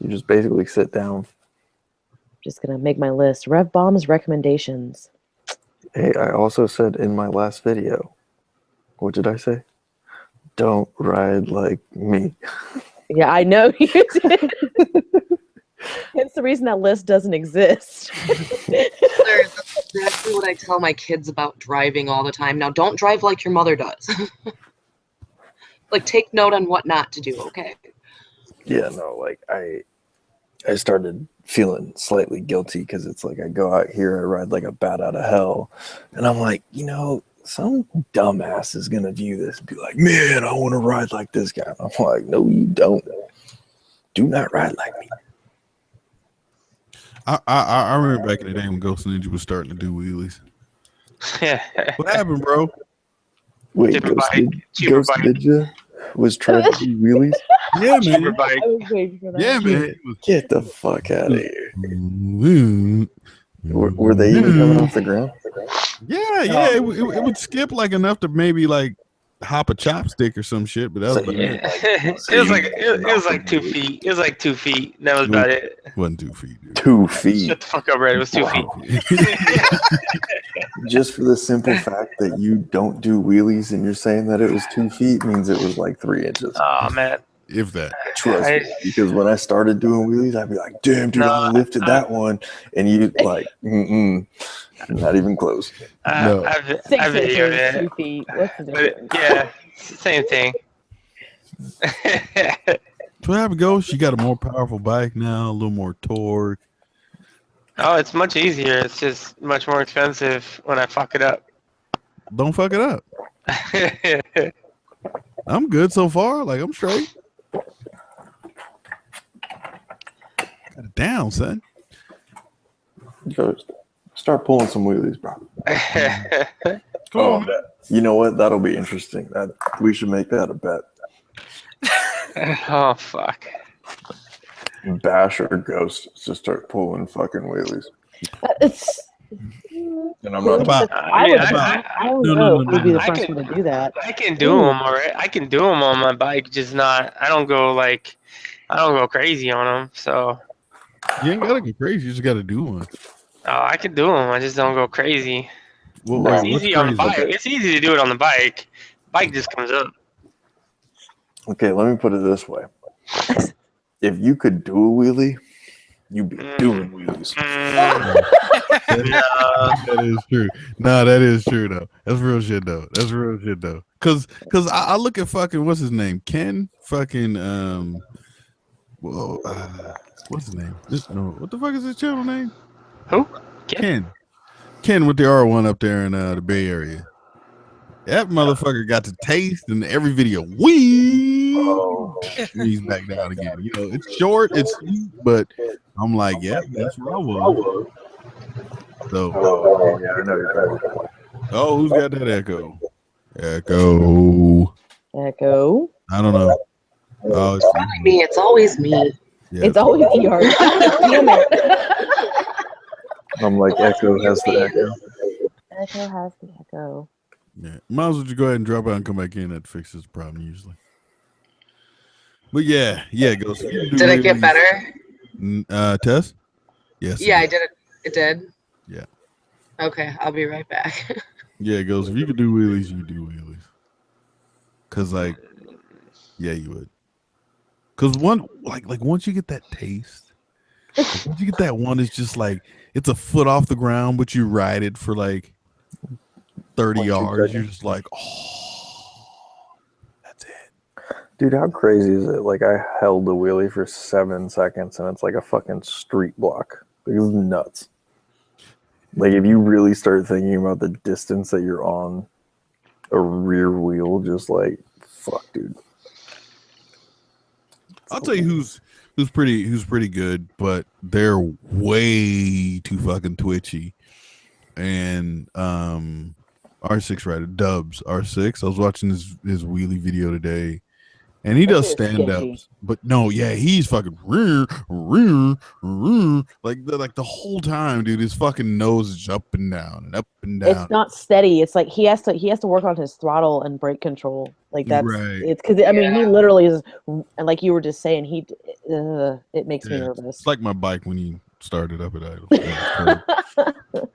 you just basically sit down. Just gonna make my list. Rev Bomb's recommendations. Hey, I also said in my last video, what did I say? Don't ride like me. Yeah, I know you did. Hence the reason that list doesn't exist. That's exactly what I tell my kids about driving all the time. Now, don't drive like your mother does. Like, take note on what not to do, okay? Yeah, no, like I started feeling slightly guilty because it's like I go out here, I ride like a bat out of hell, and I'm like, some dumbass is gonna view this and be like, man, I want to ride like this guy. And I'm like, no, you don't. Do not ride like me. I remember back in the day when Ghost Ninja was starting to do wheelies. What happened, bro? Wait, Ghost Ninja was trying to do wheelies? Yeah, man. I was waiting for that. Yeah, man. Get the fuck out of here. Were they even coming off the ground? Yeah. It would skip like enough to maybe like hop a chopstick or some shit, but that was about it. It was like 2 feet. It was like 2 feet. That was about it. It wasn't 2 feet, dude. 2 feet. Shut the fuck up, Red. It was 2 feet. Just for the simple fact that you don't do wheelies and you're saying that it was 2 feet means it was like 3 inches. Oh, man. If that. Trust me, because when I started doing wheelies, I'd be like, damn, dude, I lifted that one. And you like, not even close. No. I've videoed it. 2 feet. What's the difference? Yeah, same thing. So how it goes? She got a more powerful bike now, a little more torque. Oh, it's much easier. It's just much more expensive when I fuck it up. Don't fuck it up. I'm good so far. Like, I'm straight. Got it down, son. Go start pulling some wheelies, bro. Come on. You know what? That'll be interesting. We should make that a bet. Oh, fuck. Bash or Ghost to start pulling fucking wheelies. And I'm not about. I don't know if we'd be the first one to do that. I can do them, all right. I can do them on my bike, just not. I don't go crazy on them. So You ain't gotta go crazy. You just gotta do one. oh, I can do them. I just don't go crazy. Well, It's easy on the bike. It's easy to do it on the bike. Bike just comes up. Okay, let me put it this way. If you could do a wheelie, you'd be doing wheelies. That is true. No, that is true though. That's real shit though. Cause I look at fucking what's his name, Ken fucking what's his name? What the fuck is his channel name? Who? Ken with the R1 up there in the Bay Area. That motherfucker got to taste in every video. He's back down again. You know, it's short, it's sweet, but I'm like, yeah, that's where I was. So, yeah, I know you're talking about. Oh, who's got that echo? Echo. I don't know. Oh, It's probably me. It's always me. Yeah, It's always ER. Damn it. I'm like, Echo has the echo. Echo has the echo. Yeah, might as well just go ahead and drop out and come back in. That fixes the problem usually. But yeah, Ghost. Did it get better? Tess? Yes. Yeah, I did it. It did. Yeah. Okay, I'll be right back. Yeah, Ghost. If you could do wheelies, you do wheelies. Cause like, yeah, you would. Cause once you get that taste, once you get that one, it's just like it's a foot off the ground, but you ride it for like 30 yards. You're just like, Dude, how crazy is it? Like, I held the wheelie for 7 seconds, and it's like a fucking street block. Like, it was nuts. Like, if you really start thinking about the distance that you're on a rear wheel, just like, fuck, dude. I'll tell you who's pretty good, but they're way too fucking twitchy. And R6 rider Dubs R6. I was watching his wheelie video today. And he does stand-ups, but no, yeah, he's fucking like the whole time, dude. His fucking nose is up and down and up and down. It's not steady. It's like he has to work on his throttle and brake control. Like that's right. It's because I mean he literally is, and like you were just saying, it makes me nervous. It's like my bike when you started up at idle.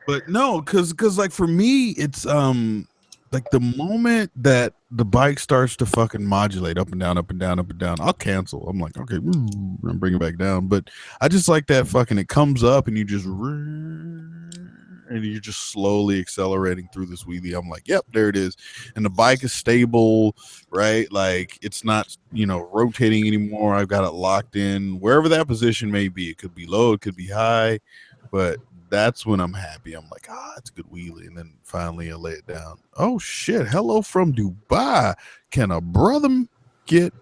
But no, because like for me, it's like the moment that the bike starts to fucking modulate up and down, up and down, up and down, I'll cancel. I'm like, okay, I'm bring it back down. But I just like that fucking, it comes up and you're just slowly accelerating through this wheelie. I'm like, yep, there it is. And the bike is stable, right? Like it's not, rotating anymore. I've got it locked in wherever that position may be. It could be low, it could be high, but that's when I'm happy. I'm like, it's a good wheelie. And then finally I lay it down. Oh shit. Hello from Dubai. Can a brother get?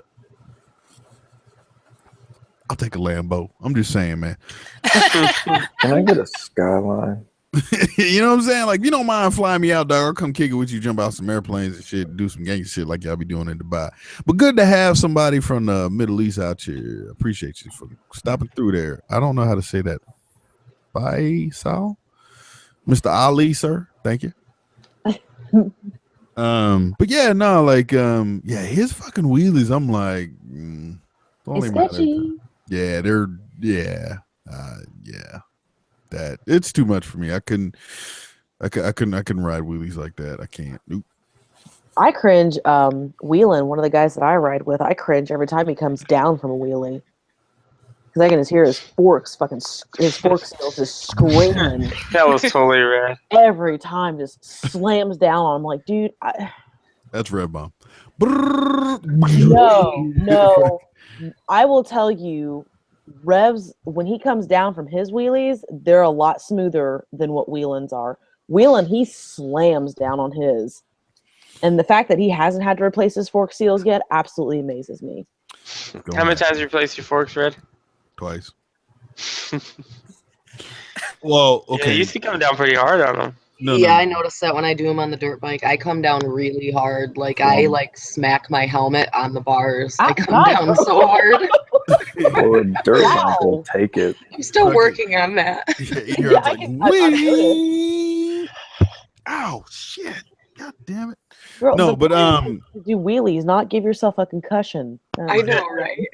I'll take a Lambo. I'm just saying, man. Can I get a Skyline? You know what I'm saying? Like, if you don't mind flying me out, dog, I'll come kick it with you, jump out some airplanes and shit, do some gangster shit like y'all be doing in Dubai. But good to have somebody from the Middle East out here. Appreciate you for stopping through there. I don't know how to say that. Bye, Sal. Mr. Ali, sir. Thank you. But yeah, no, like his fucking wheelies, I'm like, only yeah, they're that it's too much for me. I couldn't ride wheelies like that. I can't. Nope. I cringe. Wheeling, one of the guys that I ride with, I cringe every time he comes down from a wheelie. Because I can just hear his fork seals just screaming. That was totally rad. Every time, just slams down on him. Like, dude, that's Red Bomb. No. I will tell you, Revs, when he comes down from his wheelies, they're a lot smoother than what Wheelin's are. Wheelin, he slams down on his. And the fact that he hasn't had to replace his fork seals yet absolutely amazes me. How many times have you replaced your forks, Red? Twice. Well, okay. Yeah, you see coming down pretty hard on them. I noticed that when I do them on the dirt bike, I come down really hard. Like I smack my helmet on the bars. I come down so hard. Well, a dirt bike will take it. I'm still working on that. Ow, shit. God damn it. Girl, no, but do wheelies, not give yourself a concussion. I know, right?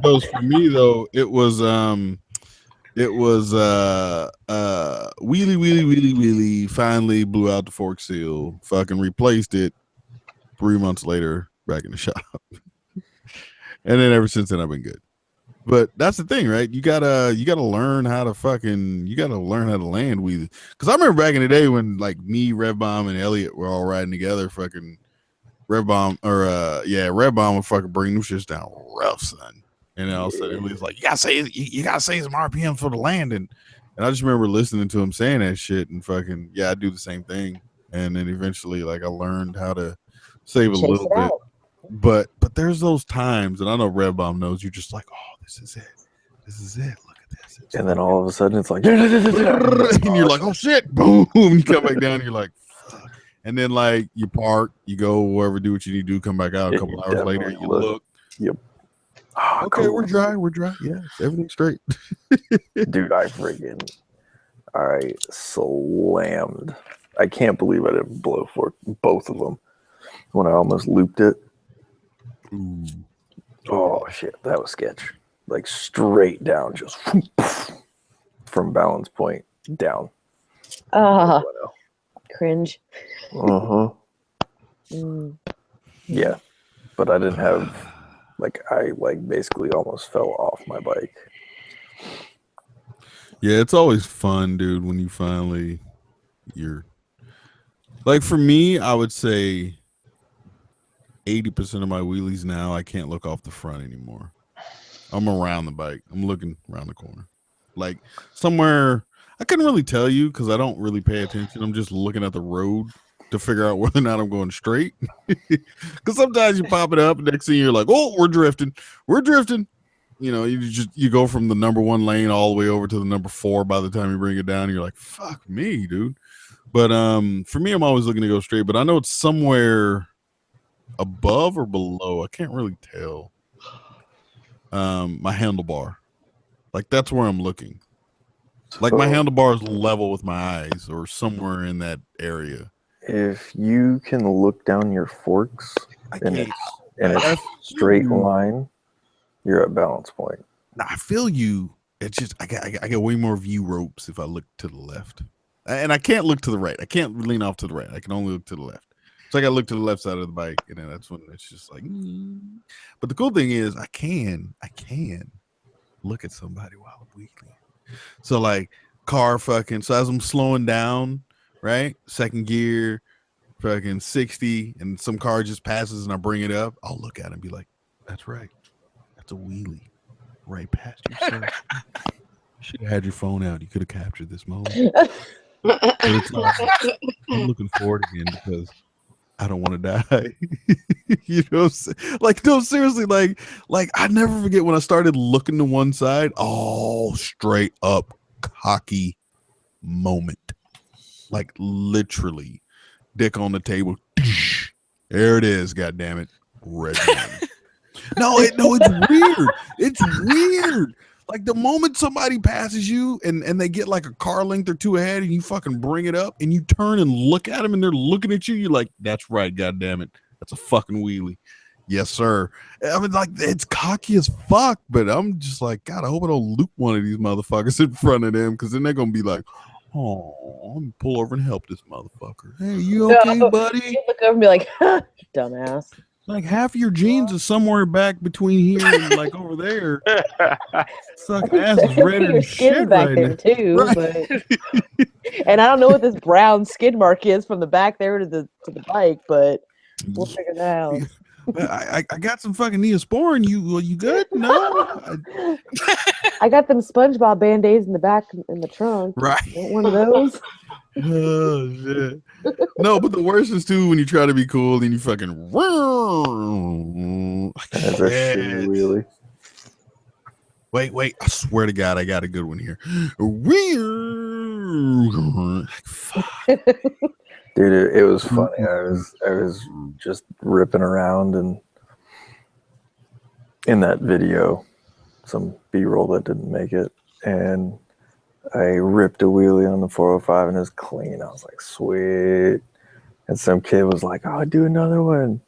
Those for me though, it was wheelie, finally blew out the fork seal, fucking replaced it 3 months later, back in the shop. And then ever since then I've been good. But that's the thing, right? You gotta learn how to land wheelies. Because I remember back in the day when like me, Red Bomb, and Elliot were all riding together, fucking Red Bomb Red Bomb will fucking bring them shits down rough, son. And then all of a sudden he's like, you gotta say some RPM for the landing. And I just remember listening to him saying that shit and fucking I do the same thing. And then eventually like I learned how to save a little bit. But there's those times, and I know Red Bomb knows, you're just like, oh, this is it. Look at this. And then all of a sudden it's like, and you're like, oh shit, boom. You come back down, and you're like, fuck. And then like you park, you go wherever, do what you need to do, come back out a couple hours later, you look. Yep. Oh, okay, cool. We're dry. Yes, everything's straight. Dude, I slammed. I can't believe I didn't blow for both of them when I almost looped it. Ooh. Oh shit, that was sketch. Like straight down, just from balance point down. Cringe. Yeah, but I didn't have I basically almost fell off my bike. Yeah, it's always fun, dude, when you finally like for me, I would say 80% of my wheelies now I can't look off the front anymore. I'm around the bike. I'm looking around the corner. Like somewhere I couldn't really tell you because I don't really pay attention. I'm just looking at the road to figure out whether or not I'm going straight. Because sometimes you pop it up and next thing you're like, oh, we're drifting. You know, you go from the number 1 lane all the way over to the number 4 by the time you bring it down. You're like, fuck me, dude. But for me, I'm always looking to go straight. But I know it's somewhere above or below. I can't really tell. My handlebar. Like that's where I'm looking. Like my handlebar is level with my eyes or somewhere in that area. If you can look down your forks in a straight line, you're at balance point. Now, I feel you. It's just I get way more view ropes if I look to the left. And I can't look to the right. I can't lean off to the right. I can only look to the left. So I got to look to the left side of the bike, and then that's when it's just like. But the cool thing is, I can look at somebody while I'm wheeling. So like car fucking. So as I'm slowing down, right, second gear, fucking 60, and some car just passes, and I bring it up. I'll look at it and be like, "That's right, that's a wheelie, right past you, sir. You should have had your phone out. You could have captured this moment." But it's like, I'm looking forward again because I don't want to die. You know what I'm saying? Like, no, seriously, like I never forget when I started looking to one side, all straight up cocky moment. Like literally, dick on the table. There it is, goddammit. Red one. No, it's weird. It's weird. Like the moment somebody passes you and they get like a car length or two ahead and you fucking bring it up and you turn and look at them and they're looking at you, you're like, that's right, goddammit. That's a fucking wheelie. Yes, sir. I mean, like, it's cocky as fuck, but I'm just like, God, I hope I don't loop one of these motherfuckers in front of them because then they're going to be like, oh, I'm going to pull over and help this motherfucker. Hey, you okay, buddy? You look over and be like, dumbass. Like half your jeans is somewhere back between here and like over there. Suck ass is red and shit back right there now. too, Right. but and I don't know what this brown skid mark is from the back there to the bike, but we'll figure that out. I got some fucking Neosporin. You good? No. I got them SpongeBob band-aids in the back in the trunk. Right. Want one of those? Oh shit. No, but the worst is too when you try to be cool and you fucking That's a shitty wheelie. Wait, I swear to God, I got a good one here. Dude, it was funny. I was just ripping around and in that video, some B-roll that didn't make it, and I ripped a wheelie on the 405 and it was clean. I was like, sweet. And some kid was like, oh, do another one.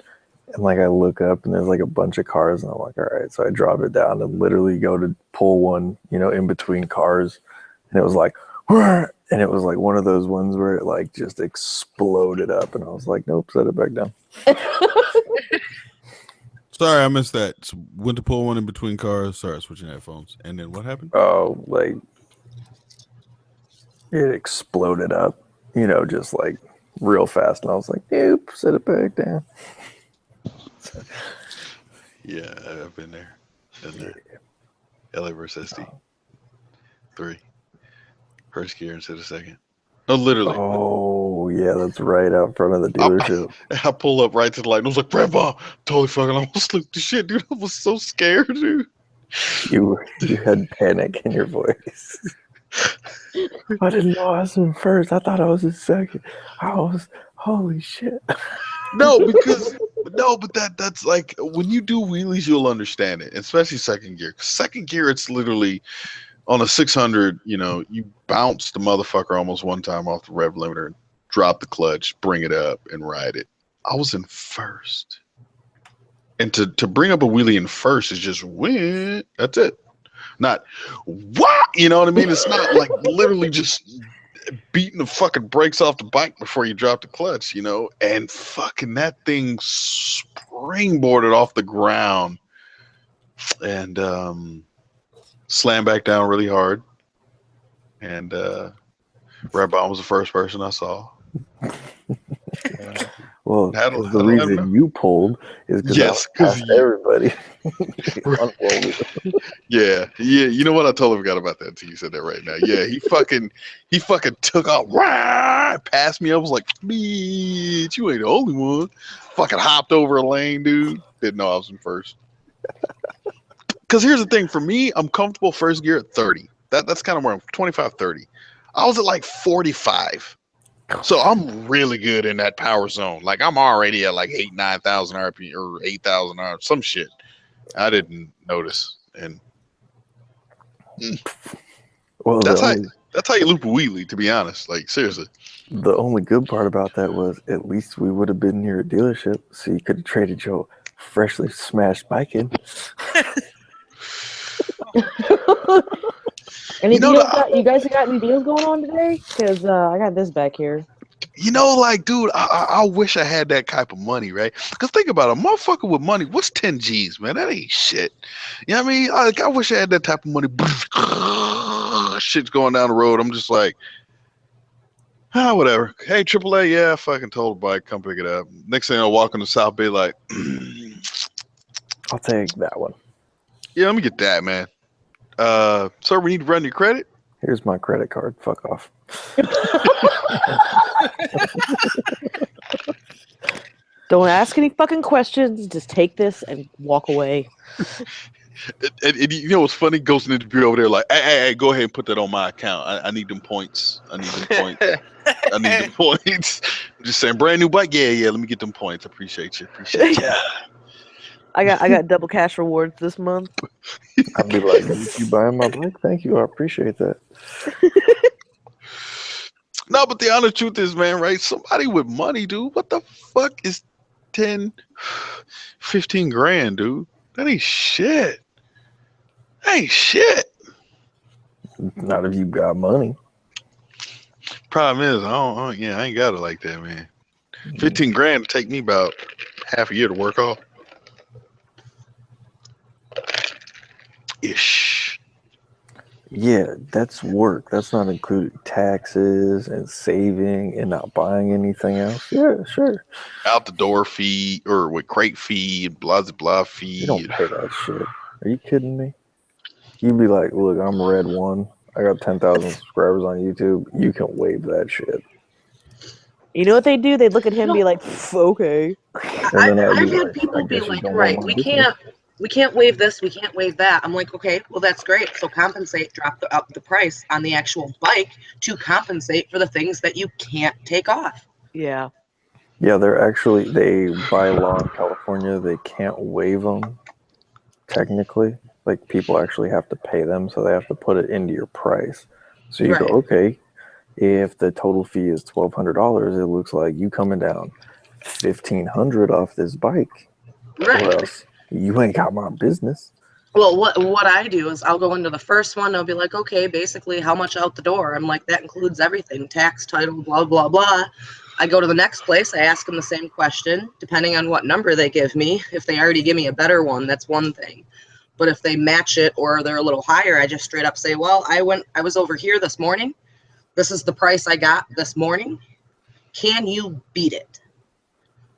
And like I look up and there's like a bunch of cars and I'm like, all right. So I drop it down and literally go to pull one, in between cars. And it was like, Whoa! And it was like one of those ones where it like just exploded up. And I was like, nope, set it back down. Sorry, I missed that. So went to pull one in between cars. Sorry, switching headphones. And then what happened? Oh, like it exploded up, just like real fast. And I was like, nope, set it back down. Yeah, I've been there. LA versus SD. 3. First gear instead of second. No, literally. Oh, yeah, that's right out front of the dealership. I pull up right to the light and I was like, Grandpa, totally fucking almost looked the shit, dude. I was so scared, dude. You had panic in your voice. I didn't know I was in first. I thought I was in second. Holy shit. No, but that's like when you do wheelies, you'll understand it, especially second gear. Second gear, it's literally on a 600. You know, you bounce the motherfucker almost one time off the rev limiter, and drop the clutch, bring it up, and ride it. I was in first, and to bring up a wheelie in first is just win. That's it. Not what, you know what I mean? It's not like literally just beating the fucking brakes off the bike before you drop the clutch, you know, and fucking that thing springboarded off the ground and slammed back down really hard. And Red Bomb was the first person I saw. Well, the reason you pulled is because everybody. Yeah. You know what? I totally forgot about that until you said that right now. Yeah, he fucking took off, passed me. I was like, bitch, you ain't the only one. Fucking hopped over a lane, dude. Didn't know I was in first. Because here's the thing, for me, I'm comfortable first gear at 30. That's kind of where I'm 25, 30. I was at like 45. So I'm really good in that power zone. Like I'm already at like 9,000 RPM or 8,000 RPM, some shit. I didn't notice, and well, that's how you loop a wheelie. To be honest, like seriously. The only good part about that was at least we would have been near a dealership, so you could have traded your freshly smashed bike in. Any deals? You guys got any deals going on today? Because I got this back here. You know, like, dude, I wish I had that type of money, right? Because think about it, a motherfucker with money, what's 10 G's, man? That ain't shit. You know what I mean? I wish I had that type of money. Shit's going down the road. I'm just like, whatever. Hey, AAA, yeah, I fucking told the bike, come pick it up. Next thing I walk in the South Bay, like, I'll take that one. Yeah, let me get that, man. Sir, we need to run your credit. Here's my credit card. Fuck off. Don't ask any fucking questions. Just take this and walk away. And you know what's funny? Ghost Ninja Beer over there like, hey, go ahead and put that on my account. I need them points. I need them points. I'm just saying, brand new bike. Yeah. Let me get them points. Appreciate you. I got double cash rewards this month. I'd be like, if you buying my bike, thank you. I appreciate that. No, but the honest truth is, man, right? Somebody with money, dude, what the fuck is 10, 15 grand, dude? That ain't shit. Not if you got money. Problem is, I ain't got it like that, man. 15 grand to take me about half a year to work off. Ish. Yeah, that's work. That's not including taxes and saving and not buying anything else. Yeah, sure. Out the door fee or with crate fee and blah blah fee. You don't pay that shit. Are you kidding me? You'd be like, look, I'm Red One. I got 10,000 subscribers on YouTube. You can waive that shit. You know what they do? They look at him and be like, okay. I've had people be like, right, we can't waive this, we can't waive that. I'm like, okay, well that's great. So compensate, drop up the price on the actual bike to compensate for the things that you can't take off. Yeah. Yeah, they by law in California, they can't waive them. Technically, like people actually have to pay them, so they have to put it into your price. So you go, okay, if the total fee is $1,200, it looks like you coming down $1,500 off this bike, right? Or else you ain't got my business. Well, what I do is I'll go into the first one. I'll be like, okay, basically how much out the door? I'm like, that includes everything, tax, title, blah blah blah. I go to the next place. I ask them the same question, depending on what number they give me. If they already give me a better one, that's one thing. But if they match it or they're a little higher, I just straight up say, well, I was over here this morning. This is the price I got this morning. Can you beat it?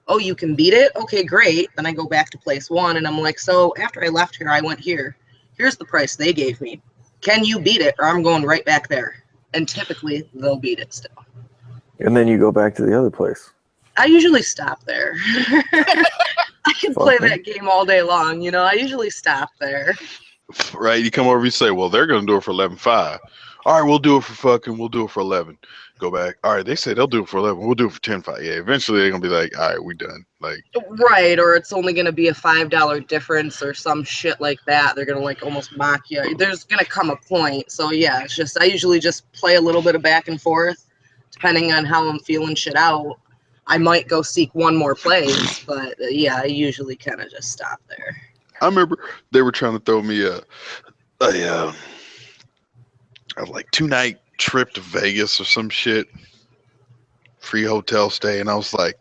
oh, you can beat it? Okay, great. Then I go back to place 1, and I'm like, so after I left here, I went here. Here's the price they gave me. Can you beat it, or I'm going right back there? And typically, they'll beat it still. And then you go back to the other place. I usually stop there. I can play that game all day long, you know. I usually stop there. Right? You come over, you say, well, they're going to do it for 11.5. All right, we'll do it for 11. Go back. All right, they say they'll do it for 11. We'll do it for 10.5. Yeah, eventually they're going to be like, all right, we done. Like, right, or it's only going to be a $5 difference or some shit like that. They're going to like almost mock you. There's going to come a point. So yeah, it's just, I usually just play a little bit of back and forth depending on how I'm feeling shit out. I might go seek one more place, but yeah, I usually kind of just stop there. I remember they were trying to throw me a like 2-night trip to Vegas or some shit, free hotel stay, and I was like,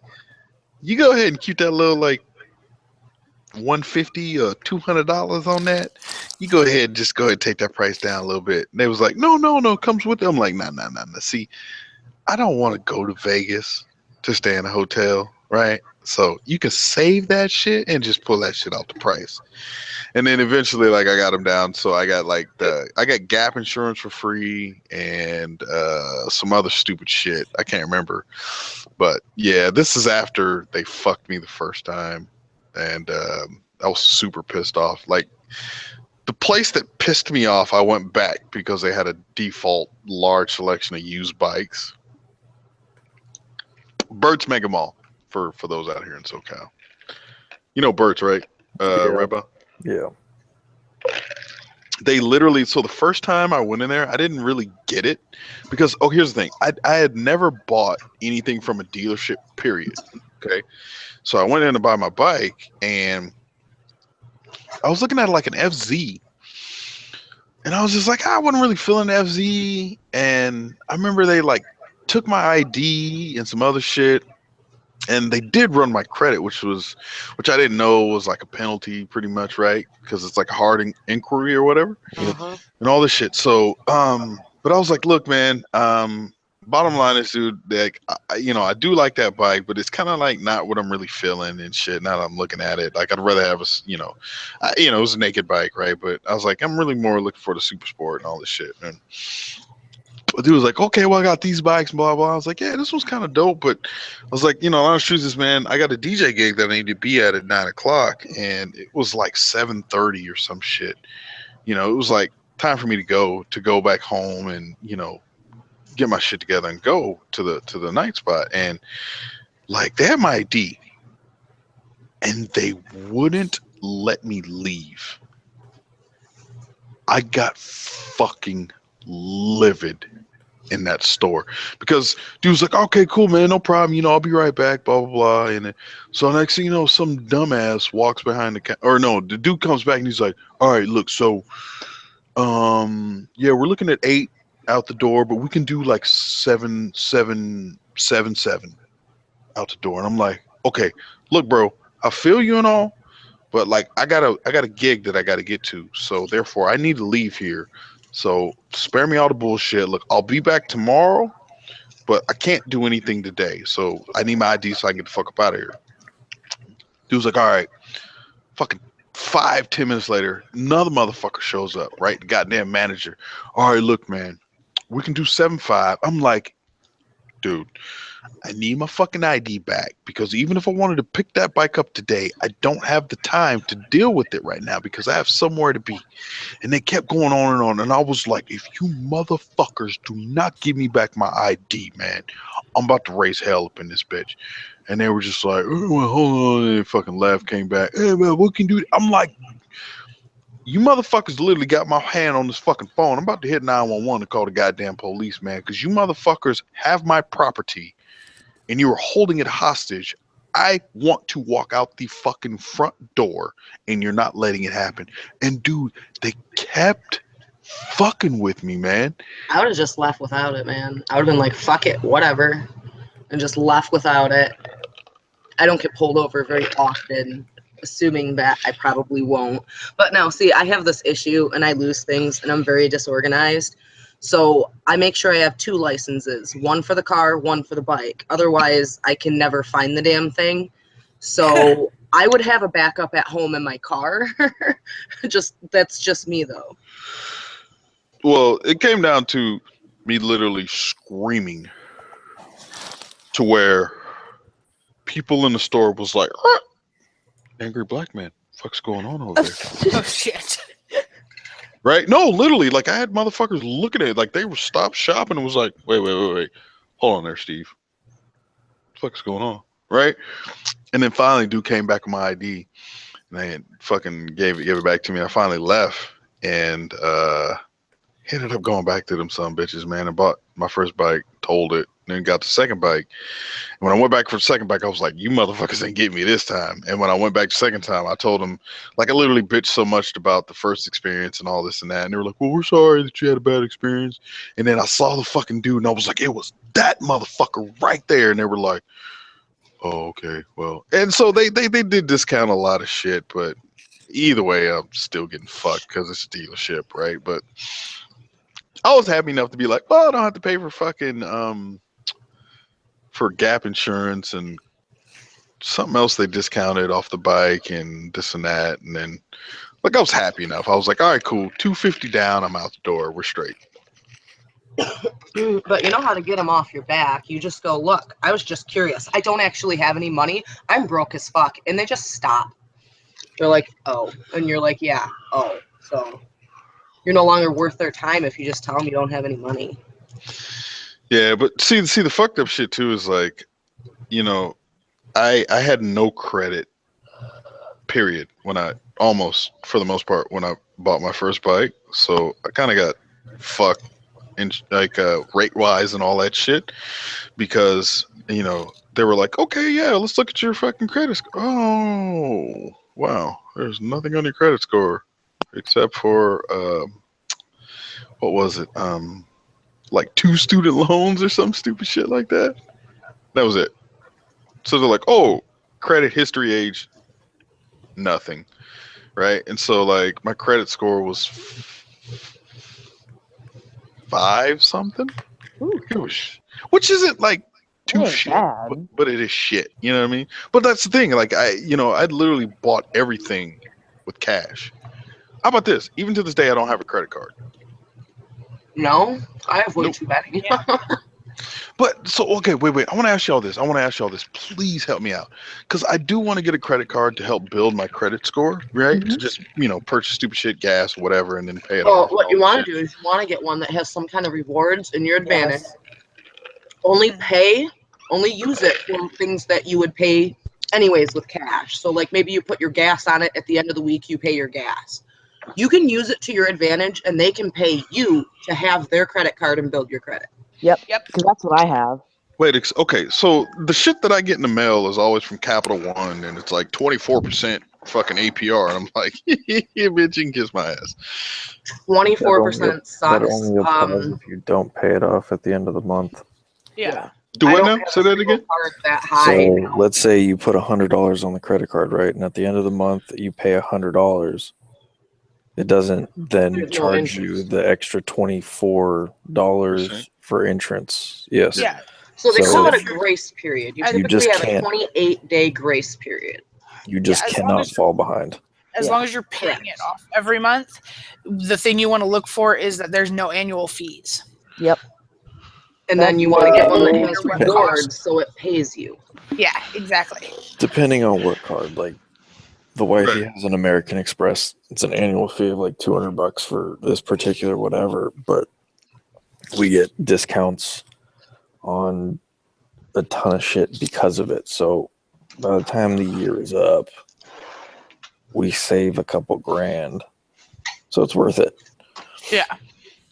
you go ahead and keep that little like $150 or $200 on that. You go ahead and just go ahead and take that price down a little bit. And they was like, no, it comes with it. I'm like, nah. See, I don't want to go to Vegas to stay in a hotel, right? So you can save that shit and just pull that shit off the price. And then eventually, like, I got them down. So I got like I got Gap insurance for free and some other stupid shit. I can't remember. But yeah, this is after they fucked me the first time. And I was super pissed off. Like, the place that pissed me off, I went back because they had a default large selection of used bikes. Burt's Mega Mall for those out here in SoCal. You know Burt's, right? Reba? Yeah. They literally, so the first time I went in there, I didn't really get it because, here's the thing. I had never bought anything from a dealership, period. Okay. So I went in to buy my bike and I was looking at like an FZ. And I was just like, I wasn't really feeling the FZ. And I remember they like took my ID and some other shit. And they did run my credit, which I didn't know was like a penalty pretty much, right? Because it's like a hard inquiry or whatever and all this shit. So, but I was like, look, man, bottom line is, dude, like, I do like that bike, but it's kind of like not what I'm really feeling and shit. Now that I'm looking at it, like I'd rather have it was a naked bike, right? But I was like, I'm really more looking for the Super Sport and all this shit. And the dude was like, okay, well, I got these bikes, blah, blah. I was like, yeah, this one's kind of dope. But I was like, honest truth is, man, I got a DJ gig that I need to be at 9 o'clock. And it was like 7:30 or some shit. It was like time for me to go back home and, get my shit together and go to the night spot. And like, they had my ID and they wouldn't let me leave. I got fucking livid in that store because dude was like, okay, cool, man, no problem, I'll be right back, blah blah blah. And then, so next thing you know, some dumbass walks behind the dude comes back and he's like, all right, look, so yeah, we're looking at 8 out the door, but we can do like 7 out the door. And I'm like, okay, look, bro, I feel you and all, but like I got a gig that I got to get to, so therefore I need to leave here. So spare me all the bullshit. Look, I'll be back tomorrow, but I can't do anything today. So I need my ID so I can get the fuck up out of here. Dude's like, all right. Fucking 5-10 minutes later, another motherfucker shows up, right? The goddamn manager. All right, look, man, we can do 7.5. I'm like, dude, I need my fucking ID back because even if I wanted to pick that bike up today, I don't have the time to deal with it right now because I have somewhere to be. And they kept going on and on. And I was like, if you motherfuckers do not give me back my ID, man, I'm about to raise hell up in this bitch. And they were just like, oh, well, hold on. And they fucking left, came back. Hey, man, what can you do? I'm like, you motherfuckers literally got my hand on this fucking phone. I'm about to hit 911 and call the goddamn police, man, because you motherfuckers have my property and you are holding it hostage. I want to walk out the fucking front door and you're not letting it happen. And dude, they kept fucking with me, man. I would have just left without it, man. I would have been like, fuck it, whatever, and just left without it. I don't get pulled over very often, assuming that I probably won't. But now, see, I have this issue and I lose things and I'm very disorganized. So I make sure I have 2 licenses, one for the car, one for the bike. Otherwise, I can never find the damn thing. So I would have a backup at home in my car. That's just me though. Well, it came down to me literally screaming to where people in the store was like, "Huh? Angry black man, fuck's going on over there?" Oh shit. Right? No, literally, like I had motherfuckers looking at it like they were stopped shopping and was like, wait. Hold on there, Steve. What the fuck's going on? Right? And then finally dude came back with my ID and they fucking gave it back to me. I finally left and ended up going back to them some bitches, man. I bought my first bike, told it, then got the second bike. And when I went back for the second bike, I was like, you motherfuckers ain't get me this time. And when I went back the second time, I told them, like, I literally bitched so much about the first experience and all this and that. And they were like, well, we're sorry that you had a bad experience. And then I saw the fucking dude and I was like, it was that motherfucker right there. And they were like, oh, okay, well. And so they did discount a lot of shit, but either way, I'm still getting fucked because it's a dealership, right? But I was happy enough to be like, well, I don't have to pay for fucking for gap insurance and something else they discounted off the bike and this and that. And then like I was happy enough. I was like, all right, cool. $250 down, I'm out the door. We're straight. But you know how to get them off your back. You just go, look, I was just curious. I don't actually have any money. I'm broke as fuck. And they just stop. They're like, oh. And you're like, yeah, oh. So you're no longer worth their time if you just tell them you don't have any money. Yeah, but see the fucked up shit too is like, you know, I had no credit, period, when I almost, for the most part, when I bought my first bike. So I kind of got fucked in like rate wise and all that shit because, you know, they were like, okay, yeah, let's look at your fucking credit score. Oh, wow. There's nothing on your credit score except for, what was it? Like 2 student loans or some stupid shit like that. That was it. So they're like, oh, credit history age, nothing. Right? And so like my credit score was 5 something. It was, which isn't like too shit, but it is shit. You know what I mean? But that's the thing. Like I'd literally bought everything with cash. How about this? Even to this day, I don't have a credit card. No, I have way too many. But so okay, wait. I want to ask y'all this. Please help me out, because I do want to get a credit card to help build my credit score, right? To just purchase stupid shit, gas, whatever, and then pay it off. What you want to do is you want to get one that has some kind of rewards in your advantage. Yes. Only use it for things that you would pay anyways with cash. So like maybe you put your gas on it at the end of the week, you pay your gas. You can use it to your advantage, and they can pay you to have their credit card and build your credit. Yep. Because that's what I have. Wait, okay. So the shit that I get in the mail is always from Capital One, and it's like 24% fucking APR, and I'm like, yeah, bitch, you can kiss my ass. 24% sucks. That only applies if you don't pay it off at the end of the month. Yeah. Do what now? Say that again. So let's say you put $100 on the credit card, right? And at the end of the month, you pay $100. It doesn't then charge you the extra $24 for entrance. Yes. Yeah. So they call it a grace period. You typically have a 28-day grace period. You just cannot fall behind. As long as you're paying it off every month, the thing you want to look for is that there's no annual fees. Yep. And then you want to get one that has rewards so it pays you. Yeah, exactly. Depending on what card, like the wifey has an American Express. It's an annual fee of like $200 for this particular whatever, but we get discounts on a ton of shit because of it. So by the time the year is up, we save a couple grand. So it's worth it. Yeah.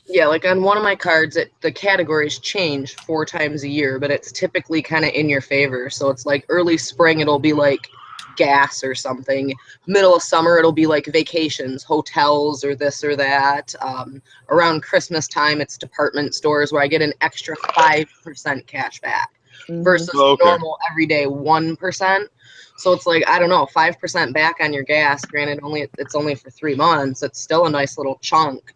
Yeah, like on one of my cards, the categories change 4 times a year, but it's typically kind of in your favor. So it's like early spring, it'll be like gas or something. Middle of summer, it'll be like vacations, hotels, or this or that. Around Christmas time, it's department stores where I get an extra 5% cash back versus normal everyday 1%. So it's like, I don't know, 5% back on your gas. Granted, it's only for 3 months. It's still a nice little chunk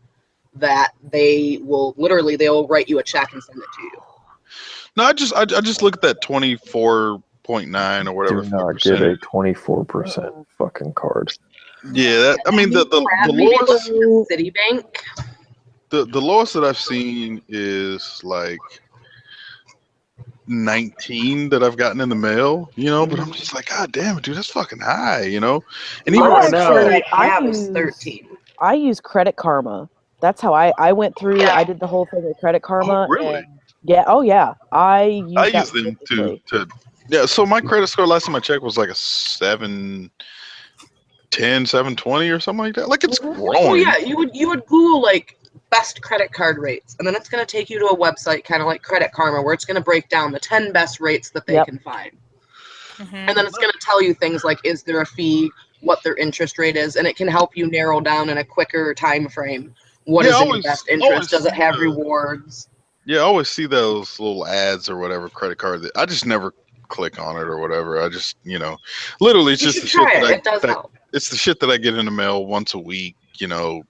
that they'll write you a check and send it to you. No, I just look at that 24% 0.9 or whatever. Do not get a 24% fucking card. Yeah, that, I mean the Maybe lowest with Citibank. the lowest that I've seen is like 19 that I've gotten in the mail, you know, but I'm just like, God damn it, dude, that's fucking high, you know? And even I I have is use 13. I use Credit Karma. That's how I went through. I did the whole thing with Credit Karma. really? And yeah. Oh yeah. I use use them to yeah, so my credit score last time I checked was like a 710, 720 or something like that. Like it's growing. Oh yeah, you would Google like best credit card rates, and then it's going to take you to a website kind of like Credit Karma, where it's going to break down the 10 best rates that they can find. And then it's going to tell you things like, is there a fee, what their interest rate is, and it can help you narrow down in a quicker time frame what is in your best interest. Does it have rewards? Yeah, I always see those little ads or whatever credit card that I just never click on it or whatever. I just, you know, literally it's just the shit it's the shit that I get in the mail once a week, you know,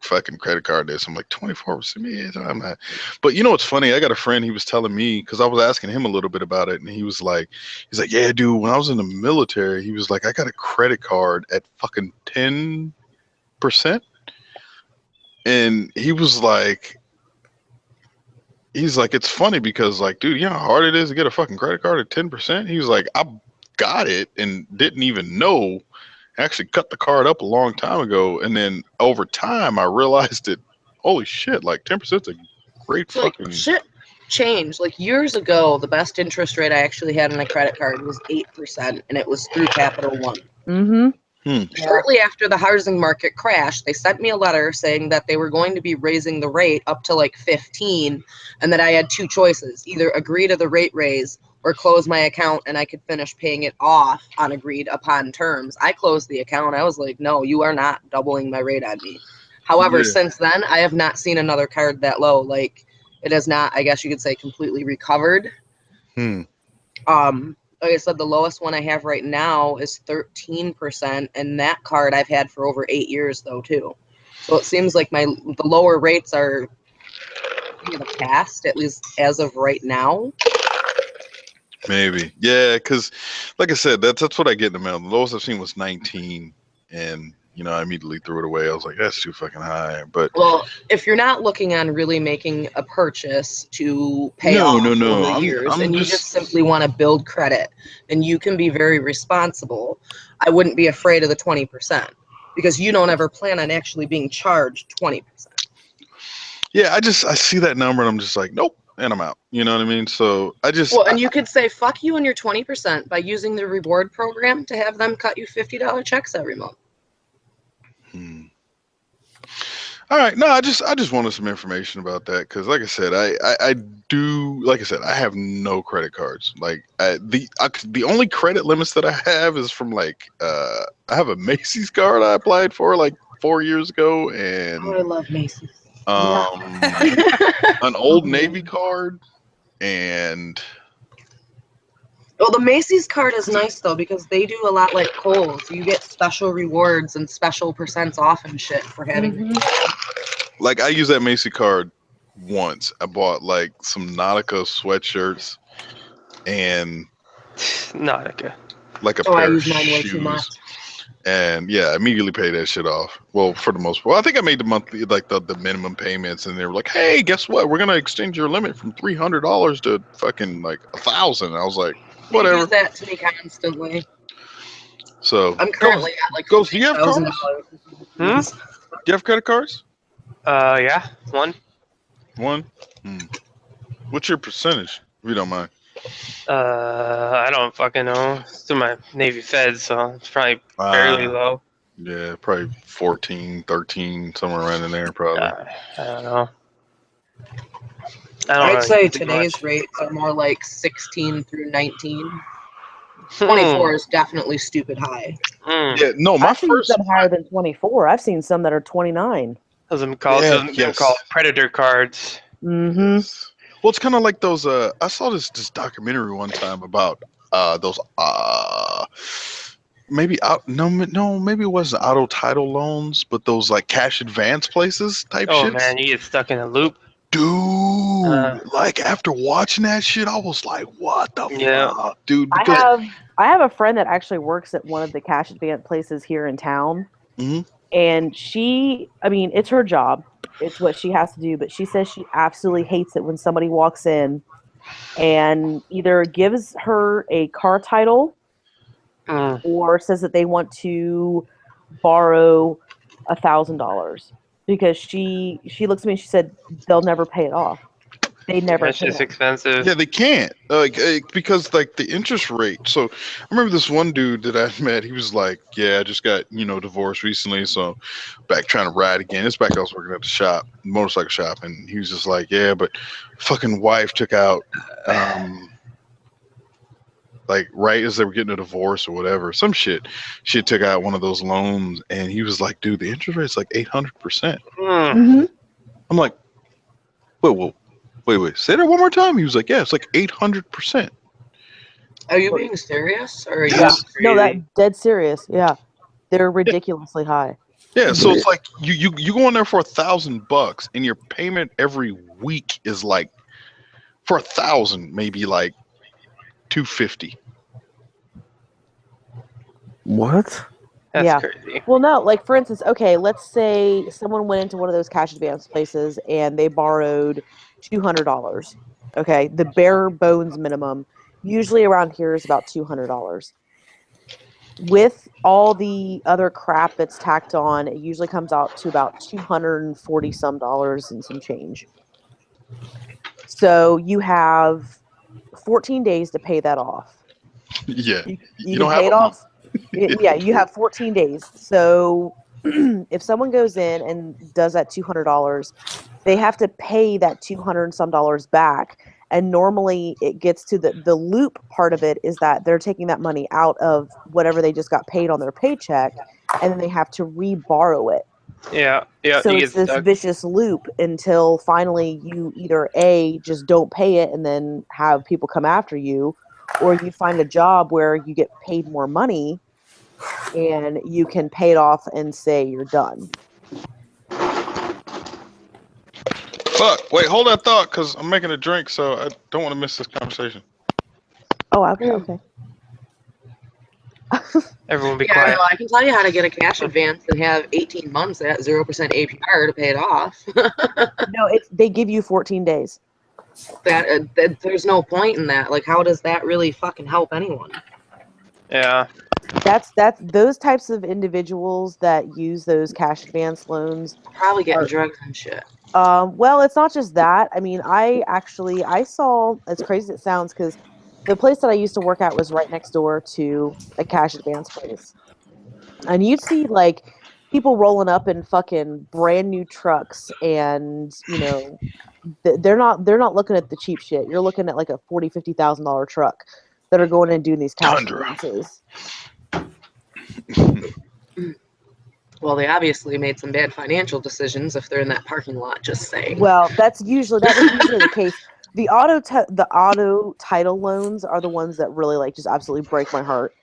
fucking credit card this. I'm like 24%. Yeah, I'm not. But you know what's funny? I got a friend, he was telling me, because I was asking him a little bit about it, and he's like, yeah, dude, when I was in the military, he was like, I got a credit card at fucking 10%. And he was like, it's funny because, like, dude, you know how hard it is to get a fucking credit card at 10%? He was like, I got it and didn't even know. Actually cut the card up a long time ago, and then over time I realized that, holy shit, like 10% is a great fucking shit changed. Like years ago, the best interest rate I actually had on a credit card was 8%, and it was through Capital One. Shortly after the housing market crashed, they sent me a letter saying that they were going to be raising the rate up to like 15, and that I had two choices: either agree to the rate raise or close my account and I could finish paying it off on agreed upon terms. I closed the account. I was like, no, you are not doubling my rate on me. However, since then, I have not seen another card that low. Like, it has not, I guess you could say, completely recovered. Like I said, the lowest one I have right now is 13%, and that card I've had for over 8 years, though, too. So it seems like the lower rates are in the past, at least as of right now. Maybe. Yeah, because like I said, that's what I get in the mail. The lowest I've seen was 19, and you know, I immediately threw it away. I was like, that's too fucking high. But well, if you're not looking on really making a purchase to pay off over the years, and you just simply want to build credit, then you can be very responsible. I wouldn't be afraid of the 20% because you don't ever plan on actually being charged 20%. Yeah, I see that number and I'm just like, nope. And I'm out. You know what I mean? So and you could say fuck you and your 20% by using the reward program to have them cut you $50 checks every month. All right. No, I just wanted some information about that because, like I said, I do. Like I said, I have no credit cards. Like the only credit limits that I have is from like I have a Macy's card I applied for like 4 years ago, and I love Macy's. An Old Navy card, and well, the Macy's card is nice though because they do a lot like Kohl's. You get special rewards and special percents off and shit for having. Like I used that Macy's card once. I bought like some Nautica sweatshirts and Nautica, like a pair of shoes. And yeah, I immediately paid that shit off. Well, for the most part, I think I made the monthly, like the minimum payments, and they were like, "Hey, guess what? We're gonna extend your limit from $300 to fucking like $1,000." I was like, "Whatever." They do that to me constantly. So I'm currently at like Ghost, do you have cards? Do you have credit cards? Yeah, one. What's your percentage, if you don't mind? I don't fucking know. It's through my Navy Fed, so it's probably fairly low. Yeah, probably 14, 13, somewhere around in there, probably. I don't know. I'd say today's rates are more like 16 through 19. 24 is definitely stupid high. Yeah, no, my I've seen some higher than 24. I've seen some that are 29. Those are called predator cards. Well, it's kind of like those. I saw this documentary one time about those. Maybe maybe it wasn't auto title loans, but those like cash advance places type shit. Oh man, you get stuck in a loop. Dude, like after watching that shit, I was like, "What the fuck, dude?" Because I have a friend that actually works at one of the cash advance places here in town, and I mean, it's her job, it's what she has to do, but she says she absolutely hates it when somebody walks in and either gives her a car title or says that they want to borrow $1,000 because she looks at me and she said they'll never pay it off. They never. That's just expensive. Yeah, they can't because like the interest rate. So I remember this one dude that I met. He was like, "Yeah, I just got divorced recently, so back trying to ride again." It's back. I was working at the shop, motorcycle shop, and he was just like, "Yeah, but fucking wife took out like right as they were getting a divorce or whatever, some shit. She took out one of those loans, and he was like, "Dude, the interest rate's like 800%." I'm like, Wait, say that one more time. He was like, "Yeah, it's like 800%." Are you being serious? Or are you Yeah, no, that dead serious. Yeah, they're ridiculously high. Yeah, so it's like you go in there for $1,000, and your payment every week is like for 1,000, maybe like 250. What? That's crazy. Well, no, like for instance, okay, let's say someone went into one of those cash advance places and they borrowed $200. Okay, the bare bones minimum usually around here is about $200. With all the other crap that's tacked on, it usually comes out to about 240 some dollars and some change. So you have 14 days to pay that off. Yeah, You can pay it off. Yeah, you have 14 days. So if someone goes in and does that $200, they have to pay that 200 and some dollars back. And normally it gets to the loop part of it is that they're taking that money out of whatever they just got paid on their paycheck, and then they have to re-borrow it. Yeah. So You it's get this stuck. vicious loop until finally you either A, just don't pay it and then have people come after you, or you find a job where you get paid more money and you can pay it off and say you're done. Fuck! Wait, hold that thought, because I'm making a drink, so I don't want to miss this conversation. Oh, okay. Everyone be Yeah, quiet. no, I can tell you how to get a cash advance and have 18 months at 0% APR to pay it off. No, they give you 14 days. That there's no point in that. Like, how does that really fucking help anyone? Yeah. That's those types of individuals that use those cash advance loans Probably getting drugs and shit. Well, it's not just that. I mean, I saw, as crazy as it sounds, because the place that I used to work at was right next door to a cash advance place, and you'd see like people rolling up in fucking brand new trucks, and they're not looking at the cheap shit. You're looking at like a $40,000-$50,000 truck that are going and doing these cash advances. Well, they obviously made some bad financial decisions if they're in that parking lot. Just saying. Well, that was usually the case. The auto title loans are the ones that really like just absolutely break my heart,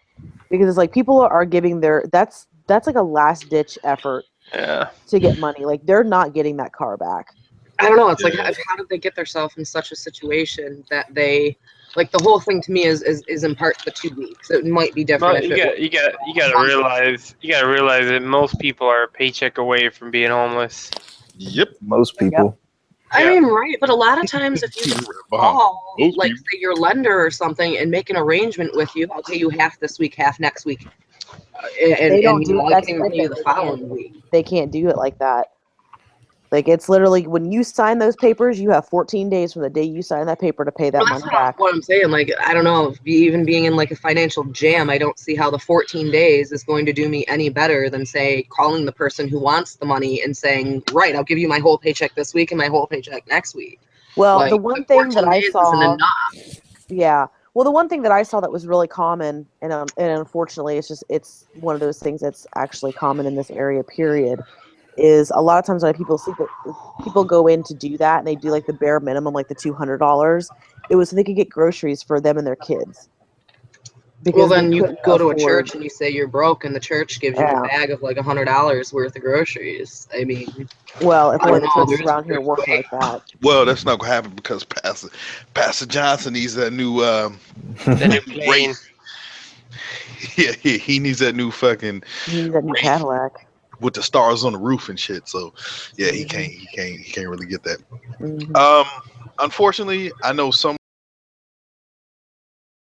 because it's like people are giving that's like a last ditch effort to get money. Like they're not getting that car back. I don't know. It's like how did they get themselves in such a situation that they like the whole thing to me is in part the 2 weeks. It might be different. Well, you gotta realize that most people are a paycheck away from being homeless. Yep, most people. I mean, right, but a lot of times if you call, like, say your lender or something and make an arrangement with you, I'll pay you half this week, half next week, and They don't do I can pay you the following week. They can't do it like that. Like it's literally when you sign those papers, you have 14 days from the day you sign that paper to pay that money back. What I'm saying, like, I don't know, even being in like a financial jam, I don't see how the 14 days is going to do me any better than, say, calling the person who wants the money and saying, right, I'll give you my whole paycheck this week and my whole paycheck next week. Well, like, the one thing that I saw, enough. Yeah. Well, the one thing that I saw that was really common, and unfortunately, it's one of those things that's actually common in this area. Period. Is a lot of times when people go in to do that and they do like the bare minimum, like the $200. It was so they could get groceries for them and their kids. Well, they then you couldn't go to a afford- church and you say you're broke, and the church gives you Yeah. a bag of like $100 worth of groceries. I mean, Well, if I only don't the know, churches there's- around here work like that. Well, that's not gonna happen because Pastor Johnson needs that new The new plane. Yeah, he needs that new fucking He needs that new Cadillac. with the stars on the roof and shit. So yeah, he Mm-hmm. can't really get that. Mhm. Unfortunately, I know some